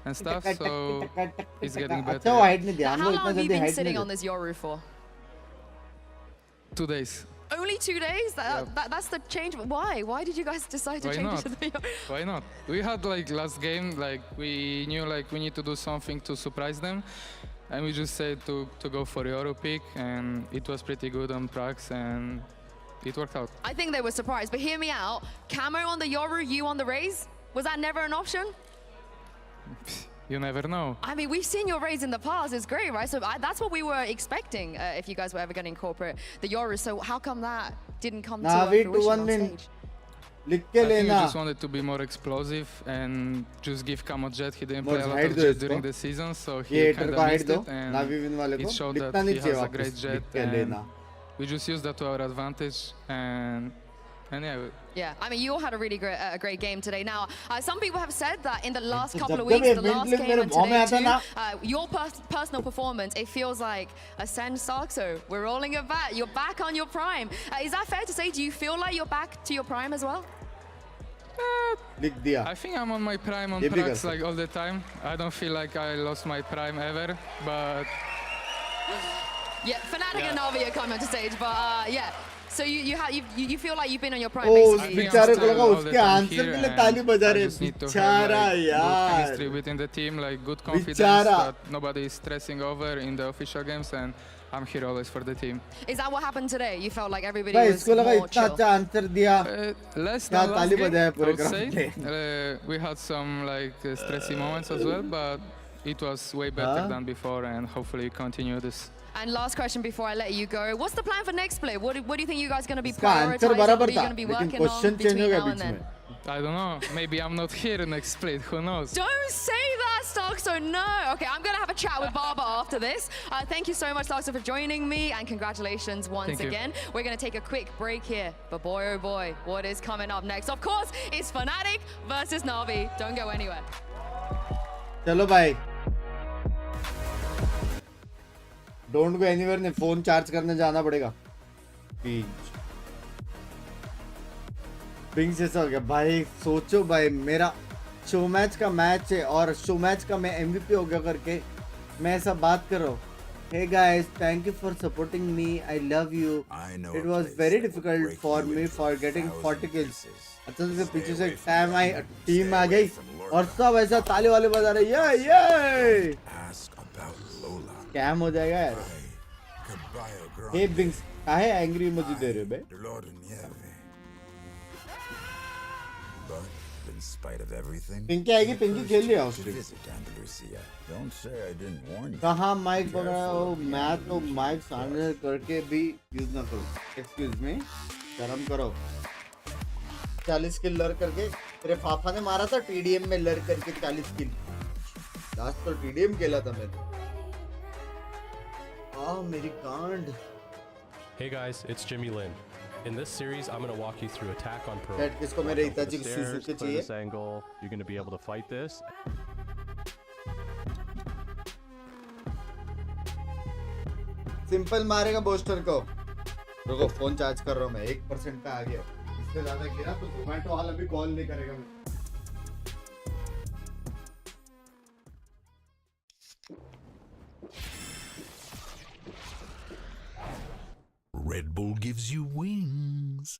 and stuff, so it's getting better. अच्छा वो height नहीं दिया Now, हम how लोग long इतना have you जल्दी been हाइट sitting नहीं on this Yoru for? 2 days. Only 2 days? That's the change. Why? Why did you guys decide to Why change not? it to the Yoru? Why not? We had like last game, like we knew like we need to do something to surprise them, and we just said to go for Yoru pick, and it was pretty good on Prax, and it worked out. I think they were surprised, but hear me out. Camo on the Yoru, you on the Raze? Was that never an option? You never know. I mean, we've seen your Raze in the past. It's great, right? So that's what we were expecting if you guys were ever going to incorporate the Yoru. So how come that didn't come to fruition on stage? लिख के I think we लेना just wanted to be more explosive and just give Camo Jet. He didn't play a lot hide of दो Jet इसको। during the season, so ये he hater kind को of hide missed दो it, and Navi win वाले it को showed लिखना that नहीं he चाहिए has a वापस great लिख Jet, के लेना and we just used that to our advantage, and yeah. Yeah, I mean, you all had a really great game today. Now, some people have said that in the last तो couple जब of जब weeks, ये the last Bentley game मेरे and भाव में today आता too, ना your personal performance, it feels like Ascend Starkzo. We're rolling it back. You're back on your prime. Is that fair to say? Do you feel like you're back to your prime as well? लिख दिया I think I'm on my prime on ये भी कर Prax like all the time. I don't feel like I lost my prime ever, but Yeah, Fnatic and Navi are coming to stage, but yeah. So you feel like you've been on your prime, ओ उस basically. बेचारे को लगा उसके answer के लिए ताली बजा रहे बेचारा यार chemistry within the team, like good confidence बेचारा that nobody is stressing over in the official games, and I'm here always for the team. Is that what happened today? You felt like everybody भाई was इसको लगा more इतना chill? अच्छा answer दिया Less क्या than last ताली game, बजाया I पूरे would say. ग्राउंड पे We had some like stressy moments as well, but it was way better than before, and hopefully continue this. And last question before I let you go. What's the plan for next split? What do you think you guys are going to be इसका answer prioritizing? What बराबर are you था going to be लेकिन working on question change हो between गया now and beach then? में I don't know. Maybe I'm not here next split. Who knows? Don't say that, Starkzo. No. Okay, I'm going to have a chat with Baba after this. Thank you so much, Starkzo, for joining me, and congratulations once Thank you. again. We're going to take a quick break here. But boy, oh boy, what is coming up next? Of course, it's Fnatic versus Navi. Don't go anywhere. चलो भाई don't go anywhere ने phone charge करने जाना पड़ेगा बिंग्स जैसा हो गया भाई सोचो भाई मेरा शो मैच का मैच है और शो मैच का मैं एमवीपी हो गया करके मैं ऐसा बात कर रहा हूँ hey guys thank you for supporting me I love you it was very difficult for me for getting 40 kills अच्छा से पीछे से टीम आ गई और सब ऐसा ताली वाले बजा रहे ये स्कैम हो जाएगा यार हे बिंग्स काहे एंग्री इमोजी दे रहे हो बे In spite of everything, Pinky आएगी पिंकी खेल लिया उसने don't say I didn't warn you. कहाँ माइक पकड़ा हो मैं तो माइक सामने करके भी यूज ना करूँ एक्सक्यूज मी शर्म करो 40 किल लर करके तेरे फाफा ने मारा था टीडीएम में लर करके 40 किल लास्ट तो टीडीएम खेला था मैंने मेरी कांड Hey guys, it's Jimmy Lin. In this series, I'm going to walk you through attack on Pearl. That किसको मेरे हिताची की Stairs, सुसुकी clear this चाहिए angle. You're going to be able to fight this. Simple मारेगा booster को रुको phone charge कर रहा हूँ मैं 1% का आ गया इससे ज्यादा गिरा तो जोमेटो वाला भी कॉल नहीं करेगा मैं Red Bull gives you wings.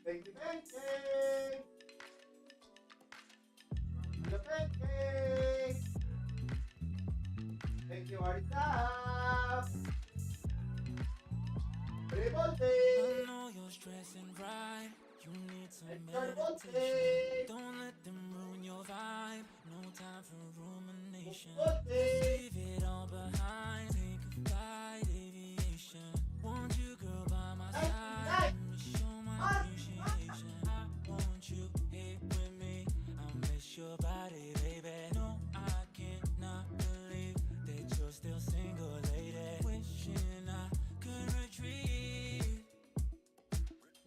Thank you, pancake. The pancake. Thank you, WhatsApp. Revolte. I know you're stressing, right? You need some meditation. Don't let them ruin your vibe. No time for rumination. Leave it all behind. Take a flight, aviation. Want you, girl, by my side. Show my appreciation. I want you here with me. I miss your body, baby. No, I cannot believe that you're still single, lady. Wishing I could retreat.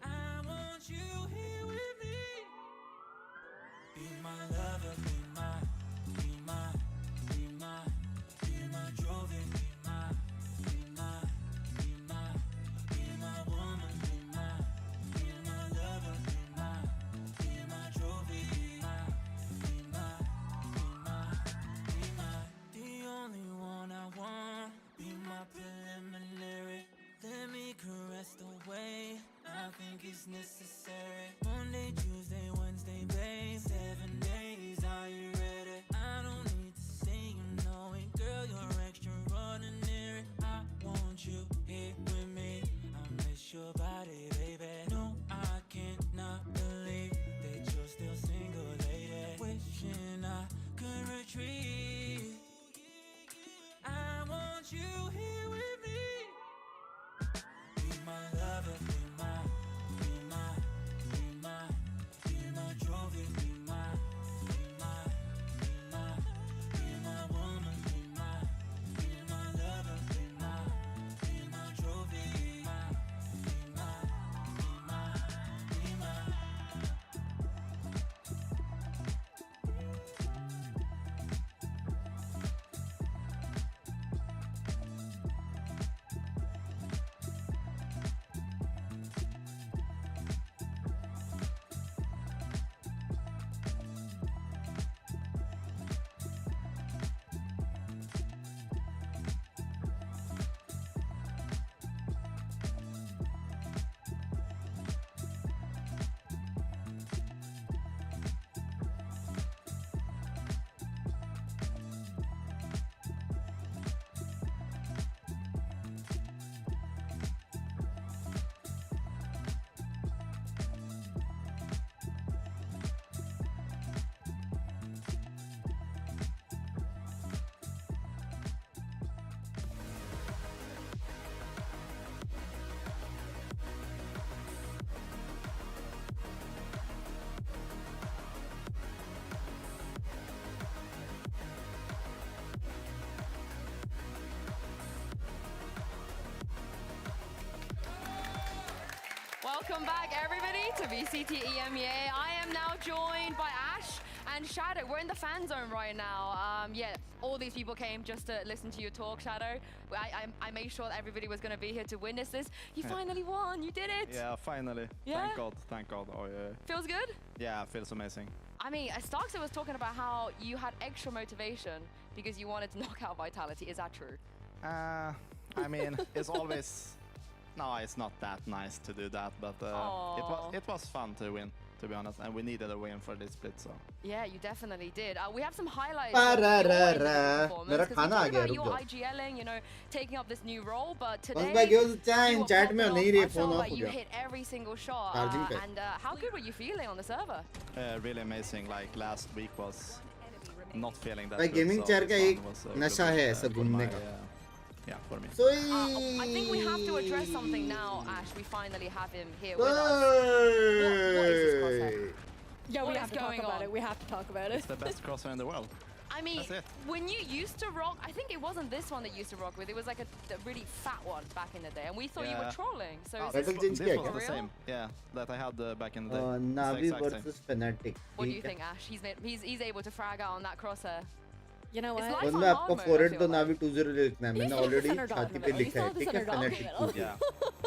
I want you here with me. Be my lover, be my Jovi, be my woman, be my lover, be my Jovi, be my the only one I want. Be my preliminary. Let me caress the way I think it's necessary. Monday, Tuesday, Wednesday, babe. 7 days, are you ready? I don't need to say you know it, girl, you're extraordinary. I want you here with me. I miss your body, baby. No, I cannot believe that you're still single, lady. Wishing I could retreat. I want you here with me. Be my lover, be my Jovi, be my woman, be my lover, be my Jovi, be my. Welcome back, everybody, to VCT EMEA. I am now joined by Ash and Shadow. We're in the fan zone right now. Yeah, all these people came just to listen to you talk, Shadow. I made sure that everybody was going to be here to witness this. You finally won. You did it. Yeah, finally. Yeah? Thank God. Thank God. Oh, yeah. Feels good? Yeah, it feels amazing. I mean, Starkster was talking about how you had extra motivation because you wanted to knock out Vitality. Is that true? I mean, it's always... No, it's not that nice to do that, but it was fun to win, to be honest, and we needed a win for this split, so. Yeah, you definitely did. We have some highlights. मेरा खाना आ गया, रुक you जाओ. IGLing, you know, taking up this new role, but today बस मैं क्यों चाहे chat में नहीं रही, phone off हो you गया. hit every single shot. And how good were you feeling on the server? Really amazing. Like last week was not feeling that भाई good. गेमिंग चेयर का एक नशा है ऐसा घूमने का. Yeah, for me. So I think we have to address something now, Ash. We finally have him here with us. What is this crosshair? Yeah, we have to talk about it. We have to talk about it. It's the best crosshair in the world. I mean, when you used to rock, I think it wasn't this one that you used to rock with. It was like a really fat one back in the day, and we thought you were trolling. So this was the same, yeah, that I had back in the day. Navi versus Fnatic. What do you think, Ash? He's able to frag out on that crosshair. You know what? बस मैं आपको forward तो Navi 2-0 लिखना है. मैंने already छाती पे लिखा है. ठीक है, Fnatic 2. Yeah.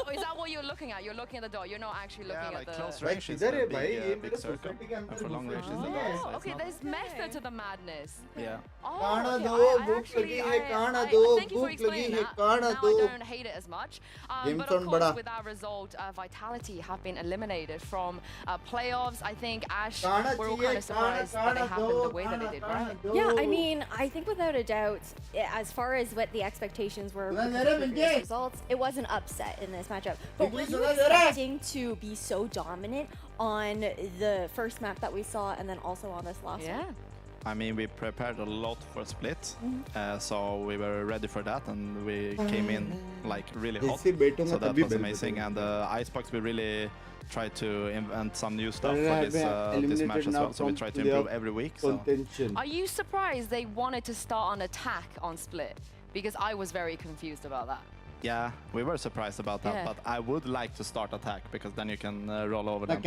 Oh, is that what you're looking at? You're looking at the dot. You're not actually looking like at the. close range is a big circle, and for long range is the dot. So Okay, there's method to the madness. Yeah. Oh, okay. Thank you for explaining that. Now I don't hate it as much. But of course, with our result, Vitality have been eliminated from playoffs. I think Ash, we're all kind of surprised that they happened the way that they did, right? Yeah, I mean, I think without a doubt, as far as what the expectations were with the previous results, it was an upset in this matchup. But were you expecting to be so dominant on the first map that we saw and then also on this last one? I mean, we prepared a lot for split, so we were ready for that, and we came in like really hot. So that was amazing, and the Icebox we really tried to invent some new stuff for this match as well. So we try to improve every week. So. Are you surprised they wanted to start on attack on split? Because I was very confused about that. Yeah, we were surprised about that, but I would like to start attack because then you can roll over them.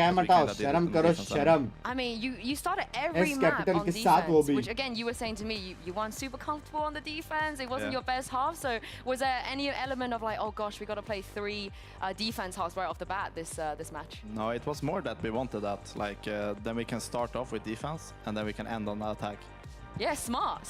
I mean, you started every map on defense, which again, you were saying to me, you weren't super comfortable on the defense. It wasn't your best half. So was there any element of like, oh gosh, we got to play 3 defense halves right off the bat this match? No, it was more that we wanted that. Like, then we can start off with defense and then we can end on the attack. Yeah, smart.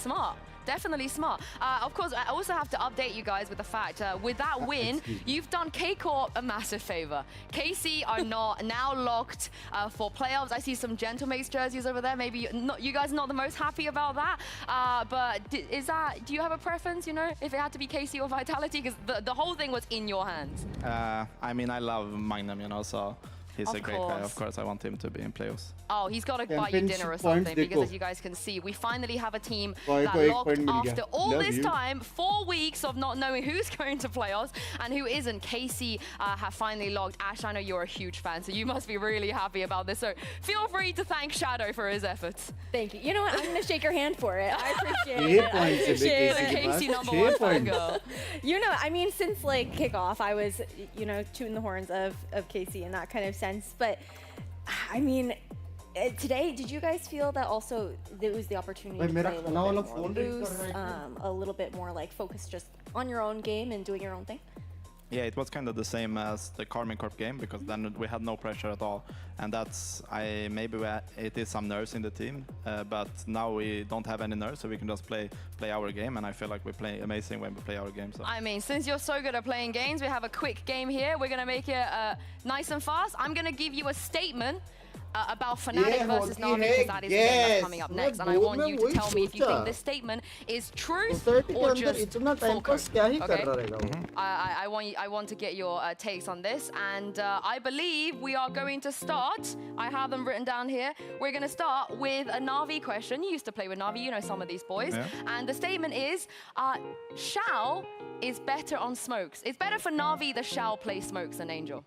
Definitely smart. Of course, I also have to update you guys with the fact, with that win, you've done K-Corp a massive favor. KC are not now locked for playoffs. I see some Gentlemates jerseys over there. Maybe you guys are not the most happy about that. But do you have a preference, you know, if it had to be KC or Vitality? Because the whole thing was in your hands. I mean, I love Magnum, you know, so he's a great guy. Of course, I want him to be in playoffs. Oh, he's got to buy you dinner or something, because as you guys can see, we finally have a team that locked after all this time, 4 weeks of not knowing who's going to playoffs and who isn't. KC have finally locked. Ash, I know you're a huge fan, so you must be really happy about this. So feel free to thank Shadow for his efforts. Thank you. You know what? I'm going to shake your hand for it. I appreciate it. I appreciate it. KC #1 fangirl. You know, I mean, since like kickoff, I was, you know, tooting the horns of KC in that kind of sense. But I mean, today, did you guys feel that also there was the opportunity to play a little bit more loose, a little bit more like focused just on your own game and doing your own thing? Yeah, it was kind of the same as the Carmine Corp game, because then we had no pressure at all, and that's it is some nerves in the team, but now we don't have any nerves, so we can just play our game, and I feel like we play amazing when we play our game. So. I mean, since you're so good at playing games, we have a quick game here. We're gonna make it nice and fast. I'm gonna give you a statement about Fnatic versus Na'Vi, because that is the game that's coming up next, and I want you to tell me if you think this statement is truth or just false. Okay? I want to get your takes on this, and I believe we are going to start. I have them written down here. We're going to start with a Na'Vi question. You used to play with Na'Vi, you know some of these boys, and the statement is, Shao is better on smokes. It's better for Na'Vi that Shao plays smokes than Angel.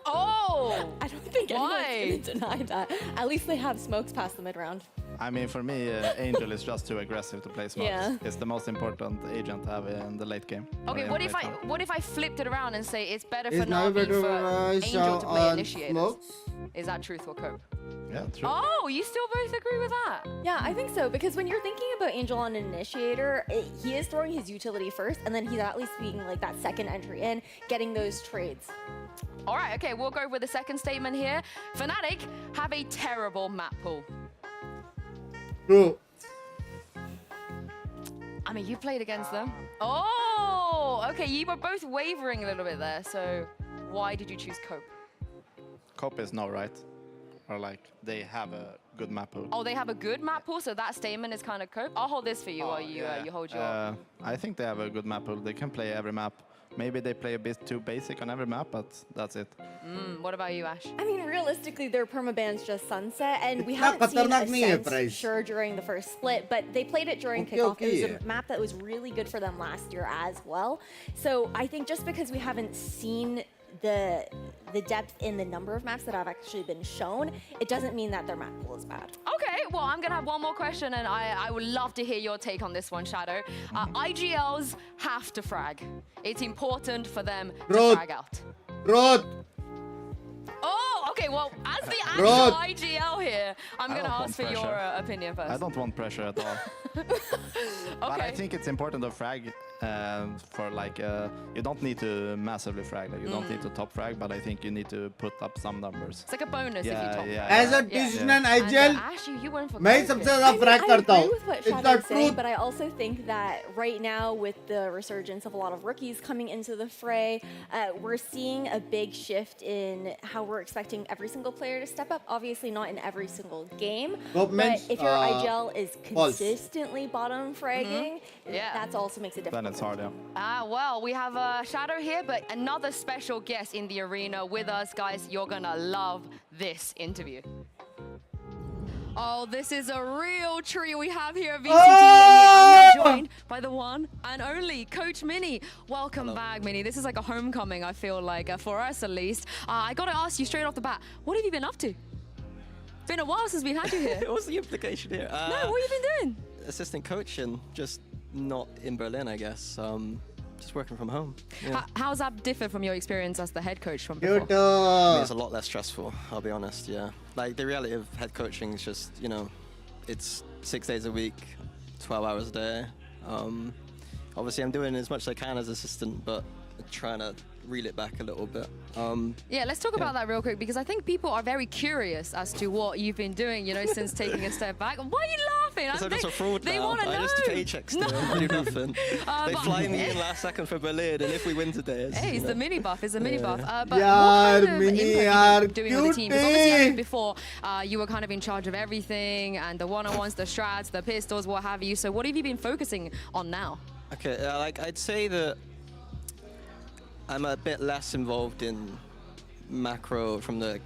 Oh! I don't think anyone's going to deny that. At least they have smokes past the mid-round. I mean, for me, Angel is just too aggressive to play smokes. Yeah. It's the most important agent to have in the late game. Okay, what if I flipped it around and say it's better for Na'Vi for Angel to play initiators? Is that truth or cope? Yeah, true. Oh, you still both agree with that? Yeah, I think so, because when you're thinking about Angel on an initiator, he is throwing his utility first, and then he's at least being like that second entry in, getting those trades. All right, okay, we'll go with the second statement here. Fnatic have a terrible map pool. True. I mean, you played against them. Oh, okay, you were both wavering a little bit there, so why did you choose Cope? Cope is no right. Or like, they have a good map pool. Oh, they have a good map pool, so that statement is kind of Cope? I'll hold this for you while you hold your... I think they have a good map pool. They can play every map. Maybe they play a bit too basic on every map, but that's it. What about you, Ash? I mean, realistically, their permaband's just sunset, and we haven't seen a sense, sure, during the first split, but they played it during kickoff. It was a map that was really good for them last year as well. So I think just because we haven't seen the depth in the number of maps that have actually been shown, it doesn't mean that their map pool is bad. Okay, well, I'm going to have one more question, and I would love to hear your take on this one, Shadow. IGLs have to frag. It's important for them to frag out. Rod! Oh, Okay, well, as the Bro. actual IGL here, I'm I going to don't ask want for your pressure. opinion first. I don't want pressure at all. But I think it's important to frag for like you don't need to massively frag, like you don't need to top frag, but I think you need to put up some numbers. It's like a bonus if you top. As a decision and IGL, Ash, you went for मैं ही सबसे ज़्यादा frag करता I हूँ. agree with what It's Shadow the is saying, truth. but I also think that right now, with the resurgence of a lot of rookies coming into the fray, we're seeing a big shift in how we're expecting every single player to step up. Obviously, not in every single game, but if your IGL is consistently bottom fragging, that also makes it difficult. Then it's hard, yeah. Well, we have Shadow here, but another special guest in the arena with us, guys. You're gonna love this interview. Oh, this is a real treat we have here at VCT. I'm now joined by the one and only Coach Mini. Welcome back, Mini. This is like a homecoming, I feel like, for us at least. I gotta ask you straight off the bat, what have you been up to? Been a while since we had you here. What's the implication here? No, what have you been doing? Assistant coach and just not in Berlin, I guess. Just working from home. Yeah. How's that differ from your experience as the head coach from before? I mean, it's a lot less stressful, I'll be honest, yeah. Like, the reality of head coaching is just, you know, it's 6 days a week, 12 hours a day. Obviously, I'm doing as much as I can as assistant, but trying to reel it back a little bit. Yeah, let's talk about that real quick, because I think people are very curious as to what you've been doing, you know, since taking a step back. Why are you laughing? Because I'm just a fraud they now. want to know. I just paychecks still. I do nothing. They fly me in last second for Berlin, and if we win today, it's, hey, it's the mini buff. It's a mini buff. But what Yaar, kind of mini impact yaar, have you been doing with the team? Because obviously, I cutie. think before you were kind of in charge of everything, and the one-on-ones, the strats, the pistols, what have you. So what have you been focusing on now? Okay, like I'd say that I'm a bit less involved in macro from the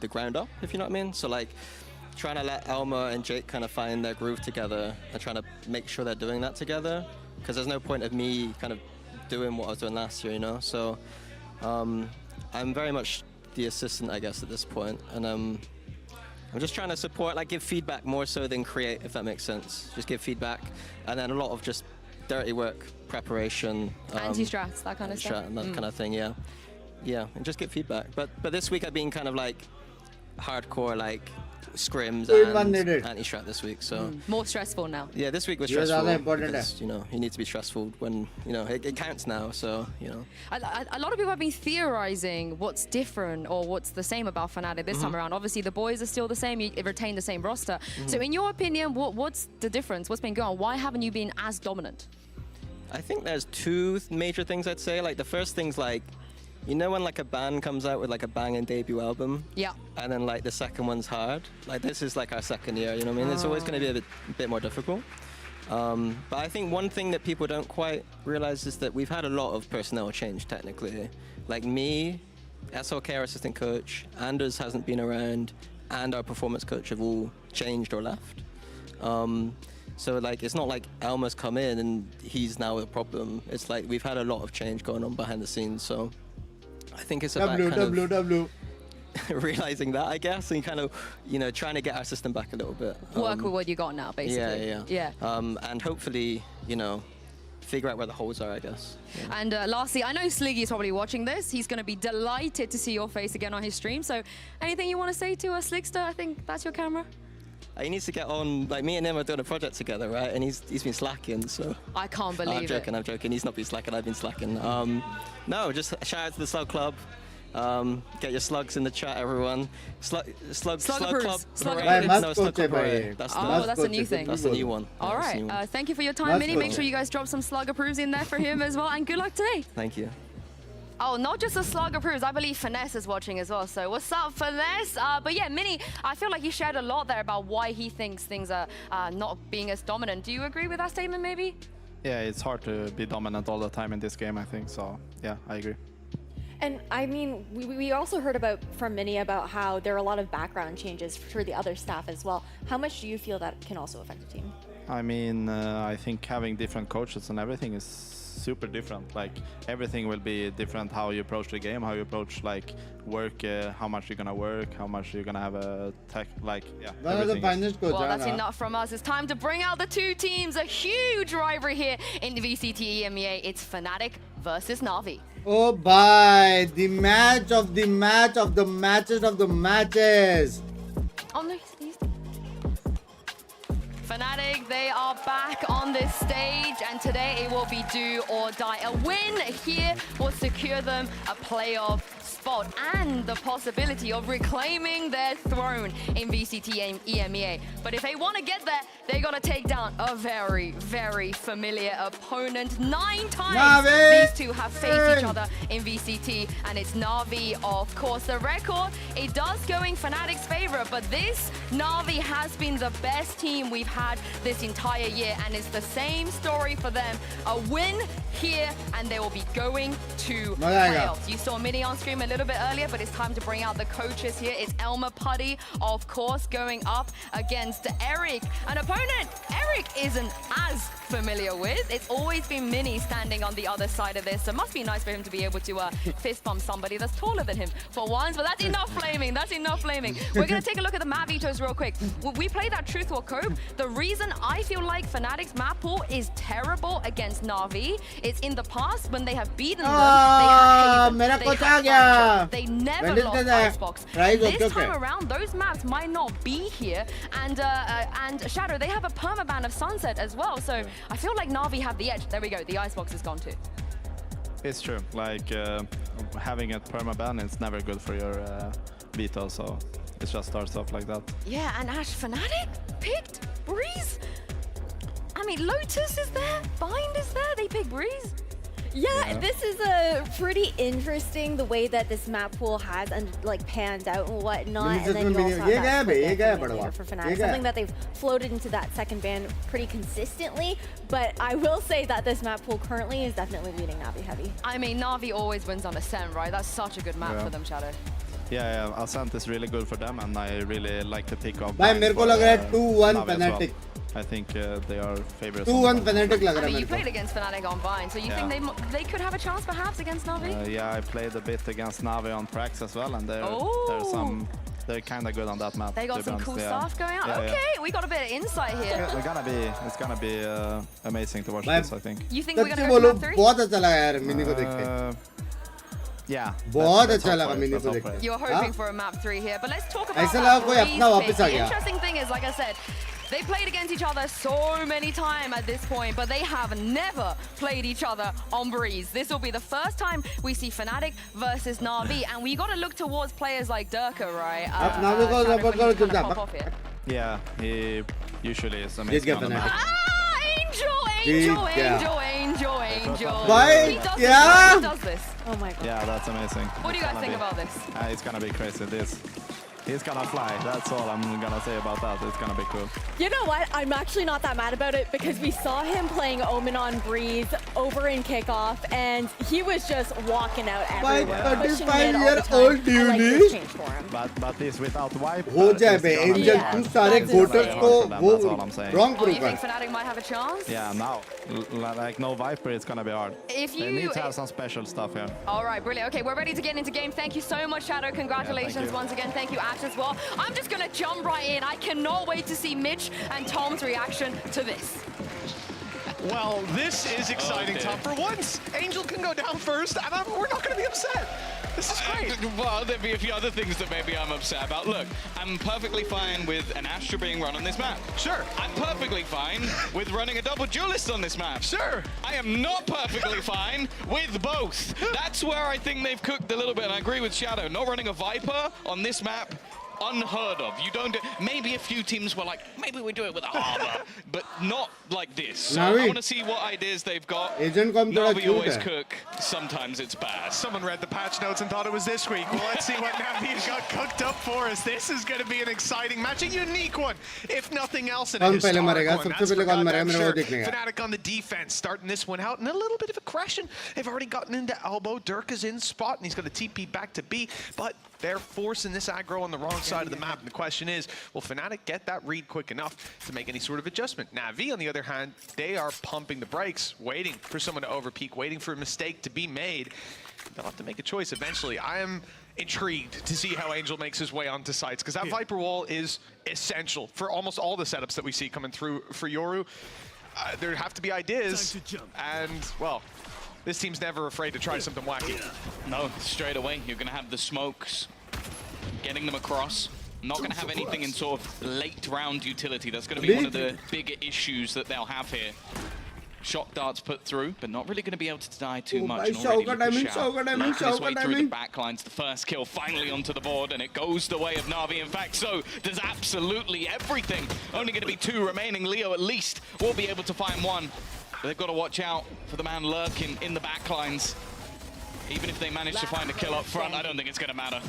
ground up, if you know what I mean. So like trying to let Elma and Jake kind of find their groove together and trying to make sure they're doing that together, because there's no point of me kind of doing what I was doing last year, you know. So I'm very much the assistant, I guess, at this point, and I'm just trying to support, like give feedback more so than create, if that makes sense. Just give feedback, and then a lot of just dirty work, preparation, Anti-strats, that kind of stuff. and that kind of thing, yeah, and just get feedback. But this week I've been kind of like hardcore, like scrims and anti-strat this week, so more stressful now. Yeah, this week was stressful because, you know, you need to be stressful when, you know, it counts now, so, you know. A lot of people have been theorizing what's different or what's the same about Fnatic this time around. Obviously, the boys are still the same. You retain the same roster. So in your opinion, what's the difference? What's been going on? Why haven't you been as dominant? I think there's two major things I'd say. Like, the first thing's like, you know when like a band comes out with like a banging debut album? Yeah. And then like the second one's hard? Like, this is like our second year, you know what I mean? It's always going to be a bit more difficult. But I think one thing that people don't quite realize is that we've had a lot of personnel change technically. Like me, SLK, our assistant coach, Anders hasn't been around, and our performance coach have all changed or left. So like, it's not like Elma's come in and he's now a problem. It's like we've had a lot of change going on behind the scenes. So I think it's about realizing that, I guess, and kind of, you know, trying to get our system back a little bit. Work with what you got now, basically. Yeah. And hopefully, you know, figure out where the holes are, I guess. Yeah. And lastly, I know Sliggy's probably watching this. He's going to be delighted to see your face again on his stream. So anything you want to say to Sligster? I think that's your camera. He needs to get on, like me and him are doing a project together, right? And he's been slacking, so. I can't believe it. I'm joking. He's not been slacking, I've been slacking. No, just shout out to the Slug Club. Get your slugs in the chat, everyone. Slug Club. No, Slug Club Parade. That's a new thing. That's the new one. All right. Thank you for your time, Mini. Make sure you guys drop some slug approves in there for him as well. And good luck today. Thank you. Oh, not just a slug approves. I believe Finesse is watching as well. So what's up, Finesse? But yeah, Mini, I feel like you shared a lot there about why he thinks things are not being as dominant. Do you agree with that statement, maybe? Yeah, it's hard to be dominant all the time in this game, I think. So yeah, I agree. And I mean, we also heard from Mini about how there are a lot of background changes for the other staff as well. How much do you feel that can also affect the team? I mean, I think having different coaches and everything is super different. Like, everything will be different, how you approach the game, how you approach like work, how much you're gonna work, how much you're gonna have a tech, like, yeah. Well, that's enough from us. It's time to bring out the two teams. A huge rivalry here in the VCT EMEA. It's Fnatic versus Na'Vi. Oh, bye. The match of the match of the matches of the matches. Oh no, he's Fnatic, they are back on this stage, and today it will be do or die. A win here will secure them a playoff spot and the possibility of reclaiming their throne in VCT and EMEA. But if they want to get there, they got to take down a very, very familiar opponent. 9 times Na'Vi! These two have faced each other in VCT, and it's Na'Vi, of course. The record, it does go in Fnatic's favor, but this Na'Vi has been the best team we've had this entire year, and it's the same story for them. A win here, and they will be going to playoffs. You saw Mini on screen a little bit earlier, but it's time to bring out the coaches here. It's Elmer Putty, of course, going up against Eric, an opponent Eric isn't as familiar with. It's always been Mini standing on the other side of this, so it must be nice for him to be able to fist bump somebody that's taller than him for once, but that's enough flaming. That's enough flaming. We're going to take a look at the map vetoes real quick. We play that truth or cope. The reason I feel like Fnatic's map pool is terrible against Na'Vi is in the past when they have beaten them, they have Haven, they have Fracture, they never lost Icebox. This time around, those maps might not be here, and Shadow, they have a permaban of Sunset as well, so I feel like Na'Vi have the edge. There we go, the Icebox is gone too. It's true, like having a permaban is never good for your veto, so it just starts off like that. Yeah, and Ash, Fnatic picked Breeze. I mean, Lotus is there, Bind is there, they pick Breeze. Yeah, this is a pretty interesting the way that this map pool has and like panned out and whatnot, and then you also have that for Fnatic, something that they've floated into that second ban pretty consistently. But I will say that this map pool currently is definitely leading Na'Vi heavy. I mean, Na'Vi always wins on Ascent, right? That's such a good map for them, Shadow. Yeah, Ascent is really good for them, and I really like the pick of. भाई मेरे को लग रहा है 2-1 Fnatic. I think they are favorites. 2-1 Fnatic लग रहा है You played against Fnatic on Vine, so you think they could have a chance perhaps against Na'Vi? Yeah, I played a bit against Na'Vi on Prax as well, and they're kind of good on that map. They got some cool stuff going on. Okay, we got a bit of insight here. It's gonna be amazing to watch this, I think. You think we're gonna go to map 3? बहुत अच्छा लगा यार mini को देख के. Yeah. बहुत अच्छा लगा मिनी को देख के. You're hoping for a map 3 here, but let's talk about ऐसा लगा कोई अपना वापस आ the गया. interesting thing is, like I said, they played against each other so many times at this point, but they have never played each other on Breeze. This will be the first time we see Fnatic versus Na'Vi, and we got to look towards players like Durka, right? Yeah, he usually is amazing on the map. Angel. Why? He does this. Oh my god. Yeah, that's amazing. What do you guys think about this? It's gonna be crazy. He's gonna fly. That's all I'm gonna say about that. It's gonna be cool. You know what? I'm actually not that mad about it because we saw him playing Omen on Breeze over in kickoff, and he was just walking out everywhere. 35-year-old dude. But this without wipe. हो जाए बे Angel तू सारे voters को वो wrong Oh, prove you think Fnatic might have a chance? Yeah, now like no Viper, it's gonna be hard. They need to have some special stuff here. All right, brilliant. Okay, we're ready to get into game. Thank you so much, Shadow. Congratulations once again. Thank you, Ash, as well. I'm just gonna jump right in. I cannot wait to see Mitch and Tom's reaction to this. Well, this is exciting, Tom. For once, Angel can go down first, and we're not going to be upset. This is great. Well, there'd be a few other things that maybe I'm upset about. Look, I'm perfectly fine with an Astra being run on this map. Sure. I'm perfectly fine with running a double duelist on this map. Sure. I am not perfectly fine with both. That's where I think they've cooked a little bit, and I agree with Shadow. Not running a Viper on this map, unheard of. You don't do, maybe a few teams were like, maybe we do it with a Harbor, but not like this. So I want to see what ideas they've got. Na'Vi always cook. Sometimes it's bad. Someone read the patch notes and thought it was this week. Well, let's see what Na'Vi got cooked up for us. This is going to be an exciting match, a unique one, if nothing else, in a historic one. That's for goddamn sure. Fnatic on the defense, starting this one out, and a little bit of aggression. They've already gotten into elbow. Dirk is in spot, and he's going to TP back to B, but they're forcing this aggro on the wrong side of the map. And the question is, will Fnatic get that read quick enough to make any sort of adjustment? Na'Vi, on the other hand, they are pumping the brakes, waiting for someone to overpeak, waiting for a mistake to be made. They'll have to make a choice eventually. I am intrigued to see how Angel makes his way onto sites, because that Viper wall is essential for almost all the setups that we see coming through for Yoru. There have to be ideas, and, well, This team's never afraid to try something wacky. No, straight away, you're going to have the smokes, getting them across. Not going to have anything in sort of late round utility. That's going to be one of the bigger issues that they'll have here. Shot darts put through, but not really going to be able to deny too much. Making his way through the backlines. The first kill finally onto the board, and it goes the way of Na'Vi. In fact, so does absolutely everything. Only going to be 2 remaining. Leo at least will be able to find 1. But they've got to watch out for the man lurking in the backlines. Even if they manage to find a kill up front, I don't think it's going to matter.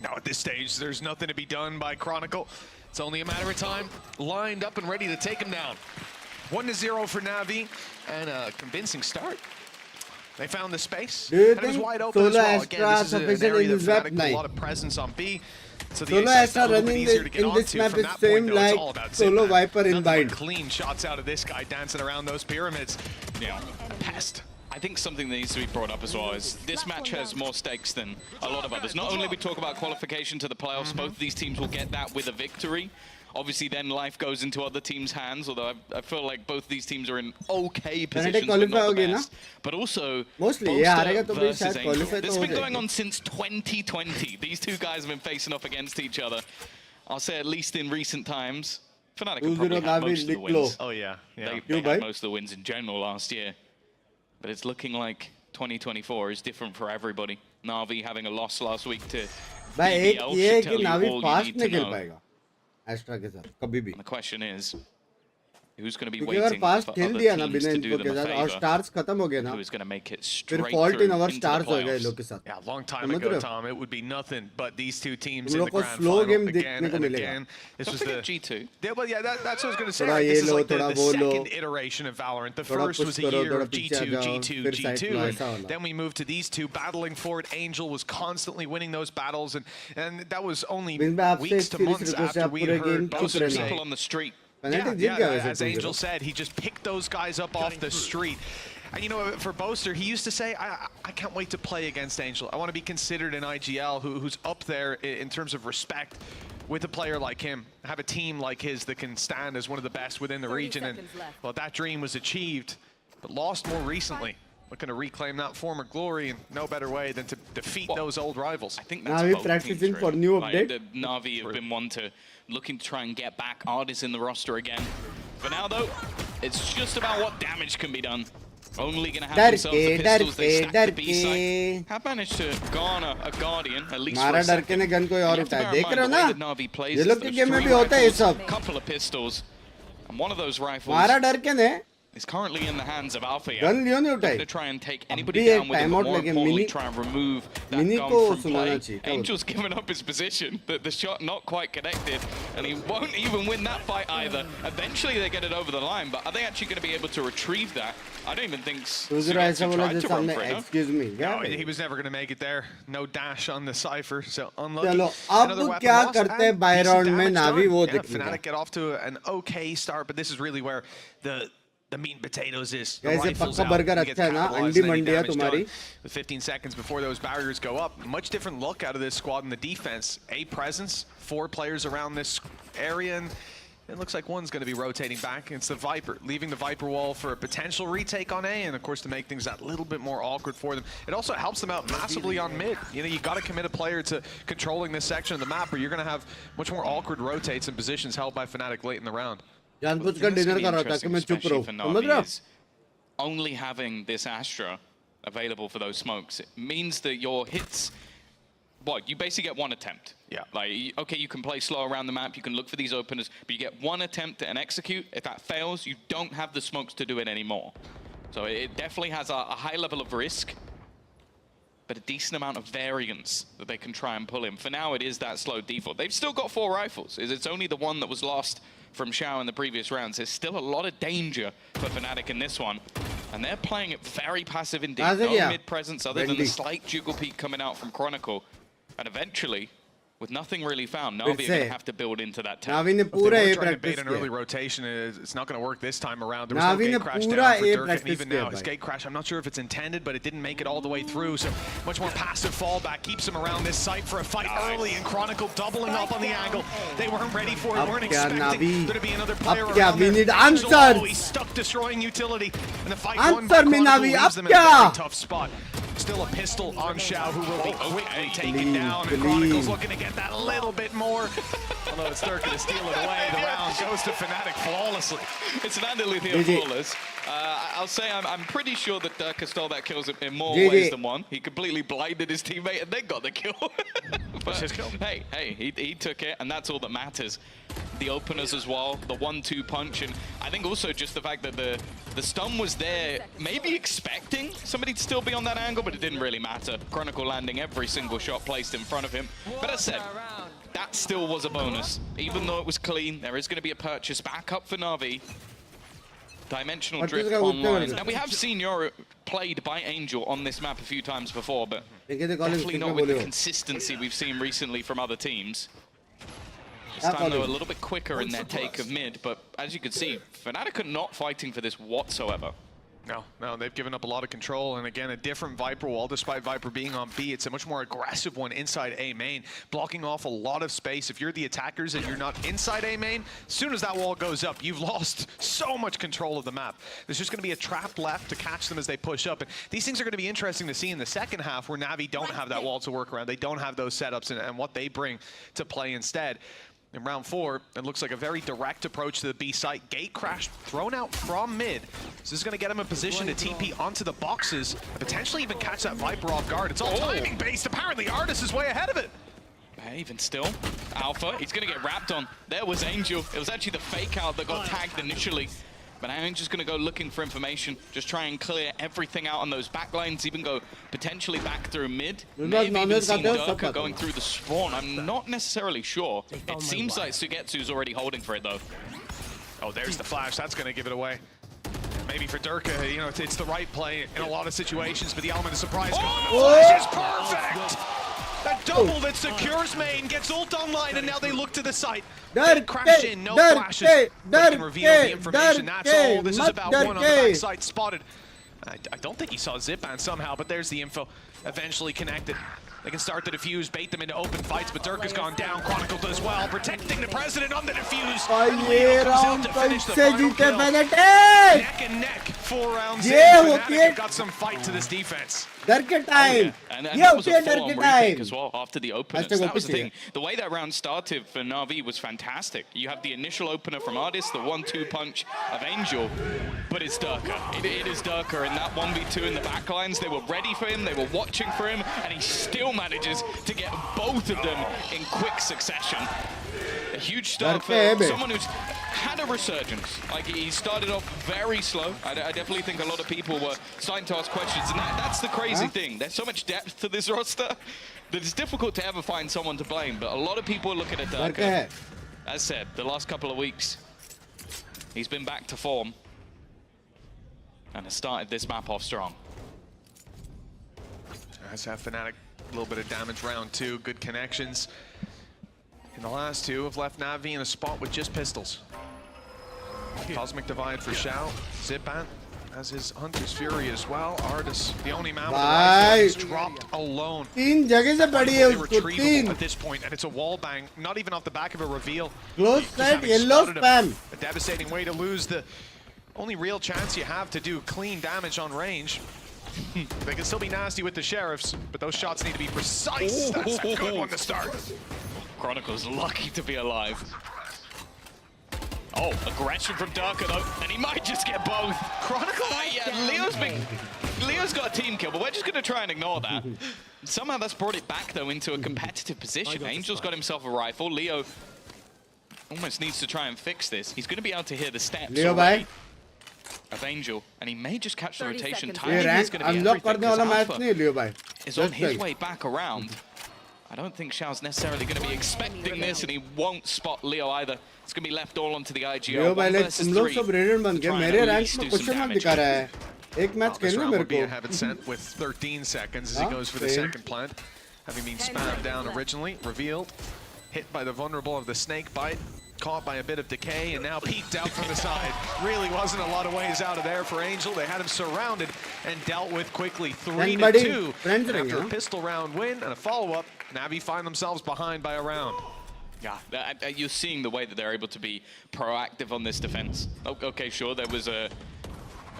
Now at this stage, there's nothing to be done by Chronicle. It's only a matter of time. Lined up and ready to take him down. 1-0 for Na'Vi, and a convincing start. They found the space. Do and it was wide open as well. Again, this is an area that Fnatic put a lot of presence on B. So the Astra running in this map is same like Solo Viper in bind. Clean shots out of this guy dancing around those pyramids. Yeah, pest. I think something that needs to be brought up as well is this match has more stakes than a lot of others. Not only we talk about qualification to the playoffs, both of these teams will get that with a victory. Obviously, then life goes into other teams' hands, although I feel like both these teams are in okay positions, but not the best. But also, mostly, versus Angel. This has been going on since 2020. These two guys have been facing off against each other. I'll say at least in recent times. Fnatic have probably had most of the wins. Oh, yeah. They had most of the wins in general last year. But it's looking like 2024 is different for everybody. Na'Vi having a loss last week to BBL should tell you all you need to know. Astra के साथ कभी भी. The question is, who's going to be waiting for other teams to do them a favor? Stars खत्म हो गए ना. Who is going to make it straight फिर fault in our into the stars हो गए playoffs? लोग के साथ. Yeah, a long time ago, Tom, it would be nothing but these two teams in the लोगों को grand slow final game again देखने को and मिलेगा. again. This Don't was the forget G2. Yeah, well, yeah, that's what I was going to say. थोड़ा Right? ये This is low, like the थोड़ा वो लो. second iteration of Valorant. The थोड़ा first push was a करो, year थोड़ा of पीछे आ G2, जाओ, G2, फिर side G2. लो, And ऐसा वाला. then we moved to these two battling for it. Angel was constantly winning those battles, and that was only weeks to months after we heard Most Boaster of the say, people on the street. as Angel said, he just picked those guys up off the street. And you know, for Boaster, he used to say, I can't wait to play against Angel. I want to be considered an IGL who's up there in terms of respect with a player like him, have a team like his that can stand as one of the best within the region. And well, that dream was achieved, but lost more recently. Looking to reclaim that former glory, and no better way than to defeat those old rivals. I think that's Na'Vi practicing for new update. The Na'Vi have been one to looking to try and get back Ardis in the roster again. For now, though, it's just about what damage can be done. Only going to have themselves the pistols. They stack the B site. Have managed to garner a Guardian, at least for a second. डर के ने gun कोई और उठाया. देख रहे हो ना? Na'Vi plays ये लोग के गेम में भी होता है ये सब. Couple of pistols, and one of those rifles. मारा डर के ने. Is currently in the hands of Alpha. Gun लियो नहीं उठाई. To try and take anybody down with him, but more importantly, try and remove that gun from play. Angel's given up his position, but the shot not quite connected, and he won't even win that fight either. Eventually, they get it over the line, but are they actually going to be able to retrieve that? I don't even think Suzuki tried to run for it. Excuse me. No, he was never going to make it there. No dash on the Cypher, so unlucky. चलो अब क्या करते हैं bye round में नावी वो देखने का. Fnatic get off to an okay start, but this is really where the meat and potatoes is. ऐसे पक्का बर्गर अच्छा है ना. अंडी मंडी है तुम्हारी. With 15 seconds before those barriers go up, much different look out of this squad in the defense. A presence, 4 players around this area, and it looks like one's going to be rotating back. It's the Viper, leaving the Viper wall for a potential retake on A, and of course to make things that little bit more awkward for them. It also helps them out massively on mid. You know, you got to commit a player to controlling this section of the map, or you're going to have much more awkward rotates and positions held by Fnatic late in the round. Only having this Astra available for those smokes, it means that your hits, what, you basically get one attempt. Yeah. Like, okay, you can play slow around the map, you can look for these openers, but you get one attempt and execute. If that fails, you don't have the smokes to do it anymore. So it definitely has a high level of risk, but a decent amount of variance that they can try and pull in. For now, it is that slow default. They've still got 4 rifles. It's only the one that was lost from Xiao in the previous rounds. There's still a lot of danger for Fnatic in this one. And they're playing it very passive indeed. No mid presence other than the slight jiggle peak coming out from Chronicle. And eventually, with nothing really found, Na'Vi are going to have to build into that tank. Navi ने पूरा A trying to bait an early rotation. It's not going to work this time around. There was no gate crash down for Dirk, and even now his gate crash, I'm not sure if it's intended, but it didn't make it all the way through. So much more passive fallback keeps him around this site for a fight early, and Chronicle doubling up on the angle. They weren't ready for it, weren't expecting there to be another player around there. We need answers. He's stuck destroying utility, and the fight won Answer by me, Chronicle Navi. leaves them in a very tough spot. Still a pistol on Xiao, who will be quickly taken down, and Chronicle's looking to get that little bit more. Although it's Dirk to steal it away, the round goes to Fnatic flawlessly. It's an Andalusia flawless. I'll say I'm pretty sure that Dirk stole that kills in more ways than one. He completely blinded his teammate and then got the kill. But his kill. Hey, he took it, and that's all that matters. The openers as well, the 1-2 punch, and I think also just the fact that the stun was there, maybe expecting somebody to still be on that angle, but it didn't really matter. Chronicle landing every single shot placed in front of him. But as said, that still was a bonus. Even though it was clean, there is going to be a purchase back up for Na'Vi. Dimensional drift online. Now we have seen Yoru played by Angel on this map a few times before, but definitely not with the consistency we've seen recently from other teams. This time though a little bit quicker in their take of mid, but as you can see, Fnatic are not fighting for this whatsoever. No, they've given up a lot of control, and again, a different Viper wall. Despite Viper being on B, it's a much more aggressive one inside A main, blocking off a lot of space. If you're the attackers and you're not inside A main, as soon as that wall goes up, you've lost so much control of the map. There's just going to be a trap left to catch them as they push up, and these things are going to be interesting to see in the second half, where Na'Vi don't have that wall to work around. They don't have those setups and what they bring to play instead. In round 4, it looks like a very direct approach to the B site. Gate crash thrown out from mid. So this is going to get him in position to TP onto the boxes and potentially even catch that Viper off guard. It's all timing based. Apparently, AORUS is way ahead of it. Even still, Alpha, he's going to get wrapped on. There was Angel. It was actually the fake out that got tagged initially. But I'm just going to go looking for information, just try and clear everything out on those backlines, even go potentially back through mid. Maybe even seen Durka going through the spawn. I'm not necessarily sure. It seems like Sugetsu's already holding for it, though. Oh, there's the flash. That's going to give it away. Maybe for Durka, you know, it's the right play in a lot of situations, but the element of surprise gone. The flash is perfect! That double that secures main gets ult online, and now they look to the site. They crashed in, no flashes. They can reveal the information. That's all. This is about one on the backside spotted. I don't think he saw Zipan somehow, but there's the info. Eventually connected. They can start the defuse, bait them into open fights, but Dirk has gone down. Chronicle does well, protecting the president on the defuse. And Leo comes out to finish the final kill. Neck and neck, 4 rounds in. Fnatic got some fight to this defense. Dirk time. And that was a full-on retake as well after the openers. That was the thing. The way that round started for Na'Vi was fantastic. You have the initial opener from Ardis, the 1-2 punch of Angel, but it's Durka. It is Durka, and that 1v2 in the backlines, they were ready for him, they were watching for him, and he still manages to get both of them in quick succession. A huge start for someone who's had a resurgence. Like, he started off very slow. I definitely think a lot of people were starting to ask questions, and that's the crazy thing. There's so much depth to this roster that it's difficult to ever find someone to blame, but a lot of people are looking at Durka. As said, the last couple of weeks, he's been back to form and has started this map off strong. Has had Fnatic a little bit of damage round 2, good connections. In the last 2 have left Na'Vi in a spot with just pistols. Cosmic Divide for Xiao. Zipan has his Hunter's Fury as well. AORUS, the only man with a rifle, is dropped alone. 3 जगह से बड़ी है उसको 3 at this point, and it's a wall bang, not even off the back of a reveal. Close sight, yellow spam. A devastating way to lose the only real chance you have to do clean damage on range. They can still be nasty with the Sheriffs, but those shots need to be precise. That's a good one to start. Chronicle's lucky to be alive. Oh, aggression from Durka though, and he might just get both. Chronicle? Yeah, Leo's got a team kill, but we're just going to try and ignore that. Somehow that's brought it back though into a competitive position. Angel's got himself a rifle. Leo almost needs to try and fix this. He's going to be able to hear the steps of Angel, and he may just catch the rotation. Timing is going to be everything, because Alpha is on his way back around. I don't think Xiao's necessarily going to be expecting this, and he won't spot Leo either. It's going to be left all onto the IGL. 1 versus 3 to try and at least do some damage. This round would be a heaven sent with 13 seconds as he goes for the second plant. having been spammed down originally, revealed, hit by the vulnerable of the snake bite, caught by a bit of decay, and now peeked out from the side. Really wasn't a lot of ways out of there for Angel. They had him surrounded and dealt with quickly. 3-2. After a pistol round win and a follow-up, Navi find themselves behind by a round. Yeah, you're seeing the way that they're able to be proactive on this defense. Okay, sure, there was a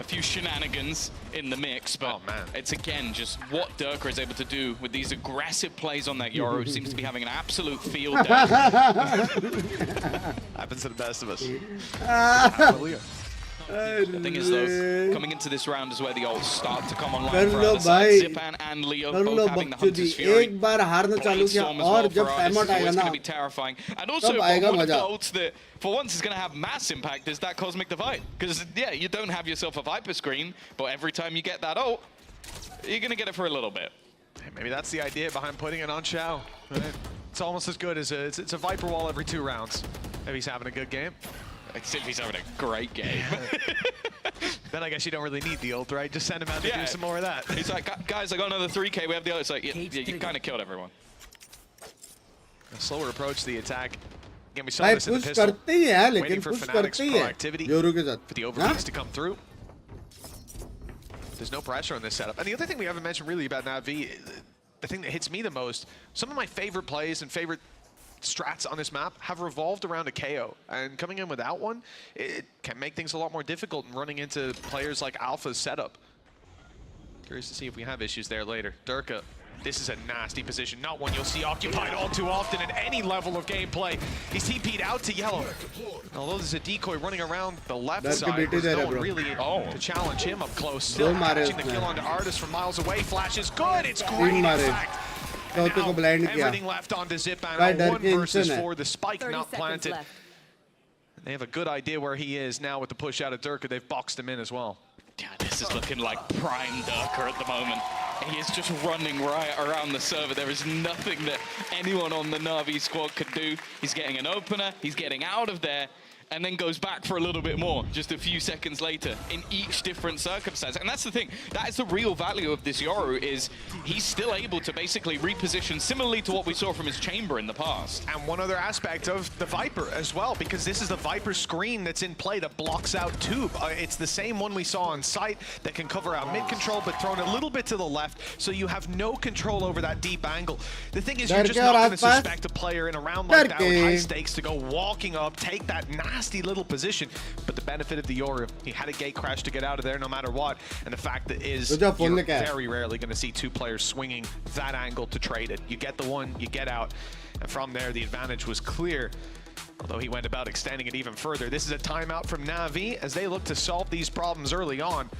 few shenanigans in the mix, but it's again just what Durka is able to do with these aggressive plays on that Yoru. Seems to be having an absolute field day. Happens to the best of us. The thing is though, coming into this round is where the ults start to come online for other side. Zipan and Leo both having the Hunter's Fury. एक बार हारना चालू किया और जब time out आएगा ना, it's going to be terrifying. And also one of the ults that for once is going to have mass impact is that Cosmic Divide. Because yeah, you don't have yourself a Viper screen, but every time you get that ult, you're going to get it for a little bit. Maybe that's the idea behind putting it on Xiao. Right? It's almost as good as it's a Viper wall every 2 rounds. If he's having a good game. Except he's having a great game. Then I guess you don't really need the ult, right? Just send him out to do some more of that. He's like, guys, I got another 3K, we have the ult. It's like, yeah, you kind of killed everyone. A slower approach to the attack. Again, we saw this in the pistol. Waiting for Fnatic's proactivity, for the overheats to come through. There's no pressure on this setup. And the other thing we haven't mentioned really about Navi, the thing that hits me the most, some of my favorite plays and favorite strats on this map have revolved around a KO, and coming in without one, it can make things a lot more difficult and running into players like Alpha's setup. Curious to see if we have issues there later. Durka, this is a nasty position, not one you'll see occupied all too often in any level of gameplay. He's TP'd out to yellow. Although there's a decoy running around the left side, there's no one really to challenge him up close. Still catching the kill onto Artis from miles away. Flash is good, it's great in fact. Everything left onto Zipan. 1 versus 4, the spike not planted. They have a good idea where he is now with the push out of Durka. They've boxed him in as well. Yeah, this is looking like prime Durka at the moment. He is just running right around the server. There is nothing that anyone on the Na'Vi squad could do. He's getting an opener, he's getting out of there, and then goes back for a little bit more just a few seconds later in each different circumstance. And that's the thing, that is the real value of this Yoru, is he's still able to basically reposition similarly to what we saw from his chamber in the past. And one other aspect of the Viper as well, because this is the Viper screen that's in play that blocks out Tube. It's the same one we saw on site that can cover out mid control, but thrown a little bit to the left, so you have no control over that deep angle. The thing is, you're just not going to suspect a player in a round like that with high stakes to go walking up, take that nasty little position, but the benefit of the Yoru, he had a gate crash to get out of there no matter what, and the fact that is you're very rarely going to see 2 players swinging that angle to trade it. You get the one, you get out, and from there the advantage was clear, although he went about extending it even further. This is a timeout from Na'Vi as they look to solve these problems early on.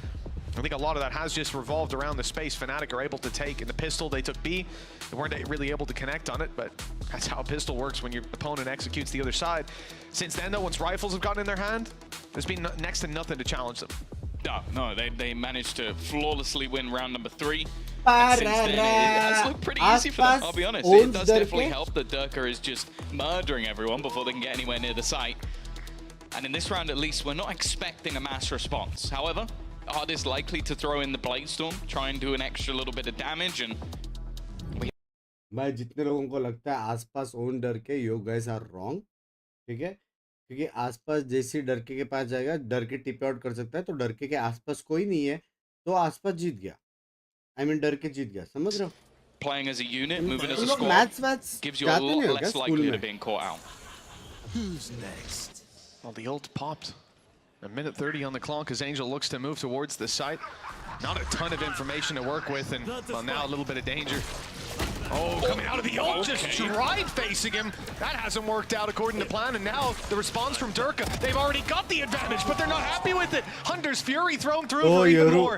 I think a lot of that has just revolved around the space Fnatic are able to take. In the pistol, they took B. They weren't really able to connect on it, but that's how a pistol works when your opponent executes the other side. Since then, though, once rifles have gotten in their hand, there's been next to nothing to challenge them. No, they managed to flawlessly win round number 3. And since then, it has looked pretty easy for them, I'll be honest. It does definitely help that Durka is just murdering everyone before they can get anywhere near the site. And in this round, at least, we're not expecting a mass response. However, Artis likely to throw in the Blade Storm, try and do an extra little bit of damage, and भाई जितने लोगों को लगता है आसपास own डर के, you guys are wrong, ठीक है? क्योंकि आसपास जैसे डरके के पास जाएगा, डरके टिप आउट कर सकता है, तो डरके के आसपास कोई नहीं है, तो आसपास जीत गया. I mean डरके जीत गया, समझ रहे हो? Playing as a unit, moving as a squad, gives you a lot less likelihood of being caught out. Who's next? Well, the ult popped. A minute 30 on the clock as Angel looks to move towards the site. Not a ton of information to work with, and well, now a little bit of danger. Oh, coming out of the ult, just tried facing him. That hasn't worked out according to plan, and now the response from Durka. They've already got the advantage, but they're not happy with it. Hunter's Fury thrown through for even more.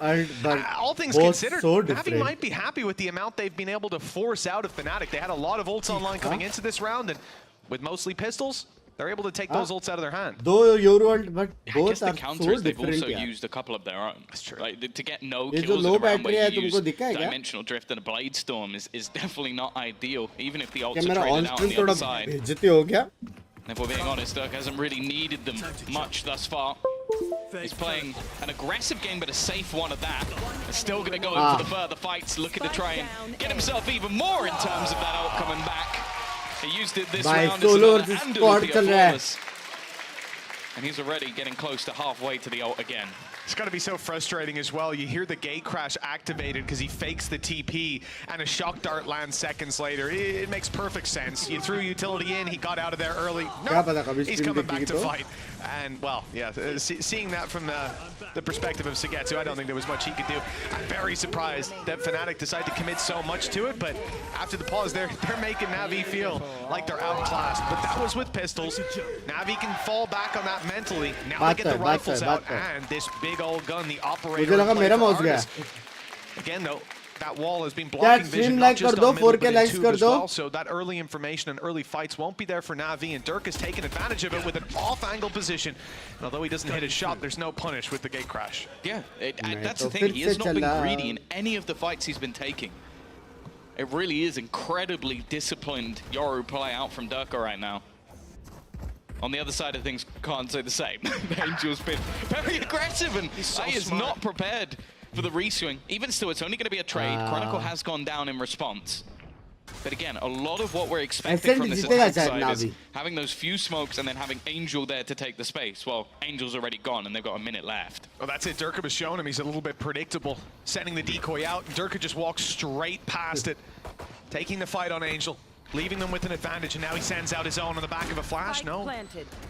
All things considered, Navi might be happy with the amount they've been able to force out of Fnatic. They had a lot of ults online coming into this round, and with mostly pistols, they're able to take those ults out of their hand. Though Yoru but both the are counters, so they've different. also used a couple of their own. That's true. Like, to get no kills in a round where you use दिखा है क्या? Dimensional Drift and a Blade Storm is definitely not ideal, even if the ults are traded out on the other side. बेइज्जती हो गया? If we're being honest, Durka hasn't really needed them much thus far. He's playing an aggressive game, but a safe one at that. He's still going to go in for the further fights, looking to try and get himself even more in terms of that ult coming back. He used it this round as another and flawless. And he's already getting close to halfway to the ult again. It's got to be so frustrating as well. You hear the gate crash activated because he fakes the TP and a shock dart lands seconds later. It makes perfect sense. You threw utility in, he got out of there early. No, he's coming back to fight. And, well, yeah, seeing that from the perspective of Sugetsu, I don't think there was much he could do. I'm very surprised that Fnatic decided to commit so much to it, but after the pause, they're making Na'Vi feel like they're outclassed. But that was with pistols. Na'Vi can fall back on that mentally. Now they get the rifles out, and this big old gun, the operator. Again, though, that wall has been blocking vision, not just on middle, but in tube as well. So that early information and early fights won't be there for Na'Vi, and Dirk has taken advantage of it with an off-angle position. And although he doesn't hit his shot, there's no punish with the gate crash. Yeah, that's the thing. He has not been greedy in any of the fights he's been taking. It really is incredibly disciplined Yoru play out from Durka right now. On the other side of things, can't say the same. Angel's been very aggressive, and he is not prepared for the reswing. Even still, it's only going to be a trade. Chronicle has gone down in response. But again, a lot of what we're expecting from this attack side is having those few smokes and then having Angel there to take the space. Well, Angel's already gone, and they've got a minute left. Well, that's it. Durka was showing him he's a little bit predictable. Sending the decoy out, and Durka just walks straight past it. Taking the fight on Angel. Leaving them with an advantage, and now he sends out his own on the back of a flash. No,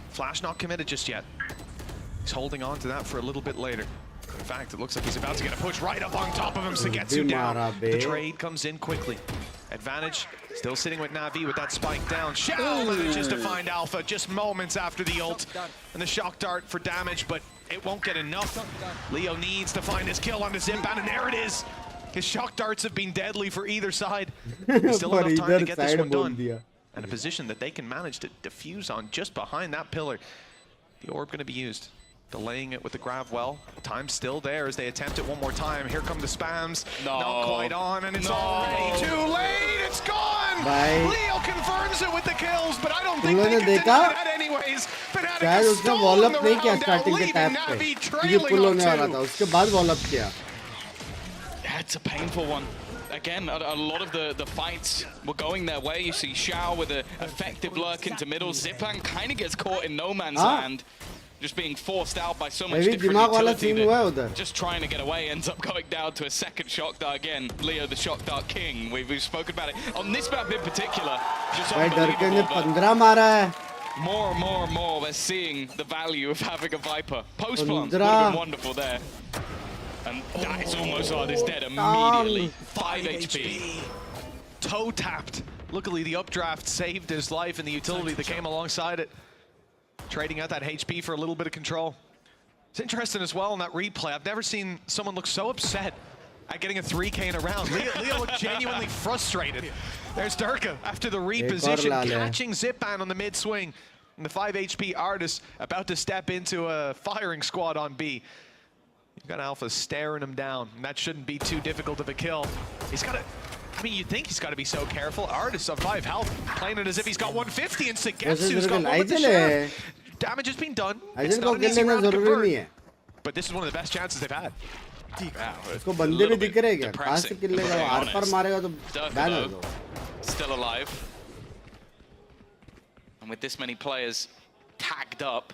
flash not committed just yet. He's holding on to that for a little bit later. In fact, it looks like he's about to get a push right up on top of him. Sugetsu down. The trade comes in quickly. Advantage still sitting with Na'Vi with that spike down. Shao manages to find Alpha just moments after the ult. And the shock dart for damage, but it won't get enough. Leo needs to find his kill on the zip, and there it is. His shock darts have been deadly for either side. Still enough time to get this one done. And a position that they can manage to defuse on just behind that pillar. The orb going to be used. Delaying it with the grab well. Time's still there as they attempt it one more time. Here come the spams. No. Not quite on, and it's already too late. It's gone. Leo confirms it with the kills, but I don't think they can deny that anyways. Fnatic is stolen the round out, leaving Na'Vi trailing on 2. It's a painful one. Again, a lot of the fights were going their way. You see Shao with an effective lurk into middle. Zipan kind of gets caught in no man's land. Just being forced out by so much different utility. Just trying to get away, ends up going down to a second shock dart again. Leo, the shock dart king. We've spoken about it. On this map in particular, just unbelievable. More and more, we're seeing the value of having a Viper. Post plant would have been wonderful there. And that is almost is dead immediately. 5 HP. Toe tapped. Luckily, the updraft saved his life and the utility that came alongside it. Trading out that HP for a little bit of control. It's interesting as well in that replay. I've never seen someone look so upset at getting a 3K in a round. Leo looked genuinely frustrated. There's Durka after the reposition, catching Zipan on the mid swing. And the 5 HP Artist about to step into a firing squad on B. You've got Alpha staring him down, and that shouldn't be too difficult of a kill. He's got to, I mean, you'd think he's got to be so careful. Artist on 5 health, playing it as if he's got 150, and Sugetsu's got one with the share. Damage has been done. It's not an easy round to convert, but this is one of the best chances they've had. Still alive. And with this many players tagged up,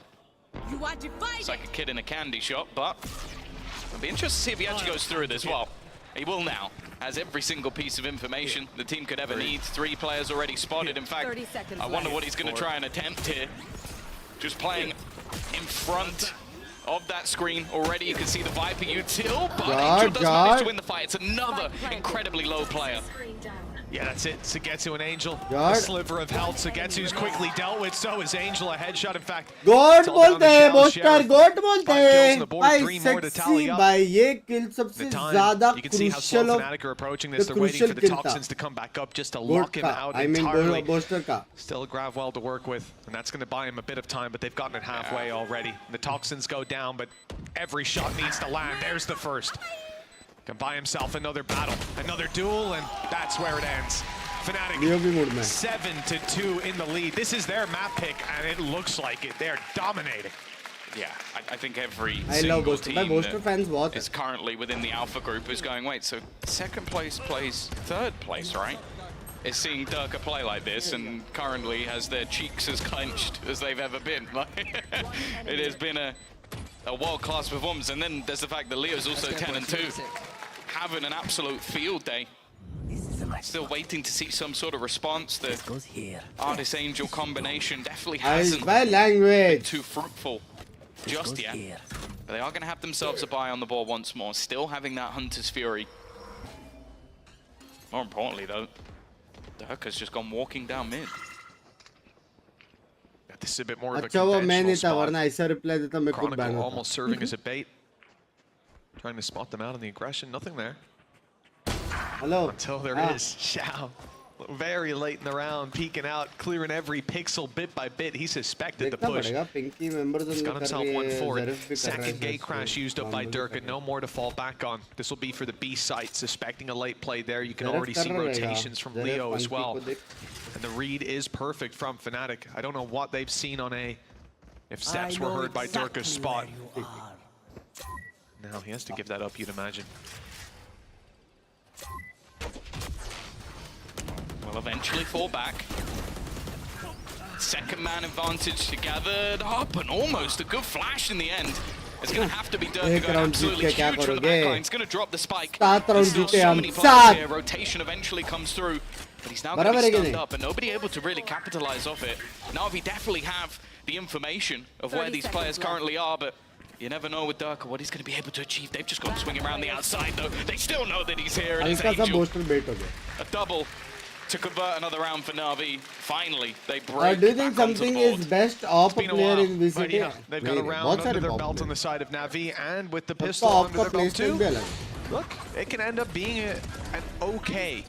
it's like a kid in a candy shop, but it'll be interesting to see if he actually goes through it as well. He will now. Has every single piece of information the team could ever need. 3 players already spotted. In fact, I wonder what he's going to try and attempt here. Just playing in front of that screen already. You can see the Viper util, but Angel does manage to win the fight. It's another incredibly low player. Yeah, that's it. Sugetsu and Angel. A sliver of health. Sugetsu's quickly dealt with. So is Angel. A headshot, in fact. God bolte हैं, Boster. God bolte हैं. भाई sexy भाई ये kill सबसे ज़्यादा You can see how slow Fnatic are approaching this. They're waiting for the toxins to come back up just to lock him out entirely. Still a Gravwell to work with, and that's going to buy him a bit of time, but they've gotten it halfway already. The toxins go down, but every shot needs to land. There's the first. Can buy himself another battle, another duel, and that's where it ends. Fnatic 7-2 in the lead. This is their map pick, and it looks like it. They're dominating. Yeah, I think every I single love Boaster. team भाई Boaster fans बहुत is currently within the alpha group is going, wait, so second place plays third place, right? Is seeing Durka play like this and currently has their cheeks as clenched as they've ever been. It has been a world-class performance. And then there's the fact that Leo's also 10-2, having an absolute field day. Still waiting to see some sort of response. The Artist Angel combination definitely hasn't been too fruitful just yet. But they are going to have themselves a buy on the board once more, still having that Hunter's Fury. More importantly, though, Durka's just gone walking down mid. This is a bit more of a अच्छा वो मैं conventional नहीं था spot. वरना ऐसा reply देता मैं खुद Chronicle ban almost serving as a bait. Trying to spot them out on the aggression. Nothing there. Hello. Until there is Xiao. Very late in the round, peeking out, clearing every pixel bit by bit. He suspected the push. He's got himself one for it. Second gate crash used up by Durka. No more to fall back on. This will be for the B site. Suspecting a late play there. You can already see rotations from Leo as well. And the read is perfect from Fnatic. I don't know what they've seen on A. If steps were heard by Durka's spot. Now he has to give that up, you'd imagine. Will eventually fall back. Second man advantage gathered up and almost a good flash in the end. It's going to have to be Durka going absolutely huge from the backline. He's going to drop the spike. There's still so many players here. Rotation eventually comes through. But he's now going to be stunned up and nobody able to really capitalize off it. Now if he definitely have the information of where these players currently are, but you never know with Durka what he's going to be able to achieve. They've just gone swinging around the outside though. They still know that he's here. And it's Angel. A double to convert another round for Na'Vi. Finally, they break. Do you think something is best off a player in VCT? Yeah, they've got a round under their belt on the side of Na'Vi and with the pistol under their belt too. Look, it can end up being an okay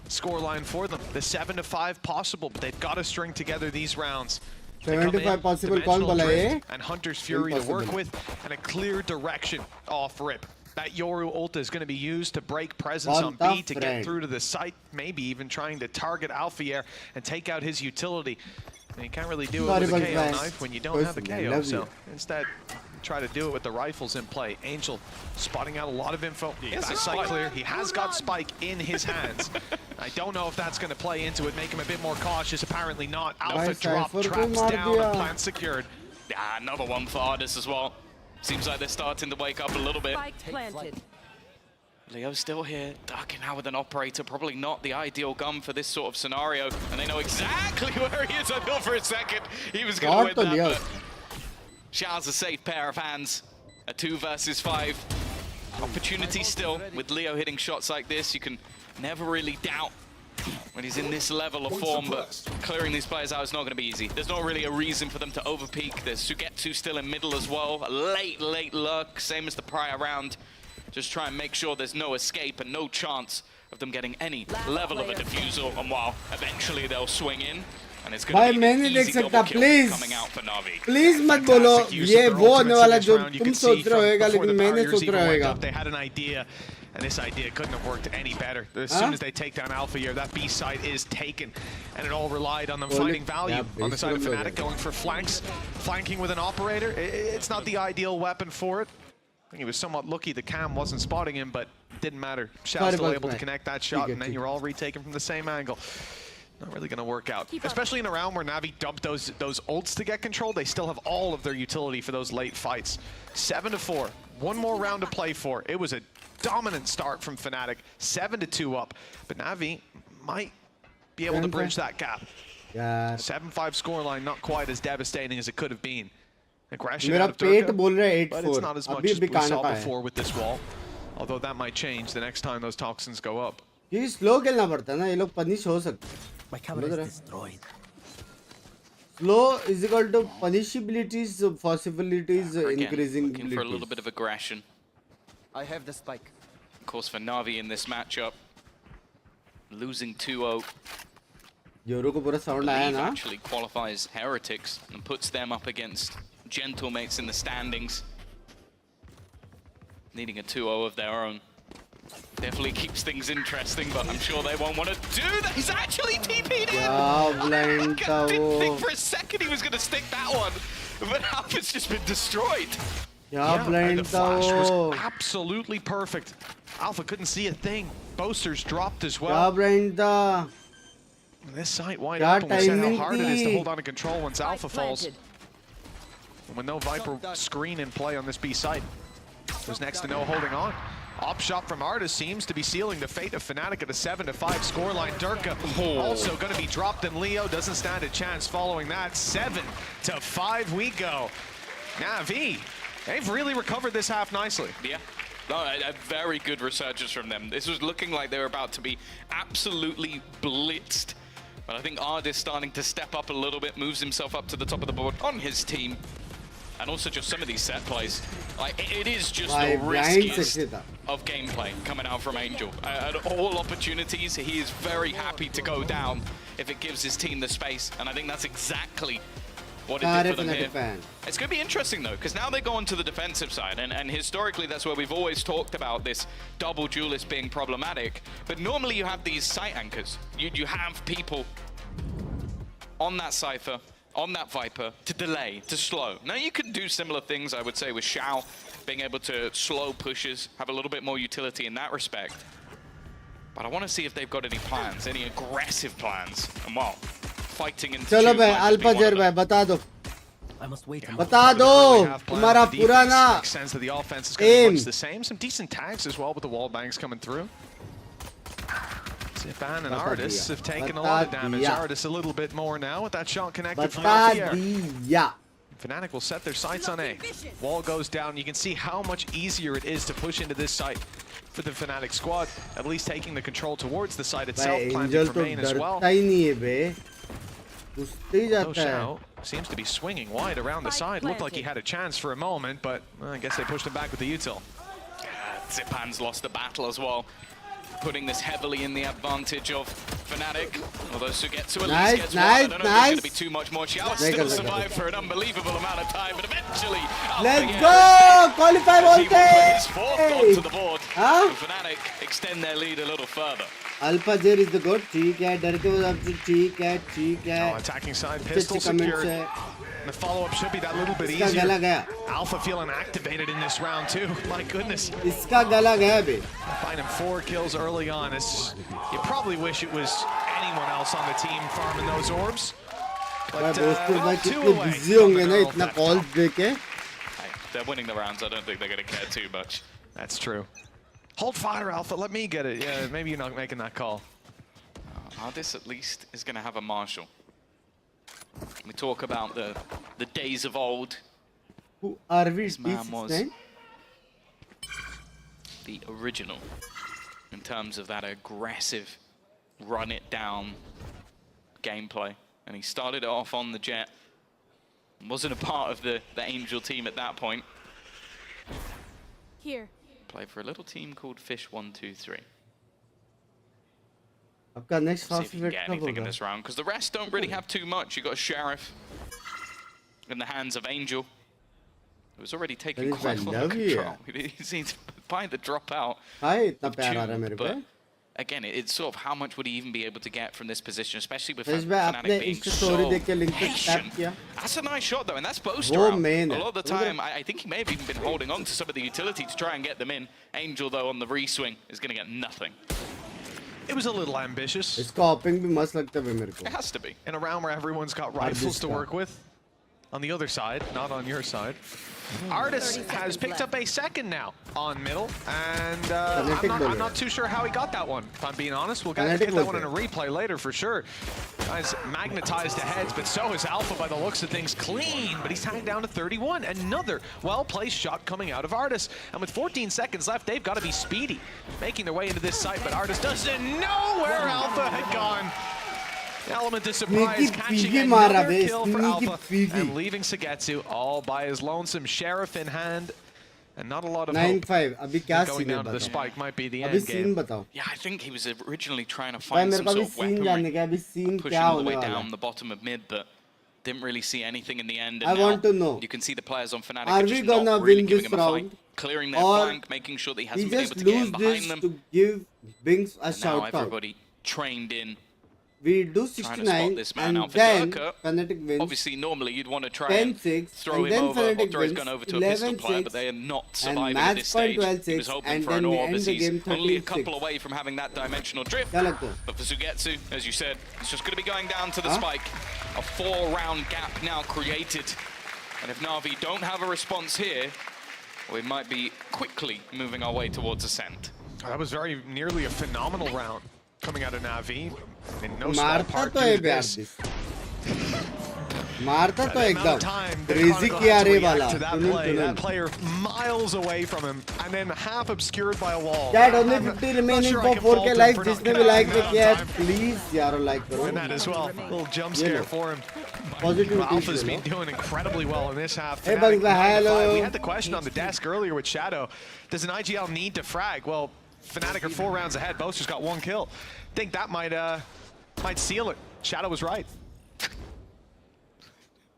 scoreline for them. The 7-5 possible, but they've got to string together these rounds. 75 possible कौन बोला ये? And Hunter's Fury to work with and a clear direction off rip. That Yoru ult is going to be used to break presence on B to get through to the site, maybe even trying to target Alfier and take out his utility. And you can't really do it with a KO knife when you don't have a KO, so instead try to do it with the rifles in play. Angel spotting out a lot of info. That site clear. He has got Spike in his hands. I don't know if that's going to play into it, make him a bit more cautious. Apparently not. Alpha drop, traps down, and plant secured. Yeah, another one for Ardis as well. Seems like they're starting to wake up a little bit. Leo's still here, Durka now with an operator, probably not the ideal gun for this sort of scenario, and they know exactly where he is. I thought for a second he was going to win that, but Xiao's a safe pair of hands. A 2 versus 5. Opportunity still, with Leo hitting shots like this, you can never really doubt when he's in this level of form, but clearing these players out is not going to be easy. There's not really a reason for them to overpeak. There's Sugetsu still in middle as well. A late lurk, same as the prior round. Just try and make sure there's no escape and no chance of them getting any level of a defusal. And while eventually they'll swing in, and it's going to be an easy double kill coming out for Na'Vi. Please मत बोलो ये वो होने वाला जो तुम सोच रहे होगा लेकिन मैंने सोच रहा होगा. They had an idea. And this idea couldn't have worked any better. As soon as they take down Alpha here, that B site is taken. And it all relied on them finding value on the side of Fnatic, going for flanks, flanking with an operator. It's not the ideal weapon for it. I think he was somewhat lucky the cam wasn't spotting him, but it didn't matter. Xiao's still able to connect that shot, and then you're all retaken from the same angle. Not really going to work out. Especially in a round where Na'Vi dumped those ults to get control, they still have all of their utility for those late fights. 7-4. One more round to play for. It was a dominant start from Fnatic, 7-2 up, but Na'Vi might be able to bridge that gap. 7-5 scoreline, not quite as devastating as it could have been. Aggression out of Durka, but it's not as much as we saw before with this wall. Although that might change the next time those toxins go up. ये slow खेलना पड़ता है ना, ये लोग punish हो सकते. My camera is destroyed. Slow is equal to punishabilities, possibilities, increasing looking for a little bit of aggression. I have the spike. Of course, for Na'Vi in this matchup, losing 2-0. Yoru को पूरा sound आया ना? Actually qualifies Heretics and puts them up against Gentlemates in the standings. Needing a 2-0 of their own. Definitely keeps things interesting, but I'm sure they won't want to do that. He's actually TP'd in! I didn't think for a second he was going to stick that one. but Alpha's just been destroyed. Yeah, and the flash was absolutely perfect. Alpha couldn't see a thing. Boasters dropped as well. This site wide open, we said how hard it is to hold on to control once Alpha falls. And with no Viper screen in play on this B site, there's next to no holding on. Op shot from AORUS seems to be sealing the fate of Fnatic at a 7-5 scoreline. Durka also going to be dropped, and Leo doesn't stand a chance following that. 7-5 we go. Navi, they've really recovered this half nicely. Yeah. No, a very good resurgence from them. This was looking like they were about to be absolutely blitzed. But I think AORUS starting to step up a little bit, moves himself up to the top of the board on his team. And also just some of these set plays. Like, it is just the riskiest of gameplay coming out from Angel. At all opportunities, he is very happy to go down if it gives his team the space. And I think that's exactly what it did for them here. It's going to be interesting, though, because now they go onto the defensive side. And historically, that's where we've always talked about this double duelist being problematic. But normally you have these site anchors. You have people on that Cypher, on that Viper, to delay, to slow. Now, you can do similar things, I would say, with Xiao, being able to slow pushes, have a little bit more utility in that respect. But I want to see if they've got any plans, any aggressive plans. And well, fighting into चलो भाई alpha जेर भाई बता दो तुम्हारा पुराना makes sense that the offense is going to be much the same. Some decent tags as well with the wall banks coming through. Zipan and AORUS have taken a lot of damage. AORUS a little bit more now with that shot connected from Alpha. Fnatic will set their sights on A. Wall goes down. You can see how much easier it is to push into this site for the Fnatic squad. At least taking the control towards the site itself, planting for main as well. Xiao seems to be swinging wide around the side. Looked like he had a chance for a moment, but I guess they pushed him back with the util. Zipan's lost the battle as well, putting this heavily in the advantage of Fnatic. Although Sugetsu at least gets one. I don't know if there's going to be too much more. Xiao still survived for an unbelievable amount of time, but eventually... Let's go! Qualify bolte! His fourth goal to the board. Fnatic extend their lead a little further. Alpha Zer is the good. ठीक है डर के वो सब ठीक है attacking side pistol secured. The follow-up should be that little bit easier. Alpha feeling activated in this round too. My goodness. इसका गला गया बे. Finding 4 kills early on. You probably wish it was anyone else on the team farming those orbs. But कितने busy होंगे ना इतना calls देके. They're winning the rounds. I don't think they're going to care too much. That's true. Hold fire, Alpha. Let me get it. Yeah, maybe you're not making that call. AORUS at least is going to have a marshal. We talk about the days of old. Who are we? This man was the original in terms of that aggressive, run it down gameplay. And he started it off on the Jet. Wasn't a part of the Angel team at that point. Here. Played for a little team called Fish 123. I've got next see if you can get anything in this round, because the rest don't really have too much. You got a Sheriff in the hands of Angel, who's already taken quite a lot of control. He's by the dropout. But again, it's sort of how much would he even be able to get from this position, especially with Fnatic being so patient. That's a nice shot though, and that's both around. A lot of the time, I think he may have even been holding on to some of the utility to try and get them in. Angel though on the reswing is going to get nothing. It was a little ambitious. It has to be. In a round where everyone's got rifles to work with. On the other side, not on your side. AORUS has picked up a second now on middle, and I'm not too sure how he got that one, if I'm being honest. We'll get that one in a replay later for sure. Guys magnetized ahead, but so is Alpha by the looks of things. Clean, but he's tagged down to 31. Another well-placed shot coming out of AORUS. And with 14 seconds left, they've got to be speedy, making their way into this site, but AORUS doesn't know where Alpha had gone. Element of surprise, catching another kill for Alpha and leaving Sugetsu all by his lonesome. Sheriff in hand, and not a lot of hope. 9-5. Going down to the spike might be the end game. Yeah, I think he was originally trying to find some sort of weaponry, pushing all the way down the bottom of mid, but didn't really see anything in the end. And I want to know, you can see the players on Fnatic are just we gonna not really win giving this him a fight, round, clearing their flank, making sure that he hasn't been able to get in behind them. To give Binks a and shout now out. everybody trained in. We do Trying to spot 69 this man and out for then Durka. Fnatic wins. Obviously, normally you'd want to try and 10-6 throw and him then over or Fnatic throw his wins gun over to a pistol player, 11-6 but they are not and surviving at match this point stage. He was 12-6 hoping and for then an we orb end as the he's game only a 13-6. couple away from having that dimensional drift. क्या लगता है? But for Sugetsu, as you said, it's just going to be going down to the spike. A 4-round gap now created. And if Na'Vi don't have a response here, we might be quickly moving our way towards Ascent. That was very nearly a phenomenal round coming out of Na'Vi. In no small मारता part तो due है to प्यार this. This मारता तो The amount of एकदम time that crazy Chronicle किया had to रे react वाला to that play, that player miles away from him and then half obscured by a wall. Chat only I'm 50 not remaining sure I for can 4K fault him likes for not जिसने भी getting like that पे किया है time. please यारो like करो And that as well. A little jump ये scare low for him. positive Well, Alpha's notice been doing incredibly well in this half. Hey, Fnatic Binks, 9 to 5. hello. We had the question on the desk earlier with Shadow. Does an IGL need to frag? Well, Fnatic are 4 rounds ahead. Boaster's got 1 kill. Think that might seal it. Shadow was right.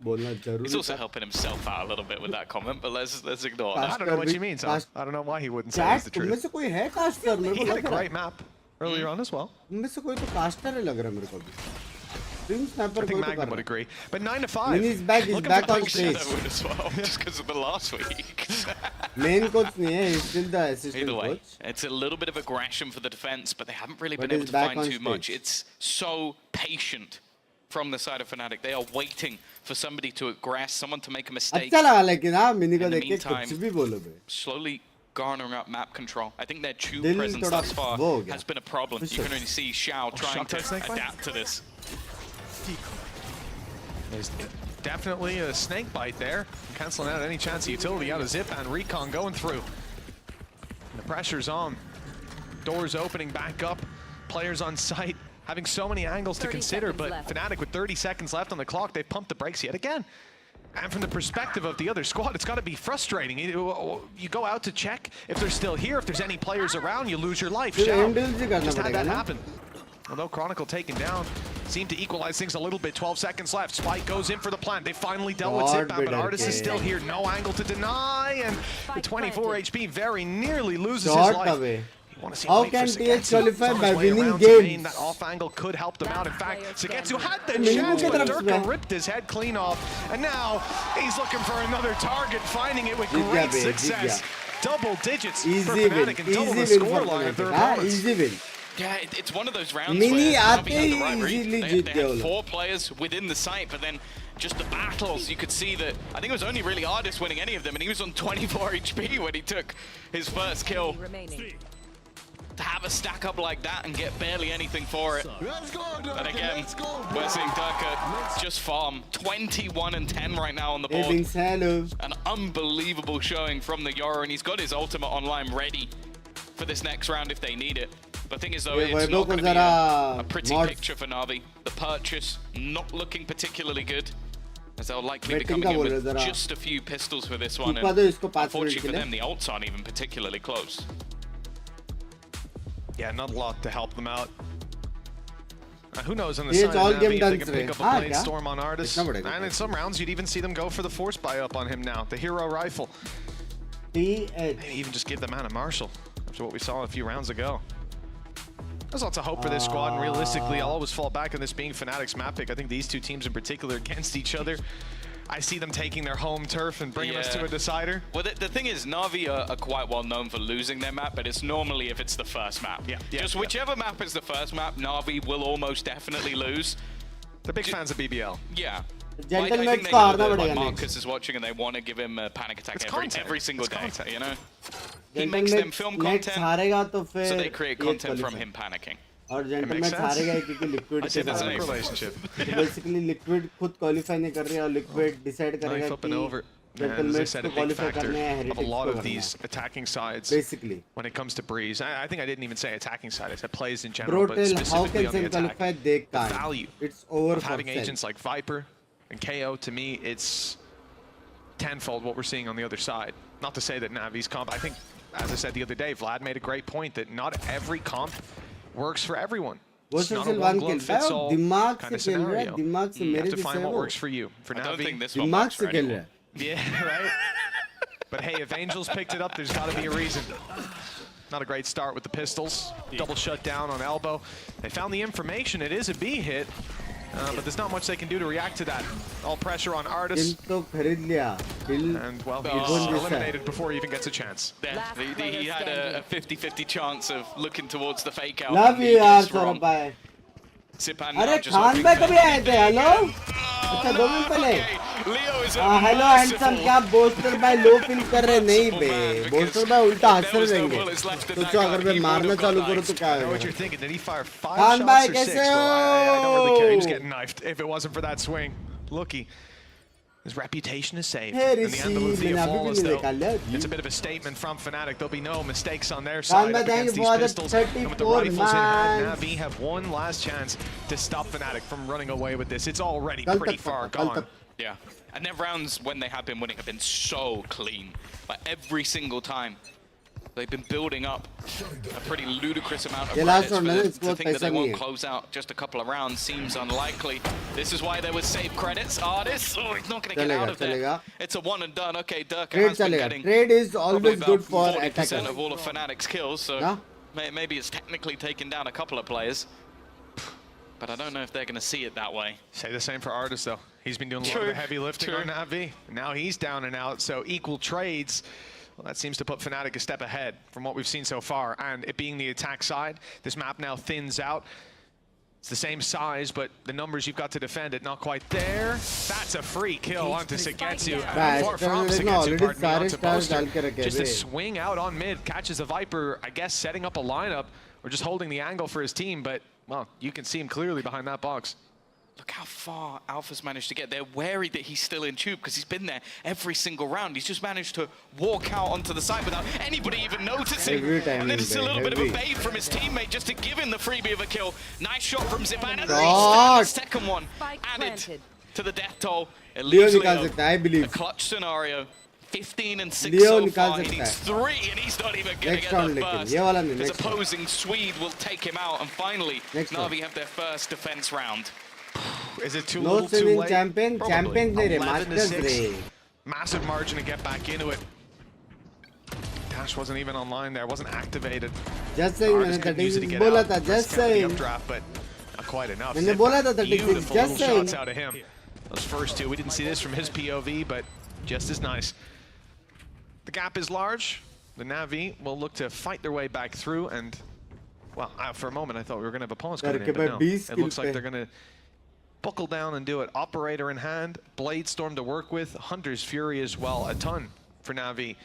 He's also helping himself out a little bit with that comment, but let's ignore that. I don't know what you mean, Sam. I don't know why he wouldn't say it's the Chat तुम में truth. से कोई है caster मेरे He को had a लग रहा great है map earlier on as well. तुम में से कोई तो caster है लग रहा है मेरे को भी Dream Sniper I think कोई तो Magnum कर would रहा agree. But 9 to 5. Min is back, he's Looking back for on Binks. stage. Shadow would as well, just because of the last week. main coach नहीं है he's still the assistant Either way, coach it's a little bit of aggression for the defense, but they haven't really But been able he's to back find on too much. stage. It's so patient from the side of Fnatic. They are waiting for somebody to aggress, someone to make a mistake. अच्छा लगा लेकिन हाँ mini को In the देख के कुछ meantime, भी बोलो बे slowly garnering up map control. I think their Chu दिल presence थोड़ा thus far वो हो गया has been a problem. You can only see Xiao trying to adapt to this. There's definitely a snake bite there. Canceling out any chance of utility out of Zip and Recon going through. And the pressure's on. Doors opening back up. Players on site having so many angles to consider, but Fnatic with 30 seconds left on the clock, they've pumped the brakes yet again. And from the perspective of the other squad, it's got to be frustrating. You go out to check if they're still here, if there's any players around, you lose your life. Just had that happen. Although Chronicle taken down, seemed to equalize things a little bit. 12 seconds left. Spike goes in for the plant. They finally dealt with Zipman, but Artis is still here. No angle to deny, and with 24 HP, very nearly loses his life. How can TH qualify by winning games? That off angle could help them out. In fact, Sugetsu had the chance, but Durka ripped his head clean off. And now he's looking for another target, finding it with great success. Double digits for Fnatic and double the scoreline of their opponents. Easy win. Yeah, it's one of those rounds Mini where आते Na'Vi had the he right read. easily They जीत गए had वो 4 players within the site, but then just the battles, you could see that, I think it was only really Artis winning any of them, and he was on 24 HP when he took his first kill. To have a stack up like that and get barely anything for it. But again, we're seeing Durka just farm 21 and 10 right now on the board. An unbelievable showing from the Yoru, and he's got his ultimate online ready for this next round if they need it. But the thing is though, it's not going to be a pretty picture for Na'Vi. The purchase not looking particularly good, as they'll likely be coming in with just a few pistols for this one. And unfortunately for them, the ults aren't even particularly close. Yeah, not a lot to help them out. Who knows on the TH side all of Na'Vi game if they can pick up a done blade storm on Artis. And in some rounds, you'd even see them go for the force buy up on him now. The hero rifle. Maybe even just give the man a Marshall after what we saw a few rounds ago. There's lots of hope for this squad, and realistically, I'll always fall back on this being Fnatic's map pick. I think these two teams in particular against each other, I see them taking their home turf and bringing us to a decider. Well, the thing is, Na'Vi are quite well known for losing their map, but it's normally if it's the first map. Just whichever map is the first map, Na'Vi will almost definitely lose. They're big fans of BBL. Yeah. Gentlemen, I think they know that like, Marcus is watching and they want to give him a panic attack every single day, you know? He makes them film content, so they create content from him panicking. और gentleman हारेगा क्योंकि liquid के साथ relationship. Basically liquid खुद qualify नहीं कर रही है और लिक्विड डिसाइड करेगा कि And as I said, a big factor of a lot of these attacking sides basically when it comes to Breeze. I think I didn't even say attacking side, I said plays in general, but specifically on the attack. The value of having agents like Viper and KO, to me, it's tenfold what we're seeing on the other side. Not to say that Navi's comp, I think, as I said the other day, Vlad made a great point that not every comp works for everyone. It's not a one-glove-fits-all kind of scenario. You have to find what works for you. For Navi, I don't think this one works for anyone. Yeah, right? But hey, if Angels picked it up, there's got to be a reason. Not a great start with the pistols. Double shut down on elbow. They found the information. It is a B hit, but there's not much they can do to react to that. All pressure on Artis. And, well, he's eliminated before he even gets a chance. Yeah, he had a 50-50 chance of looking towards the fake out. Love you यार सौरभ भाई. अरे खान भाई कभी आए थे? Hello. अच्छा 2 minute पहले. Hello handsome, क्या बोस्टर भाई लो फील कर रहे? नहीं बे, बोस्टर भाई उल्टा हंस रहेंगे. सोचो अगर मैं मारना चालू करूं तो क्या होगा? खान भाई कैसे हो? I don't really care. He was getting knifed. If it wasn't for that swing, looky. His reputation is saved. And the Andalusia flawless, though. It's a bit of a statement from Fnatic. There'll be no mistakes on their side against these pistols. And with the rifles in hand, Navi have one last chance to stop Fnatic from running away with this. It's already pretty far gone. Yeah, and their rounds, when they have been winning, have been so clean. Like, every single time. They've been building up a pretty ludicrous amount of credits. To think that they won't close out just a couple of rounds seems unlikely. This is why there was save credits. Artists, oh, he's not going to get out of there. It's a one and done. Okay, Dirk has been getting trade is always good for 40% of all of Fnatic's kills, so maybe it's technically taken down a couple of players. But I don't know if they're going to see it that way. Say the same for Artis, though. He's been doing a lot of the heavy lifting on Navi. Now he's down and out, so equal trades. Well, that seems to put Fnatic a step ahead from what we've seen so far. And it being the attack side, this map now thins out. It's the same size, but the numbers you've got to defend it, not quite there. That's a free kill onto Sagetsu. From Sagetsu, pardon me, onto Poster. Just a swing out on mid, catches a Viper, I guess, setting up a lineup, or just holding the angle for his team. But, well, you can see him clearly behind that box. Look how far Alpha's managed to get. They're wary that he's still in tube because he's been there every single round. He's just managed to walk out onto the side without anybody even noticing. And then it's a little bit of a bait from his teammate just to give him the freebie of a kill. Nice shot from Zipan, and the second one added to the death toll. It leaves Leo a clutch scenario. 15 and 6 so far. He needs 3 and he's not even going to get the first. His opposing Swede will take him out, and finally Na'Vi have their first defense round. Is it too little too late? Champion, champions नहीं Masters रहे. Massive margin to get back into it. Dash wasn't even online there, wasn't activated. Just saying, मैंने 36 बोला था, just saying. Updraft, but not quite enough. मैंने बोला था 36, beautiful just little saying. shots out of him. Those first two, we didn't see this from his POV, but just as nice. The gap is large. The Navi will look to fight their way back through, and well, for a moment I thought we were going to have opponents coming in, but no. It looks like they're going to buckle down and do it. Operator in hand, Blade Storm to work with, Hunter's Fury as well, a ton for Navi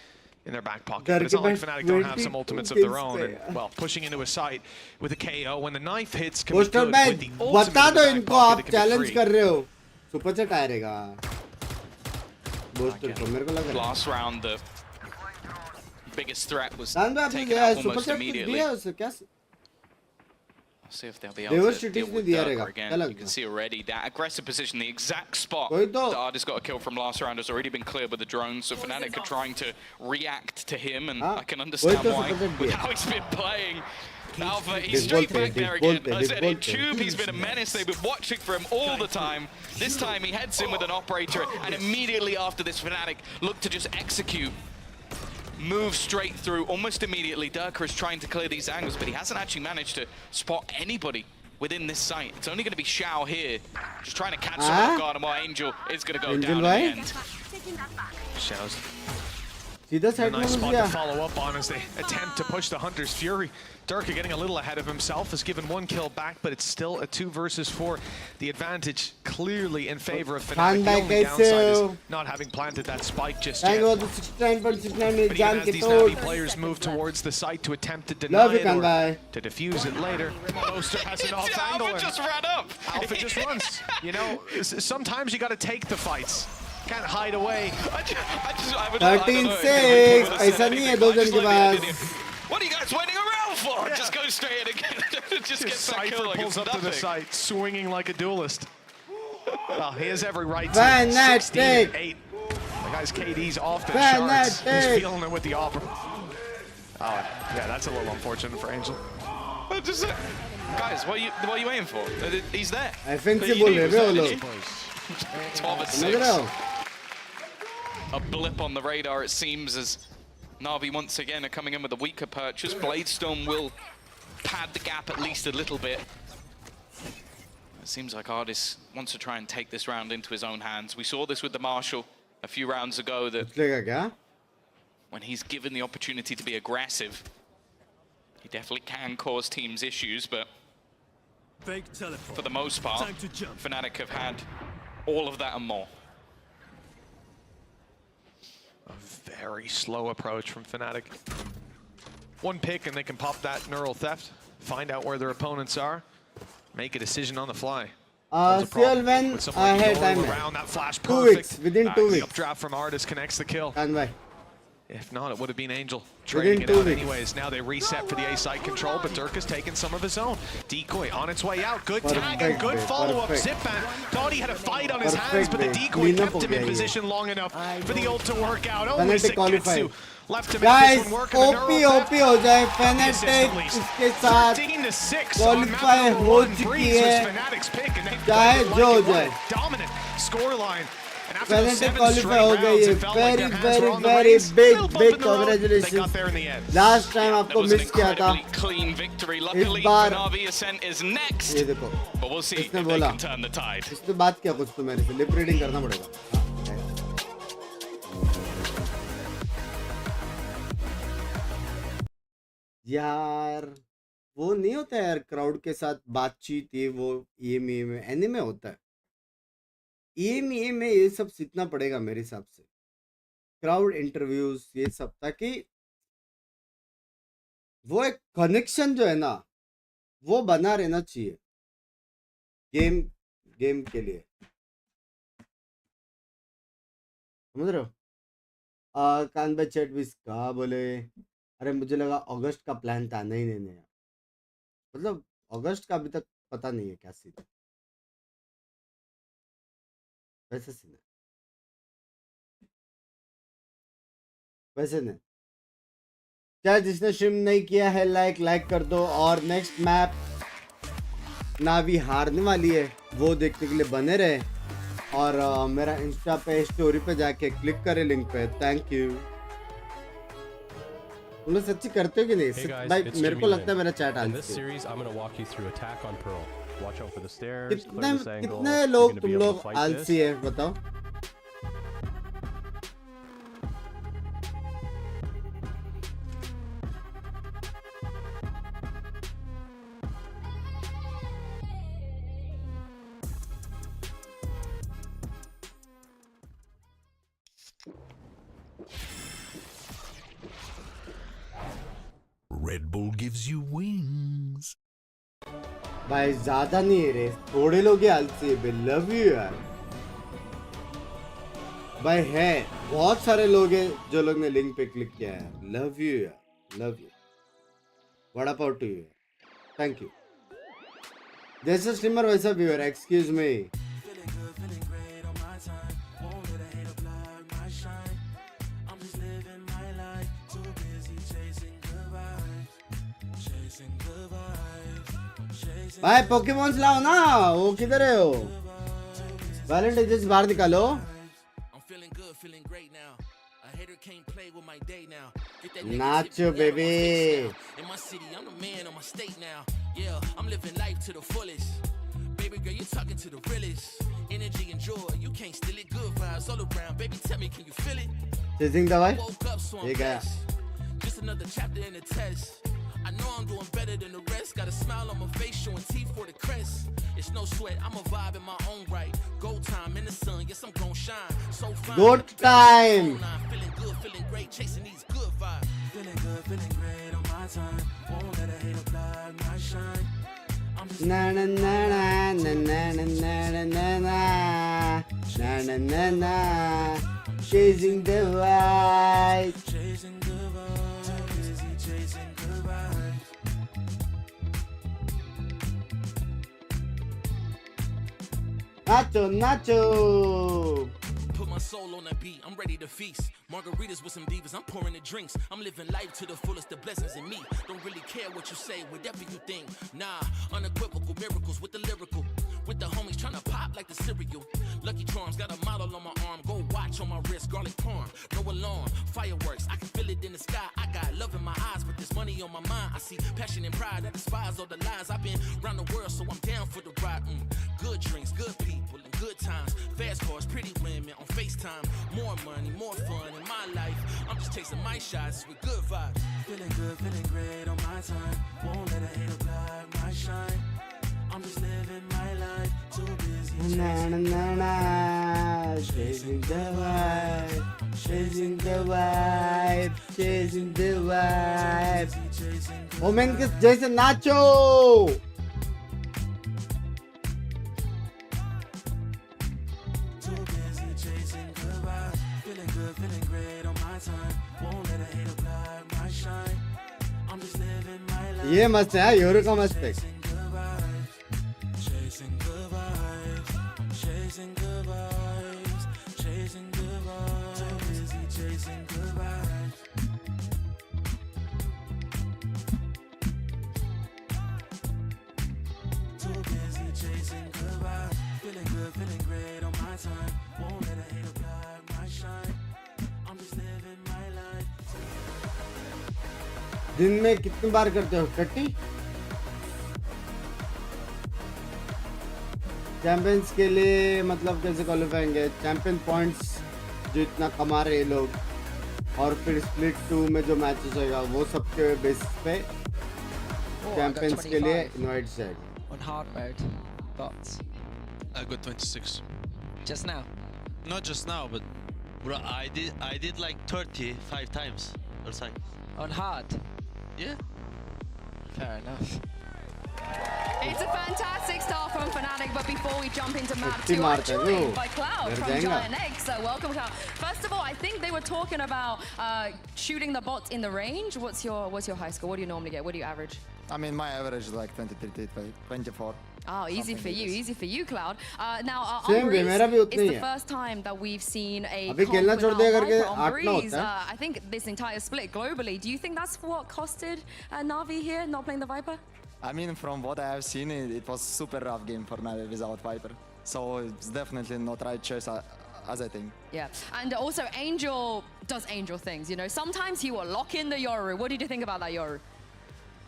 in their back pocket. But it's not like Fnatic don't have some ultimates of their own, and well, pushing into a site with a KO. When the knife hits can be good, with the ultimate बता दो in the इनको back आप pocket, challenge कर रहे हो. Super chat आएगा. Booster को मेरे को लग रहा है. Last round, the biggest threat was तांडव taken out super almost chat immediately. दिया उसे क्या? See if they'll be able to deal with Dirk रहेगा. again. You can see already that aggressive position, the exact spot वही तो. that Artis got a kill from last round has already been cleared with the drones, so Fnatic are trying to react to him, and I can understand why. With how he's been playing, Alpha, he's straight back there again. I said, in Tube, he's been a menace. They've been watching for him all the time. This time, he heads in with an operator, and immediately after this, Fnatic look to just execute. Move straight through almost immediately. Durka is trying to clear these angles, but he hasn't actually managed to spot anybody within this site. It's only going to be Xiao here, just trying to catch him off guard, and while Angel is going to go down in the end. Xiao's सीधा a nice spot to follow up on as they attempt to push the Hunter's Fury. Durka getting a little ahead of himself, has given 1 kill back, but it's still a 2 versus 4. The advantage clearly in favor of Fnatic. The only downside is not having planted that spike just yet. But even as these Navi players move towards the site to attempt to deny it or to defuse it later, Poster has an off angle. Alpha just ran up. Alpha just runs. You know, sometimes you got to take the fights. Can't hide away. 13-6. ऐसा नहीं है 2 जन के पास. What are you guys waiting around for? Yeah. Just go straight in again. Just get that kill like pulls it's up nothing. to the site, swinging like a duelist. Well, he has every right to. Fanatic. 16-8. The guy's KD's off the charts. He's feeling it with the opera. Oh, yeah, that's a little unfortunate for Angel. Guys, what are you aiming for? He's there. Invincible. 12 and 6. A blip on the radar, it seems, as Na'Vi once again are coming in with a weaker purchase. Bladestone will pad the gap at least a little bit. It seems like Ardis wants to try and take this round into his own hands. We saw this with the Marshall a few rounds ago, that when he's given the opportunity to be aggressive, he definitely can cause teams issues, but for the most part, Fnatic have had all of that and more. A very slow approach from Fnatic. One pick and they can pop that neural theft, find out where their opponents are, make a decision on the fly. CL when ahead time around that flash 2 weeks, within 2 The weeks. updraft from Ardis connects the kill. If not, it would have been Angel Within trading it 2 out weeks. anyways. Now they reset for the A side control, but Dirk has taken some of his own. Decoy on its way out. Good tag and good follow-up. Zipman thought he had a fight on his hands, but the decoy kept him in position long enough for the ult to work out. Only Seketsu left to make Guys, this one work. OP हो जाए Fnatic इसके साथ 13-6 qualify हो चुकी है चाहे जो हो जाए dominant scoreline. Fnatic qualify हो गई है very big congratulations last time आपको miss किया था इस बार ये देखो इसने बोला इसने बात किया कुछ तो मेरे से लिप रीडिंग करना पड़ेगा यार वो नहीं होता यार क्राउड के साथ बातचीत ये वो EMEA में एनिमे होता है EMEA में ये सब सीखना पड़ेगा मेरे हिसाब से क्राउड इंटरव्यूज ये सब ताकि वो एक कनेक्शन जो है ना वो बना रहना चाहिए गेम के लिए समझ रहे हो कान भाई चैट विस का बोले अरे मुझे लगा अगस्त का प्लान था नहीं यार मतलब अगस्त का अभी तक पता नहीं है क्या सीन है वैसे सीन है वैसे नहीं क्या जिसने स्ट्रीम नहीं किया है लाइक कर दो और नेक्स्ट मैप नावी हारने वाली है वो देखने के लिए बने रहे और मेरा इंस्टा पे स्टोरी पे जाके क्लिक करे लिंक पे थैंक यू तुम लोग सच्ची करते हो कि नहीं भाई मेरे को लगता है मेरा चैट आंसर कितने लोग तुम लोग आलसी है बताओ Red Bull gives you wings. भाई ज्यादा नहीं है रे थोड़े लोग ही आलसी है लव यू यार भाई है बहुत सारे लोग हैं जो लोग ने लिंक पे क्लिक किया है लव यू यार love you vada pav to you thank you जैसे स्ट्रीमर वैसा व्यूअर एक्सक्यूज मी भाई पोकेमॉन्स लाओ ना वो किधर है वो वैलेंट एजेस बाहर निकालो नाचो baby Baby girl, you're talking to the realest. Energy and joy, you can't steal it. Good vibes all around. Baby, tell me, can you feel it? Chasing दवाई Woke up, so ये I'm क्या blessed. Just another chapter in the test. I know I'm doing better than the rest. Got a smile on my face, showing teeth for the crest. It's no sweat, I'm a vibe in my own right. Go time in the sun, yes, I'm gon' shine. So fine. Good time. Feeling good, feeling great, chasing these good vibes. Feeling good, feeling great on my time. Won't let a hater block my shine. na na na na na na na na na na na na na na chasing the vibe Chasing the vibe, busy chasing the vibe. nacho nacho Put my soul on that beat, I'm ready to feast. Margaritas with some divas, I'm pouring the drinks. I'm living life to the fullest, the blessings in me. Don't really care what you say, whatever you think. Nah, unequivocal miracles with the lyrical. With the homies tryna pop like the cereal. Lucky Charms got a model on my arm, go watch Watch on my wrist, garlic parm, no alarm, fireworks. I can feel it in the sky. I got love in my eyes, but there's money on my mind. I see passion and pride. I despise all the lies. I've been around the world, so I'm down for the ride. Good drinks, good people, and good times. Fast cars, pretty women on FaceTime. More money, more fun in my life. I'm just chasing my shots with good vibes. Feeling good, feeling great on my time. Won't let a hater block my shine. I'm just living my life. Too busy chasing the vibe, chasing the vibe, chasing the vibe. Women kiss Jason Nacho. Too busy chasing the vibe. Feeling good, feeling great on my time. Won't let a hater block my shine. I'm just living my life. ये मस्त है Yoru का मस्त है. Chasing good vibes, chasing good vibes, chasing good vibes. Too busy chasing good vibes. Too busy chasing good vibes. Feeling good, feeling great on my time. Won't let a hater block my shine. I'm just living my life. दिन में कितनी बार करते हो 30? Champions के लिए मतलब कैसे qualify होंगे? चैंपियन पॉइंट्स जो इतना कमा रहे लोग और फिर स्प्लिट 2 में जो मैचेस होगा वो सब के बेसिस पे चैंपियंस के लिए इनवाइट्स जाएगा. On hard mode, bots. I got 26. Just now? Not just now, but bro, I did like 35 times or something. On hard? Yeah. Fair enough. It's a fantastic start from Fnatic, but before we jump into map 2, I'm मारते हैं joined वो. by Cloud डर from जाएगा. Giant Egg. So welcome, Cloud. First of all, I think they were talking about shooting the bots in the range. What's your high score? What do you normally get? What do you average? I mean, my average is like 23, 24. Oh, easy for you, easy for you, Cloud. Now, Same on Breeze, मेरा भी उतना ही it's the है. first time that we've seen a अभी comp खेलना छोड़ without दिया करके Viper on 8 ना Breeze. होता है. I think this entire split globally. Do you think that's what costed Na'Vi here, not playing the Viper? I mean, from what I have seen, it was super rough game for Na'Vi without Viper. So it's definitely not right choice as I think. Yeah, and also Angel does Angel things, you know. Sometimes he will lock in the Yoru. What did you think about that Yoru?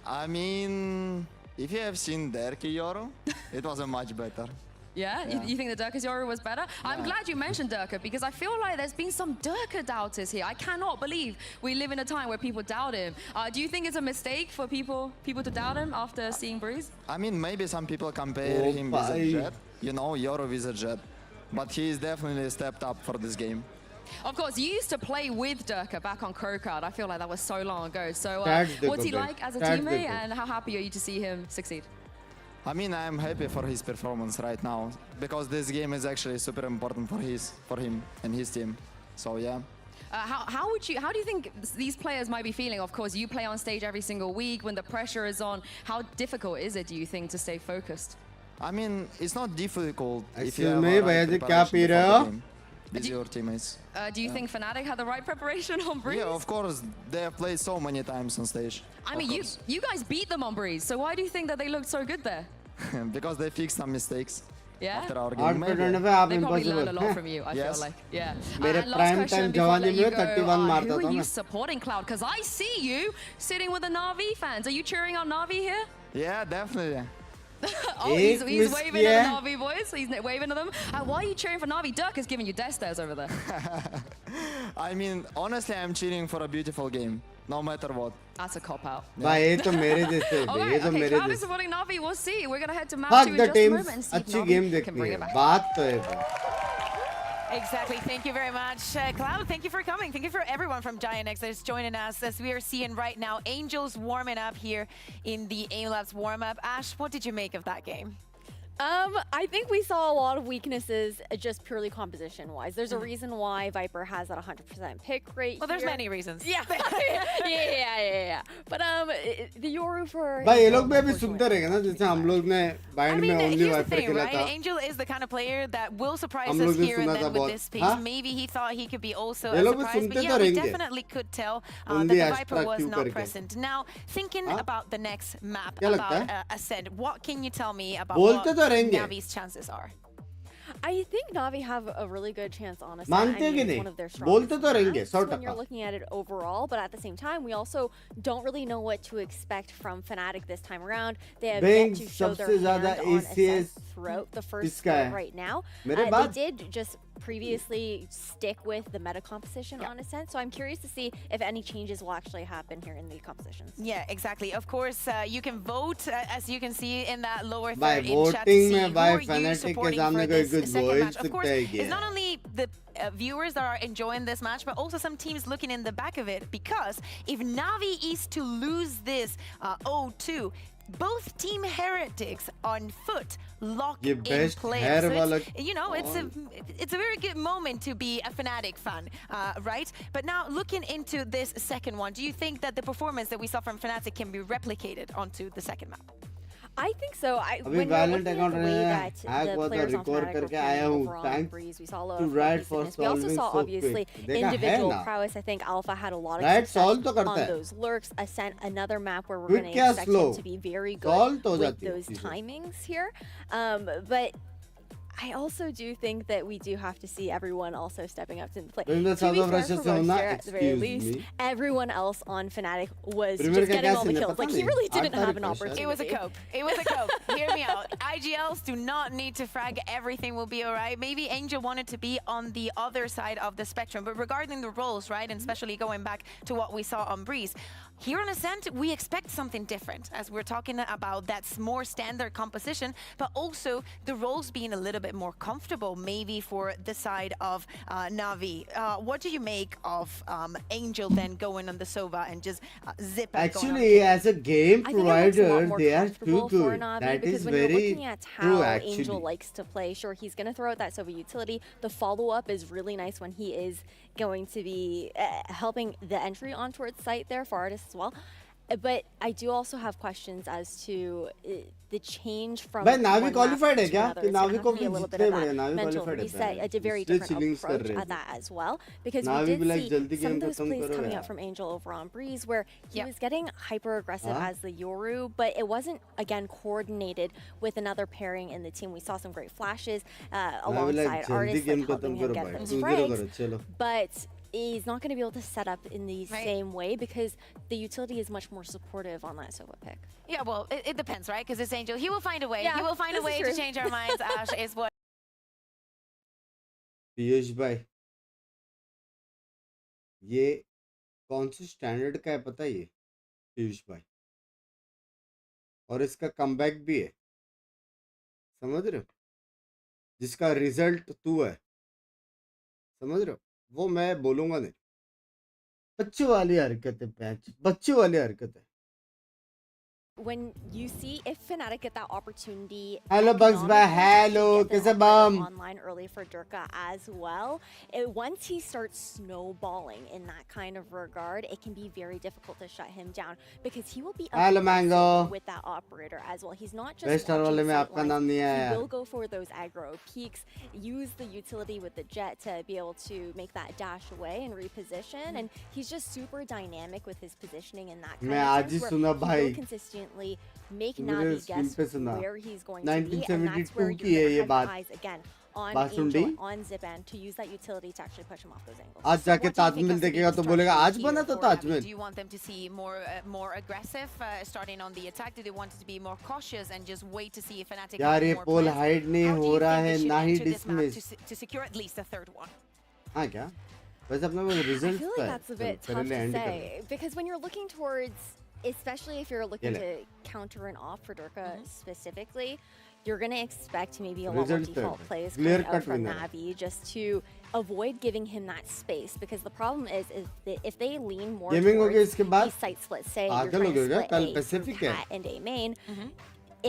I mean, if you have seen Derky Yoru, it was a much better. Yeah? Yeah. You think the Durka's Yoru was better? I'm glad you mentioned Durka because I feel like there's been some Durka doubters here. I cannot believe we live in a time where people doubt him. Do you think it's a mistake for people to doubt him after seeing Breeze? I mean, maybe some people compare him with a Jet. You know, Yoru with a Jet. But he's definitely stepped up for this game. Of course, you used to play with Durka back on Crowcard. I feel like that was so long ago. So what's he like as a teammate and how happy are you to see him succeed? I mean, I'm happy for his performance right now because this game is actually super important for him and his team. So yeah. How do you think these players might be feeling? Of course, you play on stage every single week when the pressure is on. How difficult is it, do you think, to stay focused? I mean, it's not difficult if Excuse you have me, a right भैया जी क्या preparation P before रहे the हो? game. With your teammates. Do you think Fnatic had the right preparation on Breeze? Yeah, of course. They have played so many times on stage. I mean, you guys beat them on Breeze, so why do you think that they looked so good there? Because they fixed some mistakes. Yeah? After our आठ game. पे Maybe. They probably learned a lot from you, I Yes. feel like. Yeah. मेरे And last prime question time before I let जवानी you में go, 31 मारता who था are you मैं. supporting, Cloud? Because I see you sitting with the Na'Vi fans. Are you cheering on Na'Vi here? Yeah, definitely. Oh, he's waving at the Na'Vi boys. He's waving to them. Why are you cheering for Na'Vi? Dirk is giving you death stares over there. I mean, honestly, I'm cheering for a beautiful game, no matter what. That's a cop-out. भाई ये तो मेरे जैसे है, ये तो Okay, मेरे Cloud is जैसे. supporting Na'Vi. We'll see. We're going to head to map 2 Fuck in the just a teams. moment and see if अच्छी game Na'Vi can देखनी bring है. it back. बात तो है. Exactly. Thank you very much, Cloud. Thank you for coming. Thank you for everyone from Giant X that is joining us as we are seeing right now Angels warming up here in the AIM Labs warm-up. Ash, what did you make of that game? I think we saw a lot of weaknesses just purely composition-wise. There's a reason why Viper has that 100% pick rate. Well, there's here. many reasons. Yeah. yeah. But the Yoru for भाई ये लोग भी अभी सुनते रहेंगे ना जैसे हम लोग ने बाइंड में only here's the Viper thing, खेला right? था. Angel is the kind of player that will surprise हम us लोग भी here and सुना then था with बहुत. this pace. हाँ? Maybe he thought he could be also ये a लोग भी surprise, but सुनते yeah, तो we रहेंगे. definitely could tell that Only the hashtag Viper was क्यों not करके. present. Now, thinking हाँ? about the next map, क्या लगता about Ascend, what can you tell me about बोलते what तो रहेंगे. Navi's chances are? I think Na'Vi have a really good chance, honestly. मानते हैं कि it's नहीं? one of their बोलते strongest तो रहेंगे, maps 100%. when you're looking at it overall, but at the same time, we also don't really know what to expect from Fnatic this time around. They have yet Binks to show their सबसे hand ज़्यादा on ACS Ascent throughout the first किसका split है? right now. मेरे They बाद did just previously stick with the meta composition on Ascent, so I'm curious to see if any changes will actually happen here in the compositions. Yeah, exactly. Of course, you can vote, as you can see in that lower By third in chat to voting see में who by are you Fnatic के supporting सामने for कोई this कुछ second बोल match. Of course, सकता है it's क्या? not only the viewers that are enjoying this match, but also some teams looking in the back of it, because if Na'Vi is to lose this 0-2, both team heretics on foot lock ये in best players. hair So वाला you know, it's a very good moment to be a Fnatic fan, right? But now looking into this second one, do you think that the performance that we saw from Fnatic can be replicated onto the second map? I think so. अभी When you're Valorant looking at account the में way that hack the हुआ था players on record Fnatic were करके आया playing हूँ overall on thanks Breeze, we saw a lot to of Riot for cohesiveness. We also solving saw, so obviously, quick देखा है individual ना prowess. I think Alpha had a lot of Riot solve success तो करता on है those lurks. Ascent, another map where we're Quick going to क्या expect slow him to be very solve good तो हो with जाती है those चीजें timings here. But I also do think that we do have to see everyone also stepping up to the plate. When the To South be of fair Russia for से होना, Russia, at the very excuse least, me. everyone else on Fnatic was Premier just का getting क्या all the scene है kills. पता Like, he नहीं? really didn't 8 have an तारीख को शायद। opportunity. It was a cope. It was a cope. Hear me out. IGLs do not need to frag. Everything will be all right. Maybe Angel wanted to be on the other side of the spectrum. But regarding the roles, right, and especially going back to what we saw on Breeze, here on Ascent, we expect something different, as we're talking about that's more standard composition, but also the roles being a little bit more comfortable, maybe for the side of Na'Vi. What do you make of Angel then going on the Sova and just zip and Actually, as a game I think it looks a lot provider, more they are too comfortable for good. Na'Vi That because is when you're very looking at true, how actually. Angel likes to play, sure, he's going to throw out that Sova utility. The follow-up is really nice when he is going to be helping the entry on towards site there for artists as well. But I do also have questions as to the change from भाई नावी one map qualified है to क्या another. कि It's gonna Navi have को to be भी a little bit जितने of बड़े that Navi mental qualified है reset, a very इसलिए different chillings कर approach रहे at थे that as well. Because we Navi did भी like see जल्दी some गेम of those खत्म plays करो coming यार out from Angel over on Breeze where he was getting hyper aggressive Huh? as the Yoru, but it wasn't again coordinated with another pairing in the team. We saw some great flashes Navi like alongside जल्दी artists game like helping खत्म him करो get भाई those 2-0 frags, करो चलो but he's not going to be able to set up in the same way because the utility is much more supportive on that Sova pick. Yeah, well, it depends, right? Because it's Angel. He will find a way. Yeah, he will find a this is way to true. change our minds. Ash is what. Piyush भाई ये कौन सी standard का है पता है ये पीयूष भाई और इसका कमबैक भी है समझ रहे हो जिसका रिजल्ट तू है समझ रहे हो वो मैं बोलूंगा नहीं बच्चों वाली हरकत है पैच बच्चों वाली हरकत है When you see if Fnatic get that opportunity, Hello, Bugs Bye. Hello, get कैसे them bomb? online early for Durka as well. Once he starts snowballing in that kind of regard, it can be very difficult to shut him down because he will be Hello, aggressive Mango. with that operator as well. He's not just Best watching वाले में sight आपका lines. नाम नहीं आया He यार will go for those aggro peaks, use the utility with the jet to be able to make that dash away and reposition. And he's just super dynamic with his positioning in that kind मैं of आज ही sense where सुना he भाई will consistently make मेरे Na'Vi screen guess पे सुना where he's going to be, and that's 1972 where की you're है going ये to बात have eyes again on बासुंडी Angel, on Zipan, to use that utility to actually push him off those angles. आज जाके ताजमहल देखेगा तो बोलेगा आज बना था Taj Mahal Do you want them to see more aggressive, starting on the attack? Do they want to be more cautious and just wait to see if Fnatic यार have ये more पोल plans? हाइड नहीं How do हो you रहा think है they should ना ही enter this map dismiss to secure at least a third one? हाँ क्या वैसे अपने को I result feel like that's a bit tough to and कर say because when you're looking towards, especially if you're looking to counter and off for Durka specifically, you're going to expect maybe a lot more Result default third. plays Clear coming out cut from winner. Na'Vi just to avoid giving him that space because the problem is if they lean more gaming हो गया towards इसके बाद these site splits, say you're पागल हो trying to गया split कल A Pacific through है Cat and A main,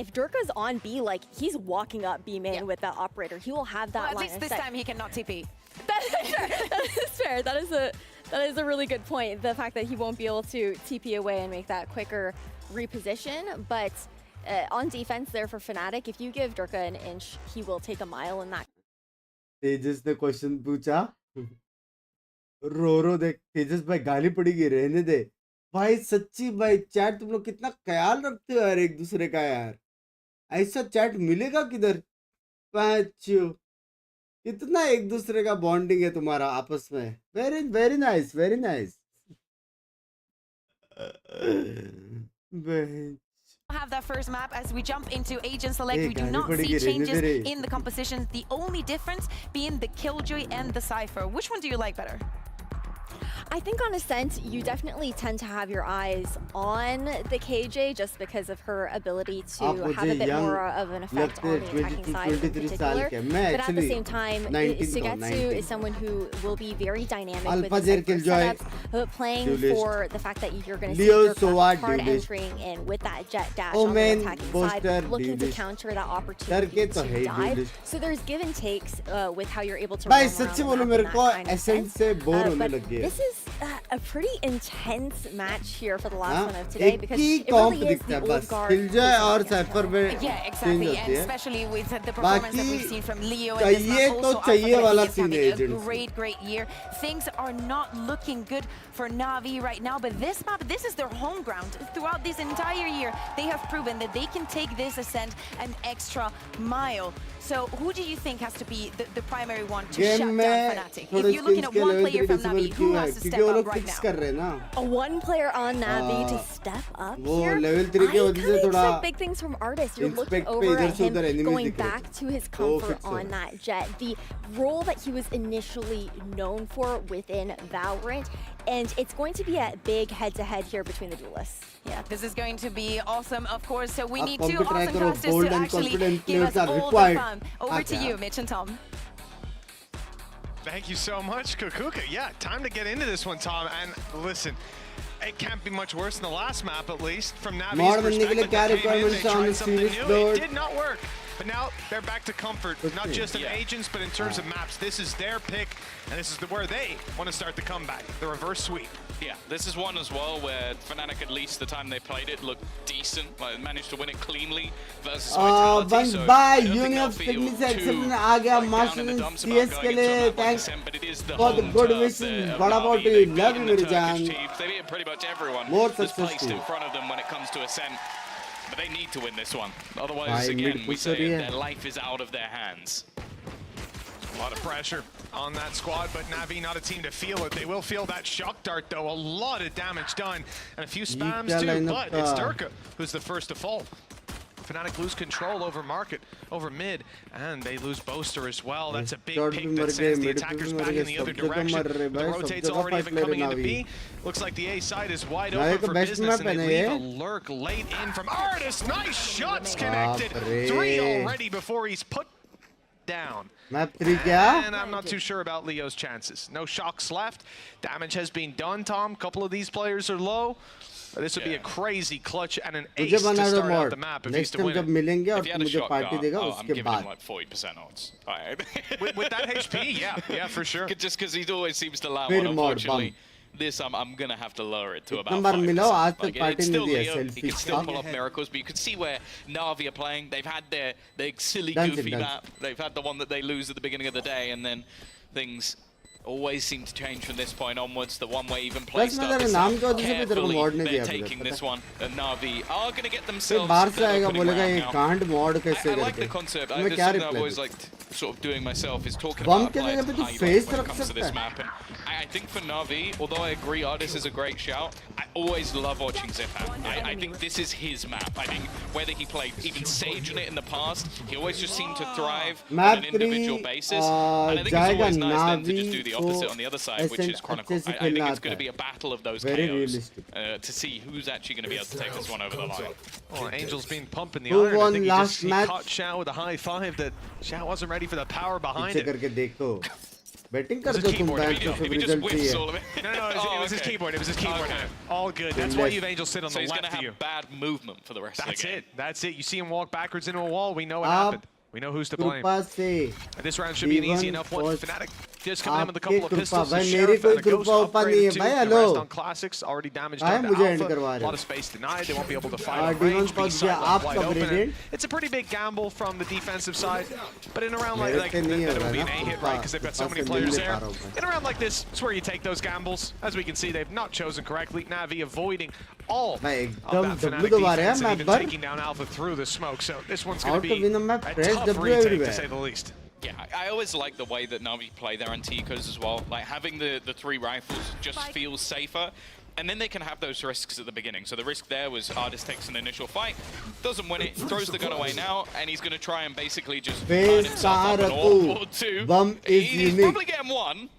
if Durka's on B, like he's walking up B main with that operator, he will have that Well, at line least of this sight. time he cannot TP. That is fair. That is fair. That is a really good point. The fact that he won't be able to TP away and make that quicker reposition, but on defense there for Fnatic, if you give Durka an inch, he will take a mile in that. तेजस ने question पूछा रो देख तेजस भाई गाली पड़ेगी रहने दे भाई सच्ची भाई चैट तुम लोग कितना ख्याल रखते हो यार एक दूसरे का यार ऐसा चैट मिलेगा किधर पैचो इतना एक दूसरे का बॉन्डिंग है तुम्हारा आपस में. Very very nice, very nice. Have that first map as we jump into agent select. We do not see changes in the composition. The only difference being the Killjoy and the Cypher. Which one do you like better? I think on a sense, you definitely tend to have your eyes on the KJ just because of her ability to have a bit more of an effect on the attacking side in particular. But at the same time, Sugetsu is someone who will be very dynamic with his setups, playing for the fact that you're going to see your card entering in with that jet dash on the attacking side, looking to counter that opportunity to dive. So there's give and takes with how you're able to run around the map in that kind of sense. But this is a pretty intense match here for the last one of today because it really is the old guard. Yeah, exactly, and especially with the performance that we've seen from Leo and this map, also Alpha is having a great year. Things are not looking good for Na'Vi right now, but this map, this is their home ground. Throughout this entire year, they have proven that they can take this ascent an extra mile. So who do you think has to be the primary one to shut down Fnatic? If you're looking at one player from Na'Vi, who has to step up right now? One player on Na'Vi to step up here? I kind of expect big things from Artist. You're looking over at him going back to his comfort on that jet. The role that he was initially known for within Valorant, and it's going to be a big head-to-head here between the duelists. Yeah, this is going to be awesome, of course. So we need two awesome casters to actually give us all the fun. Over to you, Mitch and Tom. Thank you so much, Kukuka. Yeah, time to get into this one, Tom. And listen, it can't be much worse than the last map, at least, from Navi's perspective. They came in, they tried something new. It did not work. But now they're back to comfort, not just in agents, but in terms of maps. This is their pick, and this is where they want to start the comeback, the reverse sweep. Yeah, this is one as well where Fnatic, at least the time they played it, looked decent. Like, managed to win it cleanly versus Vitality. So by Union Fitness Excellent आ गया Marshall CS के लिए thanks for the good wishes. What about you? Love you, मेरी जान. They beat pretty much everyone that's placed in front of them when it comes to Ascent. But they need to win this one. Otherwise, again, we say their life is out of their hands. A lot of pressure on that squad, but Na'Vi not a team to feel it. They will feel that shock dart, though. A lot of damage done, and a few spams too, but it's Durka who's the first to fall. Fnatic lose control over market, over mid, and they lose Boaster as well. That's a big pick that sends the attackers back in the other direction. The rotate's already even coming into B. Looks like the A side is wide open for business, and they leave a lurk late in from Artist. Nice shots connected. 3 already before he's put down. And I'm not too sure about Leo's chances. No shocks left. Damage has been done, Tom. Couple of these players are low. This would be a crazy clutch and an ace to start out the map if he's to win it. If he had a shotgun, I'm giving him like 40% odds. with that HP, yeah, for sure. Just because he always seems to land one, unfortunately. This, I'm going to have to lower it to about 5%. Like, it's still Leo, he can still pull off miracles, but you can see where Na'Vi are playing. They've had their silly, goofy map. They've had the one that they lose at the beginning of the day, and then things always seem to change from this point onwards. The one way even play stuff is carefully they're taking this one, and Na'Vi are going to get themselves I like the concept. This is something I've always liked sort of doing myself, is talking about players highlight when it comes to this map. And I think for Na'Vi, although I agree Artist is a great shout, I always love watching Zipan. I think this is his map. I think whether he played even Sage in it in the past, he always just seemed to thrive on an individual basis. And I think it's always nice then to just do the opposite on the other side, which is Chronicle. I think it's going to be a battle of those KOs to see who's actually going to be able to take this one over the line. Well, Angel's been pumping the iron. I think he caught Xiao with a high five that Xiao wasn't ready for the power behind it. Betting कर दो तुम bank तो result चाहिए. No, it was his keyboard. It was his keyboard. All good. That's why you've Angel sit on the left. So he's going to have bad movement for the rest of the game. That's it. You see him walk backwards into a wall. We know what happened. We know who's to blame. This round should be an easy enough one. Fnatic just coming in with a couple of pistols. The Sheriff and a Ghost upgraded too. The rest on Classics already damaged down to Alpha. A lot of space denied. They won't be able to fight on range. B side left wide open. It's a pretty big gamble from the defensive side. But in a round like that, it'll be an A hit, right? Because they've got so many players there. In a round like this, it's where you take those gambles. As we can see, they've not chosen correctly. Na'Vi avoiding all of that Fnatic defense and even taking down Alpha through the smoke. So this one's going to be a tough retake, to say the least. Yeah, I always like the way that Na'Vi play their anti-ecos as well. Like, having the 3 rifles just feels safer. And then they can have those risks at the beginning. So the risk there was Artist takes an initial fight, doesn't win it, throws the gun away now, and he's going to try and basically just burn himself up an or 2. He's probably getting 1.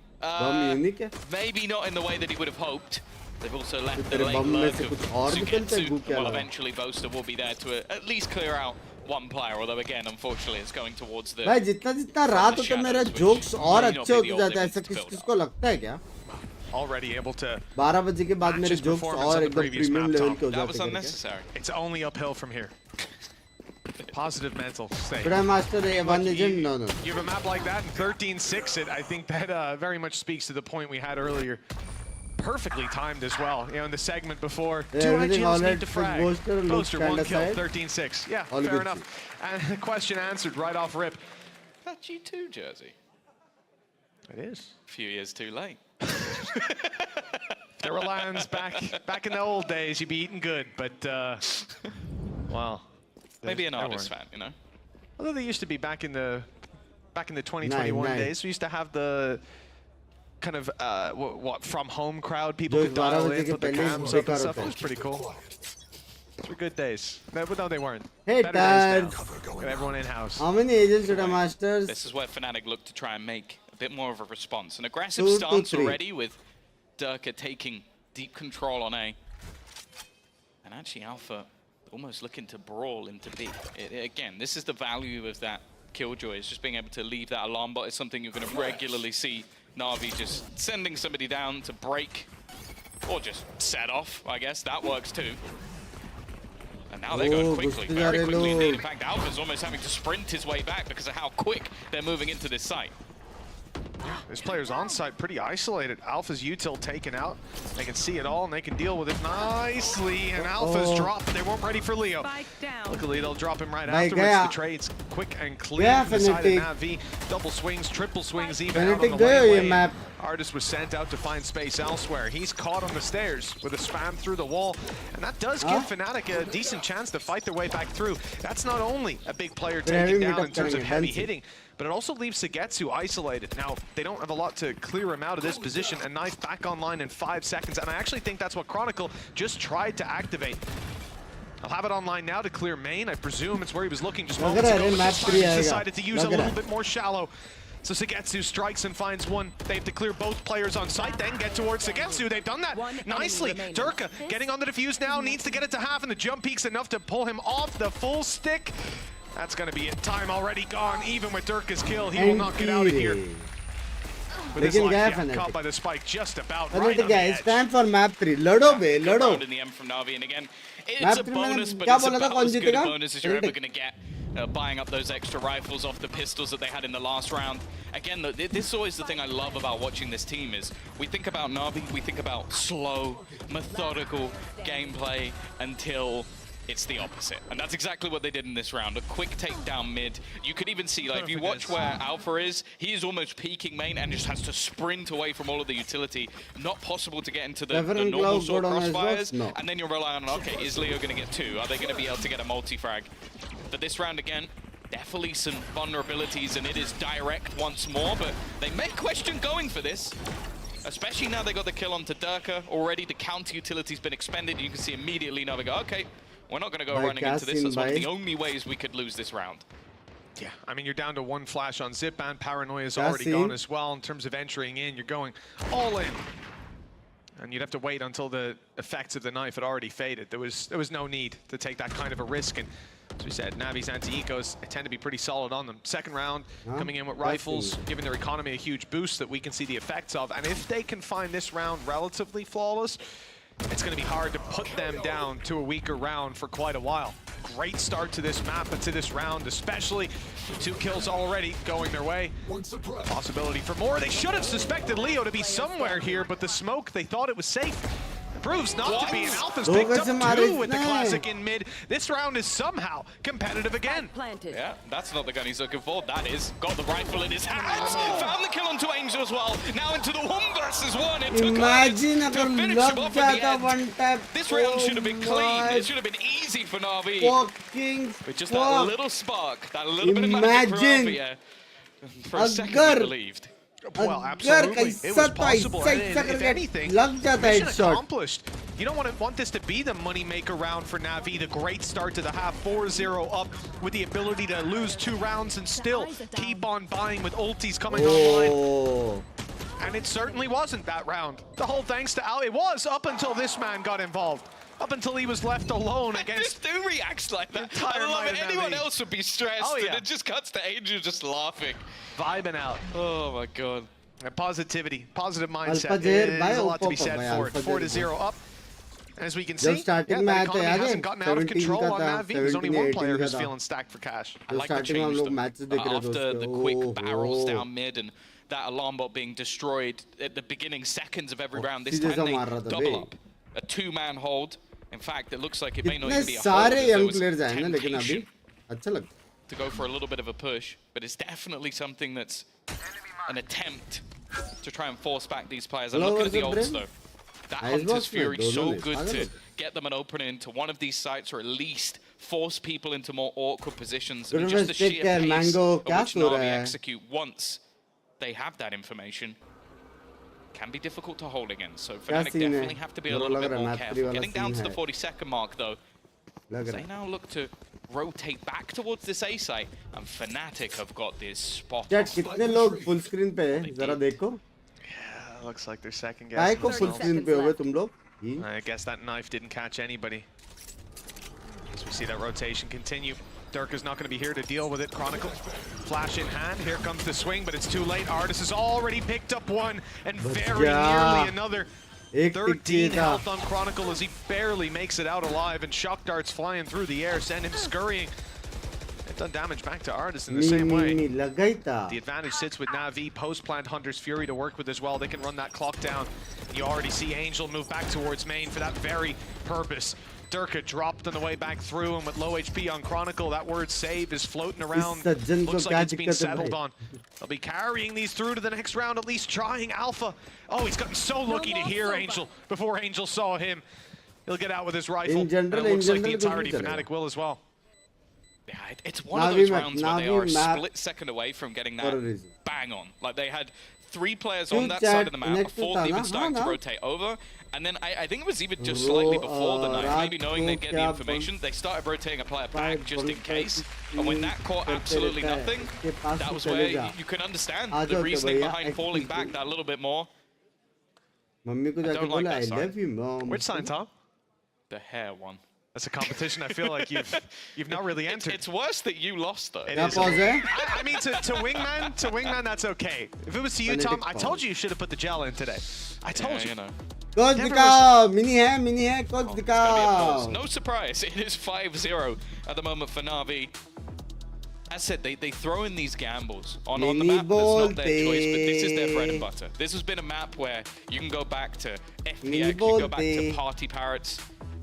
Maybe not in the way that he would have hoped. They've also left the late lurk of Sugetsu. Well, eventually Boaster will be there to at least clear out 1 player, although again, unfortunately, it's going towards the... भाई जितना रात होता मेरे jokes और अच्छे होते जाते हैं, ऐसा किसको लगता है क्या? Already able to 12 बजे के बाद मेरे jokes और एकदम premium level के हो That was जाते हैं. unnecessary. It's only uphill from here. Positive mental state. Grandmaster A1 Legend, no. You have a map like that and 13-6 it. I think that very much speaks to the point we had earlier. Perfectly timed as well. You know, in the segment before, 2 IGLs need to frag. Poster 1 kill, 13-6. Yeah, fair enough. And the question answered right off rip. That G2 jersey. It is. A few years too late. There were Lions back in the old days, you'd be eating good, but well. Maybe an artist fan, you know. Although they used to be back in the 2021 days, we used to have the kind of what from home crowd people could dial in with the cams up and stuff. It was pretty cool. Those were good days. No, they weren't. Hey, Dad. Got everyone in house. How many agents should I masters? This is where Fnatic looked to try and make a bit more of a response. An aggressive stance already with Durka taking deep control on A. And actually Alpha almost looking to brawl into B. Again, this is the value of that Killjoy, is just being able to leave that alarm bot. It's something you're going to regularly see Na'Vi just sending somebody down to break or just set off, I guess. That works too. And now they're going quickly, very quickly indeed. In fact, Alpha's almost having to sprint his way back because of how quick they're moving into this site. This player's on site pretty isolated. Alpha's util taken out. They can see it all and they can deal with it nicely. And Alpha's dropped. They weren't ready for Leo. Luckily, they'll drop him right afterwards. The trade's quick and clean from the side of Na'Vi. Double swings, triple swings, even out on the lane wave. Artist was sent out to find space elsewhere. He's caught on the stairs with a spam through the wall. And that does give Fnatic a decent chance to fight their way back through. That's not only a big player taken down in terms of heavy hitting, but it also leaves Sugetsu isolated. Now, they don't have a lot to clear him out of this position. A knife back online in 5 seconds, and I actually think that's what Chronicle just tried to activate. I'll have it online now to clear main. I presume it's where he was looking just moments ago. He decided to use it a little bit more shallow. So Sugetsu strikes and finds one. They have to clear both players on site, then get towards Sugetsu. They've done that nicely. Durka getting on the defuse now, needs to get it to half, and the jump peak's enough to pull him off the full stick. That's going to be it. Time already gone, even with Durka's kill. He will not get out of here. With his life, caught by the spike just about right on the edge. It's time for map 3. Lado be, Lado. In the M from Na'Vi, and again, it's a bonus, but it's about as good a bonus as you're ever going to get. Buying up those extra rifles off the pistols that they had in the last round. Again, this is always the thing I love about watching this team is we think about Na'Vi, we think about slow, methodical gameplay until it's the opposite. And that's exactly what they did in this round. A quick takedown mid. You could even see, like, if you watch where Alpha is, he is almost peeking main and just has to sprint away from all of the utility. Not possible to get into the normal sort of crossfires. No. And then you're relying on, okay, is Leo going to get 2? Are they going to be able to get a multi-frag? But this round, again, definitely some vulnerabilities, and it is direct once more, but they may question going for this. Especially now they got the kill onto Durka. Already the counter utility's been expended. You can see immediately now they go, okay, we're not going to go running into this. That's one of the only ways we could lose this round. Yeah, I mean, you're down to 1 flash on Zip, and Paranoia is already gone as well. In terms of entering in, you're going all in. And you'd have to wait until the effects of the knife had already faded. There was no need to take that kind of a risk. And as we said, Navi's anti-ecos tend to be pretty solid on them. Second round, coming in with rifles, giving their economy a huge boost that we can see the effects of. And if they can find this round relatively flawless, it's going to be hard to put them down to a weaker round for quite a while. Great start to this map and to this round, especially 2 kills already going their way. Possibility for more. They should have suspected Leo to be somewhere here, but the smoke, they thought it was safe. Proves not to be, and Alpha's picked up 2 with the classic in mid. This round is somehow competitive again. Yeah, that's not the gun he's looking for. That is. Got the rifle in his hands. Found the kill onto Angel as well. Now into the 1 versus 1. It took Imagine to finish him off at the end. This round should have been clean. It should have been easy for Na'Vi. With just that little spark, that little bit of magic for Na'Vi. For a second, we believed. Well, absolutely. It was possible. And if anything, mission accomplished. You don't want this to be the moneymaker round for Na'Vi. The great start to the half, 4-0 up with the ability to lose 2 rounds and still keep on buying with ultis coming online. And it certainly wasn't that round. The whole thanks to Al. It was up until this man got involved. Up until he was left alone against. Just who reacts like that? I love it. Anyone else would be stressed. Oh, yeah. And it just cuts to Angel just laughing. Vibing out. Oh my god. And positivity, positive mindset. There's a lot to be said for it. 4-0 up. As we can see, the economy hasn't gotten out of control on Na'Vi. There's only one player who's feeling stacked for cash. I like the change though. After the quick barrels down mid and that alarm bot being destroyed at the beginning seconds of every round, this time they double up. A 2-man hold. In fact, it looks like it may not even be a hold. There was temptation to go for a little bit of a push, but it's definitely something that's an attempt to try and force back these players. I'm looking at the ults though. That Hunter's Fury so good to get them an opening into one of these sites, or at least force people into more awkward positions. And just the sheer pace of which Na'Vi execute once they have that information can be difficult to hold against. So Fnatic definitely have to be a little bit more careful. Getting down to the 42nd mark though, they now look to rotate back towards this A site, and Fnatic have got this spot. कितने लोग full screen पे हैं? जरा देखो. Yeah, looks like they're second guessing. काय को full screen पे होगे तुम लोग? I guess that knife didn't catch anybody. As we see that rotation continue. Dirk is not going to be here to deal with it. Chronicle, flash in hand. Here comes the swing, but it's too late. Artis has already picked up one, and very nearly another. 13 health on Chronicle as he barely makes it out alive, and shock darts flying through the air send him scurrying. They've done damage back to Artis in the same way. The advantage sits with Na'Vi. Post-plant Hunter's Fury to work with as well. They can run that clock down. You already see Angel move back towards main for that very purpose. Durka dropped on the way back through, and with low HP on Chronicle, that word save is floating around. Looks like it's been settled on. They'll be carrying these through to the next round, at least trying Alpha. Oh, he's gotten so lucky to hear Angel before Angel saw him. He'll get out with his rifle. In general, it looks like the entirety of Fnatic will as well. Yeah, it's one of those rounds where they are a split second away from getting that bang on. Like they had 3 players on that side of the map before they even starting to rotate over. And then I think it was even just slightly before the knife, maybe knowing they'd get the information, they started rotating a player back just in case. And when that caught absolutely nothing, that was where you can understand the reasoning behind falling back that little bit more. I don't like that sign. Which sign, Tom? The hair one. That's a competition I feel like you've not really entered. It's worse that you lost though. It is. I mean, to wingman, that's okay. If it was to you, Tom, I told you should have put the gel in today. I told you. You know. Coach दिखाओ, mini है, coach दिखाओ. No surprise, it is 5-0 at the moment for Na'Vi. As I said, they throw in these gambles on the map. That's not their choice, but this is their bread and butter. This has been a map where you can go back to FPX, you can go back to Party Parrots.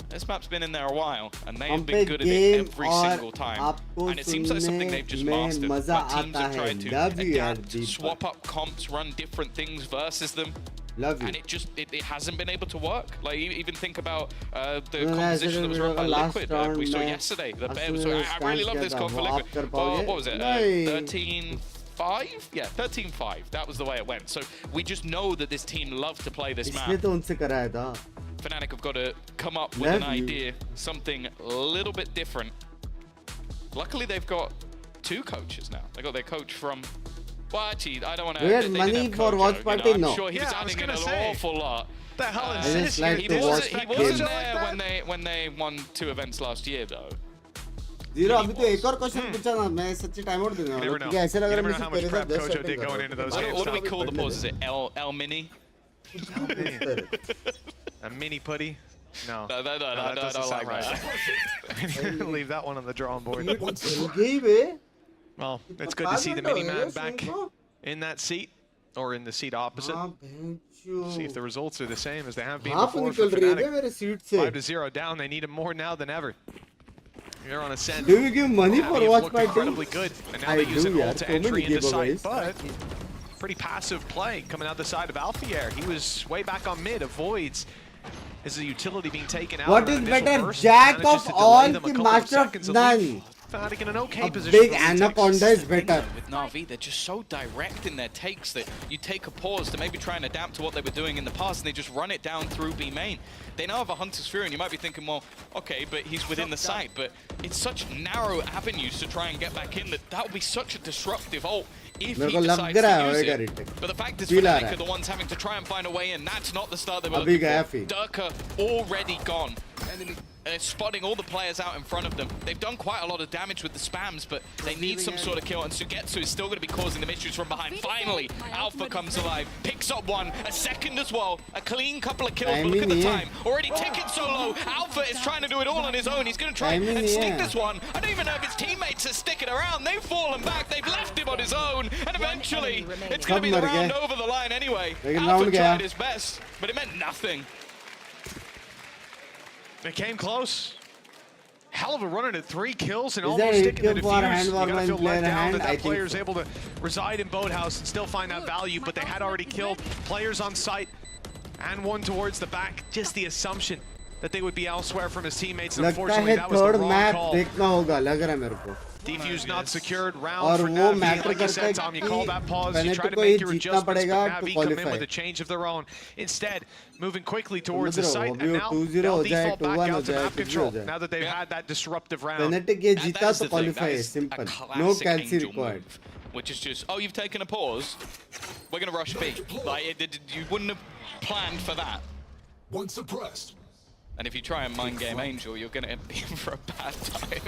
This map's been in there a while, and they've been good at it every single time. And it seems like something they've just mastered. But teams have tried to adapt, swap up comps, run different things versus them. And it hasn't been able to work. Like, even think about the composition that was run by Liquid we saw yesterday. The Bears. I really love this comp for Liquid. What was it? 13-5? Yeah, 13-5. That was the way it went. So we just know that this team loves to play this map. Fnatic have got to come up with an idea, something a little bit different. Luckily, they've got 2 coaches now. They got their coach from... Well, actually, I don't want to... We had money for Watchparty, no. I'm sure he was adding in an awful lot. The hell is this? He wasn't there when they won 2 events last year, though. Zero, अभी तो एक और question पूछा ना, मैं सच्ची time out देने वाला हूँ. ऐसे लग रहा है मुझे तेरे साथ 10 setting going into those games. What do we call the pause? Is it El Mini? A mini putty? No. No, that doesn't sound right. Leave that one on the drawing board. Well, it's good to see the mini man back in that seat, or in the seat opposite. See if the results are the same as they have been before for Fnatic. 5-0 down, they need him more now than ever. They're on ascent. Do we give money for Watchparty? Incredibly good, and now they use an ult to entry into sight, but pretty passive play coming out the side of Alfier. He was way back on mid, avoids. Is the utility being taken out? What is better, Jack of all, the master of none? Fnatic in an okay A position. big anaconda is better. With Na'Vi, they're just so direct in their takes that you take a pause to maybe try and adapt to what they were doing in the past, and they just run it down through B main. They now have a Hunter's Fury, and you might be thinking, well, okay, but he's within the site. But it's such narrow avenues to try and get back in that would be such a disruptive ult if he decides to use it. But the fact is, Fnatic are the ones having to try and find a way in. That's not the start they were looking for. Durka already gone. And they're spotting all the players out in front of them. They've done quite a lot of damage with the spams, but they need some sort of kill, and Sugetsu is still going to be causing them issues from behind. Finally, Alpha comes alive, picks up one, a second as well, a clean couple of kills, but look at the time. Already ticking so low. Alpha is trying to do it all on his own. He's going to try and stick this one. I don't even know if his teammates are sticking around. They've fallen back. They've left him on his own, and eventually, it's going to be the round over the line anyway. Alpha tried his best, but it meant nothing. They came close. Hell of a run at 3 kills and almost sticking the defuse. You gotta feel let down that player's able to reside in Boathouse and still find that value, but they had already killed players on site and one towards the back. Just the assumption that they would be elsewhere from his teammates, and unfortunately that was the wrong call. Defuse not secured, round for Na'Vi. Like you said, Tom, you call that pause, you try to make your adjustments, but Na'Vi come in with a change of their own. Instead, moving quickly towards the site, and now they'll default back out to map control, now that they've had that disruptive round. Fnatic ye jeeta to qualify, simple. No calci required. Which is just, oh, you've taken a pause, we're going to rush B. Like, you wouldn't have planned for that. One suppressed. And if you try and mind game Angel, you're going to be in for a bad time.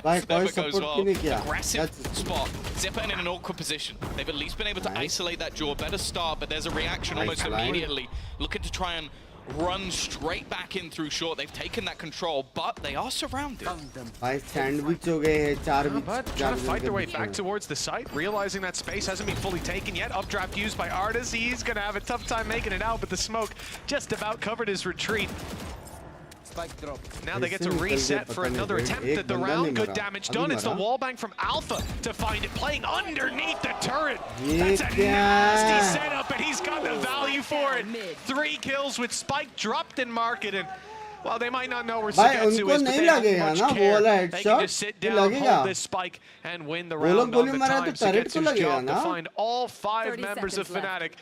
It never goes well. Aggressive spot. Zipper in an awkward position. They've at least been able to isolate that jaw. Better start, but there's a reaction almost immediately. Looking to try and run straight back in through short. They've taken that control, but they are surrounded. But trying to fight their way back towards the site, realizing that space hasn't been fully taken yet. Updraft used by Artis. He's going to have a tough time making it out, but the smoke just about covered his retreat. Now they get to reset for another attempt at the round. Good damage done. It's the wallbang from Alpha to find it, playing underneath the turret. That's a nasty setup, and he's got the value for it. 3 kills with Spike dropped in market, and well, they might not know where Sugetsu is, but they don't much care. They can just sit down, hold this Spike, and win the round on the time. Sugetsu's job to find all 5 members of Fnatic.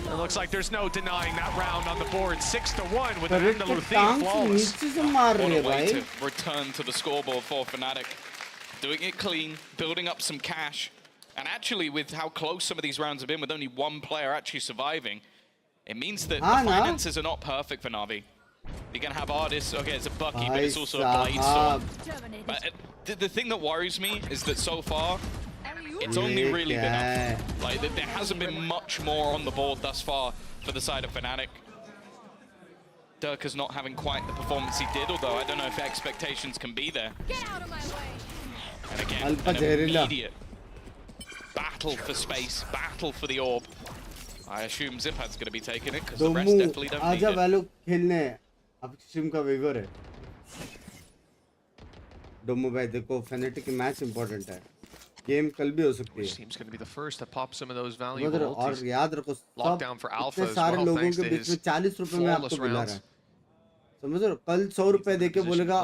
It looks like there's no denying that round on the board. 6-1 with Andaluthia flawless. What a way to return to the scoreboard for Fnatic. Doing it clean, building up some cash. And actually, with how close some of these rounds have been, with only 1 player actually surviving, it means that the finances are not perfect for Na'Vi. You're going to have Artis. Okay, it's a Bucky, but it's also a Blade Storm. But the thing that worries me is that so far, it's only really been up. Like, there hasn't been much more on the board thus far for the side of Fnatic. Durka's not having quite the performance he did, although I don't know if expectations can be there. Get out of my way. And again, an immediate battle for space, battle for the orb. I assume Zippad's going to be taking it, because the rest definitely don't need it. Value खेलने अब team का vigour है. Domo भाई देखो Fnatic match important है. Game कल भी हो सकती है. Team's going to be the first to pop some of those valuable और याद रखो lockdown for Alpha as सारे well, लोगों thanks के to बीच में his 40 रुपए में आपको मिला रहा है. समझ रहे हो? कल 100 रुपए देके बोलेगा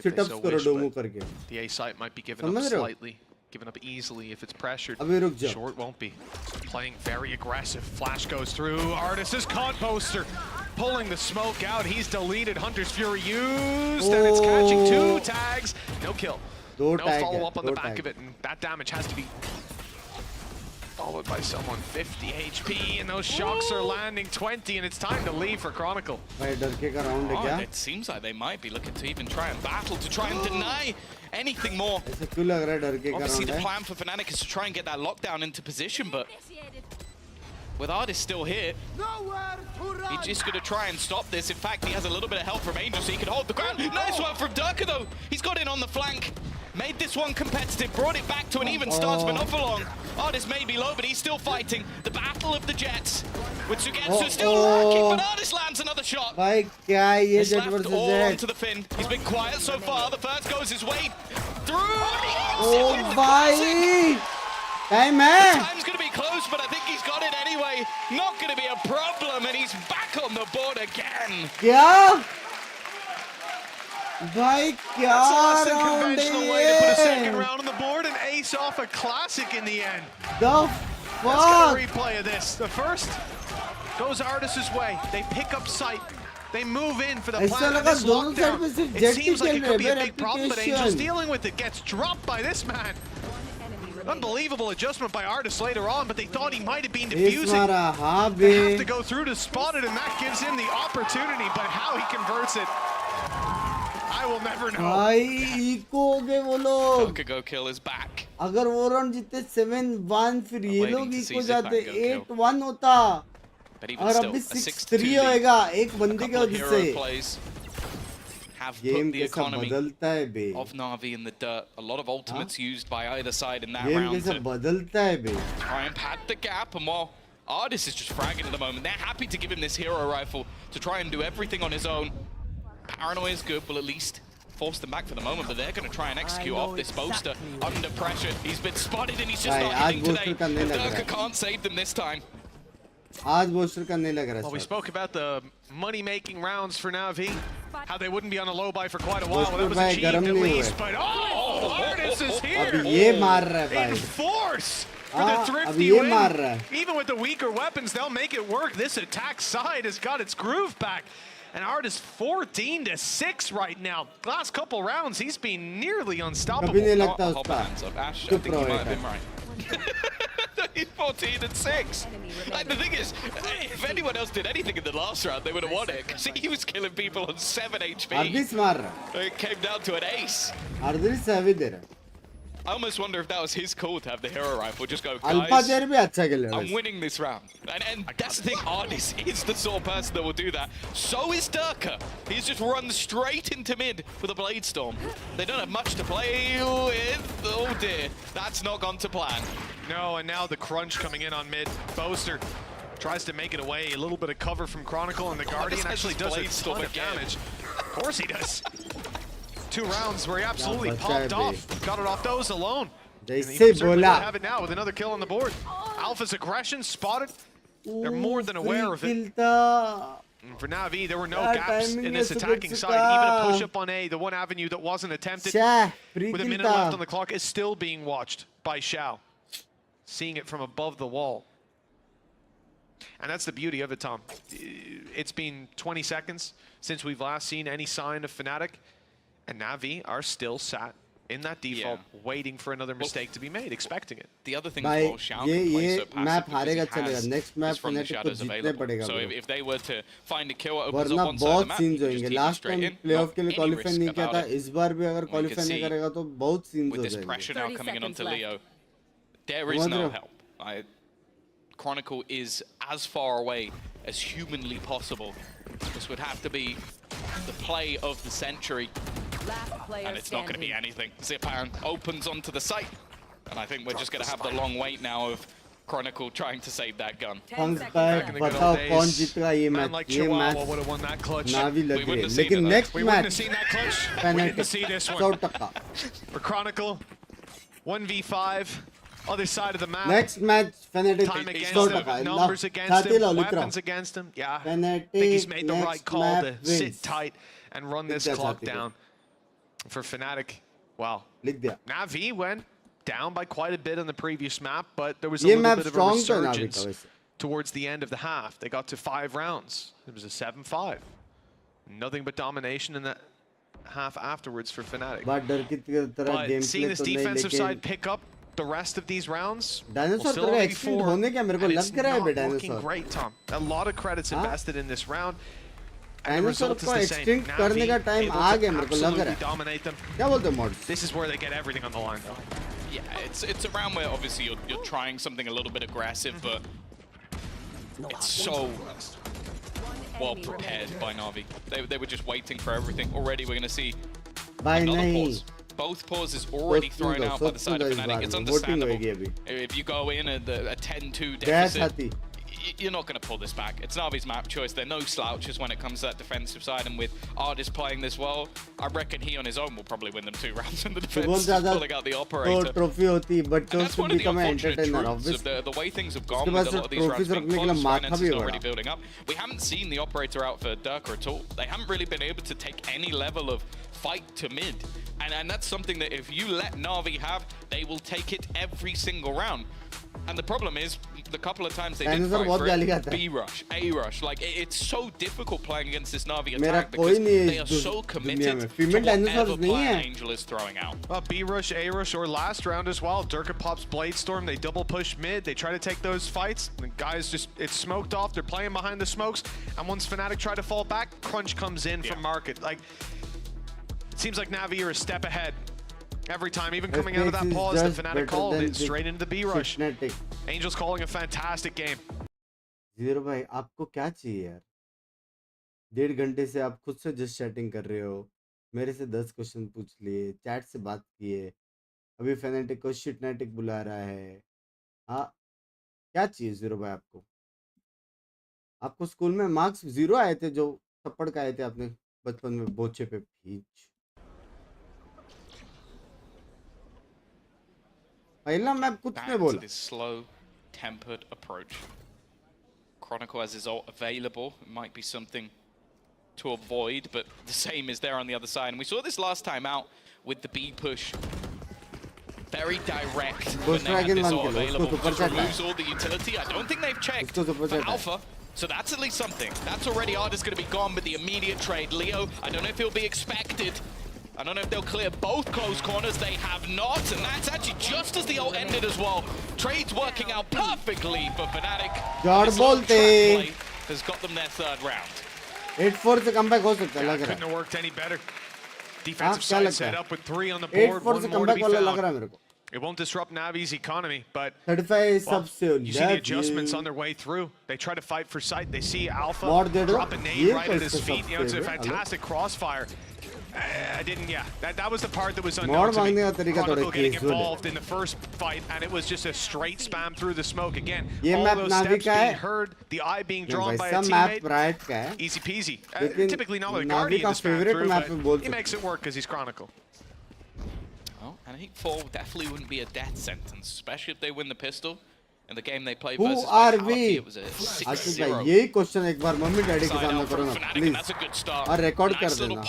sit-ups करो Domo करके. The A site might be given up slightly, given up easily if it's pressured. Short won't be. Playing very aggressive. Flash goes through. Artis is caught poster. Pulling the smoke out. He's deleted. Hunter's Fury used, and it's catching 2 tags. No kill. No follow-up on the back of it, and that damage has to be followed by someone. 50 HP, and those shocks are landing 20, and it's time to leave for Chronicle. It seems like they might be looking to even try and battle, to try and deny anything more. Obviously, the plan for Fnatic is to try and get that lockdown into position, but with Artis still here, he's just going to try and stop this. In fact, he has a little bit of help from Angel, so he can hold the ground. Nice one from Durka, though. He's got in on the flank. Made this one competitive, brought it back to an even start, but not for long. Artis may be low, but he's still fighting. The battle of the Jets. With Sugetsu still rocking, but Artis lands another shot. He's left all onto the fin. He's been quiet so far. The first goes his way through. Time The time's going to be close, but I think he's got it anyway. Not going to be a problem, and he's back on the board again. Yeah. भाई क्या That's a less than round conventional है way to put a ये? second round on the board and ace off a classic in the end. The Let's get a fuck? replay of this. The first goes Artis's way. They pick up sight. They move in for the ऐसा plant. लगा This दोनों side lockdown. में सिर्फ It jet he seems like खेल it रहे could be a हैं big problem, but Angel's reputation. dealing with it. Gets dropped by this man. Unbelievable adjustment by Artis later on, but they thought he might have been Ace defusing. मारा हाँ They बे. have to go through to spot it, and that gives him the opportunity, but how he converts it, I will never know. भाई eco हो गए वो लोग. Go kill is back. अगर वो राउंड जीते 7-1 फिर ये waiting लोग to इको see जाते Zip and go 8-1 होता. But even और still, अभी a 6-3 6-2 होएगा एक बंदे की couple of वजह hero से. plays have game put the कैसा economy बदलता है बे. of Na'Vi in the dirt. A lot of ultimates used by either side in that game round कैसा to बदलता है बे. try and pad the gap, and while Artis is just fragging at the moment, they're happy to give him this hero rifle to try and do everything on his own. Paranoia is good, will at least force them back for the moment, but they're going to try and execute off this boaster under pressure. He's been spotted and he's just not hitting today. Durka can't save them this time. आज booster का नहीं लग रहा. Well, we spoke about the money-making rounds for Na'Vi, how they wouldn't be on a low buy for quite a while. Well, that was achieved at least, but oh, Artis is here. अभी ये मार रहा है भाई. In force for the हाँ, thrifty अभी ये win. मार रहा है. Even with the weaker weapons, they'll make it work. This attack side has got its groove back. And Artis 14-6 right now. Last couple rounds, he's been nearly unstoppable. कभी नहीं लगता उसका. Ash, I चुप think he रहो might have एक been right. He's 14-6. Like, the thing is, if anyone else did anything in the last round, they would have won it. Because he was killing people on 7 HP. अर्दिस मार रहा है. It came down to an ace. अर्दिस सेवी दे रहा है. I almost wonder if that was his call to have the hero rifle. Just go, alpha guys, जेर भी अच्छा खेल रहा I'm है. winning this round. And that's the thing, Artis is the sort of person that will do that. So is Durka. He's just run straight into mid with a Blade Storm. They don't have much to play with. Oh dear, that's not gone to plan. No, and now the crunch coming in on mid. Boaster tries to make it away. A little bit of cover from Chronicle, and the Guardian actually does a ton of damage. Of course he does. 2 rounds where he absolutely popped off. Got it off those alone. And he certainly would have it now with another kill on the board. Alpha's aggression spotted. They're more than aware of it. And for Na'Vi, there were no gaps in this attacking side. Even a push-up on A, the one avenue that wasn't attempted with a minute left on the clock, is still being watched by Xiao. Seeing it from above the wall. And that's the beauty of it, Tom. It's been 20 seconds since we've last seen any sign of Fnatic. And Na'Vi are still sat in that default, waiting for another mistake to be made, expecting it. The other thing भाई as well, Xiao can play so map passive हारेगा because he चलेगा. has next map his from the Fnatic को shadows जीतने available. पड़ेगा. So bro. if they were to find a kill, it opens वरना up one side of बहुत the map. Scenes You होंगे. just last straight time in, playoff not के लिए any qualify risk नहीं किया था. about it. इस बार भी अगर We could क्वालिफाई नहीं see करेगा तो बहुत सीन्स with हो this जाएंगे. pressure now coming in onto Leo, there समझ is रहे no हो? help. Chronicle is as far away as humanly possible. This would have to be the play of the century. And it's not going to be anything. Zipan opens onto the site. And I think we're just going to have the long wait now of Chronicle trying to save that gun. बताओ कौन जीतेगा ये match. ये match नावी लग रही है. लेकिन next match Fnatic 100%. For Chronicle, 1v5, other side of the map. Next match Fnatic Time against 100%. him, numbers against him, weapons against him. Yeah, I think he's made the right call to sit tight and run this clock down. For Fnatic, wow. Na'Vi went down by quite a bit on the previous map, but there was a little bit of a resurgence towards the end of the half. They got to 5 rounds. It was a 7-5. Nothing but domination in that half afterwards for Fnatic. But seeing this defensive side pick up the rest of these rounds, we'll still only be 4, and it's not looking great, Tom. A lot of credits invested in this round. And the result is the same. Na'Vi able to absolutely dominate them. This is where they get everything on the line, though. Yeah, it's a round where obviously you're trying something a little bit aggressive, but it's so well prepared by Na'Vi. They were just waiting for everything. Already we're going to see another pause. Both pauses already thrown out by the side of Fnatic. It's understandable. If you go in at a 10-2 deficit, you're not going to pull this back. It's Na'Vi's map choice. They're no slouches when it comes to that defensive side, and with Artis playing this well, I reckon he on his own will probably win them 2 rounds in the defense, pulling out the operator. Trophy होती, but and that's one of the unfortunate truths of the way things have gone with a lot of these rounds being close. Finance is already building up. We haven't seen the operator out for Durka at all. They haven't really been able to take any level of fight to mid. And that's something that if you let Na'Vi have, they will take it every single round. And the problem is, the couple of times they did fight for it, B rush, A rush. Like, it's so difficult playing against this Na'Vi attack because they are so committed to whatever plan Angel is throwing out. Well, B rush, A rush, or last round as well. Durka pops Blade Storm. They double push mid. They try to take those fights. The guys just, it's smoked off. They're playing behind the smokes. And once Fnatic try to fall back, Crunch comes in from Market. Like, it seems like Na'Vi are a step ahead. Every time, even coming out of that pause, the Fnatic called it straight into the B rush. Angel's calling a fantastic game. Zero भाई आपको क्या चाहिए यार? 1.5 घंटे से आप खुद से जस्ट चैटिंग कर रहे हो, मेरे से 10 क्वेश्चन पूछ लिए, चैट से बात किए, अभी फैनेटिक को शिटनेटिक बुला रहा है. हाँ, क्या चाहिए जीरो भाई आपको? आपको स्कूल में मार्क्स 0 आए थे जो थप्पड़ का आए थे आपने बचपन में बोचे पे भींच. पहला मैं कुछ नहीं बोला. This slow, tempered approach. Chronicle has his ult available. It might be something to avoid, but the same is there on the other side. And we saw this last time out with the B push. Very direct when they had this ult available. Just removes all the utility. I don't think they've checked for Alpha. So that's at least something. That's already Arda's going to be gone with the immediate trade. Leo, I don't know if he'll be expected. I don't know if they'll clear both close corners. They have not, and that's actually just as the ult ended as well. Trade's working out perfectly for Fnatic. God bolte has got them their third round. 8-4 से comeback हो सकता है लग रहा है. Couldn't have worked any better. Defensive side set up with 3 on the board. 8-4 से comeback वाला लग रहा है मेरे को. It won't disrupt Navi's economy, but 35 subs you see the adjustments on their way through. They try to fight for sight. They see Alpha drop a nade right at his feet. You know, it's a fantastic crossfire. I didn't, that was the part that was unknown to me. Chronicle getting involved in the first fight, and it was just a straight spam through the smoke. Again, all those steps being heard, the eye being drawn by a teammate, easy peasy. Typically not with a Guardian to spam through, but he makes it work because he's Chronicle. Well, and I think 4 definitely wouldn't be a death sentence, especially if they win the pistol. In the game they played versus Vitality, it was a 6-0. यही question एक बार mummy daddy के सामने करो ना please और record कर देना.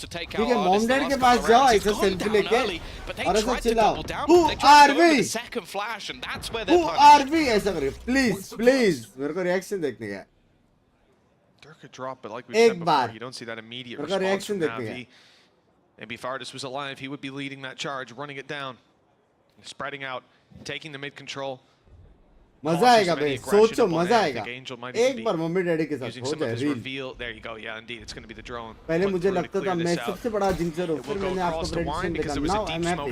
ठीक है, मॉम डैड के पास जाओ ऐसे सेल्फी लेके और ऐसे चिल्लाओ who are we who are we ऐसा करो प्लीज प्लीज मेरे को रिएक्शन देखने का. Durka drop, but like we said before, you don't see that immediate response from Navi. Maybe if Ardis was alive, he would be leading that charge, running it down, spreading out, taking the mid control. मजा आएगा भाई, सोचो मजा आएगा. एक बार mummy daddy के साथ हो जाए reel. There you go. Yeah, indeed, it's going to be the drone. पहले मुझे लगता था मैं सबसे बड़ा जिंसर हूँ, फिर मैंने आपको प्रेडिक्शन देखा. Now I'm happy.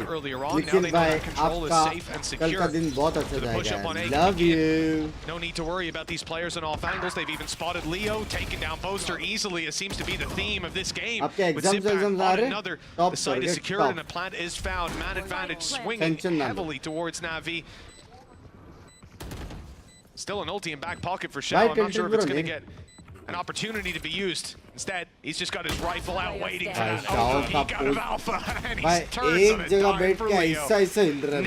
लेकिन भाई आपका कल का दिन बहुत अच्छा जाएगा. Love you. No need to worry about these players on off angles. They've even spotted Leo, taken down Boaster easily. It seems to be the theme of this game. आपके exams आ रहे हैं? The site is secured and a plant is found. Man advantage swinging heavily towards Navi. Still an ulti in back pocket for Shao. I'm not sure if it's going to get an opportunity to be used. Instead, he's just got his rifle out waiting for that peek out of Alpha. And he's turns on a dime for Leo.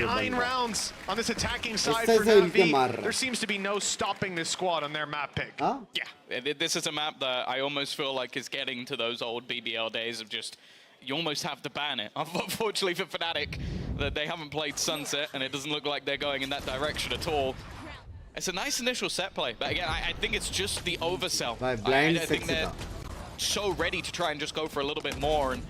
9 rounds on this attacking side for Navi. There seems to be no stopping this squad on their map pick. Yeah, this is a map that I almost feel like is getting to those old BBL days of just, you almost have to ban it. Unfortunately for Fnatic, that they haven't played Sunset, and it doesn't look like they're going in that direction at all. It's a nice initial set play, but again, I think it's just the oversell. I think they're so ready to try and just go for a little bit more, and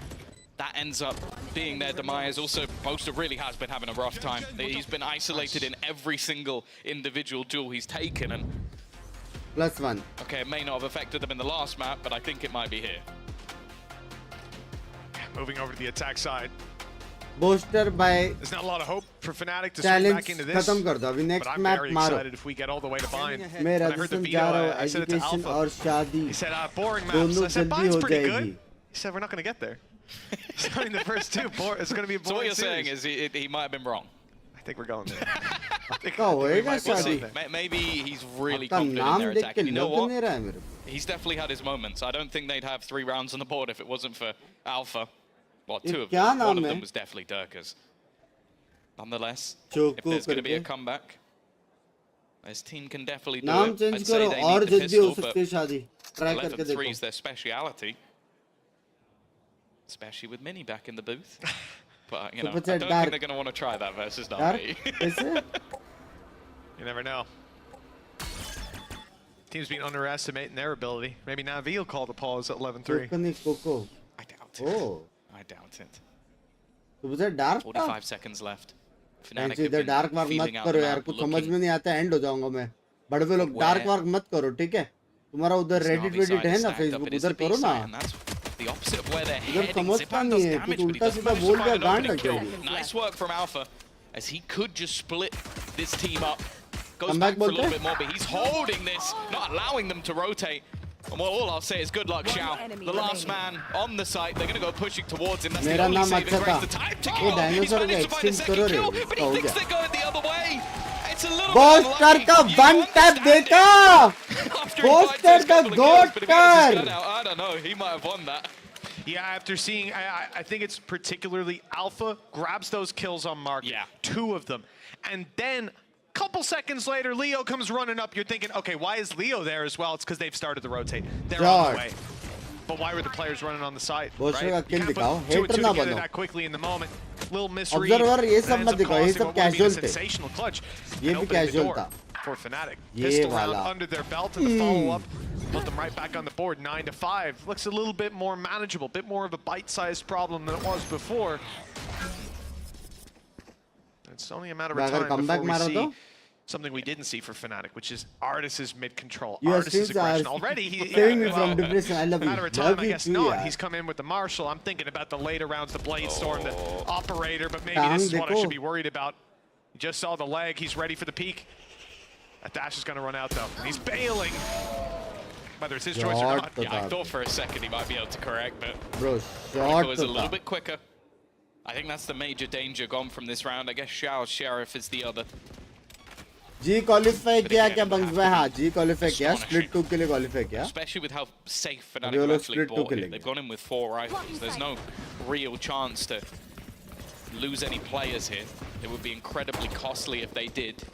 that ends up being their demise. Also, Boaster really has been having a rough time. He's been isolated in every single individual duel he's taken, and +1. Okay, it may not have affected them in the last map, but I think it might be here. Moving over to the attack side. Booster by there's not a lot of hope for Fnatic to swing back into this. खत्म कर दो अभी next map very मारो. excited if we get all the way to bind. मैं राजस्थान जा रहा हूँ education और शादी. He said boring maps. I said bind's pretty good. He said we're not going to get there. So in the first 2, it's going to be a boring So what you're series. saying is he might have been wrong. I think we're going there. Maybe he's really confident in their attack. And you know what? He's definitely had his moments. I don't think they'd have 3 rounds on the board if it wasn't for Alpha. Well, 2 of them. One of them was definitely Durka's. Nonetheless, if there's going to be a comeback, this team can definitely do it. I'd say they need the pistol, but 11-3 is their speciality. especially with Mini back in the booth. But, you So know, I what's don't that think dark? they're going to want to try that versus Dark? Navi. You never know. Team's been underestimating their ability. Maybe Navi will call the pause at 11-3. Coco. I doubt it. Oh. I doubt it. तो मुझे dark 45 seconds left. ऐसे इधर dark वार्क मत करो यार, कुछ समझ में नहीं आता, एंड हो जाऊंगा मैं। बड़े लोग डार्क वार्क मत करो, ठीक है? तुम्हारा उधर रेडिट वेडिट है ना फेसबुक, उधर करो ना। The opposite of where they're उधर heading. समझता Zipan नहीं does है, damage, तू but he उल्टा does सीधा manage to बोल find दिया, an गांड opening लग kill. जाएगी। Nice work from Alpha, as he could just split this team up. Goes Come back back for a little बोलते? bit more, but he's holding this, not allowing them to rotate. And well, all I'll say is good luck, Xiao. The last man on the site, they're going to go pushing towards him. That's the मेरा only नाम saving अच्छा grace. था। The time to वो kill. He's dinosaur का managed to find a exchange करो second रे, kill, but he हो thinks गया। they're going the other way. It's a little booster bit का unlucky. One You tap understand देखा, After he finds booster those का couple of दो kills, but if he gets his gun tap. out, I don't know, he might have won that. Yeah, after seeing, I think it's particularly Alpha grabs those kills on Mark. Yeah. 2 of them. And then couple seconds later, Leo comes running up. You're thinking, okay, why is Leo there as well? It's because they've started the rotate. They're on the way. But why were the players running on the side? Right? You can't put 2 and 2 together that quickly in the moment. Little misread. Observer, ये सब and मत ends up दिखाओ, ये costing सब what would have been a casual थे। sensational clutch. ये and भी opening the casual door था। for Fnatic. ये Pistol round वाला। under their belt and the follow-up. Put them right back on the board, 9-5. Looks a little bit more manageable, bit more of a bite-sized problem than it was before. It's only a matter of time before we see something we didn't see for Fnatic, which is Artis's mid-control. Artis's aggression. Already, saving me from depression. I love you. Matter of time, I guess not. He's come in with the Marshall. I'm thinking about the later rounds, the Bladestorm, the Operator, but maybe this is what I should be worried about. You just saw the leg. He's ready for the peak. That dash is going to run out, though. And he's bailing. Whether it's his choice or not. Yeah, I thought for a second he might be able to correct, but Bro, Chronicle is a little bit quicker. I think that's the major danger gone from this round. I guess Xiao's Sheriff is the other. जी qualify किया क्या बंग्स भाई? हाँ जी qualify किया, split 2 के लिए qualify किया। Especially with how safe Fnatic have actually bought it. They've gone in with 4 rifles. There's no real chance to lose any players here. It would be incredibly costly if they did.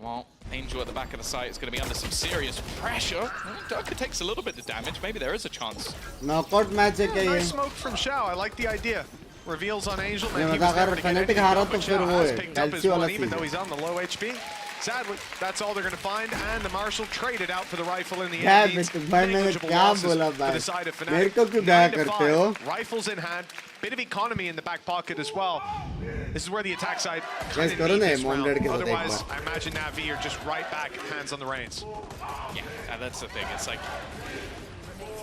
Well, Angel at the back of the site is going to be under some serious pressure. Durka takes a little bit of damage. Maybe there is a chance. Knockout match है क्या ये? Nice smoke from Xiao. I like the idea. Reveals on Angel. नहीं Man, he मतलब was never अगर to get Fnatic anything हारा done, तो but फिर Xiao वो has है, picked up his कैल्सी वाला one, even सीन though है। he's on the low HP. Sadly, that's all they're going to find, and the Marshal traded out for the rifle in the क्या end. Means भाई मैंने negligible क्या losses बोला for भाई? the side of मेरे Fnatic. को क्यों दया 9 to करते हो? 5, rifles in hand, bit of economy in the back pocket as well. This is where the attack side Guys, kind of करो need ना this round. Mondead के साथ एक Otherwise, bar. I imagine Navi are just right back, hands on the reins. Yeah, that's the thing. It's like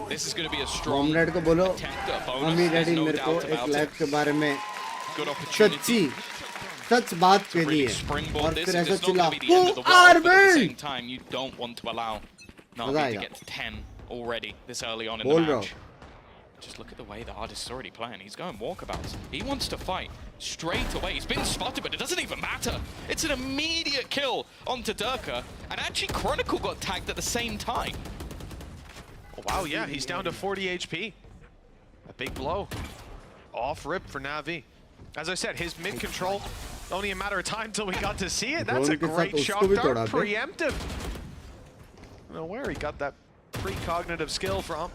this is going to be a strong Mondead को बोलो, attempt at a bonus. Mummy There's daddy no मेरे को doubt एक about life it. के बारे में Good opportunity. सच बात के लिए Springboard और this. फिर It's ऐसा not चिल्ला going to be the end of the Who world, are but at the we? same time, you don't want to allow मजा Navi to आएगा। get to 10 already this early on in बोल the रहा हूँ। match. Just look at the way the artist's already playing. He's going walkabouts. He wants to fight straight away. He's been spotted, but it doesn't even matter. It's an immediate kill onto Durka, and actually Chronicle got tagged at the same time. Oh, wow, yeah, he's down to 40 HP. A big blow. Off rip for Navi. As I said, his mid-control, only a matter of time till we got to see it. That's a great shock dart, preemptive. I don't know where he got that precognitive skill from.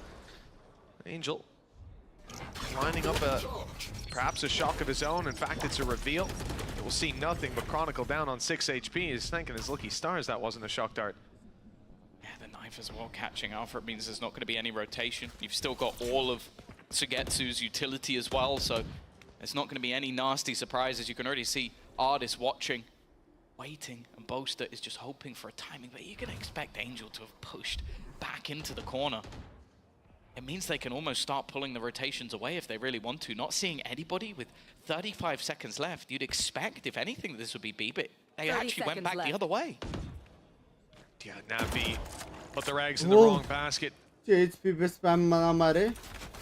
Angel lining up perhaps a shock of his own. In fact, it's a reveal. We'll see nothing but Chronicle down on 6 HP. He's thanking his lucky stars that wasn't a shock dart. Yeah, the knife as well catching Alpha. It means there's not going to be any rotation. You've still got all of Sugetsu's utility as well, so there's not going to be any nasty surprises. You can already see Ardis watching, waiting, and Boaster is just hoping for a timing, but you can expect Angel to have pushed back into the corner. It means they can almost start pulling the rotations away if they really want to. Not seeing anybody with 35 seconds left, you'd expect, if anything, this would be B, but they actually went back the other way. Yeah, Navi put their eggs in the wrong basket. HP पे spam मना मारे।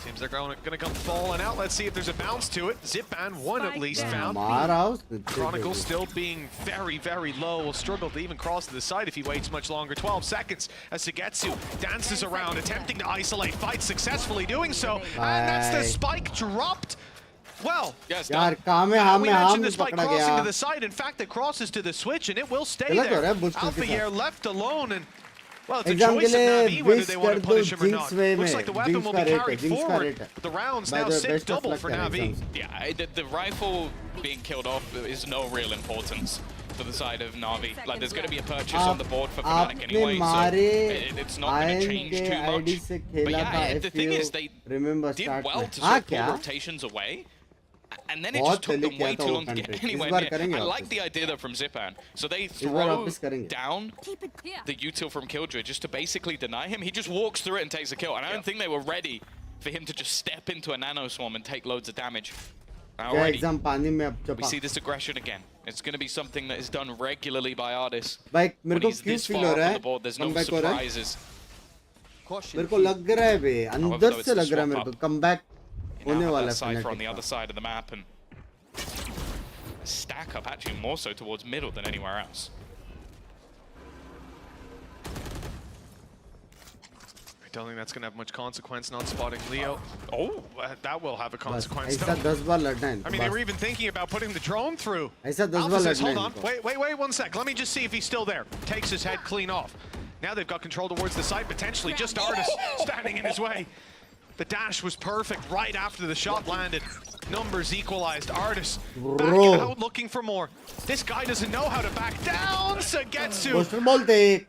Seems they're going to come falling out. Let's see if there's a bounce to it. Zipban, one at least found. Chronicle still being very, very low. Will struggle to even cross to the side if he waits much longer. 12 seconds as Sugetsu dances around, attempting to isolate, fights successfully doing so. And that's the spike dropped. Well, yes, यार काम है हम we में हम mentioned the spike पकड़ा crossing गया। to the side. In fact, it crosses to the switch and it will stay गलत हो रहा there. है बुश के Alpha साथ। Year left alone, and Well, it's a exam के choice of लिए Navi whether विश they कर want to दो punish him or jinx not. वे Looks में like the weapon jinx will का be रेट है carried जिंक्स का forward, rate है but the rounds By now the way, sit best of double luck for to Navi. exams. Yeah, the rifle being killed off is no real importance for the side of Navi. Like, there's going to be a purchase on the board for Fnatic anyway, so it's not going to change too much. But yeah, the thing is, they did well to sort of pull rotations away. And then it just took them way too long to get anywhere near. I like the idea though from Zipan. So they throw down the util from Killjoy just to basically deny him. He just walks through it and takes a kill. And I don't think they were ready for him to just step into a nano swarm and take loads of damage. Already, we see this aggression again. It's going to be something that is done regularly by AORUS. When he's this far up on the board, there's no surprises. मेरे को लग रहा है बे अंदर से लग रहा है मेरे को कमबैक होने वाला है Cypher on the other side of the map and stack up actually more so towards middle than anywhere else. I don't think that's going to have much consequence not spotting Leo. Oh, that will have a consequence. ऐसा 10 बार लड़ना है I mean, they were even thinking about putting the drone through. ऐसा 10 Alpha बार says, लड़ना hold है on, wait 1 sec. Let me just see if he's still there. Takes his head clean off. Now they've got control towards the site, potentially just AORUS standing in his way. The dash was perfect right after the shot landed. Numbers equalized. AORUS backing out, looking for more. This guy doesn't know how to back down. Sagetsu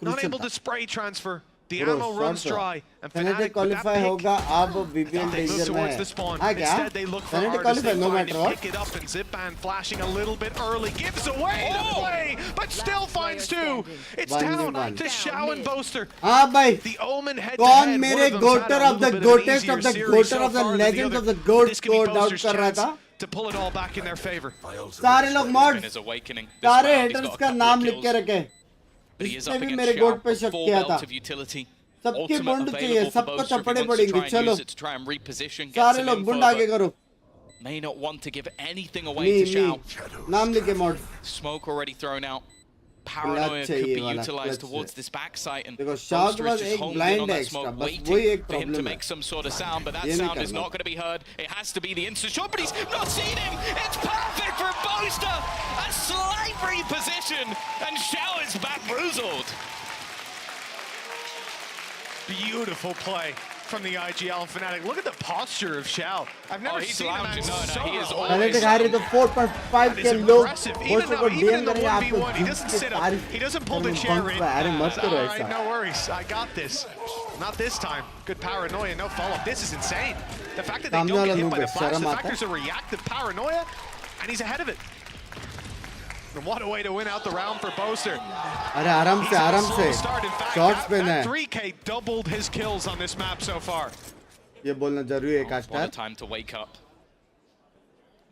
not able to spray transfer. The ammo runs dry. And Fnatic qualify होगा अब VPN danger में है क्या Instead, they look for AORUS. They find him, pick it up, and Zipan flashing a little bit early. Gives away the play, but still finds two. It's down to Xiao and Boaster. हाँ भाई The Omen head कौन मेरे गोटर of the goatest of the goater of the legend of the goat को doubt कर रहा था to pull it all back in their favor. सारे लोग मॉड्स सारे हेटर्स का नाम लिख के रखे इसने भी मेरे गोट पे शक किया था सबके बंड चाहिए सबको चपड़े पड़ेंगे चलो सारे लोग बंड आगे करो May not want to give anything away to Xiao. नाम लिखे mod Smoke already thrown out. Paranoia could be utilized towards this backside, and Shot was just एक honed in blind on that extra smoke, बस waiting वही एक for him to problem make some sort of sound, but that ये नहीं sound is करना। not going to be heard. It has to be the instant shot, but he's not seen him. It's perfect for Boaster. A slight reposition, and Xiao is bamboozled. Beautiful play from the IGL and Fnatic. Look at the posture of Xiao. I've never seen him act so he is Fnatic हारे तो 4.5 के लोग even को in DM the करेंगे आपको 1v1, he doesn't sit up. He doesn't pull the chair in. अरे मत करो All ऐसा right, no worries. I got this. Not this time. Good paranoia, no follow-up. This is insane. The fact that they don't get hit by the flash, the fact there's a reactive paranoia, and he's ahead of it. And what a way to win out the round for Boaster. अरे आराम से shots पे ना 3K doubled his kills on this map so far. ये बोलना जरूरी है caster What a time to wake up.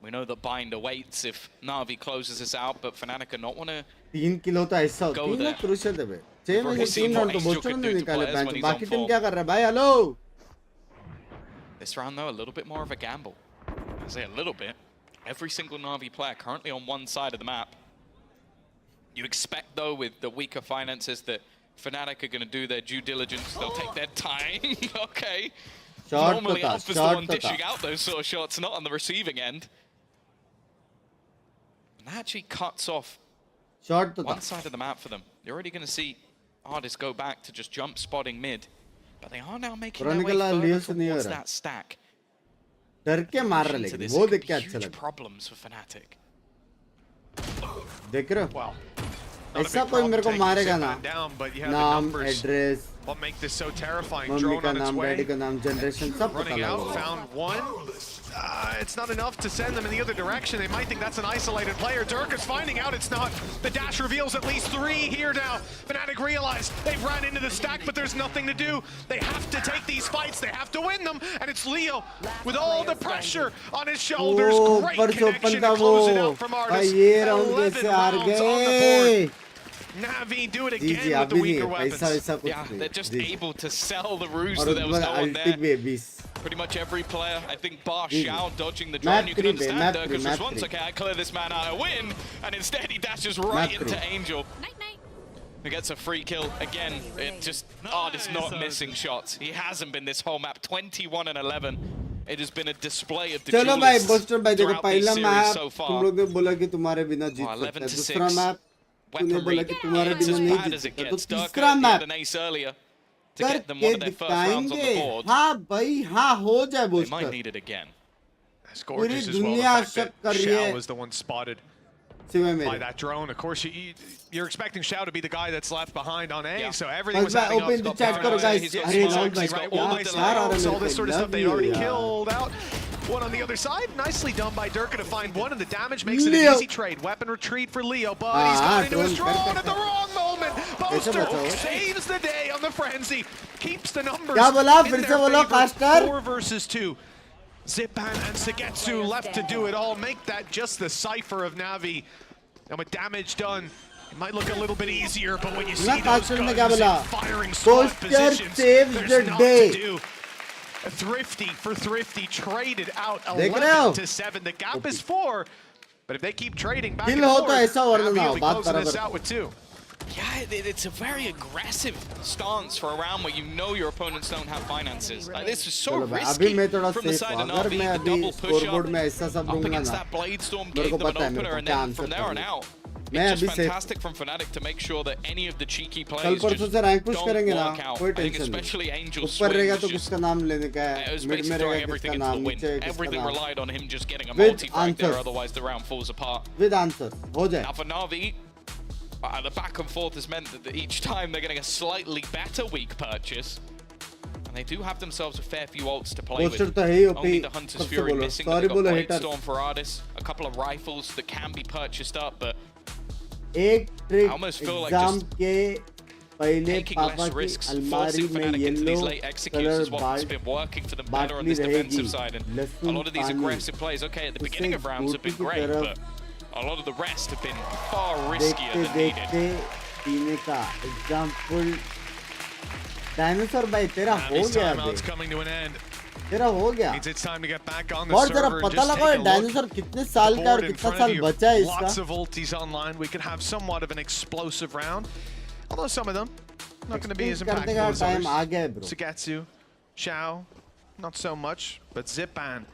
We know that Bind awaits if Na'Vi closes us out, but Fnatic are not want to 3 kilo तो ऐसा होता है ना crucial है बे 6 में 3 राउंड तो बोस्टर ने निकाले बेंच बाकी टीम क्या कर रहा है भाई hello This round though a little bit more of a gamble. I say a little bit. Every single Na'Vi player currently on one side of the map. You expect though with the weaker finances that Fnatic are going to do their due diligence. They'll take their time. Okay. Normally Alpha's the one dishing out those sort of shots, not on the receiving end. And that actually cuts off one side of the map for them. You're already going to see AORUS go back to just jump spotting mid. But they are now making their way further towards that stack. डर के मार रहे लेकिन वो देख के अच्छा लगा problems for Fnatic. देख रहे हो ऐसा कोई मेरे को मारेगा ना नाम address What make this so terrifying? Mummy Drone का on its नाम way. डैडी का नाम जनरेशन सब पता Running out, लगा found one. It's not enough to send them in the other direction. They might think that's an isolated player. Dirk is finding out it's not. The dash reveals at least 3 here now. Fnatic realized they've run into the stack, but there's nothing to do. They have to take these fights. They have to win them. And it's Leo with all the pressure on his shoulders. Great connection to close it out from AORUS. 11 rounds on the board. Navi do it again with the weaker weapons. Yeah, they're just able to sell the ruse that there was no one there. Pretty much every player, I think bar Xiao dodging the drone, you can understand that because just once, okay, I clear this man out, I win, and instead he dashes right into Angel. He gets a free kill again. It just, AORUS not missing shots. He hasn't been this whole map. 21 and 11. It has been a display of the चलो भाई duelists booster भाई देखो throughout this पहला series map so तुम far. लोग ने बोला कि तुम्हारे बिना जीत सकते हैं दूसरा मैप तूने बोला कि तुम्हारा It's as टीम नहीं bad as it जीतता तो gets. Dirk तीसरा had match an ace earlier to get them करके one of their first rounds on the दिखाएंगे board. हाँ भाई हाँ हो जाए They might booster need it again. It's gorgeous पूरी as well. The दुनिया fact शक that कर रही Xiao है was the one spotted सिवाय by मेरे that drone. Of course, you're expecting Xiao to be the guy that's left behind on A, Yeah. so everything was बस happening open the chat करो guys He's got अरे smokes, Rahul भाई he's got क्या all the यार आ रहा है all this sort of stuff. मेरे They को already love you killed out. One on the other side. Nicely done by Durka to find one, and the damage makes it Leo. an easy trade. Weapon retreat for Leo, but he's got into his drone at the wrong moment. Boaster saves the day on the frenzy. Keeps the numbers क्या बोला in फिर their से बोलो favor. Caster 4 versus 2. Zipan and Sagetsu left to do it all. Make that just the cipher of Navi. And with damage done, it might look a little bit easier, but when you see those guns in firing squad positions, there's not to do. Thrifty for Thrifty traded out 11 to 7. The gap is 4, but if they keep trading back and forth, Navi will be closing this out with 2. Yeah, it's a very aggressive stance for a round where you know your opponents don't have finances. Like, this is so risky from the side of Navi, the double push-up up against that Blade Storm gave them an opener, and then from there on out, it's just fantastic from Fnatic to make sure that any of the cheeky players just don't work out. I think especially Angel's swings just, it was basically throwing everything into the wind. Everything relied on him just getting a multi-frag there, otherwise the round falls apart. With answer, हो जाए. Now for Navi, the back and forth has meant that each time they're getting a slightly better weak purchase. And they do have themselves a fair few ults to play with. Only the Hunter's Fury missing, but they've got Blade Storm for Ardis, a couple of rifles that can be purchased up, but एक trick almost feel like exam just के पहले taking पापा less की risks, अलमारी forcing में Fnatic into these yellow late executes colour is what's been working for them better on बाटली this defensive रहेगी side. And a लहसुन lot of these पानी aggressive plays, okay, at the beginning of rounds have been की great, तरफ but a lot of the rest have been far riskier देखते than needed. देखते पीने का example dinosaur भाई तेरा And हो these गया timeouts bay coming to an end. तेरा हो गया Means it's time to get back on the और जरा server. पता Just लगा take a look. डायनासोर कितने साल का और Board in कितना front of साल you. बचा है Lots इसका of ultis online. We could have somewhat of an explosive round. Although some of them not going to be as करने impactful का as टाइम others. आ गया है bro Sagetsu, Xiao, not so much, but Zipan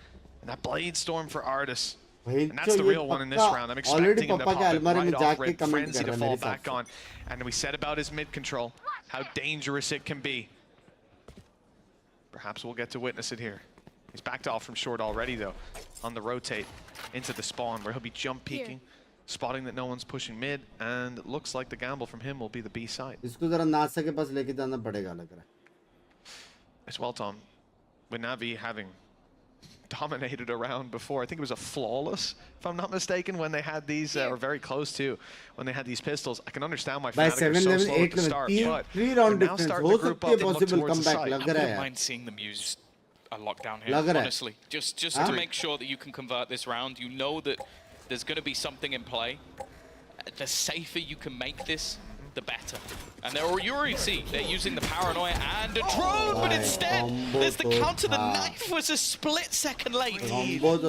and that Blade Storm for Ardis. And that's the real one in this round. I'm expecting him to pop it right off rip, Frenzy to fall back on. And we said about his mid control, how dangerous it can be. Perhaps we'll get to witness it here. He's backed off from short already though, on the rotate into the spawn where he'll be jump peeking, spotting that no one's pushing mid, and it looks like the gamble from him will be the B side. इसको जरा NASA के पास लेके जाना पड़ेगा लग रहा है. As well, Tom, with Navi having dominated a round before, I think it was a flawless, if I'm not mistaken, when they had these, or very close to, when they had these pistols. I can understand why Fnatic are so slow at the start, but three round they're now difference starting हो to group सकती है up and look possible towards the comeback side. लग I रहा है wouldn't यार. mind seeing them use a lockdown here, लग रहा है. honestly. Just to make sure that you can convert this round. You know that there's going to be something in play. The safer you can make this, the better. And you already see they're using the paranoia and a drone, but instead there's the counter. The knife was a split second late,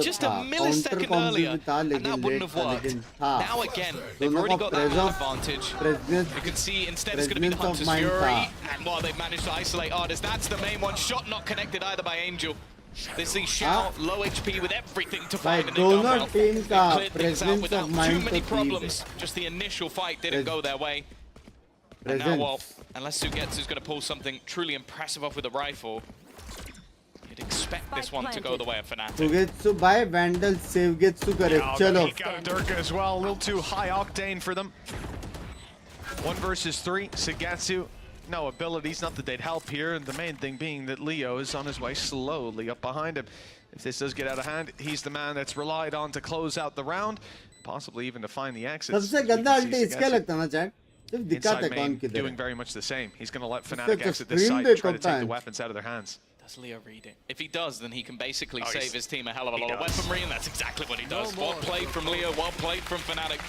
just a millisecond earlier, and that wouldn't have worked. Now again, they've already got that advantage. You can see instead it's going to be the Hunter's Fury, and while they've managed to isolate Ardis, that's the main one. Shot not connected either by Angel. They see Xiao, low HP with everything to find, and they go well. They cleared things out without too many problems. Just the initial fight didn't go their way. And now, well, unless Sugetsu's going to pull something truly impressive off with a rifle, you'd expect this one to go the way of Fnatic. Sugetsu by Vandal save Getsu करे चलो. Peek out of Durka as well, a little too high octane for them. 1 versus 3, Sugetsu. No abilities, not that they'd help here, and the main thing being that Leo is on his way slowly up behind him. If this does get out of hand, he's the man that's relied on to close out the round, possibly even to find the exits. सबसे गंदा अल्टी इसका लगता ना chat. सिर्फ दिक्कत है कौन किधर. Doing very much the same. He's going to let Fnatic exit this side and try to take the weapons out of their hands. Does Leo read it? If he does, then he can basically save his team a hell of a lot of weaponry, and that's exactly what he does. Well played from Leo, well played from Fnatic.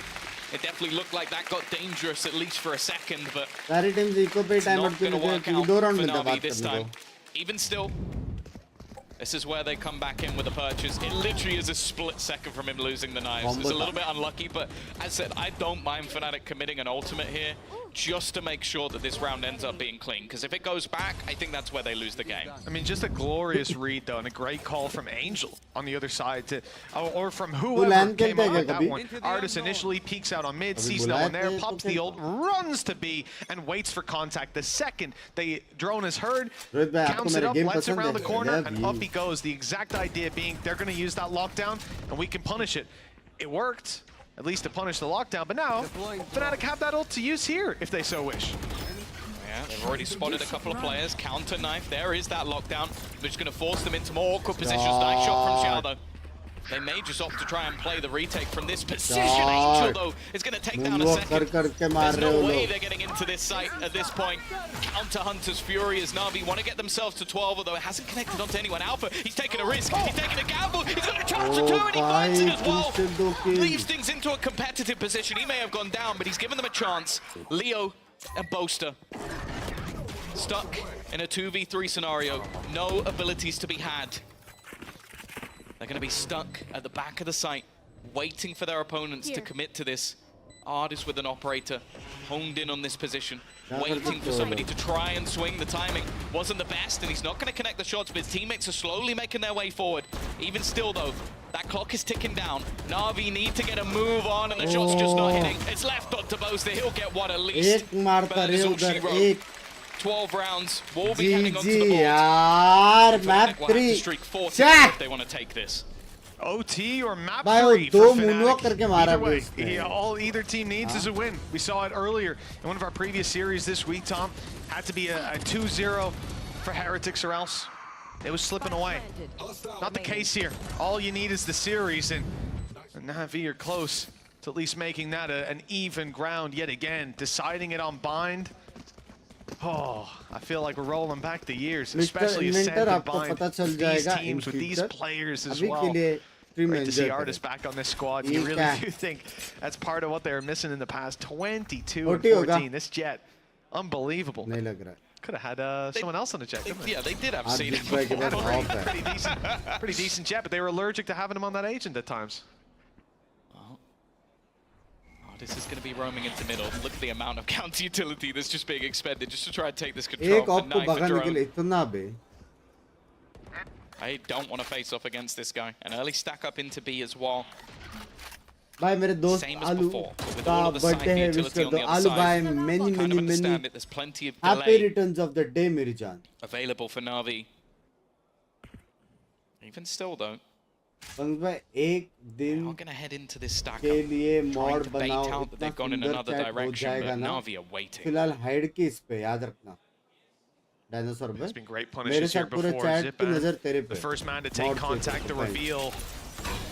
It definitely looked like that got dangerous, at least for a second, but it's not going to work out for Navi this time. Even still, this is where they come back in with a purchase. It literally is a split second from him losing the knives. It's a little bit unlucky, but as I said, I don't mind Fnatic committing an ultimate here. just to make sure that this round ends up being clean. Because if it goes back, I think that's where they lose the game. I mean, just a glorious read, though, and a great call from Angel on the other side, to, or from whoever came out with that one. AORUS initially peeks out on mid, sees no one there, pops the ult, runs to B, and waits for contact. The second the drone is heard, counts it up, lets it around the corner, and up he goes. The exact idea being they're going to use that lockdown, and we can punish it. It worked, at least to punish the lockdown, but now Fnatic have that ult to use here if they so wish. Yeah, they've already spotted a couple of players. Counter knife, there is that lockdown, which is going to force them into more awkward positions. Nice shot from Xiao. They may just opt to try and play the retake from this position. Angel, though, is going to take down a second. There's no way they're getting into this site at this point. Counter Hunter's Fury as Na'Vi want to get themselves to 12, although it hasn't connected onto anyone. Alpha, he's taking a risk. He's taking a gamble. He's got a chance to 2, and he finds it as well. Leaves things into a competitive position. He may have gone down, but he's given them a chance. Leo and Boaster stuck in a 2v3 scenario. No abilities to be had. They're going to be stuck at the back of the site, waiting for their opponents to commit to this. AORUS with an operator, honed in on this position, waiting for somebody to try and swing. The timing wasn't the best, and he's not going to connect the shots, but his teammates are slowly making their way forward. Even still, though, that clock is ticking down. Na'Vi need to get a move on, and the shot's just not hitting. It's left Dr. Boaster. He'll get what, at least? But that is all she wrote. 12 rounds, will be heading onto the board. Map 3. Streak 40 if they want to take this. OT or map 3 for Fnatic. Either way, either team needs is a win. We saw it earlier in one of our previous series this week, Tom. Had to be a 2-0 for Heretics or else it was slipping away. Not the case here. All you need is the series, and Na'Vi are close to at least making that an even ground yet again. Deciding it on bind. Oh, I feel like we're rolling back the years, especially as Sand bind these teams with these players as well. Great to see AORUS back on this squad. You really do think that's part of what they were missing in the past. 22-14, this Jet, unbelievable. Could have had someone else on the Jet, couldn't they? Yeah, they did have seen him before. Pretty decent Jet, but they were allergic to having him on that agent at times. This is going to be roaming into middle. Look at the amount of counter utility that's just being expended just to try and take this control. I don't want to face off against this guy. An early stack up into B as well. भाई मेरे दोस्त आलू का birthday है wish कर दो आलू भाई many happy returns of the day मेरी जान. Available for Na'Vi. Even still though. एक दिन के लिए मॉड बनाओ इतना सुंदर चैट हो जाएगा ना फिलहाल हाइड की इस पे याद रखना डायनासोर पे मेरे साथ पूरे चैट की नजर तेरे पे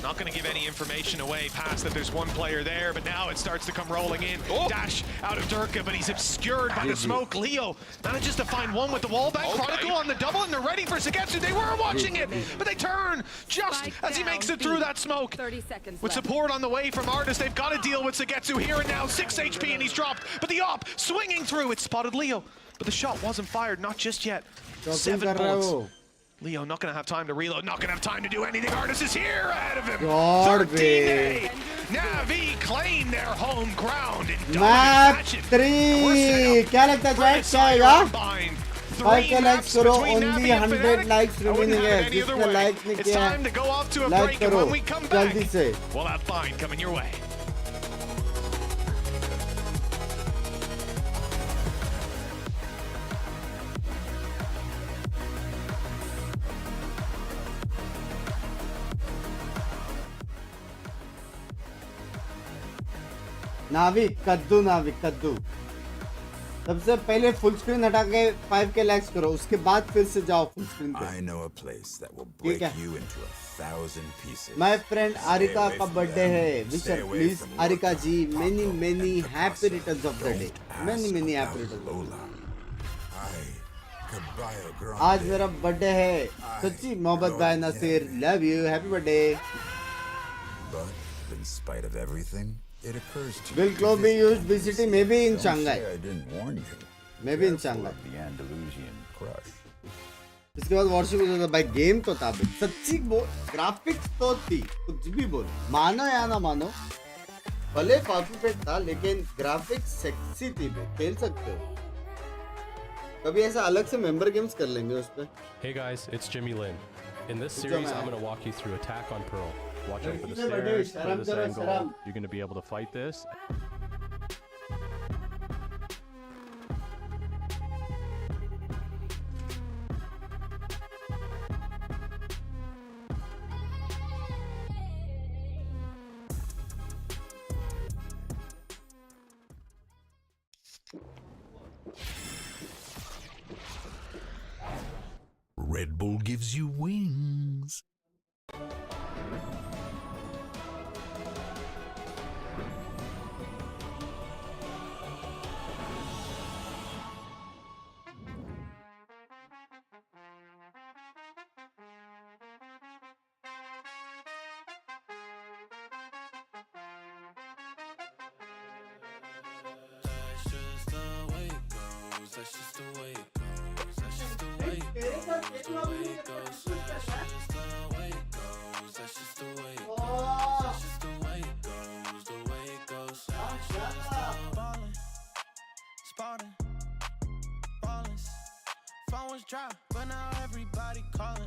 Not going to give any information away past that there's one player there, but now it starts to come rolling in. Dash out of Durka, but he's obscured by the smoke. Leo manages to find one with the wall back. Chronicle on the double, and they're ready for Sagetsu. They were watching it, but they turn just as he makes it through that smoke. 30 seconds with support on the way from AORUS, they've got to deal with Sagetsu here and now. 6 HP, and he's dropped, but the op swinging through. It spotted Leo, but the shot wasn't fired, not just yet. 7 bullets. Leo not going to have time to reload, not going to have time to do anything. AORUS is here ahead of him. 13-8. Na'Vi claim their home ground. Map 3. क्या लगता है chat क्या आएगा? 5 likes करो, only 100 likes remaining है. जिसने like नहीं किया है, like करो जल्दी से. We'll have Bind coming your way. नावी कद्दू सबसे पहले फुल स्क्रीन हटा के 5k लाइक्स करो उसके बाद फिर से जाओ फुल स्क्रीन पे. I know a place that will break you into 1,000 pieces. My friend Arika का बर्थडे है. Wish her please Arika ji many happy returns of the day. Many happy returns. आज मेरा बर्थडे है. सच्ची मोहब्बत भाई Naseer, love you, happy birthday. But in spite of everything, it occurs to Will Glow be used VCT maybe in Shanghai. I didn't warn you. Maybe in Shanghai. The Andalusian crush. इसके बाद worship होता था भाई. Game तो था सच्ची graphics तो थी. कुछ भी बोल मानो या ना मानो भले कॉपी पेट था लेकिन ग्राफिक्स सेक्सी थी बे, खेल सकते हो। कभी ऐसा अलग से मेंबर गेम्स कर लेंगे उस पे। Hey guys, it's Jimmy Lin. In this Good series, job, I'm man. going to walk you through Attack on Pearl. Watch out for the Hey, stairs, Sharam clear this karo, angle. Sharam. You're going to be able to fight this. Red Bull gives you wings.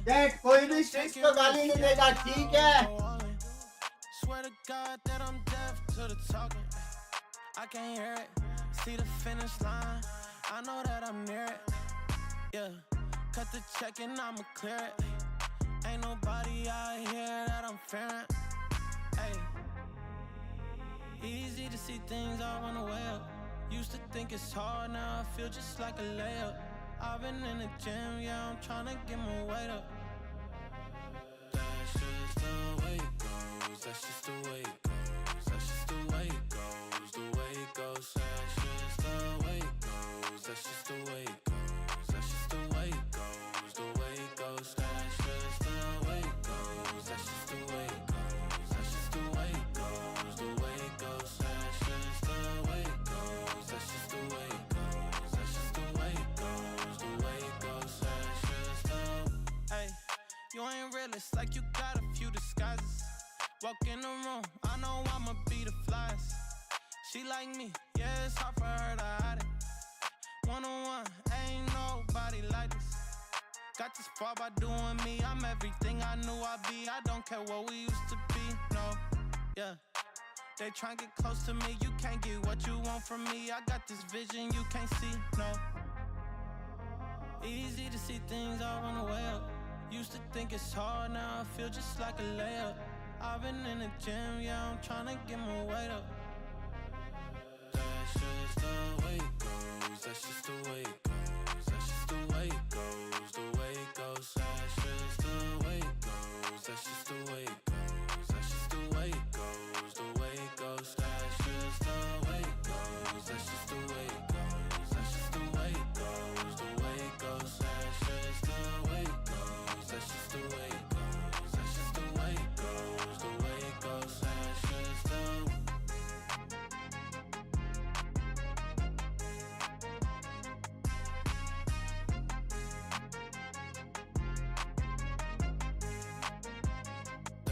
Dad, कोई भी स्ट्रिक्स पे गाली नहीं देगा, ठीक है? Swear to God that I'm deaf to the talking. I can't hear it. See the finish line. I know that I'm near it. Yeah, cut the check and I'ma clear it. Ain't nobody out here that I'm fearing. Hey, easy to see things I wanna wear up. Used to think it's hard, now I feel just like a layup. I've been in the gym, yeah, I'm tryna get my weight up. That's just the way it goes, that's just the way it goes, that's just the way it goes, the way it goes. That's just the way it goes, that's just the way it goes, that's just the way it goes, the way it goes. That's just the way it goes, that's just the way it goes, that's just the way it goes, the way it goes. That's just the way it goes, that's just the way it goes, that's just the way it goes, the way it goes. That's just the. Hey, you ain't realist, like you got a few disguises. Walk in the room, I know I'ma be the flyest. She like me, yeah, it's hard for her to hide it. One-on-one, ain't nobody like this. Got this far by doing me, I'm everything I knew I'd be. I don't care what we used to be, no, yeah. They try and get close to me, you can't get what you want from me. I got this vision you can't see, no. Easy to see things I wanna weigh up. Used to think it's hard, now I feel just like a layup. I've been in the gym, yeah, I'm tryna get my weight up. That's just the way it goes, that's just the way it goes, that's just the way it goes, the way it goes. That's just the way it goes, that's just the way it goes, that's just the way it goes, the way it goes. That's just the way it goes, that's just the way it goes, that's just the way it goes, the way it goes. That's just the way it goes, that's just the way it goes, that's just the way it goes, the way it goes. That's just the.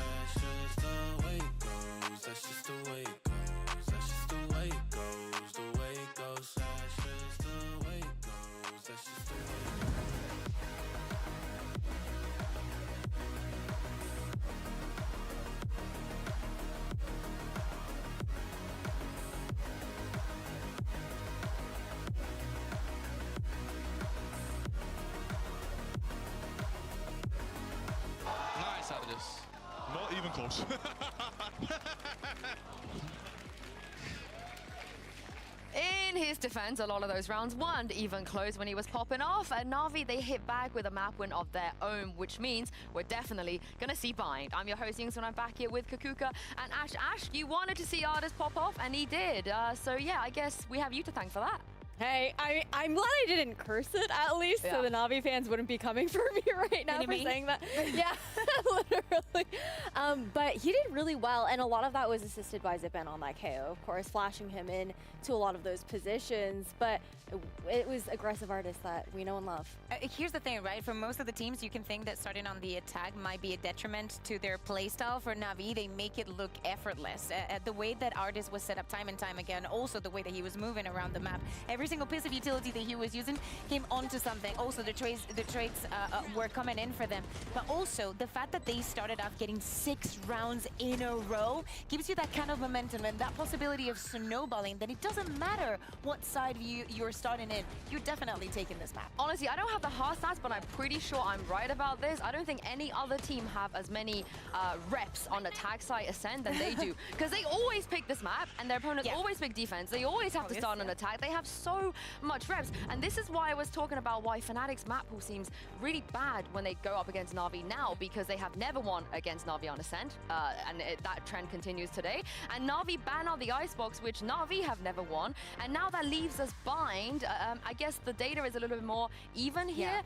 That's just the way it goes, that's just the way it goes, that's just the way it goes, the way it goes. That's just the way it goes, that's just the way it goes. Nice out of this. Not even close. In his defense, a lot of those rounds weren't even close when he was popping off. And Na'Vi, they hit back with a map win of their own, which means we're definitely gonna see Bind. I'm your host, Yings, and I'm back here with Kakuka and Ash. Ash, you wanted to see AORUS pop off, and he did. So yeah, I guess we have you to thank for that. Hey, I'm glad I didn't curse it at least, so the Na'Vi fans wouldn't be coming for me right now for saying that. Yeah, literally. But he did really well, and a lot of that was assisted by Zippen on that KO, of course, flashing him in to a lot of those positions. But it was aggressive artists that we know and love. Here's the thing, right? For most of the teams, you can think that starting on the attack might be a detriment to their playstyle. For Na'Vi, they make it look effortless. The way that Artist was set up time and time again, also the way that he was moving around the map. Every single piece of utility that he was using came onto something. Also, the trades were coming in for them. But also, the fact that they started off getting 6 rounds in a row gives you that kind of momentum and that possibility of snowballing, that it doesn't matter what side you're starting in. You're definitely taking this map. Honestly, I don't have the hard stats, but I'm pretty sure I'm right about this. I don't think any other team have as many reps on attack site Ascend than they do. Because they always pick this map, and their opponents always pick defense. They always have to start on attack. They have so much reps. And this is why I was talking about why Fnatic's map pool seems really bad when they go up against Na'Vi now, because they have never won against Na'Vi on Ascent. That trend continues today. And Na'Vi ban out the Icebox, which Na'Vi have never won. And now that leaves us Bind. I guess the data is a little bit more even here.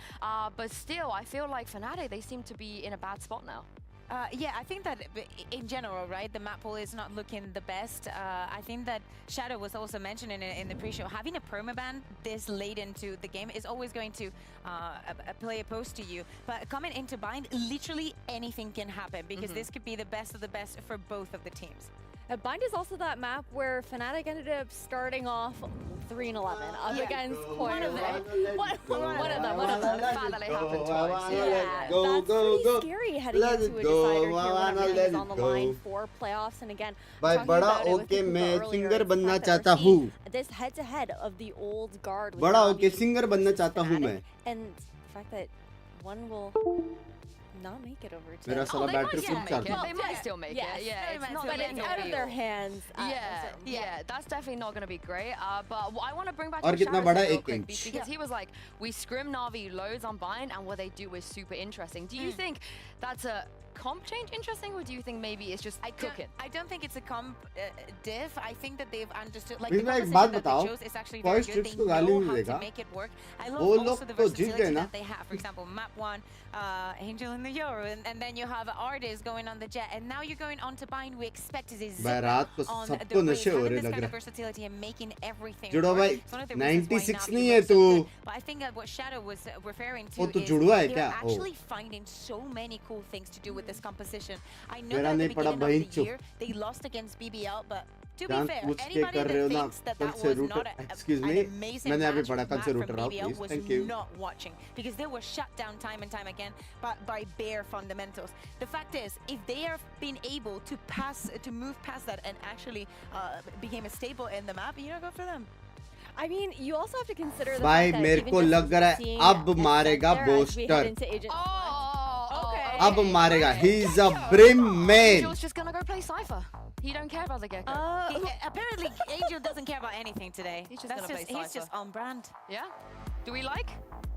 But still, I feel like Fnatic, they seem to be in a bad spot now. Yeah, I think that in general, right, the map pool is not looking the best. I think that Shadow was also mentioning in the pre-show, having a permaban this late into the game is always going to play opposed to you. But coming into Bind, literally anything can happen, because this could be the best of the best for both of the teams. Bind is also that map where Fnatic ended up starting off 3-11 up against Koi. One of them. The fact that it happened twice. Yeah, that's pretty scary heading into a decider here when everything is on the line for playoffs. And again, talking about it with people earlier, the fact that we're seeing this head-to-head of the old guard. बड़ा होके singer बनना चाहता हूँ मैं. And the fact that one will not make it over to मेरा साला battery full charge. They might still make it. Yeah, it's not but it's out of their hands. Yeah, that's definitely not going to be great. But I want to bring back और कितना बड़ा 1 inch. because he was like, we scrim Na'Vi loads on Bind, and what they do is super interesting. Do you think that's a comp change interesting, or do you think maybe it's just cooking? I don't think it's a comp diff. I think that they've understood, like, the composition that they chose is actually very good. They know how to make it work. I love also the versatility that they have. For example, map 1, Angel in the Euro, and then you have Artist going on the Jet, and now you're going on to Bind. We expect is on the race, having this kind of versatility and making everything work. It's one of the reasons why Na'Vi was so good. But I think that what Shadow was referring to is they're actually finding so many cool things to do with this composition. I know that at the beginning of the year they lost against BBL, but to be fair, anybody that thinks that that was not an amazing match from BBL was not watching, because they were shut down time and time again by bare fundamentals. The fact is, if they have been able to move past that and actually became a staple in the map, you know, go for them. I mean, you also have to consider the भाई fact that मेरे को लग रहा है अब मारेगा booster. अब मारेगा. He's a brim man. Angel's just gonna go play Cypher. He don't care about the Gecko. Apparently, Angel doesn't care about anything today. He's just gonna play Cypher. He's just on brand. Yeah. Do we like?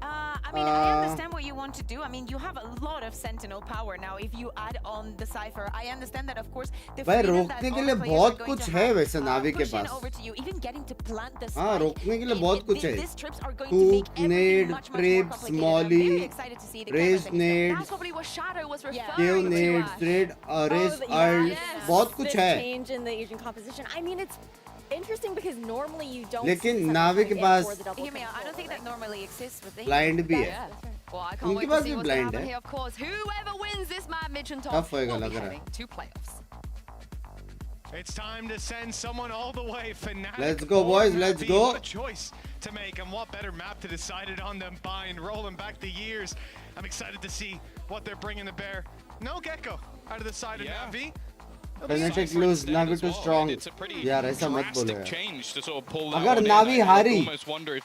I mean, I understand what you want to do. I mean, you have a lot of Sentinel power now if you add on the Cypher. I understand that, of course, the भाई रोकने के लिए बहुत कुछ है वैसे नावी के पास. Even getting to plant the हाँ, रोकने के लिए बहुत कुछ है. Hook, nade, trips, molly, raise nade, That's probably what Shadow was referring kill to. nade, raise ult, बहुत कुछ है. Change in the Asian composition. I mean, it's interesting because normally you don't. लेकिन नावी के पास hear me out. I don't think that normally exists with the blind भी है. Well, I can't wait to see what's going to happen here. Of course, whoever wins this match, Mitch and Top, will be heading to playoffs. It's time to send someone all the way. Fnatic. Let's go, boys. Let's go. What a choice to make, and what better map to decide it on than Bind, rolling back the years. I'm excited to see what they're bringing to bear. No Gecko out of the side of Na'Vi. Fnatic lose, Na'Vi too strong. यार ऐसा मत बोलो यार. Change to sort of pull अगर Na'Vi हारी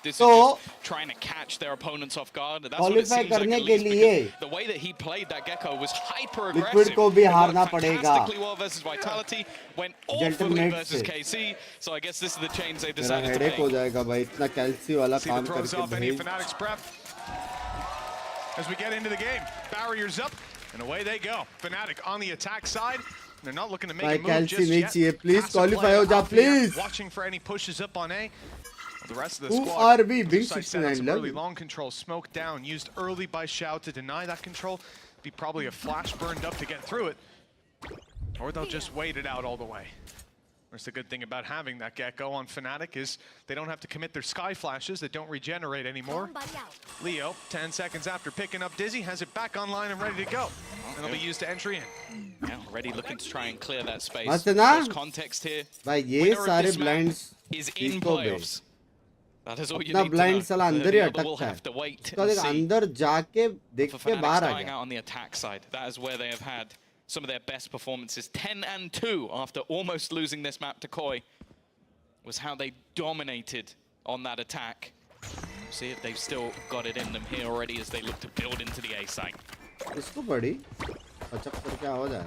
तो trying to catch their opponents off guard. That's what it qualify seems like, करने at के least, लिए the way that he played that Gecko was hyper Liquid aggressive. को भी हारना पड़ेगा. Fantastically well versus Vitality, went awfully versus KC. So I guess this is the change they decided to make. मेरा headache हो जाएगा भाई इतना कैल्सी वाला See काम the pros करके off any भाई. Fnatic's prep. As we get into the game, barriers up, and away they go. Fnatic on the attack side. They're not looking to make a move just yet. Please qualify हो जा, please. Watching for any pushes up on A. The rest of the Who squad are we? Binks exercised 69 some love early you. long control, smoked down, used early by Xiao to deny that control. Be probably a flash burned up to get through it. Or they'll just wait it out all the way. Whereas the good thing about having that get-go on Fnatic is they don't have to commit their sky flashes that don't regenerate anymore. Leo, 10 seconds after picking up Dizzy, has it back online and ready to go. And it'll be used to entry in. Yeah, already looking to try and clear that space. मस्त ना? There's context here. भाई ये Winner of सारे this map blinds is in इसको बे playoffs. That is all you अपना need to blind know. साला अंदर ही The other will अटकता है have to wait उसका and देख see. अंदर जाके देख For के Fnatic बाहर आ starting गया out on the attack side, that is where they have had some of their best performances. 10-2 after almost losing this map to Koi was how they dominated on that attack. See if they've still got it in them here already as they look to build into the A site. इसको बड़ी पचक कर क्या हो जाए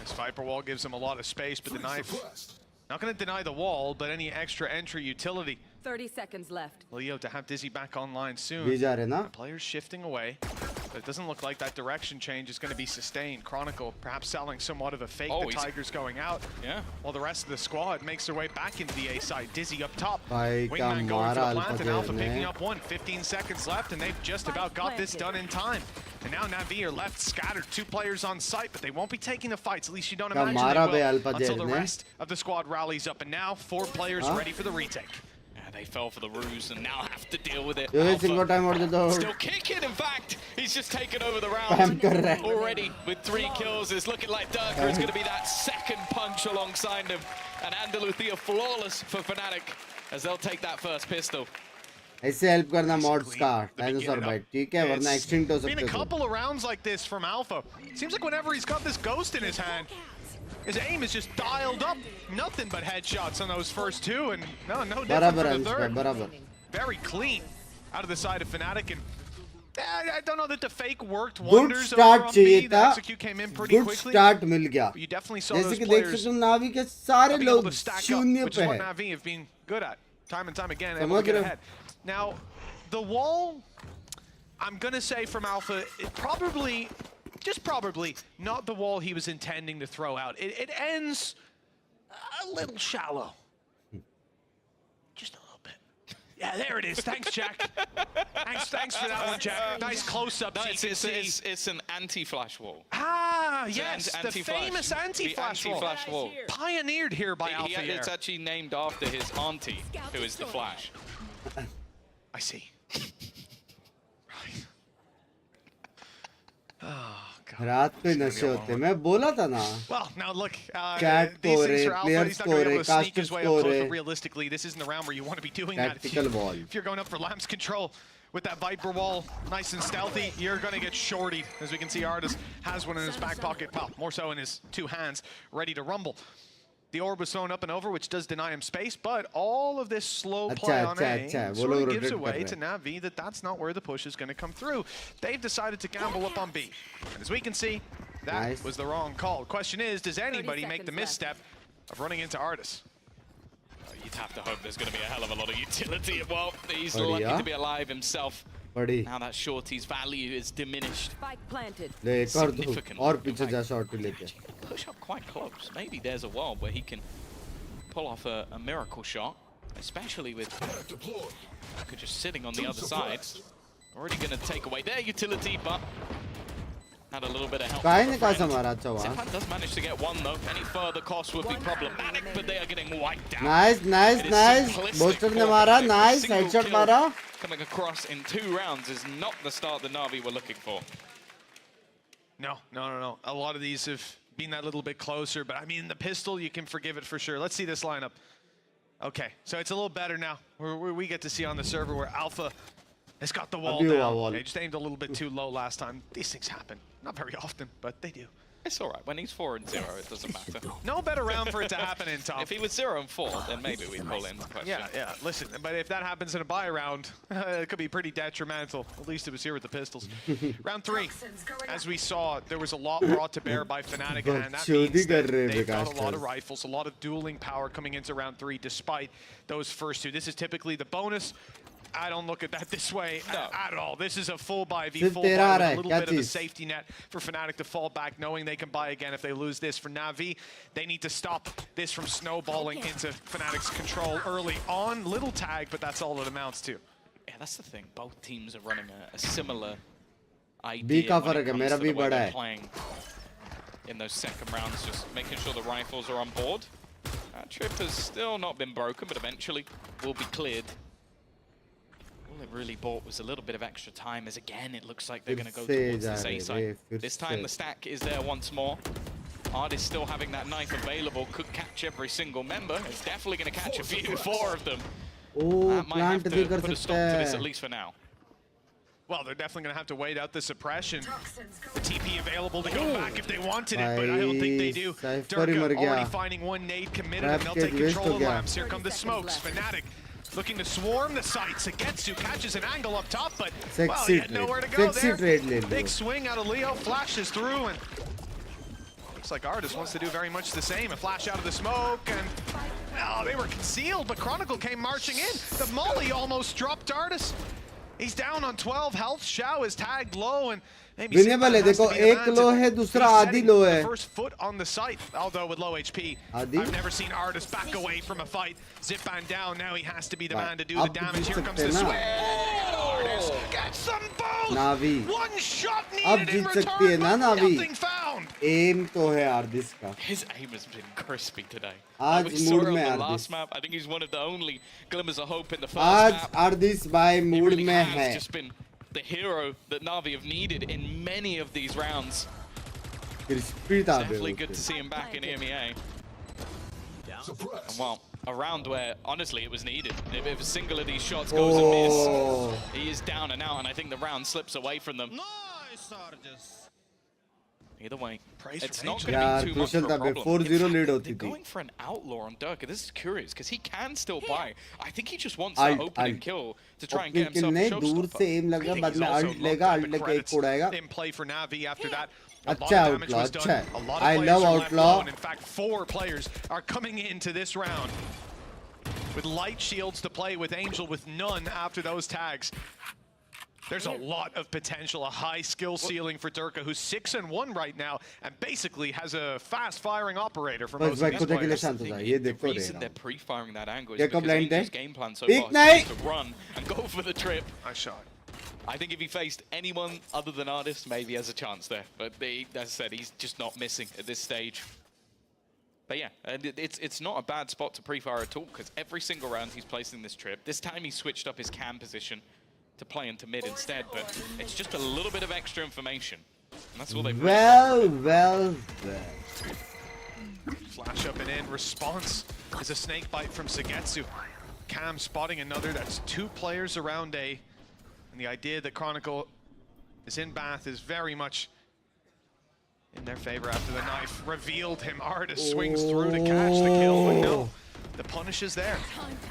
This Viper wall gives them a lot of space, but the knife not going to deny the wall, but any extra entry utility. 30 seconds left. Leo to have Dizzy back online soon. भी जा रहे ना Players shifting away, but it doesn't look like that direction change is going to be sustained. Chronicle perhaps selling somewhat of a fake. Oh, The Tigers going out. Yeah. While the rest of the squad makes their way back into the A side. Dizzy up top. भाई क्या Wingman going for मारा the plant and Alpha ने picking up one. 15 seconds left and they've just about got this done in time. And now Navi are left scattered. 2 players on site, but they won't be taking the fights. At least you don't क्या imagine मारा they बे will अल्पा until the ने rest of the squad rallies up. And now 4 players हाँ? ready for the retake. Yeah, they fell for the ruse and now have to deal with it. ये Alpha single time और दे दो still kicking, in fact. He's just taken over the Spam round कर रहा है already with 3 kills. It's looking like Durka is going to be that second punch alongside him. And Andaluthia flawless for Fnatic as they'll take that first pistol. ऐसे help करना mods का dinosaur भाई ठीक है वरना एक्सटिंक्ट हो Been सकते a हो couple of rounds like this from Alpha. Seems like whenever he's got this ghost in his hand, his aim is just dialed up. Nothing but headshots on those first 2, and no different बराबर for है the third. बराबर Very clean out of the side of Fnatic, and I don't know that the fake worked good wonders over start on चाहिए B. The था execute came in pretty good quickly. Start मिल गया You definitely saw जैसे those कि देख players सकते हो नावी के सारे being able लोग to stack up, शून्य which पे is what है Navi have been good at time and time again, समझ able to get रहे हो? ahead. Now, the wall, I'm gonna say from Alpha, it probably, just probably, not the wall he was intending to throw out. It ends a little shallow. Just a little bit. Yeah, there it is. Thanks, Jack. Thanks for that one, Jack. Nice close-up. No, So you can see. it's an anti-flash wall. Ah, It's an yes, the anti-flash. famous The anti-flash wall. anti-flash wall. Pioneered here by Alpha here. It's actually named after his auntie, who is the Flash. I see. रात पे नशे होते मैं बोला था ना Well, now look, Cat these score things है, are Alpha. player He's not going to be able to score है, sneak his caster way up close, score but है. realistically, this isn't the round where you want to be doing that. Tactical wall. If you're going up for Lamb's control with that Viper wall, nice and stealthy, you're going to get shortied. As we can see, Artis has one in his back pocket, well, more so in his 2 hands, ready to rumble. The orb was thrown up and over, which does deny him space, but all of this slow play on A sort of gives away to Navi that that's not where the push is going to come through. They've decided to gamble up on B. And as we can see, that was the wrong call. Question is, does anybody make the misstep of running into Artis? You'd have to hope there's going to be a hell of a lot of utility. Well, he's But lucky yeah. to be alive himself. बड़ी Now that shorty's value is diminished. Spike planted. ले एक और दो Significant. और पीछे जा shot लेके Push up quite close. Maybe there's a world where he can pull off a miracle shot, especially with Luka just sitting on the other side. Already going to take away their utility, but had a little bit of help. काहे ने कहा हमारा अच्छा हुआ Sepan does manage to get one though. Any further cost would be problematic, but they are getting wiped out. Nice It is nice simplistic booster ने for मारा Fnatic. Nice Single headshot kill मारा coming across in 2 rounds is not the start that Na'Vi were looking for. No. A lot of these have been that little bit closer, but I mean, the pistol, you can forgive it for sure. Let's see this lineup. Okay, so it's a little better now. We get to see on the server where Alpha has got the wall down. They just aimed a little bit too low last time. These things happen. Not very often, but they do. It's all right. When he's 4-0, it doesn't matter. No better round for it to happen in top. If he was 0-4, then maybe we'd call in the question. Yeah. Listen, but if that happens in a buy round, it could be pretty detrimental. At least it was here with the pistols. Round 3, as we saw, there was a lot brought to bear by Fnatic, and that means that they've got a lot of rifles, a lot of dueling power coming into round 3, despite those first 2. This is typically the bonus. I don't look at that this way at all. This is a full buy v Siff full buy tera aa with raha a hai, little kya bit of a cheez? safety net for Fnatic to fall back, knowing they can buy again if they lose this. For Na'Vi, they need to stop this from snowballing into Fnatic's control early on. Little tag, but that's all it amounts to. Yeah, that's the thing. Both teams are running a similar idea B का when it फर्क है, comes मेरा to भी the way बड़ा they're है. playing in those second rounds, just making sure the rifles are on board. That trip has still not been broken, but eventually will be cleared. All it really bought was a little bit of extra time, as again, it looks like they're going to go towards this A side. This time the stack is there once more. Artist still having that knife available, could catch every single member. It's definitely going to catch a few, 4 of them. Oh, That might have plant bhi to kar put a stop sakta to this, hai. at least for now. Well, they're definitely going to have to wait out the suppression. The TP available to go back if they wanted it, but I don't think they do. Durka already finding one nade committed, and they'll take control of the lamps. Here come the smokes. Fnatic looking to swarm the site. Sagetsu catches an angle up top, but well, he had nowhere to go there. Big swing out of Leo, flashes through, and looks like AORUS wants to do very much the same. A flash out of the smoke, and they were concealed, but Chronicle came marching in. The molly almost dropped AORUS. He's down on 12 health. Shao is tagged low, and maybe winnable है देखो एक लो है दूसरा आधी लो है. First foot on the site, although with low HP. I've never seen AORUS back away from a fight. Zipan down, now he has to be the man to do the damage. Here comes the swing. AORUS gets them both. Navi. One shot अब needed in जीत सकती है return, ना but Navi. nothing found. Aim तो है आर्दिस का. His aim has been crispy today. आज We saw mood it on में the आर्दिस. last map. I think he's one of the only glimmers of hope in the first आज map. आर्दिस भाई He mood really में has है. just been the hero that Na'Vi have needed in many of these rounds. Definitely good to see him back in EMEA. And well, a round where, honestly, it was needed. If a single of these shots goes amiss, he is down and out, and I think the round slips away from them. Nice, AORUS. Either way, it's for not Angel. going to be too much of a problem. 4-0 lead होती They're थी. going for an outlaw on Durka. This is curious, because he can still buy. I think he just wants that opening kill to try and get himself a नहीं दूर showstopper. से aim लगा बाद में alt लेगा alt लेके एक उड़ाएगा. In play for Na'Vi after that. अच्छा outlaw अच्छा है. I love outlaw. In fact, 4 players are coming into this round with light shields to play with Angel with none after those tags. There's a lot of potential, a high skill ceiling for Durka, who's 6-1 right now, and basically has a fast-firing operator for most of these players. The reason they're pre-firing that angle is Jacob because blind Angel's है. game plan so Peek far is नहीं. to run and go for the trip. Nice shot. I think if he faced anyone other than AORUS, maybe he has a chance there. But as I said, he's just not missing at this stage. But yeah, and it's not a bad spot to pre-fire at all, because every single round he's placing this trip. This time he switched up his cam position to play into mid instead, but it's just a little bit of extra information. And that's all they've well. Flash up and in. Response is a snake bite from Sagetsu. Cam spotting another. That's 2 players around A. And the idea that Chronicle is in Bath is very much in their favor after the knife revealed him. AORUS swings through to catch the kill, but no. The punish is there.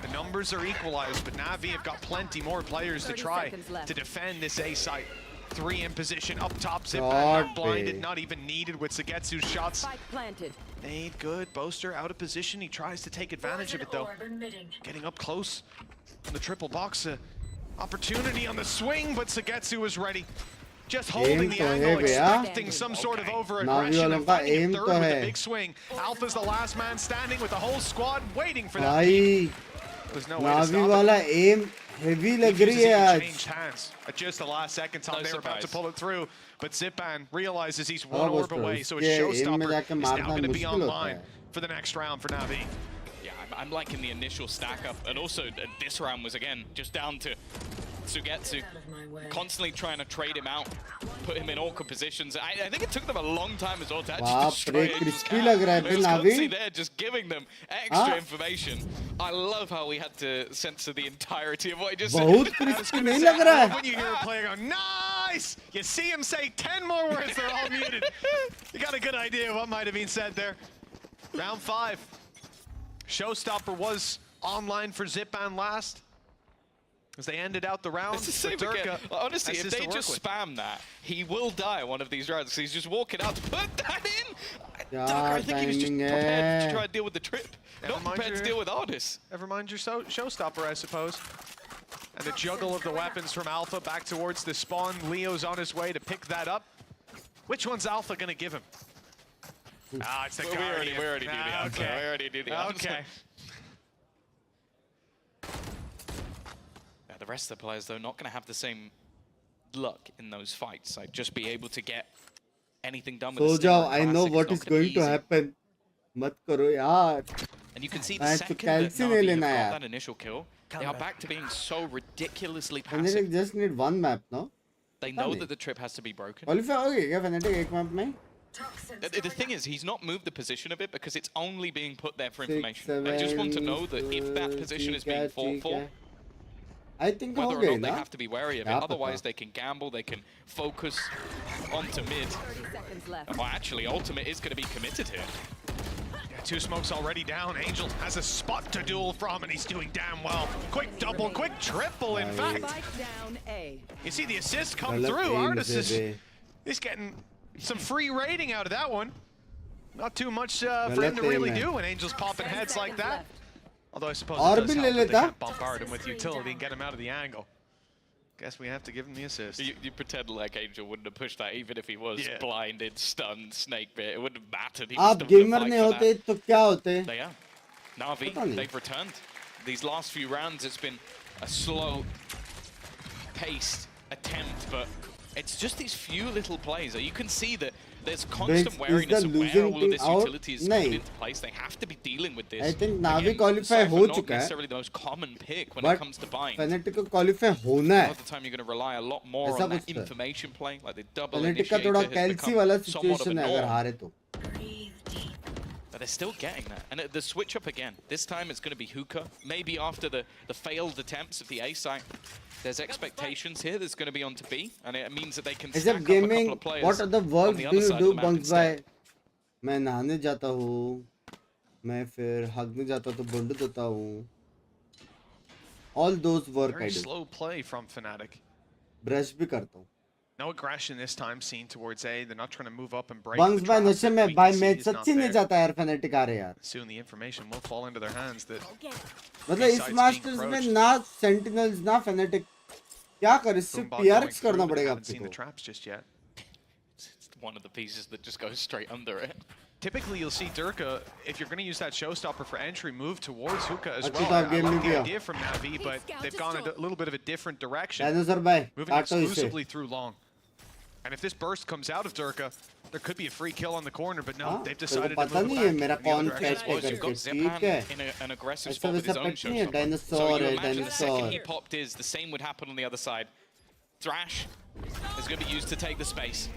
The numbers are equalized, but Na'Vi have got plenty more players to try to defend this A site. 3 in position up top. Zipan not blinded, not even needed with Sagetsu's shots. Made good. Boaster out of position. He tries to take advantage of it though. Getting up close on the triple box. Opportunity on the swing, but Sagetsu was ready. Just holding the angle, expecting some sort of over-aggression and finding a third with a big swing. Alpha's the last man standing with the whole squad waiting for that peak. There's no way to stop वाला aim heavy लग रही है आज. Changed hands at just the last second time they were about to pull it through, but Zipan realizes he's 1 orb away, so his showstopper is now going to be online for the next round for Na'Vi. Yeah, I'm liking the initial stack up, and also this round was again just down to Sugetsu constantly trying to trade him out, put him in awkward positions. I think it took them a long time as well to actually destroy him. There, just giving them extra information. I love how we had to censor the entirety of what he just said. When you hear a player go, nice! You see him say 10 more words, they're all muted. You got a good idea of what might have been said there. Round 5. Showstopper was online for Zipan last, as they ended out the round. It's the same again. Honestly, if they just spam that, he will die one of these rounds, because he's just walking out to put that in. I think he was just prepared to try and deal with the trip, not prepared to deal with AORUS. Never mind your showstopper, I suppose. And the juggle of the weapons from Alpha back towards the spawn. Leo's on his way to pick that up. Which one's Alpha gonna give him? Ah, it's the Guardian. We already do the answer. Okay. We already do the answer. Okay. Yeah, the rest of the players, though, not going to have the same luck in those fights. Like, just be able to get anything done with So the Stinger jao, I know Classic. what It's is not gonna going be to easy. happen. Mat karo yaar. And you can see the I second to that calci Na'Vi nahi have lena got yaar. that initial kill, they are back to being so ridiculously Fnatic passive. just need one map, no? They know that the trip has to be broken. Qualify हो गई क्या Fnatic एक map में? The thing is, he's not moved the position of it because it's only being put there for 6, information. They just want to know that if that position is being fought for, I think whether हो or गई not they ना? have to be wary of it. क्या Otherwise, पता? they can gamble, they can focus onto mid. 30 seconds left. Well, actually, Ultimate is going to be committed here. Yeah, 2 smokes already down. Angel has a spot to duel from, and he's doing damn well. Quick double, quick triple, in fact. Spike down A. You see the assist come गलत through. aim Artis से is getting some free rating out of that one. Not too much for him to गलत really aim है. do when Angel's popping heads like that. Although I suppose और it does भी help ले that they लेता. can't bombard him with utility and get him out of the angle. Guess we have to give him the assist. You pretend like Angel wouldn't have pushed that, even if he was Yeah. blinded, stunned, snake bit. It wouldn't have mattered. He आप was still gamer gonna नहीं fight for होते that. तो क्या होते? They are. Na'Vi, पता नहीं. they've returned. These last few rounds, it's been a slow paced attempt, but it's just these few little plays. You can see that there's constant Binks, is wariness the of where losing all of team this out? utility is नहीं. coming into place. They have to be dealing with this. I think Na'Vi Again, qualify Cypher हो not चुका है. necessarily the most common pick when But it comes to buying. Fnatic को qualify होना A lot है. of the time, you're going to rely a lot more ऐसा on that कुछ है. information play, like the double Fnatic का initiator थोड़ा has कैल्सी become वाला somewhat of a situation है अगर norm. हारे तो. But they're still getting that. And the switch up again. This time it's going to be Hookah. Maybe after the failed attempts of the A site, there's expectations here. There's going to be on to B. And it means that they can stack Except up a gaming, couple of players what other on work the do other you side do, of the map Bunks instead. भाई? मैं नहाने जाता हूँ. मैं फिर हगने जाता तो बुंड देता हूँ. All those work I Very do. slow play from Fnatic. Brush भी करता हूँ. No aggression this time seen towards A. They're not trying to move up and break Bunks the भाई trap. नशे The में भाई frequency मैं is not सच्ची नहीं there. जाता यार Fnatic आ रहे यार. Soon the information will fall into their hands that मतलब इस B-side's मास्टर्स being में approached. ना Sentinels ना Fnatic क्या कर इससे Boombot going PRX through, करना but they पड़ेगा haven't आपको seen the को. traps just yet. It's one of the pieces that just goes straight under it. Typically, you'll see Durka, if you're going to use that showstopper for entry, move towards Hookah as अच्छा well. तो आप I game like नहीं the किया. idea from Na'Vi, but they've gone a little bit of a different direction. Dinosaur भाई Moving काटो इसे. exclusively through long. And if this burst comes out of Durka, there could be a free kill on the corner, but no, हाँ, they've तेरे decided को to पता move नहीं back है मेरा in the other कौन direction. pet है You've got करके Zepan ठीक है. in an aggressive ऐसा spot with वैसा his own pet नहीं है. showstopper. Dinosaur So you है imagine the second dinosaur. he popped his, the same would happen on the other side. Thrash is going to be used to take the space.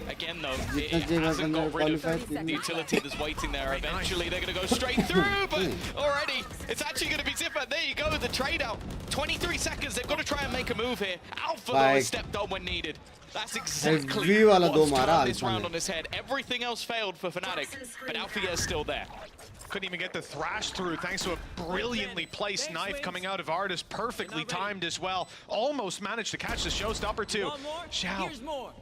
Again, though, it जितना hasn't got rid of qualified the utility that's waiting there. Eventually, they're going to go straight through, but already, it's actually going to be Zipper. There you go, the trade out. 23 seconds, they've got to try and make a move here. Alpha, though, has stepped on when needed. That's exactly SB वाला दो what's मारा turned this Alpha round ने. on his head. Everything else failed for Fnatic, but Alpha is still there. Couldn't even get the thrash through thanks to a brilliantly placed knife coming out of Artis, perfectly timed as well. Almost managed to catch the showstopper too. Xiao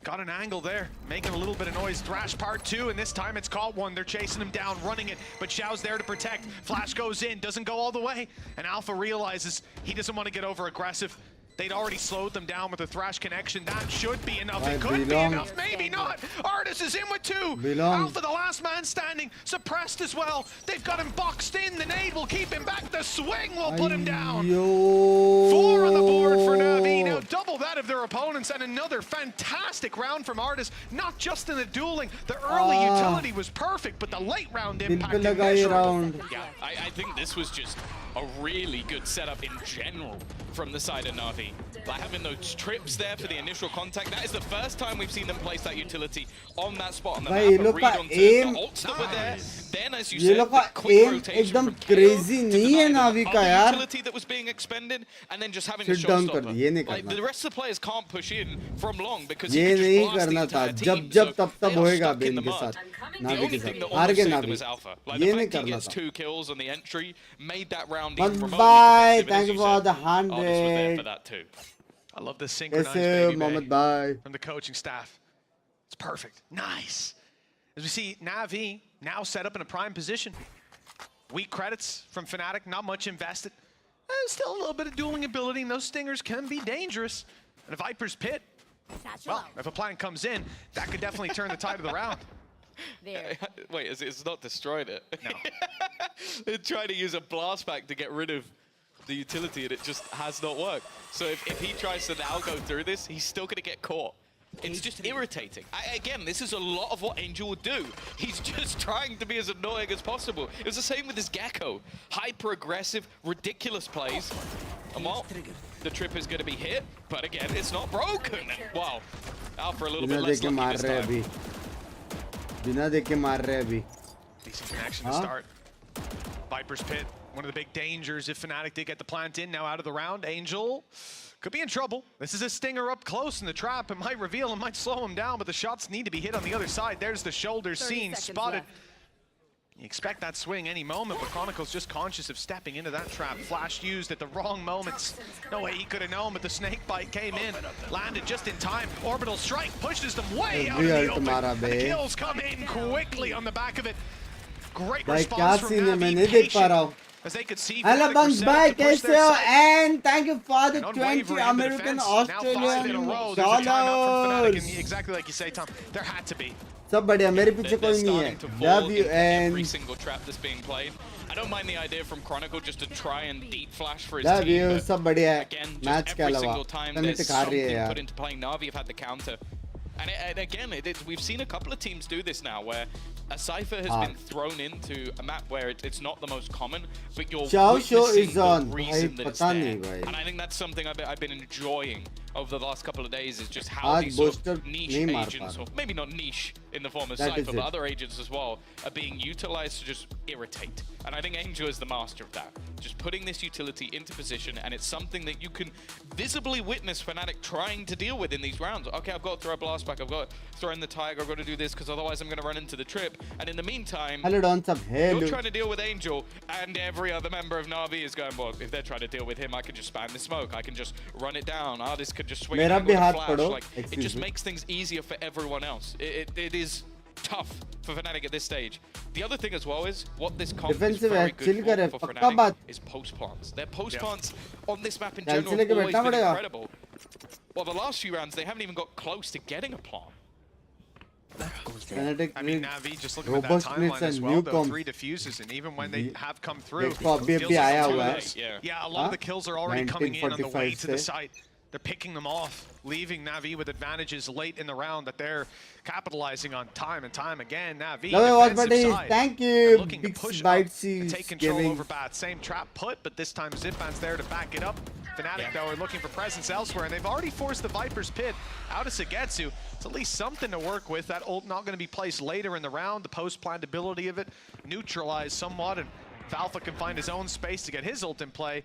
got an angle there, making a little bit of noise. Thrash part 2, and this time it's caught one. They're chasing him down, running it, but Xiao's there to protect. Flash goes in, doesn't go all the way, and Alpha realizes he doesn't want to get over aggressive. They'd already slowed them down with a Thrash connection. That should be enough. It could be enough, maybe not. Artis is in with 2. Alpha, the last man standing, suppressed as well. They've got him boxed in. The nade will keep him back. The swing will put him down. 4 on the board for Na'Vi. Now double that of their opponents, and another fantastic round from Artis. Not just in the dueling. The early utility was perfect, but the late round impact immeasurable. Yeah, I think this was just a really good setup in general from the side of Na'Vi. By having those trips there for the initial contact, that is the first time we've seen them place that utility on that spot on the भाई ये map. लोग का aim The ults that were there, then as you ये said, लोग the का quick aim rotation एकदम from KO crazy to नहीं है deny Na'Vi the का other यार. utility that was being expended, and then just having Sit a down कर showstopper. दे, ये नहीं Like करना. the rest of the players can't push in from long because ये you can नहीं just blast the करना था. entire जब team. जब So तब तब they are होएगा stuck in बेन the के mud. साथ. The Na'Vi only के thing that साथ. हार almost गए saved them Na'Vi. was Alpha. Like ये the नहीं fact he करना gets था. 2 kills on the entry made that round But even remotely bye. competitive. And as Thank you you for said, the Artis was there 100. for that too. I love this synchronized Yes, baby Mohammed, bay bye. from the coaching staff. It's perfect. Nice. As we see Na'Vi now set up in a prime position. Weak credits from Fnatic, not much invested. Still a little bit of dueling ability, and those stingers can be dangerous. And a Viper's Pit, well, if a plant comes in, that could definitely turn the tide of the round. There. Wait, it's not destroyed it? No. They're trying to use a blast pack to get rid of the utility, and it just has not worked. So if he tries to now go through this, he's still going to get caught. It's just irritating. Again, this is a lot of what Angel would do. He's just trying to be as annoying as possible. It was the same with his Gecko. Hyper-aggressive, ridiculous plays. And well, the trip is going to be hit, but again, it's not broken. Wow. Out for a little bit less lucky this time. Decent connection to start. Viper's Pit, one of the big dangers if Fnatic did get the plant in, now out of the round. Angel could be in trouble. This is a stinger up close in the trap. It might reveal, it might slow him down, but the shots need to be hit on the other side. There's the shoulder seen, spotted. Left. You expect that swing any moment, but Chronicle's just conscious of stepping into that trap. Flash used at the wrong moments. No way he could have known, but the snake bite came in, landed just in time. Orbital strike pushes them way out of the open. The kills come in quickly on the back of it. Great response from Navi, patient, as they could see. Hello Bunks, bye, kaise ho? And thank you for the 20 American Australian dollars. Exactly like you say, Tom. There had to be. सब बढ़िया मेरे पीछे कोई नहीं है. Every single trap that's being played. I don't mind the idea from Chronicle just to try and deep flash for his team. सब बढ़िया है. Again, Match just के every अलावा. single time there's something put into playing. Na'Vi have had the counter. And again, we've seen a couple of teams do this now, where a Cypher has been thrown into a map where it's not the most common, but you're witnessing the reason that it's there. And I think that's something I've been enjoying over the last couple of days, is just how these sort of niche agents, or maybe not niche in the form of Cypher, but other agents as well, are being utilized to just irritate. And I think Angel is the master of that. Just putting this utility into position, and it's something that you can visibly witness Fnatic trying to deal with in these rounds. Okay, I've got to throw a blast back, I've got to throw in the Tiger, I've got to do this, because otherwise I'm going to run into the trip. And in the meantime, you're trying to deal with Angel, and every other member of Na'Vi is going, well, if they're trying to deal with him, I can just spam the smoke, I can just run it down, this could just swing an angle to flash. Like, it just makes things easier for everyone else. It is tough for Fnatic at this stage. The other thing as well is, what this comp is very good for Fnatic is post plants. Their post plants on this map in general have always been incredible. Well, the last few rounds, they haven't even got close to getting a plant. I mean, Na'Vi, just looking at that timeline as well, though, 3 diffuses, and even when they have come through, yeah, a lot of the kills are already coming in on the way to the site. They're picking them off, leaving Na'Vi with advantages late in the round that they're capitalizing on time and time again. Na'Vi, defensive side, thank you. Looking to push up and take control over Bat. Same trap put, but this time Zipman's there to back it up. Fnatic, though, are looking for presence elsewhere, and they've already forced the Viper's Pit out of Sagetsu. It's at least something to work with. That ult not going to be placed later in the round. The post-plant ability of it neutralized somewhat, and Falfa can find his own space to get his ult in play.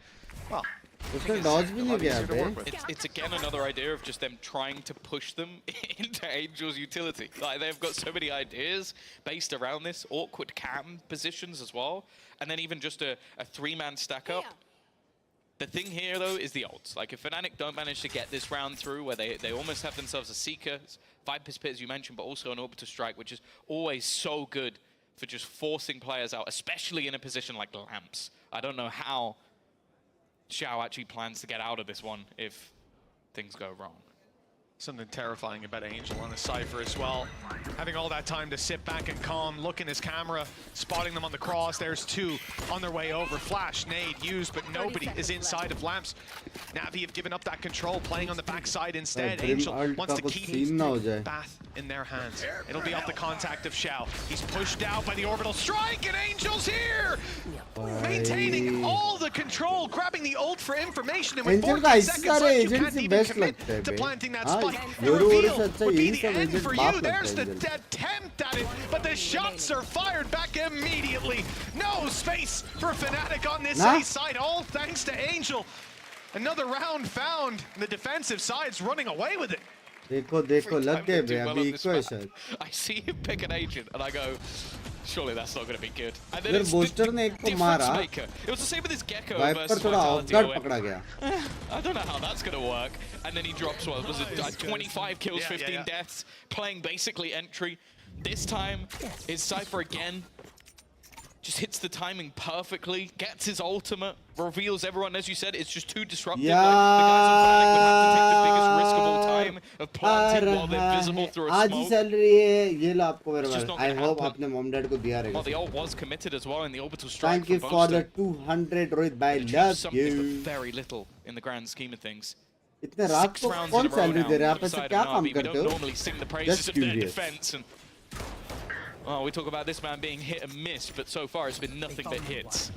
Well, it's again another idea of just them trying to push them into Angel's utility. Like, they've got so many ideas based around this, awkward cam positions as well, and then even just a 3-man stack up. The thing here, though, is the ults. Like, if Fnatic don't manage to get this round through, where they almost have themselves a Seeker, Viper's Pit, as you mentioned, but also an Orbital Strike, which is always so good for just forcing players out, especially in a position like Lamps. I don't know how Xiao actually plans to get out of this one if things go wrong. Something terrifying about Angel on the Cypher as well. Having all that time to sit back and calm, look in his camera, spotting them on the cross. There's 2 on their way over. Flash, nade used, but nobody is inside of Lamps. Na'Vi have given up that control, playing on the backside instead. Angel wants to keep Bath in their hands. It'll be off the contact of Xiao. He's pushed out by the Orbital Strike, and Angel's here! Maintaining all the control, grabbing the ult for information, and with 14 seconds left, you can't even commit to planting that spike. The reveal would be the end for you. There's the attempt at it, but the shots are fired back immediately. No space for Fnatic on this A side, all thanks to Angel. Another round found, and the defensive side's running away with it. देखो लग गए बे अभी eco है शायद. I see him pick an agent and I go, surely that's not going to be good. And then booster ने एक को मारा. It was the same with his Gecko Viper versus थोड़ा off guard पकड़ा गया. I don't know how that's going to work. And then he drops, what was it, 25 kills, 15 deaths, playing basically entry. This time, it's Cypher again. just hits the timing perfectly, gets his ultimate, reveals everyone. As you said, it's just too disruptive. Yeah. Like, the guys on Fnatic would have to take the biggest risk of all time of planting while they're visible through a आज ही smoke. Salary है ये लो आपको मेरे It's just pass not I gonna hope happen. आपने mom dad को दिया Well, रहेगा the ult was committed as well in the orbital strike. thank you from for the Boaster. 200 Rohit bhai Achieved love something, you but very little in the grand scheme of things. इतने रात 6 को rounds कौन in a row salary now दे रहा है for आप the ऐसे side क्या of काम Na'Vi. We करते don't हो normally sing the praises just of their curious defense. And well, we talk about this man being hit and miss, but so far it's been nothing but hits.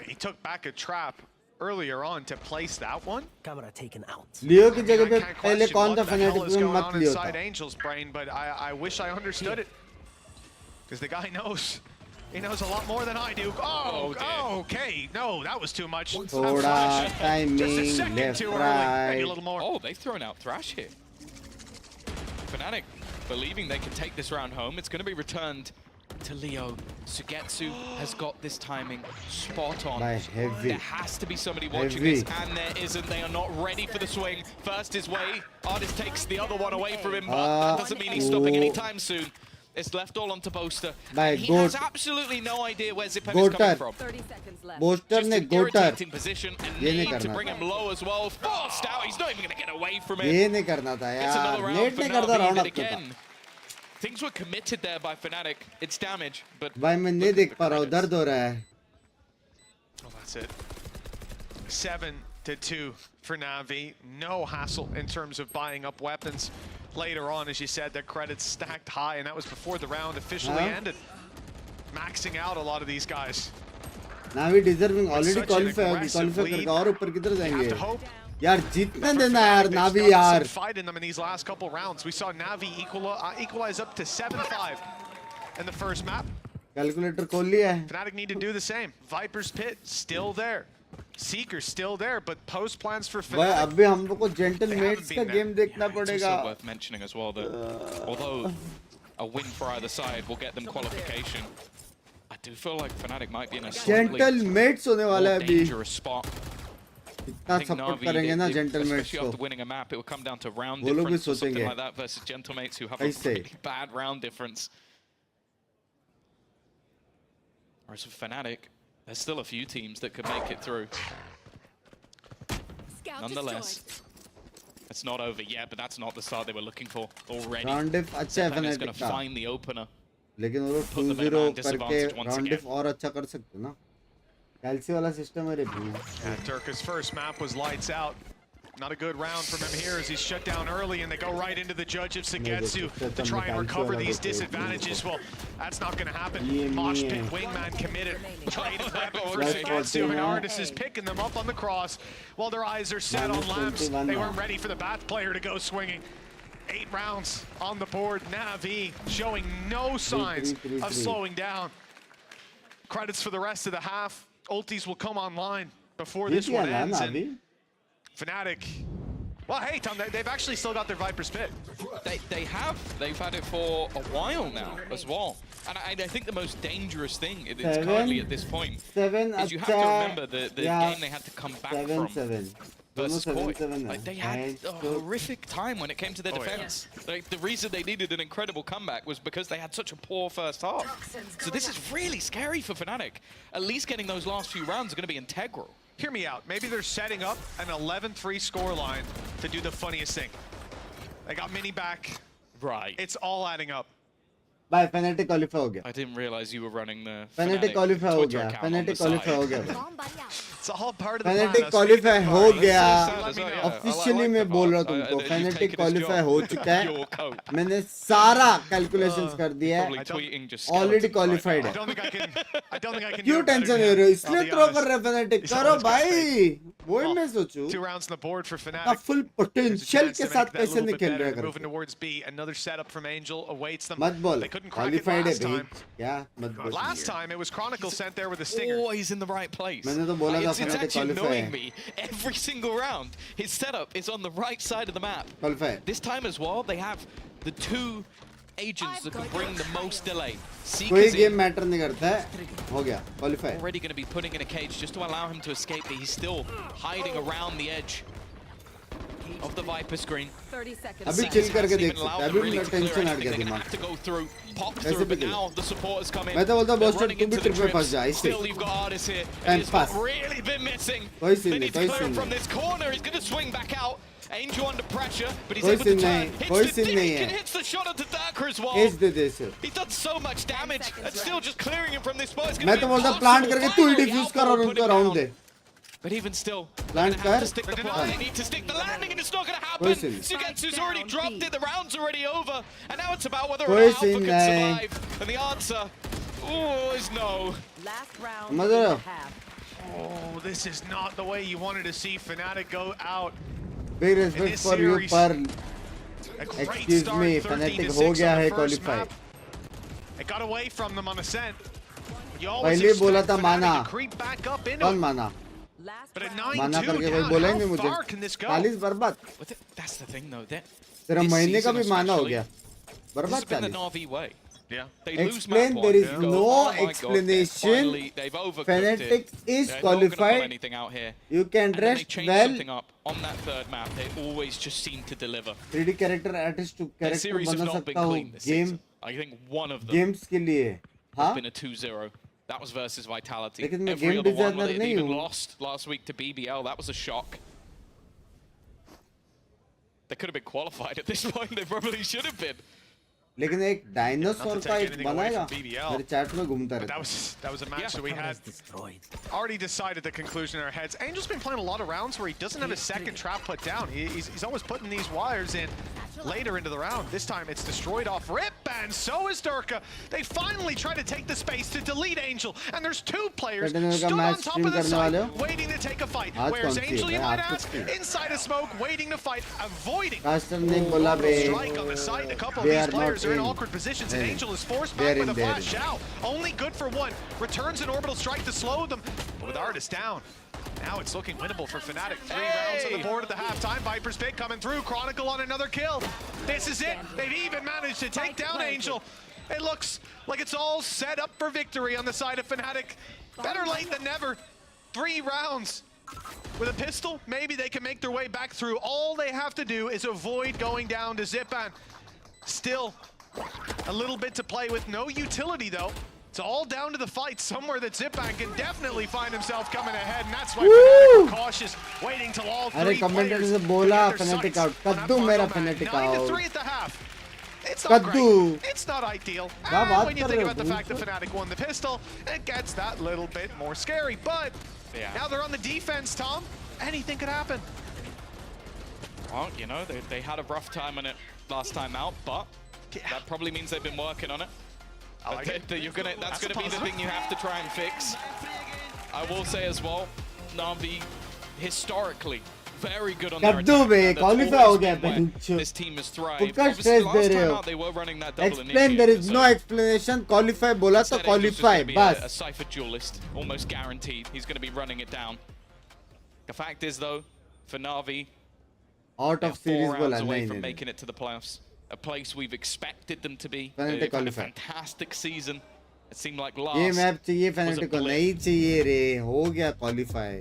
He took back a trap earlier on to place that one. Camera taken out. लियो की जगह पे I can't पहले question कौन what था the hell fanatic is में going मत on Leo inside था Angel's brain, but I wish I understood it. Because the guy knows. He knows a lot more than I do. Okay. No, that was too much. थोड़ा timing Just a second left too early. Maybe a right little more. Oh, they've thrown out Thrash here. Fnatic believing they can take this round home. It's going to be returned to Leo. Sugetsu has got this timing spot on. By heavy. There has to be somebody watching Heavy. this, and there isn't. They are not ready for the swing. First his way. Artist takes the other one away from him, but that doesn't mean he's stopping anytime soon. It's left all onto Boaster. By And he has absolutely no idea where Zipen is coming from. 30 seconds left. Booster Just ने an गोटर irritating position and ये नहीं need to करना bring था him low as well. Forced out. He's not even going to get away from it. ये नहीं करना था It's यार another round नेट for नहीं करता Na'Vi, राउंड and अप था again, things were committed there by Fnatic. It's damage, but भाई मैं नहीं देख पा रहा हूँ दर्द हो रहा है Well, that's it. 7-2 for Na'Vi. No hassle in terms of buying up weapons. Later on, as you said, their credits stacked high, and that was before the round officially ended. Maxing out a lot of these guys. Na'Vi deserving already such an qualify aggressive करके lead. और ऊपर किधर You have जाएंगे to hope. यार जीतने For देना यार Fnatic, Na'Vi they've got यार some fight in them in these last couple rounds. We saw Na'Vi equalize up to 7-5 in the first map. Calculator खोल लिया है Fnatic need to do the same. Viper's Pit still there. Seeker's still there, but post plans for भाई Fnatic. अभी हम लोग को gentle They mats haven't का been game देखना it's पड़ेगा also worth mentioning as well that although a win for either side will get them qualification, I do feel like Fnatic might be in a slightly Gentle Mates होने वाला more है अभी dangerous spot. इतना I think support Na'Vi, करेंगे ना gentle mats especially को after winning a map, it will come down to round वो लोग भी difference or something सोचेंगे like that versus Gentlemates who have a कैसे really bad round difference. Whereas for Fnatic, there's still a few teams that could make it through. Nonetheless, it's not over yet, but that's not the start they were looking for already. Round diff अच्छा है Japan is fanatic going to का find the opener. लेकिन वो Put them in a 2-0 man करके disadvantage once round again. डिफ और अच्छा कर सकते ना कैल्सी वाला सिस्टम है रे भी Yeah, Durka's first map was lights out. Not a good round from him here as he's shut down early and they go right into the judge of Sugetsu to try and recover these disadvantages. Well, that's not going to happen. Mosh Pit Wingman committed. Traded weapon for Sugetsu and AORUS is picking them up on the cross while their eyes are set on lamps. They weren't ready for the Bats player to go swinging. 8 rounds on the board. Na'Vi showing no signs of slowing down. Credits for the rest of the half. Ultis will come online before this one ends. And Fnatic, well, hey, Tom, they've actually still got their Viper's Pit. They have. They've had it for a while now as well. And I think the most dangerous thing it is currently at this point is you have to remember the game they had to come back from versus Koi. Like, they had a horrific time when it came to their defense. Like, the reason they needed an incredible comeback was because they had such a poor first half. So this is really scary for Fnatic. At least getting those last few rounds are going to be integral. Hear me out. Maybe they're setting up an 11-3 scoreline to do the funniest thing. They got Mini back. Right. It's all adding up. भाई Fnatic qualify हो गया I didn't realize you were running the Fnatic qualify हो Twitter गया account on the Fnatic qualify हो side. गया It's all part of the Fnatic plan. qualify हो गया Let me know. Officially मैं बोल रहा हूँ तुमको Fnatic qualify हो चुका है मैंने सारा कैलकुलेशंस कर दिया है ऑलरेडी क्वालिफाइड है I don't think I can क्यों do it better tension than ले him, रहे हो I'll इसलिए be थ्रो honest. कर रहे Fnatic He's करो always got भाई वही मैं सोचूं 2 rounds on the board for का Fnatic. फुल पोटेंशियल के साथ कैसे नहीं खेल रहे Moving करते towards B, another setup from Angel awaits them. मत बोल They couldn't crack it qualified है last भाई time. क्या मत बोल Last time it was Chronicle sent there with a stinger. Always in the right place. मैंने तो बोला था It's Fnatic actually qualify annoying है me. Every single round, his setup is on the right side of the map. qualify This time as well, they have the two agents that can bring the most delay. कोई Seeker's game matter नहीं करता है हो गया qualify already going to be putting in a cage just to allow him to escape, but he's still hiding around the edge. of the Viper screen. 30 seconds. अभी chill करके देख सकते हैं, अभी मेरा tension हट गया दिमाग to go through, pop कैसे through, भी but now the support has come in. मैं तो बोलता They're बॉस्टर running तू भी into the ट्रिप में फंस जा trips. ऐसे Still, you've got AORUS here. And And he's not pass. really been missing. कोई They सीन नहीं need to कोई clear सीन him from नहीं this corner. He's going to swing back out. Angel under pressure, but he's कोई able to scene turn. नहीं कोई Hits the scene नहीं dig है and hits the shot at the Darker as well. एज दे दे इसे He's done so much damage and still just clearing him from this spot. It's मैं going तो to be बोलता प्लांट impossible. करके तू ही Finally, डिफ्यूज कर और Alpha will उनको put him round down. They But even still, plant have to कर stick the plan. They need to stick the landing, and it's not going to कोई happen. Scene नहीं Sugetsu's already dropped it. The round's already over, and now it's about whether or कोई not Alpha scene can नहीं survive. And the answer, oh, is no. Last round. समझ रहे हो Oh, this is not the way you wanted to see Fnatic go out. Big In respect this for you series, पर a great excuse start, me 13 fanatic to हो 6 गया on है the first qualify map. It got away from them on ascent. You always पहले बोला expect था Fnatic माना to creep back up into कौन it. माना But at माना 9-2 करके कोई down, बोलेंगे how मुझे far can this go? 40 बर्बाद That's the thing, though. तेरा This महीने का season भी माना हो especially, गया This बर्बाद has been the 40 Na'Vi way. Yeah. They lose explain map there one, is go, no oh my God, explanation finally, they've overcooked Fnatic it. is They're not gonna pull qualified anything out here. you can And then they rest change well something up on that third map. They always just seem to deliver. 3D character artist to Their character series has बना not been सकता हूँ clean this game season. I think one of them games के लिए has हाँ been a 2-0. That was versus Vitality. लेकिन मैं Every game other one, designer they नहीं even हूँ lost last week to BBL. That was a shock. They could have been qualified at this point. They probably should have been. लेकिन एक dinosaur Not to का take एक anything away बनाएगा from BBL. मेरे chat में घूमता But रहता that was a match that we had already decided the conclusion in our heads. Angel's been playing a lot of rounds where he doesn't have a second trap put down. He's always putting these wires in later into the round. This time it's destroyed off rip, and so is Durka. They finally try to take the space to delete Angel, and there's two players Continue stood का on match top stream of the करने site वाले हो? waiting to take a fight. आज Where's कौन सी Angel, है? you मैं might आपको ask? stream Inside a smoke, waiting to fight, avoiding. Caster ने बोला बे Strike on the site. A couple of they these are not players are in in awkward positions, and Hey. Angel is forced They're back with in, a they're flash in. out. Only good for one. Returns an orbital strike to slow them. But with Artis down, now it's looking winnable for Fnatic. 3 rounds on the board at the halftime. Viper's pick coming through. Chronicle on another kill. This is it. They've even managed to take down Angel. It looks like it's all set up for victory on the side of Fnatic. Better late than never. 3 rounds. With a pistol, maybe they can make their way back through. All they have to do is avoid going down to Zipan. Still, a little bit to play with. No utility, though. It's all down to the fight. Somewhere that Zipan can definitely find himself coming ahead, and that's why Fnatic are cautious, waiting till all अरे 3 commentator players से get बोला their fanatic sights out on that कद्दू मेरा final match. Fanatic 9-3 out at the half. It's not कद्दू great. It's not ideal. क्या बात When you कर think रहे about the हो fact that Fnatic won the pistol, it gets that little bit more scary. But now they're on the defense, Tom. Anything could happen. Well, you know, they had a rough time on it last time out, but that probably means they've been working on it. I like it. That's gonna be the thing you have to try and fix. I will say as well, Na'Vi historically very good on their कद्दू attack. बे And that's qualify हो always गया been where बेंचो this team has thrived. पुक्का Obviously, stress last दे रहे time हो out they were running that double explain there is initiator, no so explanation qualify बोला तो instead Angel's just qualify gonna be बस a Cypher duelist, almost guaranteed. He's going to be running it down. The fact is, though, for Na'Vi, out they're of series 4 बोला rounds away नहीं from नहीं making it to the playoffs. A place we've expected them to be. Fnatic They've had a qualify. fantastic season. It seemed like ये last map चाहिए was a fanatic को blip. नहीं चाहिए रे हो गया क्वालीफाई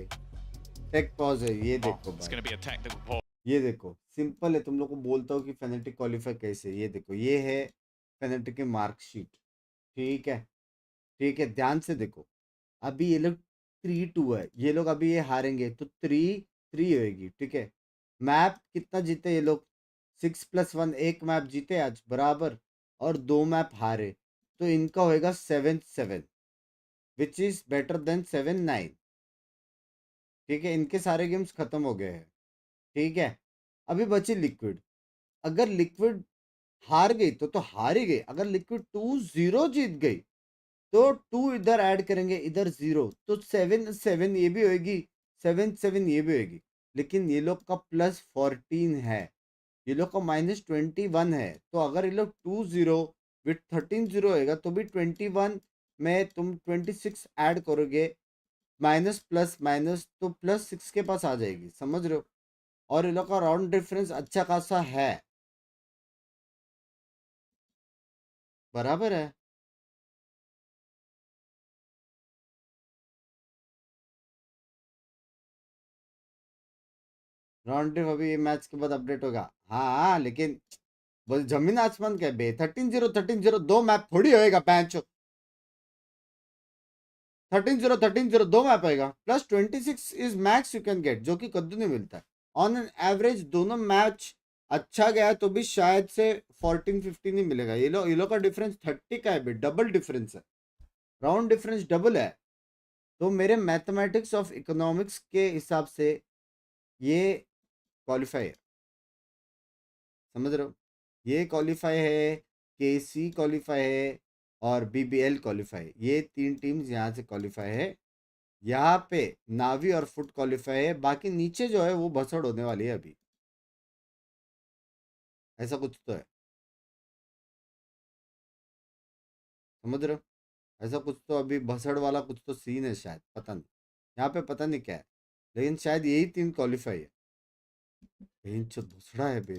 टेक पॉज है ये देखो It's भाई going to be a technical pause. ये देखो सिंपल है तुम लोग को बोलता हूँ कि फैनेटिक क्वालीफाई कैसे ये देखो ये है फैनेटिक की मार्कशीट ठीक है ध्यान से देखो अभी ये लोग 3-2 है ये लोग अभी ये हारेंगे तो 3-3 होएगी ठीक है मैप कितना जीते ये लोग 6+1 एक मैप जीते आज बराबर और 2 मैप हारे तो इनका होएगा 7-7 विच इज बेटर देन 7-9 ठीक है इनके सारे गेम्स खत्म हो गए हैं ठीक है अभी बची लिक्विड अगर लिक्विड हार गई तो हार ही गई अगर लिक्विड 2-0 जीत गई तो 2 इधर ऐड करेंगे इधर 0 तो 7-7 ये भी होएगी 7-7 ये भी होएगी लेकिन ये लोग का +14 है ये लोग का -21 है तो अगर ये लोग 2-0 विथ 13-0 होएगा तो भी 21 में तुम 26 ऐड करोगे माइनस प्लस माइनस तो +6 के पास आ जाएगी समझ रहे हो और ये लोग का राउंड डिफरेंस अच्छा खासा है बराबर है राउंड ट्रिप अभी मैच के बाद अपडेट होगा। हाँ लेकिन बस जमीन आसमान क्या बे, 13-0 दो मैप थोड़ी होएगा पैंच। 13-0 दो मैप आएगा, plus 26 is max you can get, जो कि कद्दू नहीं मिलता है। ऑन एन एवरेज दोनों मैच अच्छा गया तो भी शायद से 14-15 ही मिलेगा। ये लोग का डिफरेंस 30 का है बे, डबल डिफरेंस है, राउंड डिफरेंस डबल है। तो मेरे मैथमेटिक्स ऑफ इकोनॉमिक्स के हिसाब से ये क्वालिफाई है, समझ रहे हो? ये क्वालिफाई है, केसी क्वालिफाई है और बीबीएल क्वालिफाई, ये 3 टीम्स यहाँ से क्वालिफाई है। यहाँ पे नावी और फुट क्वालिफाई है, बाकी नीचे जो है वो भसड़ होने वाली है अभी, ऐसा कुछ तो है, समझ रहे हो? ऐसा कुछ तो अभी भसड़ वाला कुछ तो सीन है शायद, पता नहीं यहाँ पे, पता नहीं क्या है, लेकिन शायद यही 3 क्वालिफाई है। भसड़ा है बे,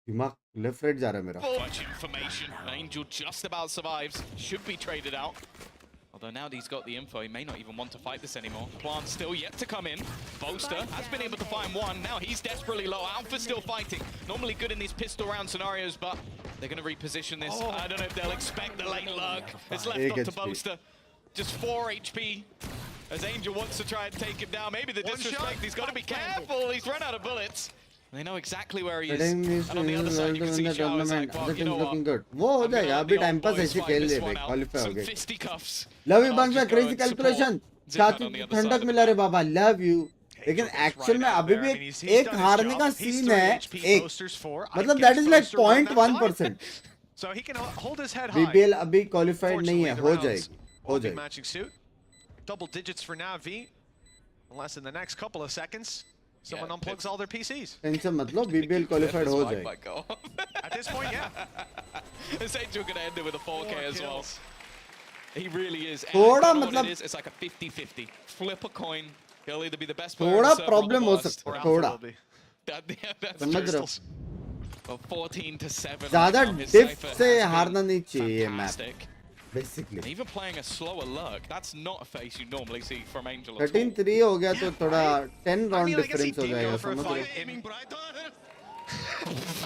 दिमाग लेफ्ट राइट जा रहा है मेरा। Much information. Angel just about survives. Should be traded out. Although now that he's got the info, he may not even want to fight this anymore. Plant still yet to come in. Boaster has been able to find one. Now he's desperately low. Alpha still fighting. Normally good in these pistol round scenarios, but they're going to reposition this. I don't know if they'll expect the late lurk. It's left up to Boaster. Just 4 HP. As Angel wants to try and take him down. Maybe the disrespect. He's got to be careful. He's run out of bullets. They know exactly where he is. And on the other side, you can see Xiao is like, well, you know what? वो हो जाएगा, अभी time pass ऐसे खेल ले बे, qualify हो गए। fisticuffs. Love you bunks में क्रेजी कैलकुलेशन, छाती ठंडक मिला रे बाबा, लव यू। लेकिन एक्चुअल में अभी भी एक हारने का सीन है, एक मतलब that is like 0.1%। So he can hold his head high. BBL अभी क्वालिफाइड नहीं है, हो जाएगी, हो जाएगी। Matching suit. Double digits for Navi. Unless in the next couple of seconds someone unplugs all their PCs. Tension मत लो, BBL qualified हो जाएगी। At this point, yeah. This Angel gonna end it with a 4K as well. He really is. थोड़ा And मतलब it's like a 50-50. Flip a coin. He'll either be the best player थोड़ा on the server problem or हो the worst. सकता है, थोड़ा That's समझ रहे हो? Well, 14-7. ज़्यादा right now, his डिफ cipher से has been हारना नहीं चाहिए ये match, fantastic. Basically. And even playing a slower lurk, that's not a face you normally see from Angel at all. 13-3 हो गया तो थोड़ा 10 राउंड डिफरेंस हो जाएगा, समझ रहे हो?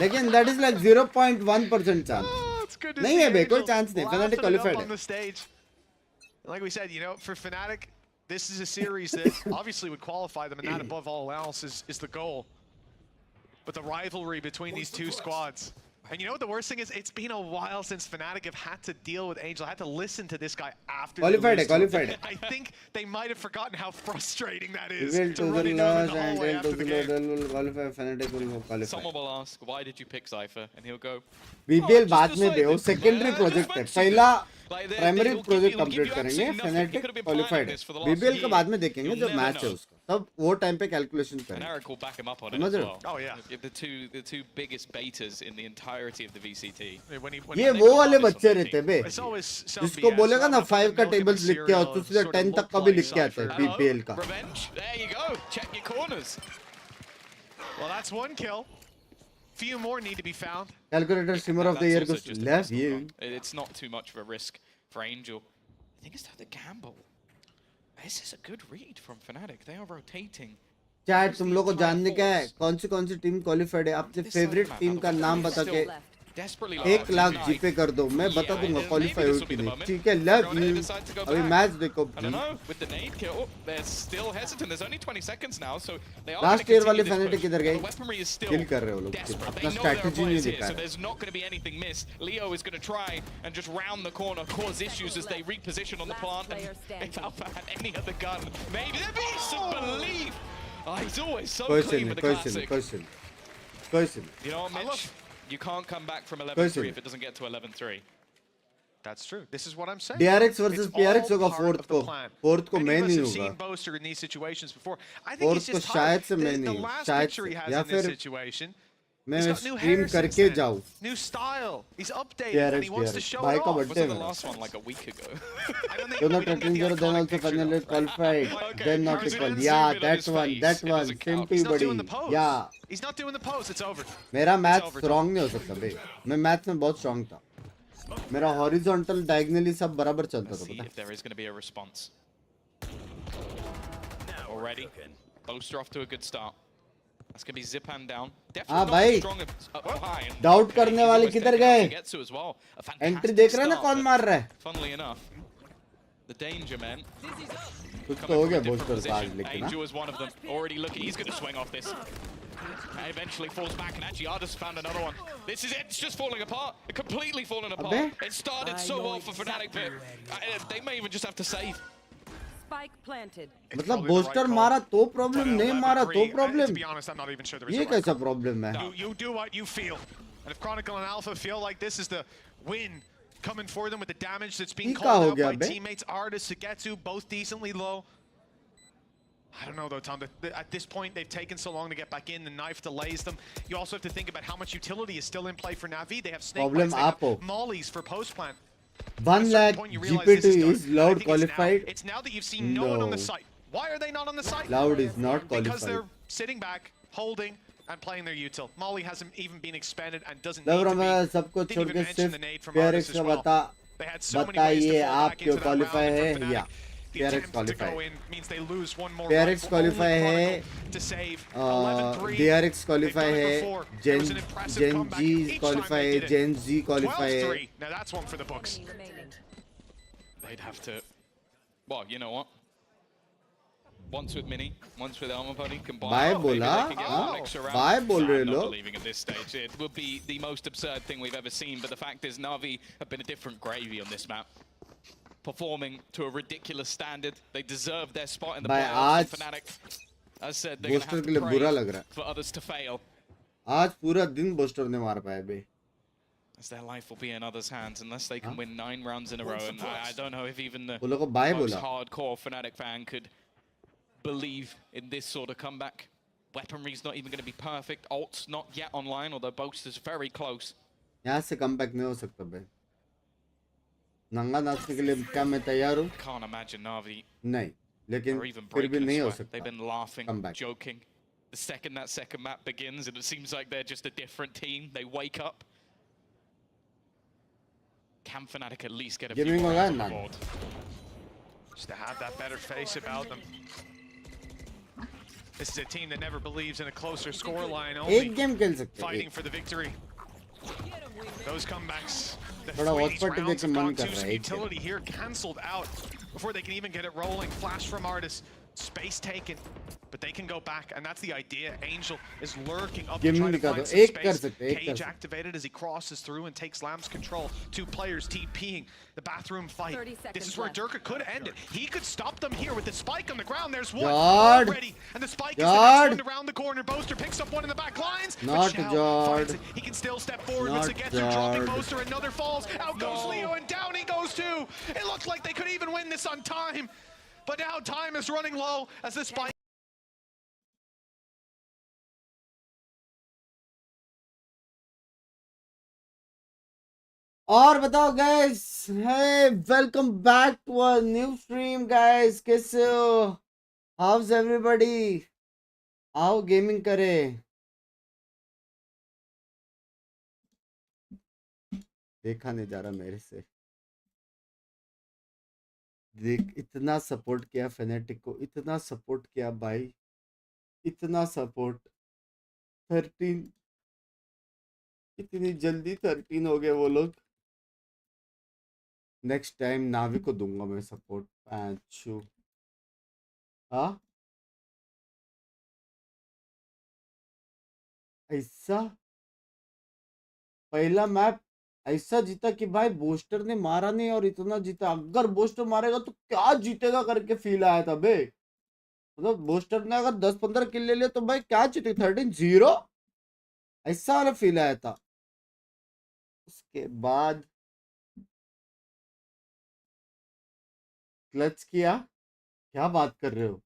लेकिन दैट इज लाइक 0.1% चांस नहीं है बे, कोई चांस नहीं, Fnatic क्वालिफाइड है। Like we said, you know, for Fnatic, this is a series that obviously would qualify them, and that above all else is the goal. But the rivalry between these two squads. And you know what the worst thing is? It's been a while since Fnatic have had to deal with Angel, had to listen to this guy after Qualified they lose to him. qualified. I think they might have forgotten how frustrating that is. Will To run into him in the hallway after the game. will qualify, Fnatic will qualify. Someone will ask, why did you pick Cypher? And he'll go, BBL बाद में दे, वो secondary project है, पहला primary project complete करेंगे, Fnatic qualified है, BBL के बाद में देखेंगे जब मैच है उसका, तब वो टाइम पे कैलकुलेशन and करेंगे। Eric will back him up on it समझ as रहे हो? well. Oh, yeah. The two biggest betas in the entirety of the VCT. ये वो वाले बच्चे रहते बे, It's always some जिसको BS. बोलेगा ना 5 का Milk in a टेबल्स लिख के आओ तो सीधा cereal, 10 sort तक of का भी look लिख के like आता है Cypher. बीबीएल का। Revenge, there you go. Check your corners. Well, that's one kill. Few more need to be found. Calculator streamer of the That's year also को just a love pistol you. round. It's not too much of a risk for Angel. I think it's time to gamble. This is a good read from Fnatic. They are rotating. Chat तुम लोग को जानने का है कौन सी team qualified है, अपने favourite team का नाम बता के Desperately 1 लाख जीपे कर दो, मैं बता दूंगा क्वालिफाई हुई कि नहीं, ठीक है? Love you. अभी मैच देखो, I don't know, with the nade kill, they're still hesitant. There's only 20 seconds now, so they are last going year to वाले continue this Fnatic push. किधर गए? The weaponry is still किल कर रहे हो लोग, desperate. अपना They know there are strategy नहीं players दिखा here, so रहे। there's not going to be anything missed. Leo is going to try and just round the corner, cause issues as they reposition on the plant. And if Alpha had any other gun, maybe there'd be some belief. Oh, he's always so clean with the classic. Question You know what, Mitch? You can't come back from 11-3 Question. if it doesn't get to 11-3. That's true. This is what I'm saying. DRX versus It's PRX all होगा part fourth of the को, plan. fourth को Many मैं of us नहीं have होगा। seen Boaster in these situations before. I think Fourth he's को just शायद hard. से मैं The नहीं हूँ, last शायद picture he से, has या in this फिर situation, मैं he's got new stream hair करके since then. जाऊँ। New style. He's updated DRX, and he wants to show भाई it का off. बर्थडे The में। last one like a week ago. दोनों 13-0 then also finally qualified, then not equal. Yeah, that one, Simpy He's not buddy. doing the pose. Yeah, He's not doing the pose. It's over. मेरा math over, strong नहीं हो सकता बे, मैं math में बहुत strong था, मेरा हॉरिजॉन्टल डायगोनली सब बराबर चलता था, See पता if there is going to be a response. Already, Boaster off to a good start. It's going to be Zipan down. हाँ Definitely भाई, not strong up high. And doubt करने वाले almost किधर taken out गए? to get to as well. A entry fantastic देख रहा है ना start, कौन but मार रहा है? funnily enough, the danger men कुछ तो coming हो from गया a different बूस्टर आज position. लेकिन Angel is one of them. Already looking, he's going to swing off this. And eventually falls back, and actually Ardus found another one. This is it. It's just falling apart. It completely falling apart. It started so well for Fnatic, but they may even just have to save. Spike planted. मतलब booster मारा तो problem, नहीं मारा तो problem. To be honest, I'm not even sure there is ये a right कैसा call. Problem है? You do what you feel. And if Chronicle and Alpha feel like this is the win coming for them with the damage that's being called out by teammates, Artis, Sugetsu, both decently low. I don't know though, Tom. At this point, they've taken so long to get back in. The knife delays them. You also have to think about how much utility is still in play for Navi. They have snake bites, they have mollies for post plant. 1 lakh GP2 is Loud qualified? It's now that you've seen no one on the site. Why are they not on the site? Loud is not Because qualified. they're sitting back, holding, and playing their util. Molly hasn't even been expanded and doesn't need to be. सबको Didn't छोड़ even के mention the सिर्फ nade from PRX Artis का as well. बता They had so many ways to बताइए fall आप back क्यों into that round, qualify and है for या Fnatic, the PRX attempt to qualify go in means they lose one more PRX rifle. Qualify Only है Chronicle to save 11-3. DRX qualify They've done है it before. There Gen was an impressive Gen comeback G each time qualify they है did it. Gen G qualify है 12-3. Now that's one for the books. They'd have to... Well, you know what? Once with Mini, once with Armor Buddy combined. Bye maybe बोला, they can get हाँ, one extra round. Bye बोल रहे I'm not लोग. believing at this stage. It would be the most absurd thing we've ever seen, but the fact is Na'Vi have been a different gravy on this map. Performing to a ridiculous standard. They deserve their spot in the भाई playoffs. आज Fnatic, as said, they're going to booster have के लिए to बुरा pray लग रहा है. for others to fail. आज पूरा दिन बूस्टर ने मार पाया बे. As their life will be in others' hands unless they can win 9 rounds in a row. And I don't know if even the बोलो को बाय most बोला. hardcore Fnatic fan could believe in this sort of comeback. Weaponry's not even going to be perfect. Ult's not yet online, although Boast is very close. यहाँ से comeback नहीं हो सकता बे. नंगा नाचने के लिए क्या मैं तैयार हूँ? Can't imagine Na'Vi नहीं, लेकिन or even फिर भी breaking a नहीं हो sweat. They've सकता. been laughing, Comeback. joking. The second that second map begins, and it seems like they're just a different team. They wake up. Can Fnatic at least get a few Gaming more होगा rounds on the ना. board? Just to have that better face about them. This is a team that never believes in a closer scoreline, एक only game खेल सकते हैं. fighting for the victory. Those comebacks, the थोड़ा way these Watchparty rounds देख के have मन gone कर to, रहा some है एक utility here cancelled out before they can even get it rolling. Flash from Artis, space taken, but they can go back, and that's the idea. Angel is lurking up to Gaming try to दिखा find दो. some एक कर space. सकते हैं, एक कर Cage सकते. activated as he crosses through and takes Lamb's control. 2 players TPing the bathroom fight. 30 This seconds is where left. Durka could end it. He could stop them here with the spike on the ground. There's one Jard. already, and the spike is the Jard. next one around the corner. Boaster picks up one in the back lines. but Not Chow Jard. finds it. He can still step forward. Not Looks to get through, dropping Jard. Boaster. Another falls. Out goes Leo, and down he goes too. It looked like they could even win this on time, but now time is running low as the spike. और बताओ guys, hey, welcome back to a new stream guys. कैसे हो? How's everybody? आओ gaming करे. देखा नहीं जा रहा मेरे से. देख इतना सपोर्ट किया फेनेटिक को, इतना सपोर्ट किया भाई, इतना सपोर्ट. 13 इतनी जल्दी 13 हो गए वो लोग. नेक्स्ट टाइम नावी को दूंगा मैं सपोर्ट. पांचू हाँ ऐसा पहला मैप ऐसा जीता कि भाई बूस्टर ने मारा नहीं और इतना जीता. अगर बूस्टर मारेगा तो क्या जीतेगा करके फील आया था बे. मतलब बूस्टर ने अगर 10-15 किल ले लिया तो भाई क्या जीते. 13-0 ऐसा वाला फील आया था. उसके बाद क्लच किया. क्या बात कर रहे हो?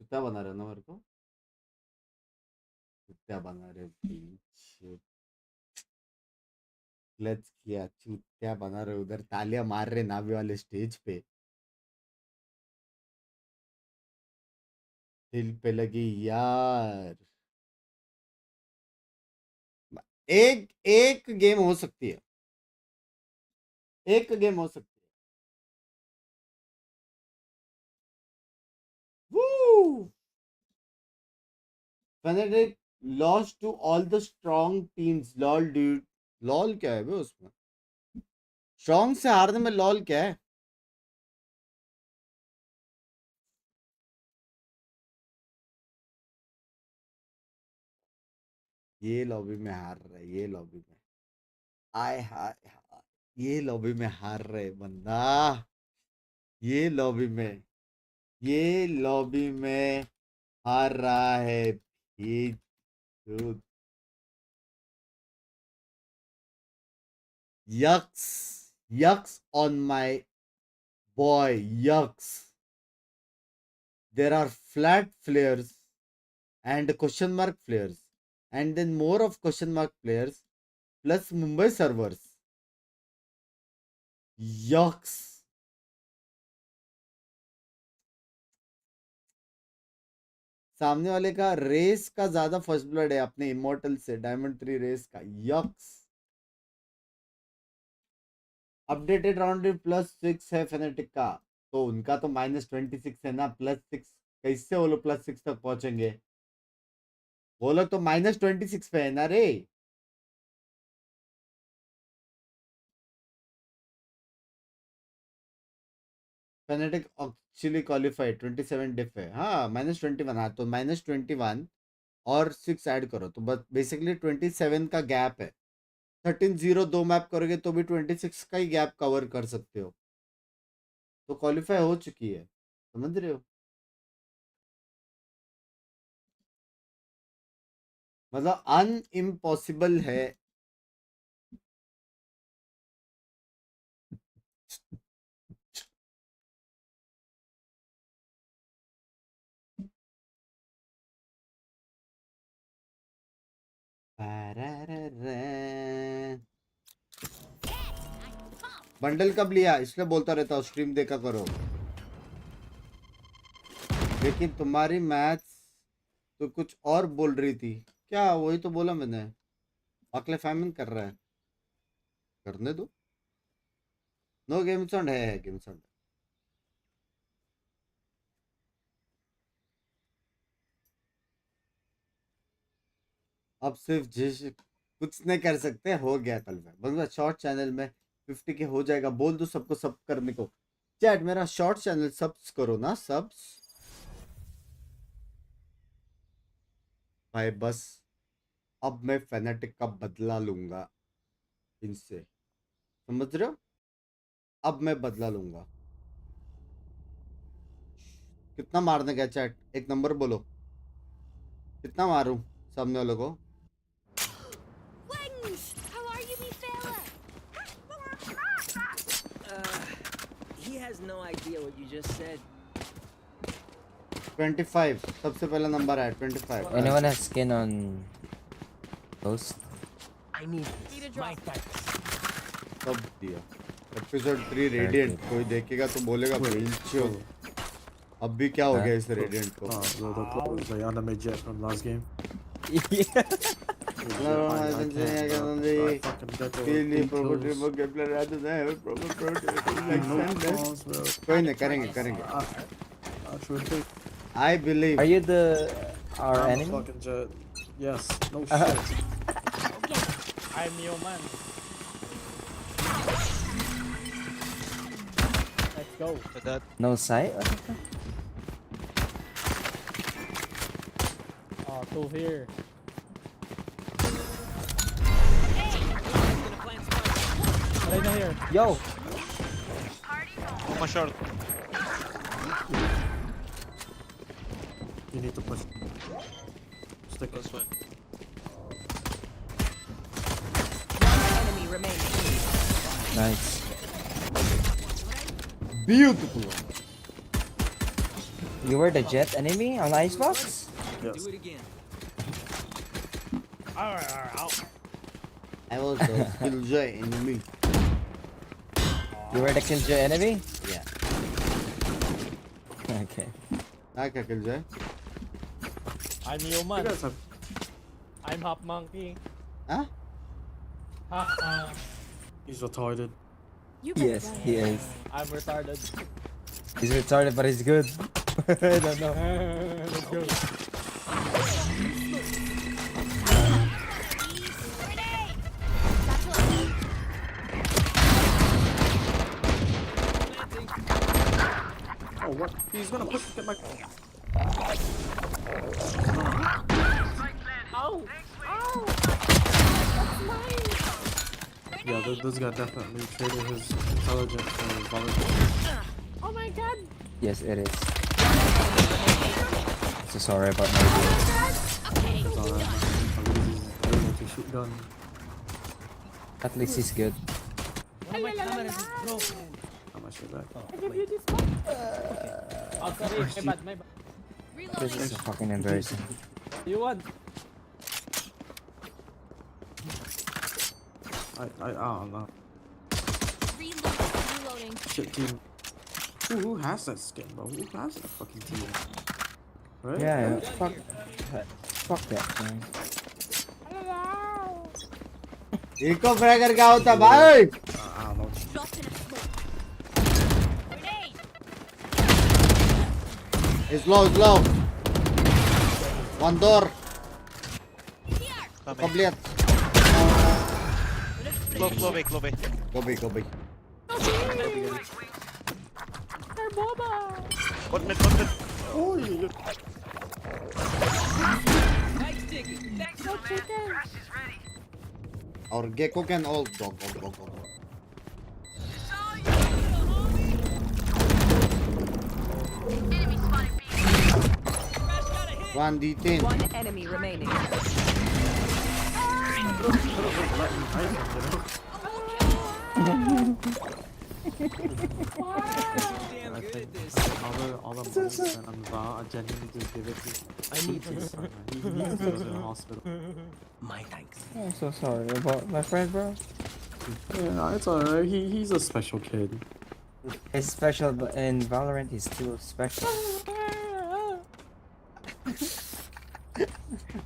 क्या बना रहे हो ना मेरे को? क्या बना रहे हो? क्लच किया. क्या बना रहे हो? उधर तालियां मार रहे नावी वाले स्टेज पे. दिल पे लगी यार. एक गेम हो सकती है. एक गेम हो सकती है. Fnatic lost to all the strong teams. Lol dude. Lol क्या है बे उसमें? Strong से हारने में lol क्या है? ये लॉबी में हार रहे, ये लॉबी में आय हाय हाय, ये लॉबी में हार रहे बंदा, ये लॉबी में हार रहा है ये dude. Yucks on my boy, yucks. There are flat flares and question mark flares, and then more of question mark players plus Mumbai servers. Yucks. सामने वाले का रेस का ज्यादा फर्स्ट ब्लड है अपने इमोर्टल से, डायमंड 3 रेस का. X. Updated round +6 है फेनेटिक का, तो उनका तो -26 है ना. +6 कैसे वो लोग +6 तक पहुंचेंगे? वो लोग तो -26 पे है ना रे. फेनेटिक एक्चुअली क्वालिफाइड 27 डिफ है. हाँ -21. हाँ तो -21 और 6 ऐड करो तो बस बेसिकली 27 का गैप है. 13-0 2 मैप करोगे तो भी 26 का ही गैप कवर कर सकते हो, तो क्वालिफाई हो चुकी है. समझ रहे हो? मतलब अनइम्पॉसिबल है. बंडल कब लिया? इसलिए बोलता रहता हूँ स्ट्रीम देखा करो. लेकिन तुम्हारी मैथ्स तो कुछ और बोल रही थी. क्या? वही तो बोला मैंने. अकले फैमिन कर रहा है, करने दो. नो गेम साउंड है गेम साउंड. अब सिर्फ जिस कुछ नहीं कर सकते. हो गया कल में बंदा शॉर्ट चैनल में 50 के हो जाएगा. बोल दो सबको सब करने को. चैट मेरा शॉर्ट चैनल सब्स करो ना. सब्स भाई. बस अब मैं फेनेटिक का बदला लूंगा इनसे, समझ रहे हो? अब मैं बदला लूंगा. कितना मारने का चैट? एक नंबर बोलो, कितना मारूं सामने वालों को? How are you, me fella? He has no idea what you just said. 25 सबसे पहला नंबर है. 25. Anyone has skin on Ghost? I need my type. सब दिया. एपिसोड 3 रेडिएंट कोई देखेगा तो बोलेगा बेंचो. अब भी क्या हो गया इस रेडिएंट को? The anime jet from last game. कोई नहीं, करेंगे. I believe. Are you our enemy? Fucking jet. Yes. No shit. I'm your man. Let's go. For that. No sight? Oh, two here. Right now here. Yo! One short. You need to push. Stick this way. Enemy remaining. Nice. Beautiful. You were the jet enemy on Icebox? Yes. Do it again. Alright. I was the killjoy enemy. You were the killjoy enemy? Yeah. Okay. क्या killjoy? I'm your man. You guys have... I'm half monkey. Huh? He's retarded. Yes, he is. I'm retarded. He's retarded, but he's good. I don't know. Let's go. Oh, what? He's gonna push get my. Oh! Oh! Yeah, this guy definitely traded his intelligence for his valorant. Oh my god! Yes, it is. So sorry about my game. It's alright, man. He's able to shoot gun. At least he's good. My camera is broken. How much is that? Oh, sorry, my bad, my bad. This is fucking embarrassing. You want? I don't know. Reloading. Shit team. Who has that skin, bro? Who has that fucking team? Right? Yeah, fuck that, man. Eco fragger क्या होता भाई? It's low. One door. Complete. Low B. Go B. One mid. Or Gecko can all go. One D10. One enemy remaining. All the money spent on VAR, I genuinely just give it to. I need this. He needs to go to the hospital. My thanks. I'm so sorry about my friend, bro. Yeah, it's alright. He's a special kid. He's special, but in Valorant he's still special.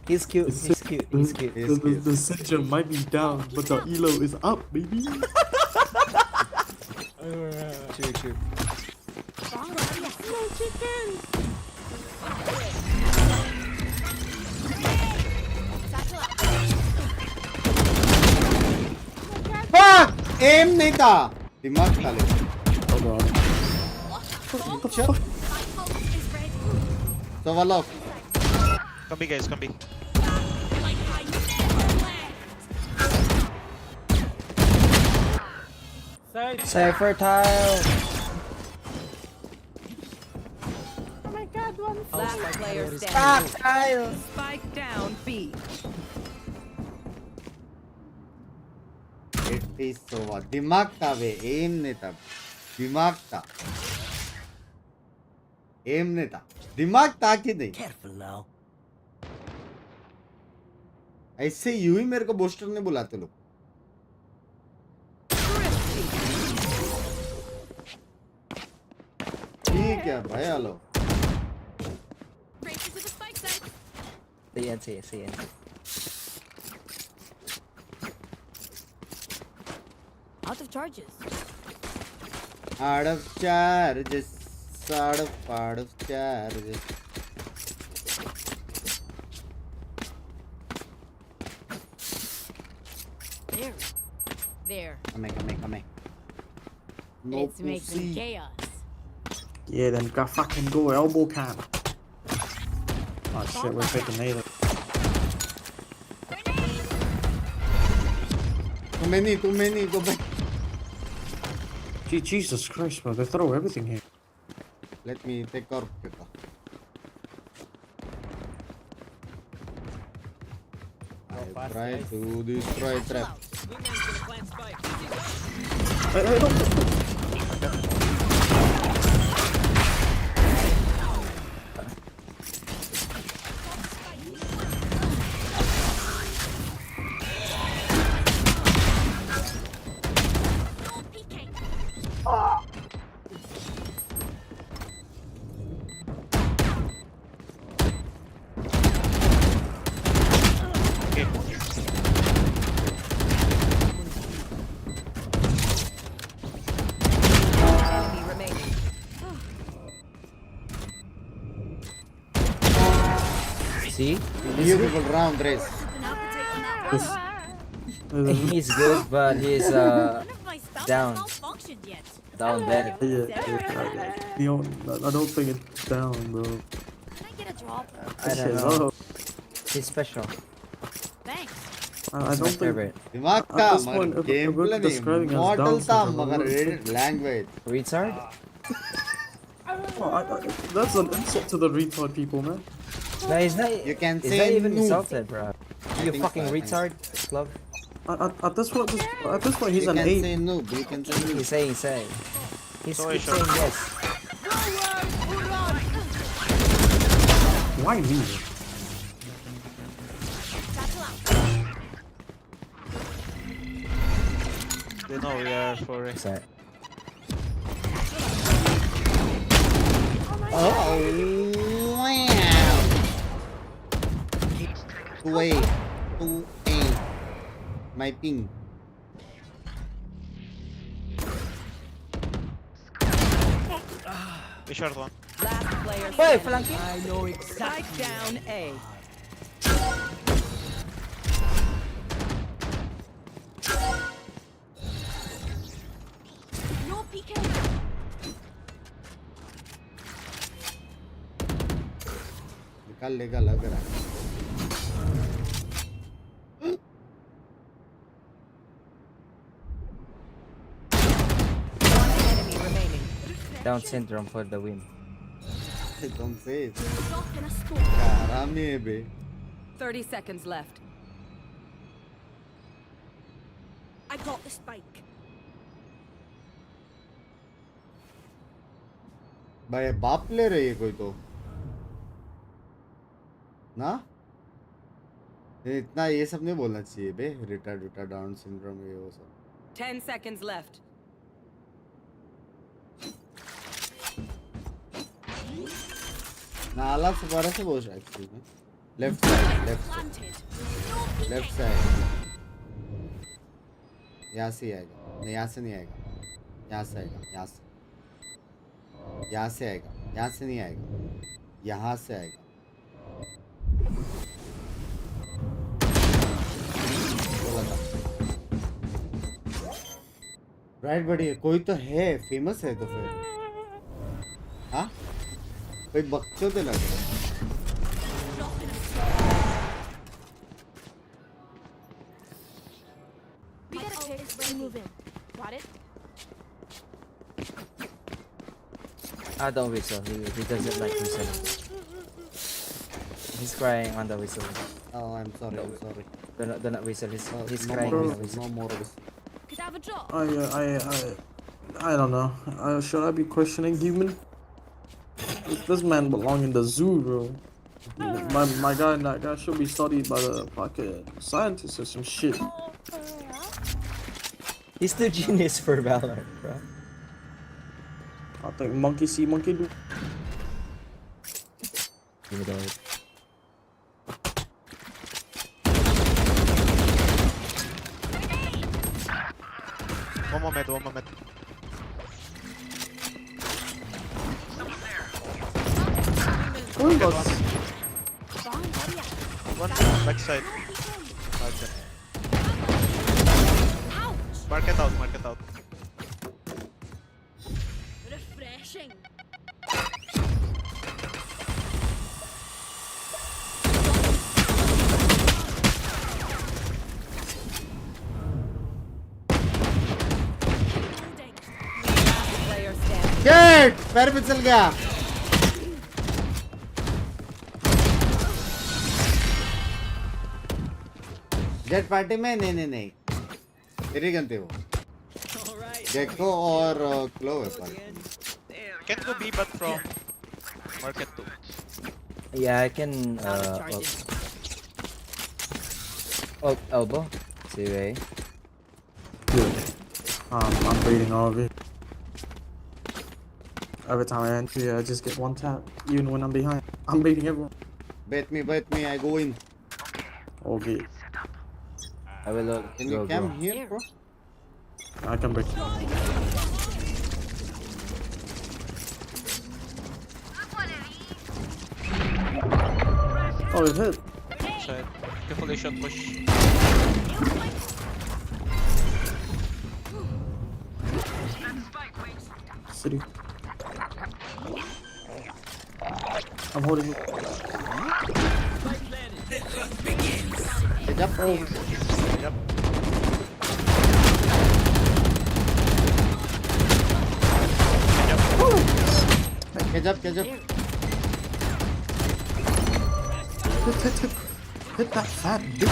He's cute. The Sentry might be down, but the elo is up, baby. True. Fuck! Aim नहीं था. दिमाग खा ले. So Valok. Come B guys, come B. Cypher tile. Oh my god, one Last player standing. Spike down B. It is so what? दिमाग था वे. Aim नहीं था. दिमाग था. Aim नहीं था. दिमाग था कि नहीं? Careful now. ऐसे यूं ही मेरे को बूस्टर ने बुलाते लोग. ठीक है भाई hello. See. Out of charges. Out of charges. Out of charges. There. Come. No It's making chaos. Yeah, then go fucking go elbow cam. Oh shit, we're taking nail. Too many, go back. Jesus Christ, bro, they throw everything here. Let me take out. I try to destroy trap. See? Beautiful round race. He's good, but he's down. Down there. I don't think it's down, bro. Can I get a drop? I don't know. He's special. Thanks. I don't think. दिमाग का मगर gameplay नहीं model था मगर language. Retard? That's an insult to the retard people, man. No, he's not. You can He's say not even noob. insulted, bro. You think fucking so, I think retard, club. At this point, he's You an can 8. say noob. You can say noob. He's saying. He's keep saying yes. Why me? They know we are for it. Sorry. Oh wow! 2A. My ping. We short one. Last player. Wait, standing. flanking. I know exactly. Strike down A. No PK. निकाल लेगा लग रहा है. Enemy remaining. Down syndrome for the win. Don't say it. Drop in a scope. आरामी है बे. 30 seconds left. I got the spike. भाई बाप ले रही है कोई तो ना ये इतना ये सब नहीं बोलना चाहिए बे रिटार्ड डाउन सिंड्रोम ये वो सब 10 seconds left. नाला से बारह से बोल रहा एक्चुअली में लेफ्ट साइड यहाँ से आएगा नहीं यहाँ से नहीं आएगा यहाँ से आएगा यहाँ से आएगा यहाँ से नहीं आएगा यहाँ से आएगा राइट बढ़िया कोई तो है फेमस है तो फिर हाँ कोई बच्चों तो लग रहा है We gotta take this move in. Got it? Ah, don't whistle. He doesn't like whistling. He's crying on the whistle. Oh, I'm sorry. I'm sorry. Do not whistle. He's No crying more on the whistle. whistle. No more whistle. Could I have a drop? I don't know. Should I be questioning human? This man belong in the zoo, bro. My guy, that guy should be studied by the fucking scientists or some shit. He's too genius for valorant, bro. I think monkey see, monkey do. Give me the word. One more mid. Oh, God. One backside. Okay. Mark it out. Refreshing. Player standing. Shit! पैर फिसल गया jet party में नहीं तेरी गनते वो जेको और क्लो है party Can go B, but from market 2. Yeah, I can. Elbow. See way. Good. I'm beating all of it. Every time I enter, I just get one tap, even when I'm behind. I'm beating everyone. bet me I go in Okay. I will. can you come here bro I can break. Oh, it hit. Side. Careful, they shot push. city. I'm holding it. Get up. Get up. Hit that fat dick.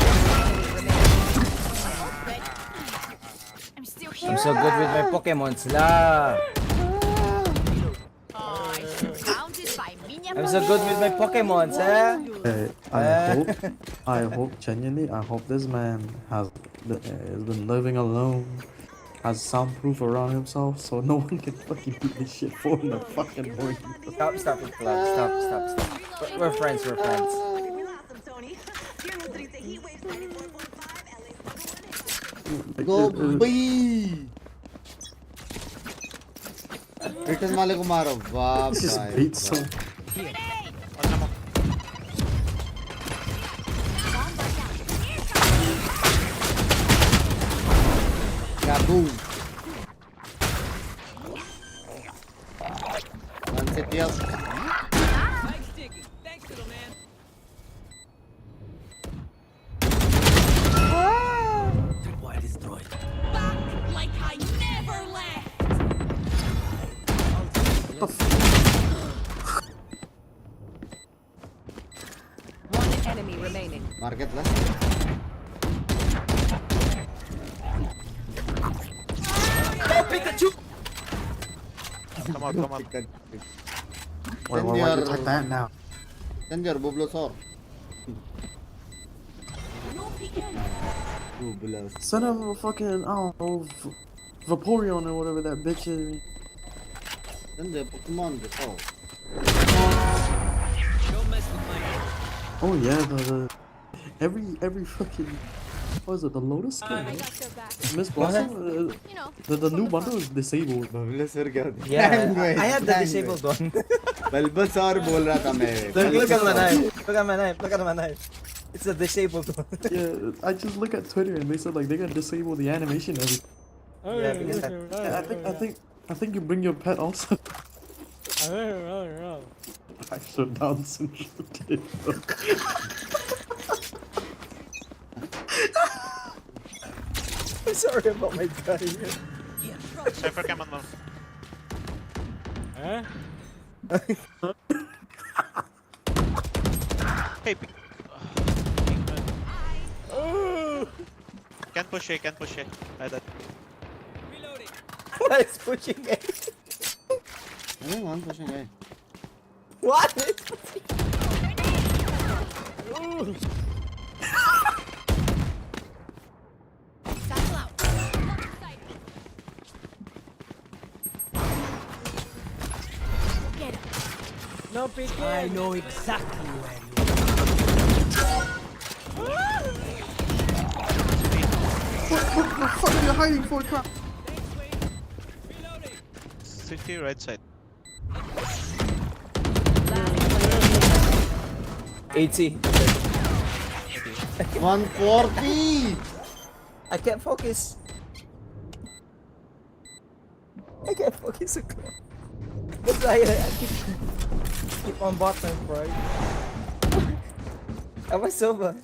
I'm so good with my Pokemon sila. I'm so good with my Pokemon, sir. I hope genuinely, I hope this man has been living alone, has soundproof around himself, so no one can fucking do this shit for him in the fucking morning. Stop it, club. Stop. We're friends. Go B. Return mali kumaro. Wow. This is beat so. Kaboom. One city up. Like I never left. One enemy remaining. Market left. Pikachu! Come on. Why you like that now? Send your Bulbasaur. Send him a fucking, I don't know, Vaporeon or whatever that bitch is. Send the Pokemon before. Oh yeah, the every fucking, what is it, the Lotus skin? Miss Blossom? The new bundle is disabled. Yeah, I had the disabled one. Bulbasaur बोल रहा था मैं. Look at my knife. It's a disabled one. Yeah, I just look at Twitter and they said like they're gonna disable the animation and everything. Yeah, because I think you bring your pet also. I should down some shit. I'm sorry about my guy. Cypher cam on one. Hey. Can't push A. Like that. What is pushing A? One pushing A. What? No peeking. I know exactly where you What the fuck are you hiding for, crap? City right side. 80. 140. I can't focus. That's why I keep on bottom, bro. I was sober.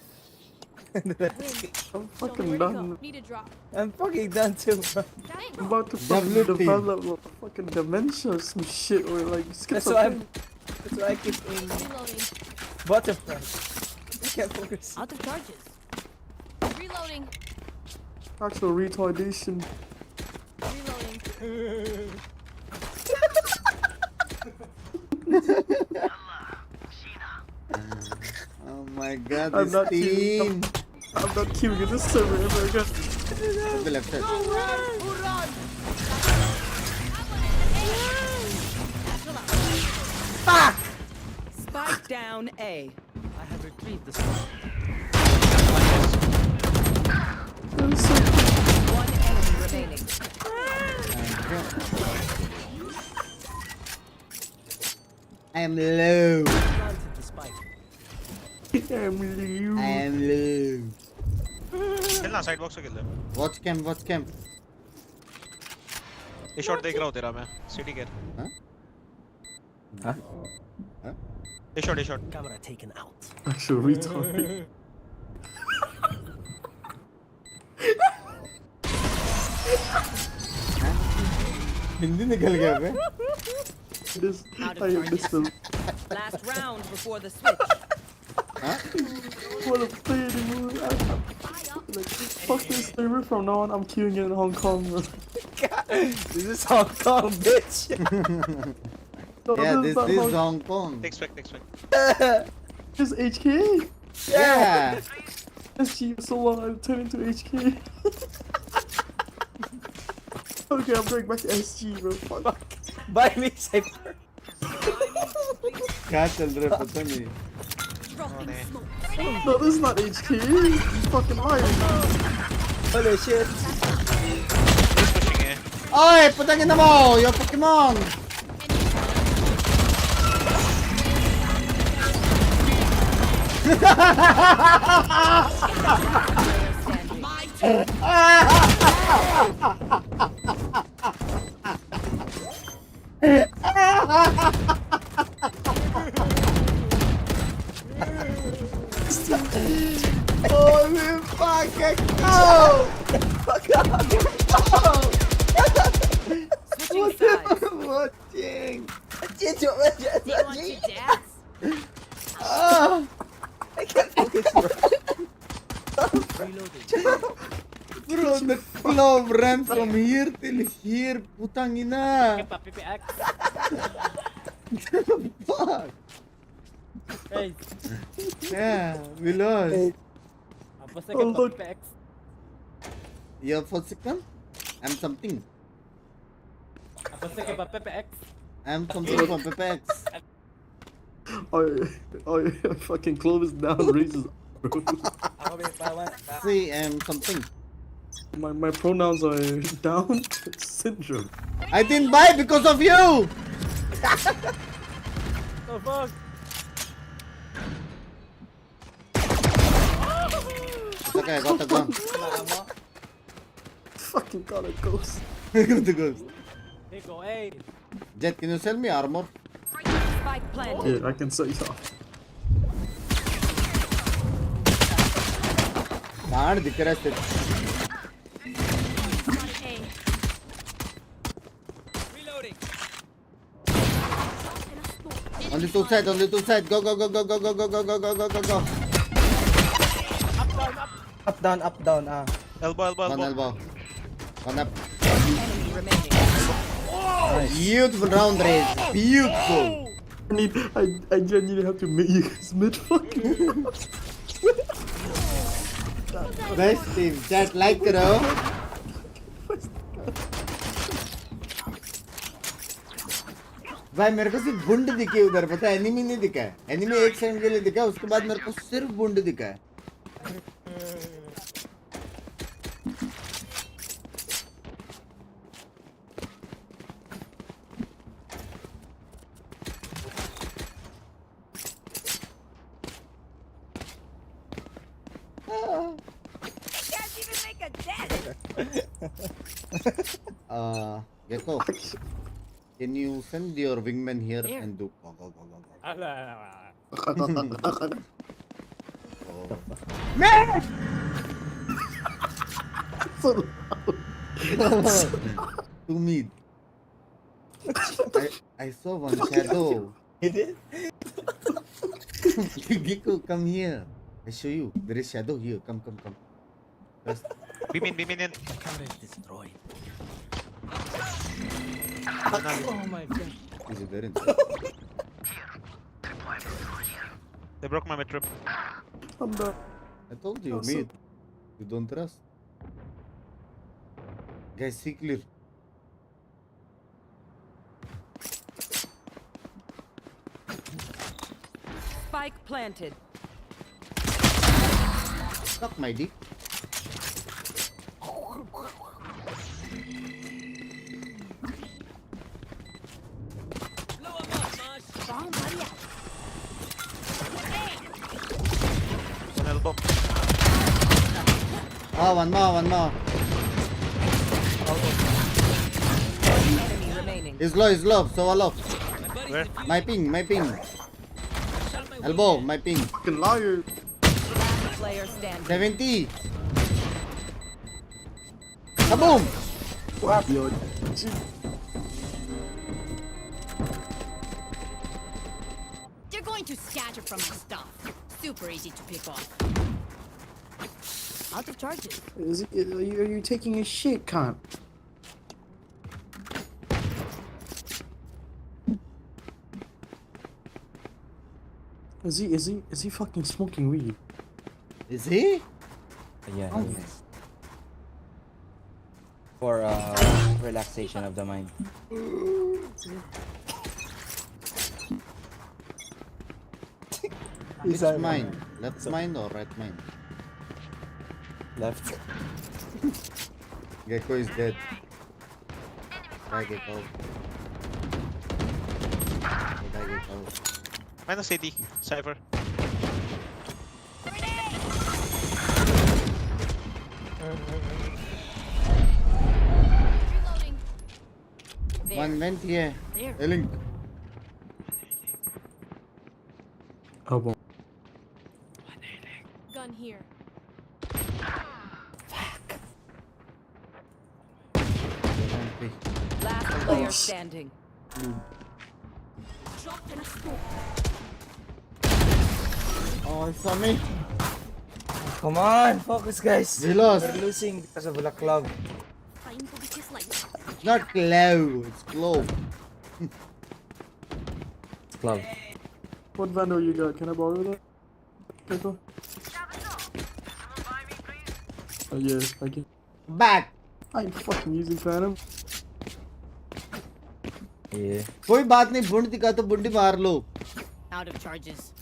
I'm fucking done. Need a drop. I'm fucking done too, bro. I'm about to fucking develop fucking dementia or some shit or like That's why I keep in bottom, bro. I can't focus. Out of charges. Reloading. Actual retardation. Reloading. Oh my god, I'm this not team. I'm not queuing in this server ever again. The left side. Fuck! Spike down A. I have retrieved the spike. One enemy remaining. I am low. Planted the spike. I am low. Kill na, sidebox ko kill them. Watch cam. ये shot देख रहा हूँ तेरा मैं city care Huh? ये shot Camera taken out. Actual retard. Hindi निकल गया बे This I am this film. Last round before the switch. What a play anymore. Like, fuck this server from now on. I'm queuing in Hong Kong. Bro. This is Hong Kong, bitch. No, yeah this this not is Hong Kong text back This is HK. yeah SG so long I turned into HK. Okay, I'm going back to SG, bro. Fuck. Buy me safer. क्या चल रहा है पता नहीं No, this is not HK. You fucking liar. Holy shit. Oi putang ina mo your Pokemon holy fucking cow Switching sides. watching I can't focus, bro. bro the claw ran from here till here putang ina fuck Hey, yeah we lost apa sa ka PX? you're for second I'm something Apa sa ka PX? I'm something from PPX Oh, fucking close down raises, bro. Ako may bawas. see I'm something My pronouns are down syndrome. I didn't buy because of you Oh fuck. it's okay I got the gun Fucking got a ghost. I got the ghost Nico, hey. Jet can you sell me armor Spike planted. Yeah, I can say so. कहाँ दिख रहा है तेरे on the two side go go go go go go go go go go go go go Up down, ah. elbow one elbow one up Enemy remaining. beautiful round race beautiful I genuinely have to make you guys mid fucking. best team chat like करो भाई मेरे को सिर्फ बुंड दिखे उधर पता है enemy नहीं दिखा है एनिमी एक सेकंड के लिए दिखा उसके बाद मेरे को सिर्फ बुंड दिखा है Gecko, can you send your wingman here and do go go go go go? Man! So To me, I saw one shadow. You did? Gecko, come here. I show you. There is shadow here. Come. First. beam in Camera is destroyed. Oh my god. Is it there? they broke my mid trip I'm done. I told you, Awesome. mate. You don't trust. Guys, see clear. Spike planted. Suck my dick. one elbow Oh, one more. He's low, so low. Where? My ping. Elbow, my ping. Fucking liar. Player standing. 70. Kaboom! What? Yo. You're going to scatter from my stuff. Super easy to pick off. Out of charges. Are you taking a shit, cunt? Is he fucking smoking weed? Is he? Yeah. Oh. For relaxation of the mind. Which mine? Left mine or right mine? Left. Gecko is dead. Die Gecko. Die Gecko. Minus 80. Cypher. One went here. A link. Oh, well. Gun here. Last player standing. Oh, it's on me. Come on, focus guys. We lost. We're losing because of the club. It's not clow, it's glow. Club. What vendor you got? Can I borrow that? Gecko? Oh yeah, thank you. Back. I ain't fucking using Phantom. Yeah. कोई बात नहीं बुंड दिखा तो बुंडी मार लो. Out of charges.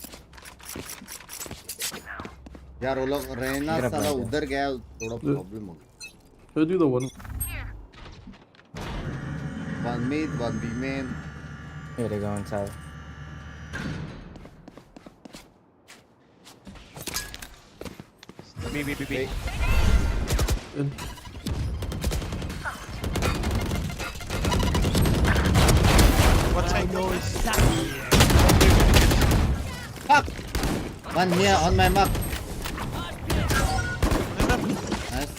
यार वो लोग रहना साला उधर गया थोड़ा प्रॉब्लम हो गया. I'll do the one. One mid, one B main. Here they go inside. B. In. What side? Fuck! One here on my map. Nice.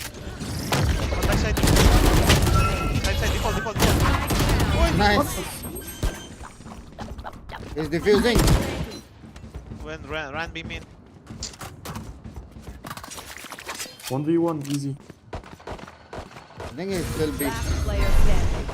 Back side. Right side, default. Nice. He's defusing. When ran B main. 1v1, easy. I think he's still B. Player standing.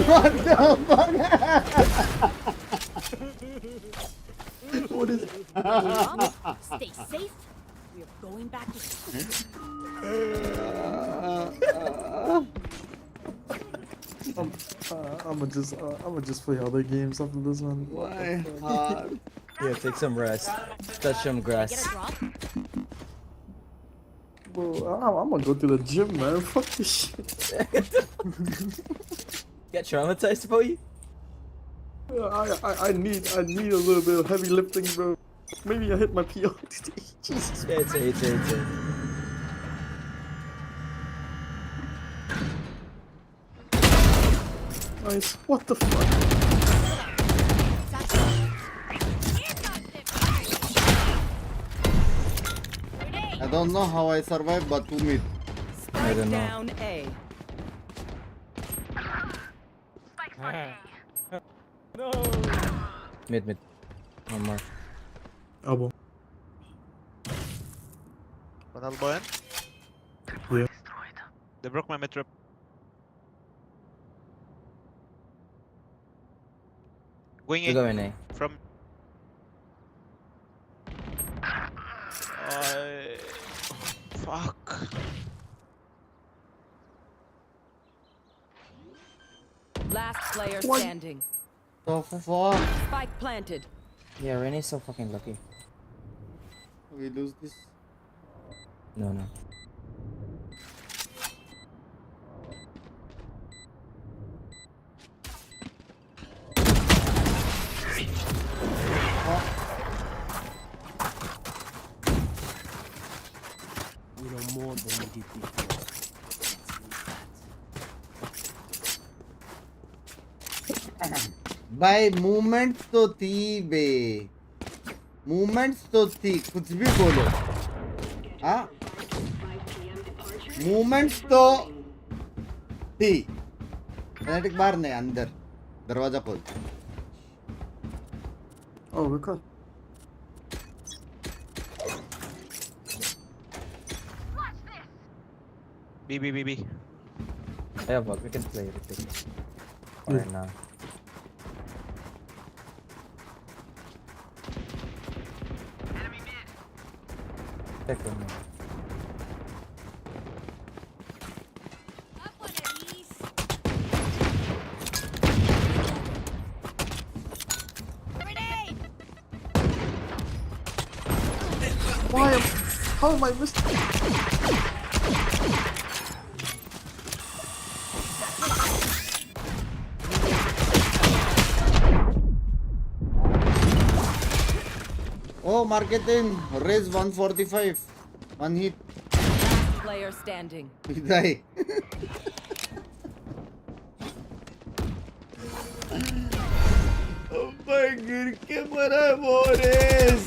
What the fuck? What is Stay safe. We're going back to I'ma just play other games after this one. Why? Yeah, take some rest. Touch some grass. Bro, I'm gonna go to the gym, man. Fuck this shit. Get traumatized, boy? I need a little bit of heavy lifting, bro. Maybe I hit my PR today. Jesus. Yeah, it's it. Nice. What the fuck? I don't know how I survived, but 2 mid. I don't know. Down A. No. Mid. One more. Elbow. One elbow in. Yeah. They broke my mid trip. Going You in. go in A. From. Fuck. Last player What? standing. So fuck. Spike planted. Yeah, Rene's so fucking lucky. We lose this. No. भाई movements तो थी बे, movements तो थी, कुछ भी बोलो। हाँ movements तो थी। फनाटिक बाहर नहीं, अंदर दरवाजा खोल। Oh, record. B. Yeah, but we can play with it. Right now. Take one. Why? How am I missing? Oh, marketing. Raise 145. One hit. Player standing. Die. Oh my गिर के मरा Boris.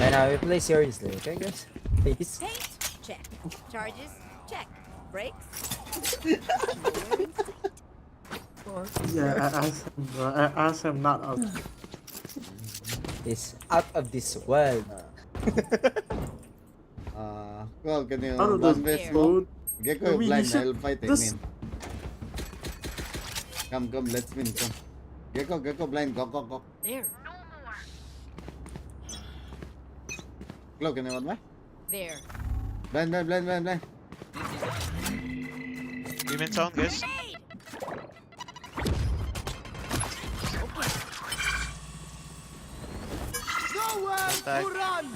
And now we play seriously, okay guys? Please. Paint, check. Charges, check. Brakes. Yeah, I asked him not out. It's out of this world. Well, can you Out of one this way world. Gecko I mean, blind, you should- I'll fight, I this- mean. Come, let's win, come. Gecko blind, go. There. Hello, can you one way? There. Blind. Women sound, guys. Nowhere to run!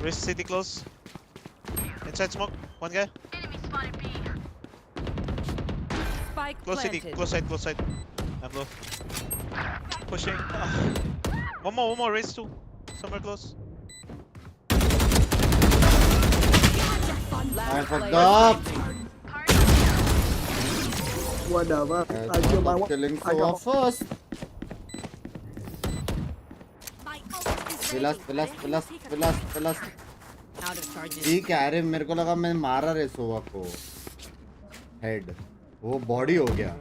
Wrist city close. Inside smoke. One guy. Spike Close city. planted. Close side. I'm low. Pushing. One more. Race two. Somewhere close. I fucked up. Whatever. I I'm kill my not one. killing I so got first. My ult is ready. Plus. Out of charges. ठीक है, अरे मेरे को लगा मैं मारा रे सोवा को हेड, वो बॉडी हो गया।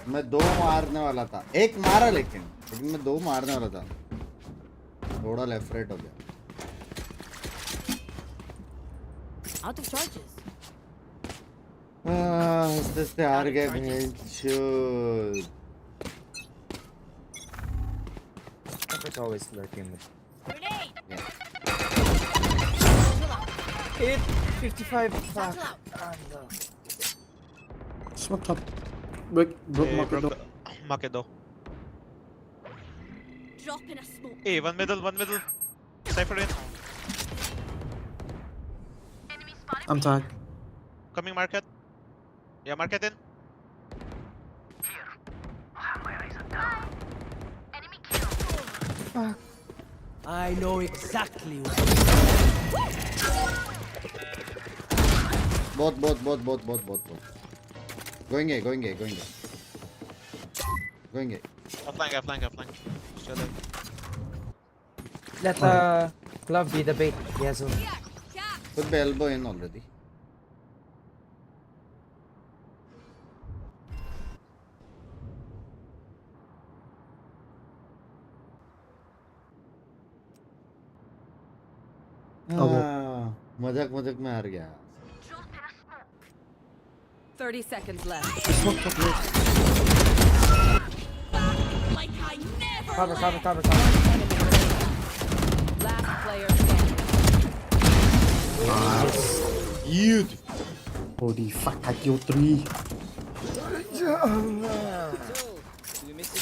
मैं दो मारने वाला था, एक मारा लेकिन मैं दो मारने वाला था, थोड़ा लेफ्ट राइट हो गया। Out of charges. इससे हार गए भेंचोद। It's always lurking with. Grenade. 55. Smoke top. Broke market door. Market door. Drop in a smoke. Hey, one middle. Cypher in. I'm tagged. Coming market. Yeah, market in. I know exactly what. Both. Going A. Flank. Still there. Let Glove be the bait. Yes. Put the elbow in already. मजाक में हार गया। 30 seconds left. Like I never Cover. Last player standing. Beautiful. Holy fuck, I killed 3.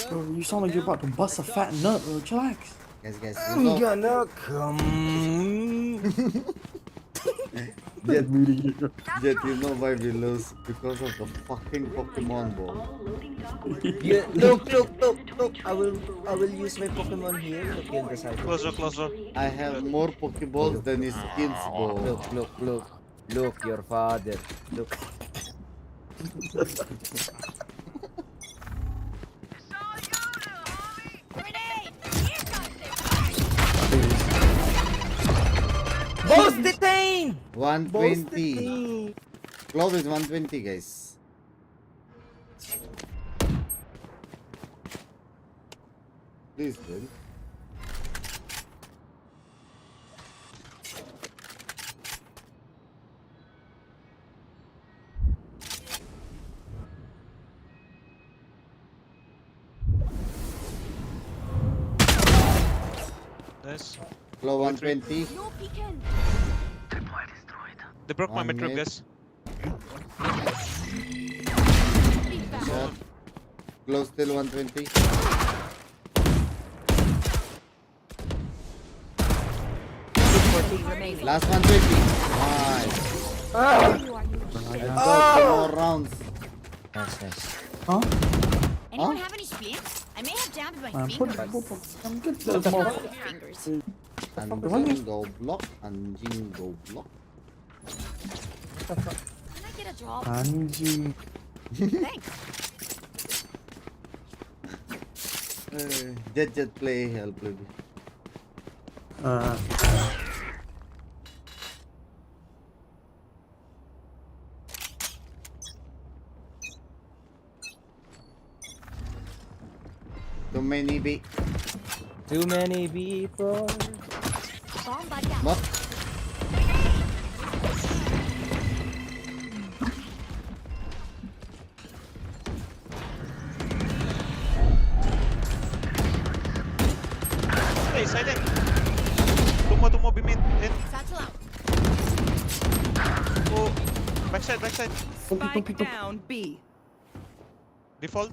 Bro, you sound like you're about to bust a fat nut, bro. Chillax. Guys. I'm gonna come. Jet, you know why we lose? Because of the fucking Pokemon ball. Yeah, look. I will use my Pokemon here to kill the cycle. Closer. I have more Pokeballs than his skills, ball. Look, your father. Look. Boss detained! 120. Glove is 120, guys. Please, Bill. Nice. Glove 120. They broke my mid-trip, guys. Sure. Glove still 120. Last 120. Nice. Let's go. 2 more rounds. Nice. Huh? Anyone have any splints? I may have jammed my fingers. Anjing go block. Anjing go block. Can I get a drop? Anjing. Thanks. Jet play. I'll play. Too many people. What? Hey, silent. Tumo, be mid. In. Oh, backside. Spike down B. Default.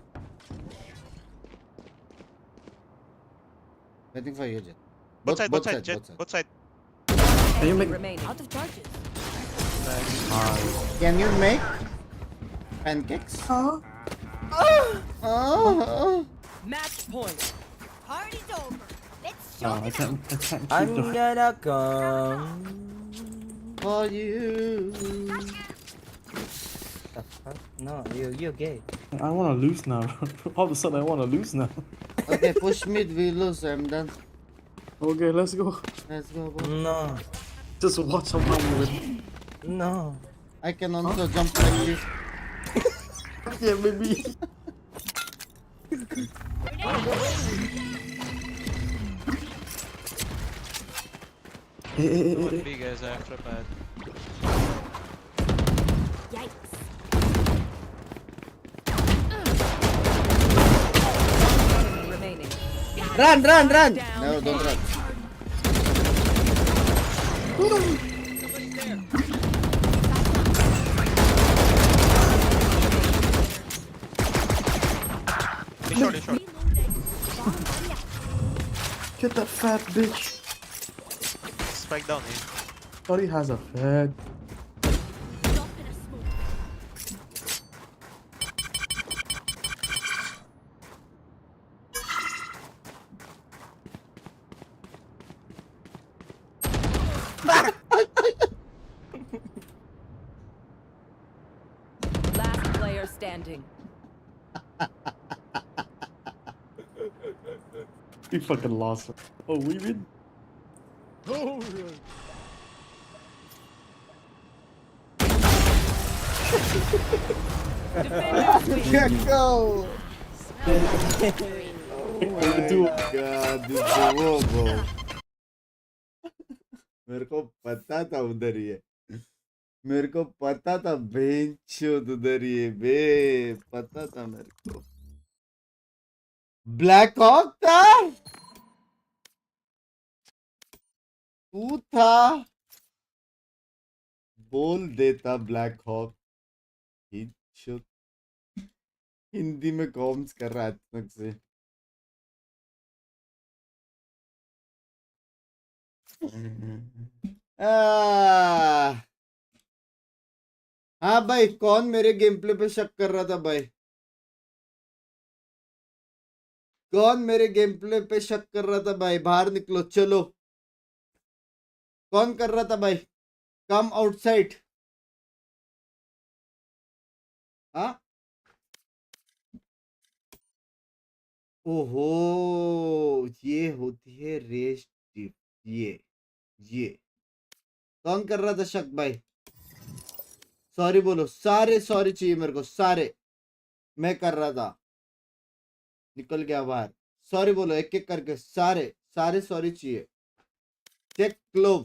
Waiting for you, Jet. Both side, Jet. Both side. Can you make? Out of charges. Can you make pancakes? Match point. Party's over. Let's No, I can't keep I'm the. gonna come for you. No, you're gay. I wanna lose now. All of a sudden, I wanna lose now. Okay, push mid, we lose. I'm done. Okay, let's go. Let's go, bro. No. Just watch how I'm with. No. I can also jump like this. Yeah, maybe. One B, guys, after bad. Yikes. Remaining. Run! No, don't run. He's short. Get that fat bitch. Spike down, eh? Thought he has a fed. Last player standing. We fucking lost. Oh, we win. Oh, go! Oh my god, this is bro. मेरे को पता था उधर ही है. मेरे को पता था बेंचोद उधर ही है बे. पता था मेरे को. ब्लैक हॉक था. तू था. बोल देता ब्लैक हॉक. हिंदी में कॉम्स कर रहा है अचानक से. हाँ भाई, कौन मेरे गेम प्ले पे शक कर रहा था भाई? कौन मेरे गेम प्ले पे शक कर रहा था भाई? बाहर निकलो, चलो। कौन कर रहा था भाई? Come outside. हाँ, ओहो, ये होती है रेस टिप। ये कौन कर रहा था शक भाई? सॉरी बोलो, सारे सॉरी चाहिए मेरे को, सारे। मैं कर रहा था, निकल गया बाहर। सॉरी बोलो एक एक करके, सारे सारे सॉरी चाहिए। Check clove.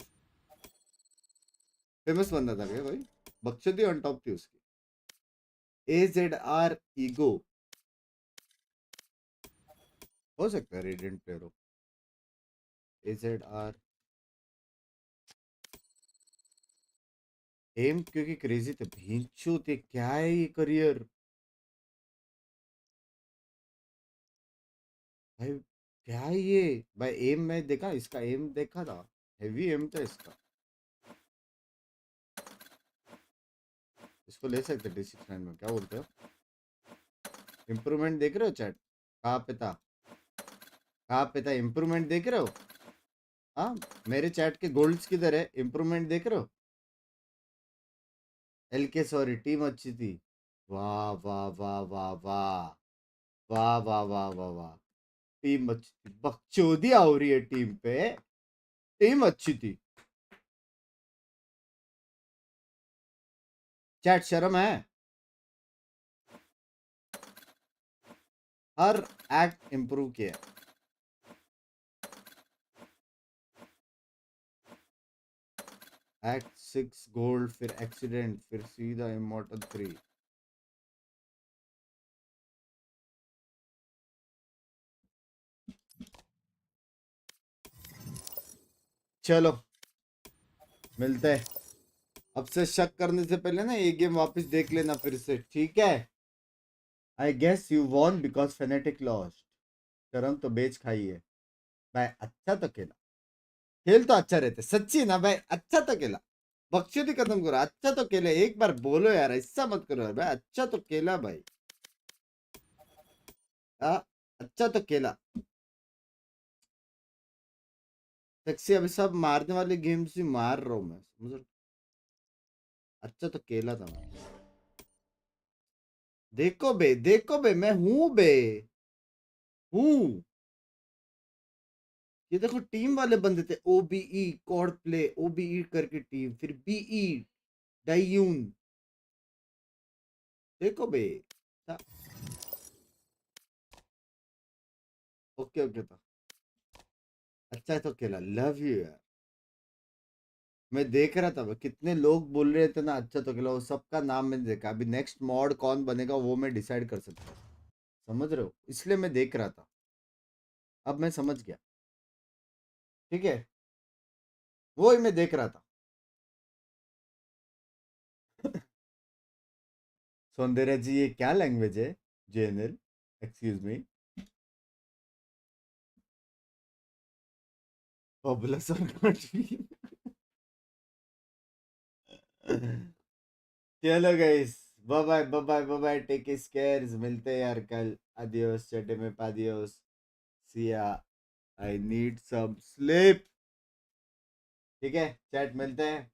फेमस बंदा था क्या भाई? बख्शदी ऑन टॉप थी उसकी। AZR ईगो हो सकता है रेडिएंट प्लेयर हो। AZR एम क्योंकि क्रेजी थे, भींचू थे, क्या है ये करियर भाई? क्या है ये भाई? एम मैं देखा, इसका एम देखा था, हेवी एम था इसका। इसको ले सकते D69 में, क्या बोलते हो? इम्प्रूवमेंट देख रहे हो चैट? कहाँ पे था, कहाँ पे था? इम्प्रूवमेंट देख रहे हो? हाँ, मेरे चैट के गोल्ड्स किधर है? इम्प्रूवमेंट देख रहे हो? LK सॉरी, टीम अच्छी थी। वाह वाह वाह वाह वाह, वाह वाह वाह वाह वाह, टीम अच्छी थी। बकचोदी हो रही है टीम पे, टीम अच्छी थी। चैट शर्म है? हर एक्ट इंप्रूव किया। एक्ट 6 गोल्ड, फिर एक्सीडेंट, फिर सीधा इमॉर्टल 3। चलो मिलते हैं। अब से शक करने से पहले ना ये गेम वापस देख लेना फिर से, ठीक है? I guess you won because Fnatic lost. शर्म तो बेच खाई है भाई। अच्छा तो खेला, खेल तो अच्छा रहते, सच्ची ना भाई, अच्छा तो खेला। बख्शुदी खत्म करो, अच्छा तो खेला। एक बार बोलो यार, ऐसा मत करो यार भाई, अच्छा तो खेला भाई। अच्छा तो खेला। टैक्सी अभी सब मारने वाले गेम्स ही मार रहा हूँ मैं, समझ रहे हो? अच्छा तो खेला था मैं। देखो बे, मैं हूं बे, हूं। ये देखो टीम वाले बंदे थे, OBE कॉर्ड प्ले, OBE करके टीम, फिर BE डायून। देखो बे। ओके ओके था, अच्छा तो खेला, लव यू यार। मैं देख रहा था कितने लोग बोल रहे थे ना अच्छा तो खेला, वो सबका नाम मैंने देखा। अभी नेक्स्ट मॉड कौन बनेगा वो मैं डिसाइड कर सकता हूँ, समझ रहे हो? इसलिए मैं देख रहा था, अब मैं समझ गया, ठीक है? वो ही मैं देख रहा था। सौंदर्य जी, ये क्या लैंग्वेज है? JNL, excuse me. पॉपुलस और country। चलो guys, bye bye bye bye bye bye, take care, मिलते हैं यार कल। adios चटे में पादियोस, सिया, आई नीड सम स्लीप। ठीक है चैट, मिलते हैं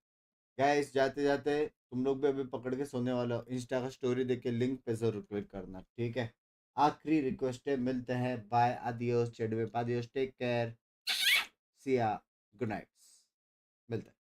गाइस। जाते जाते तुम लोग भी अभी पकड़ के सोने वाला हो, इंस्टा का स्टोरी देख के लिंक पे जरूर क्लिक करना, ठीक है? आखिरी रिक्वेस्ट है, मिलते हैं, बाय, आदियोस चटे में पादियोस, टेक केयर, सिया, गुड नाइट, मिलते हैं।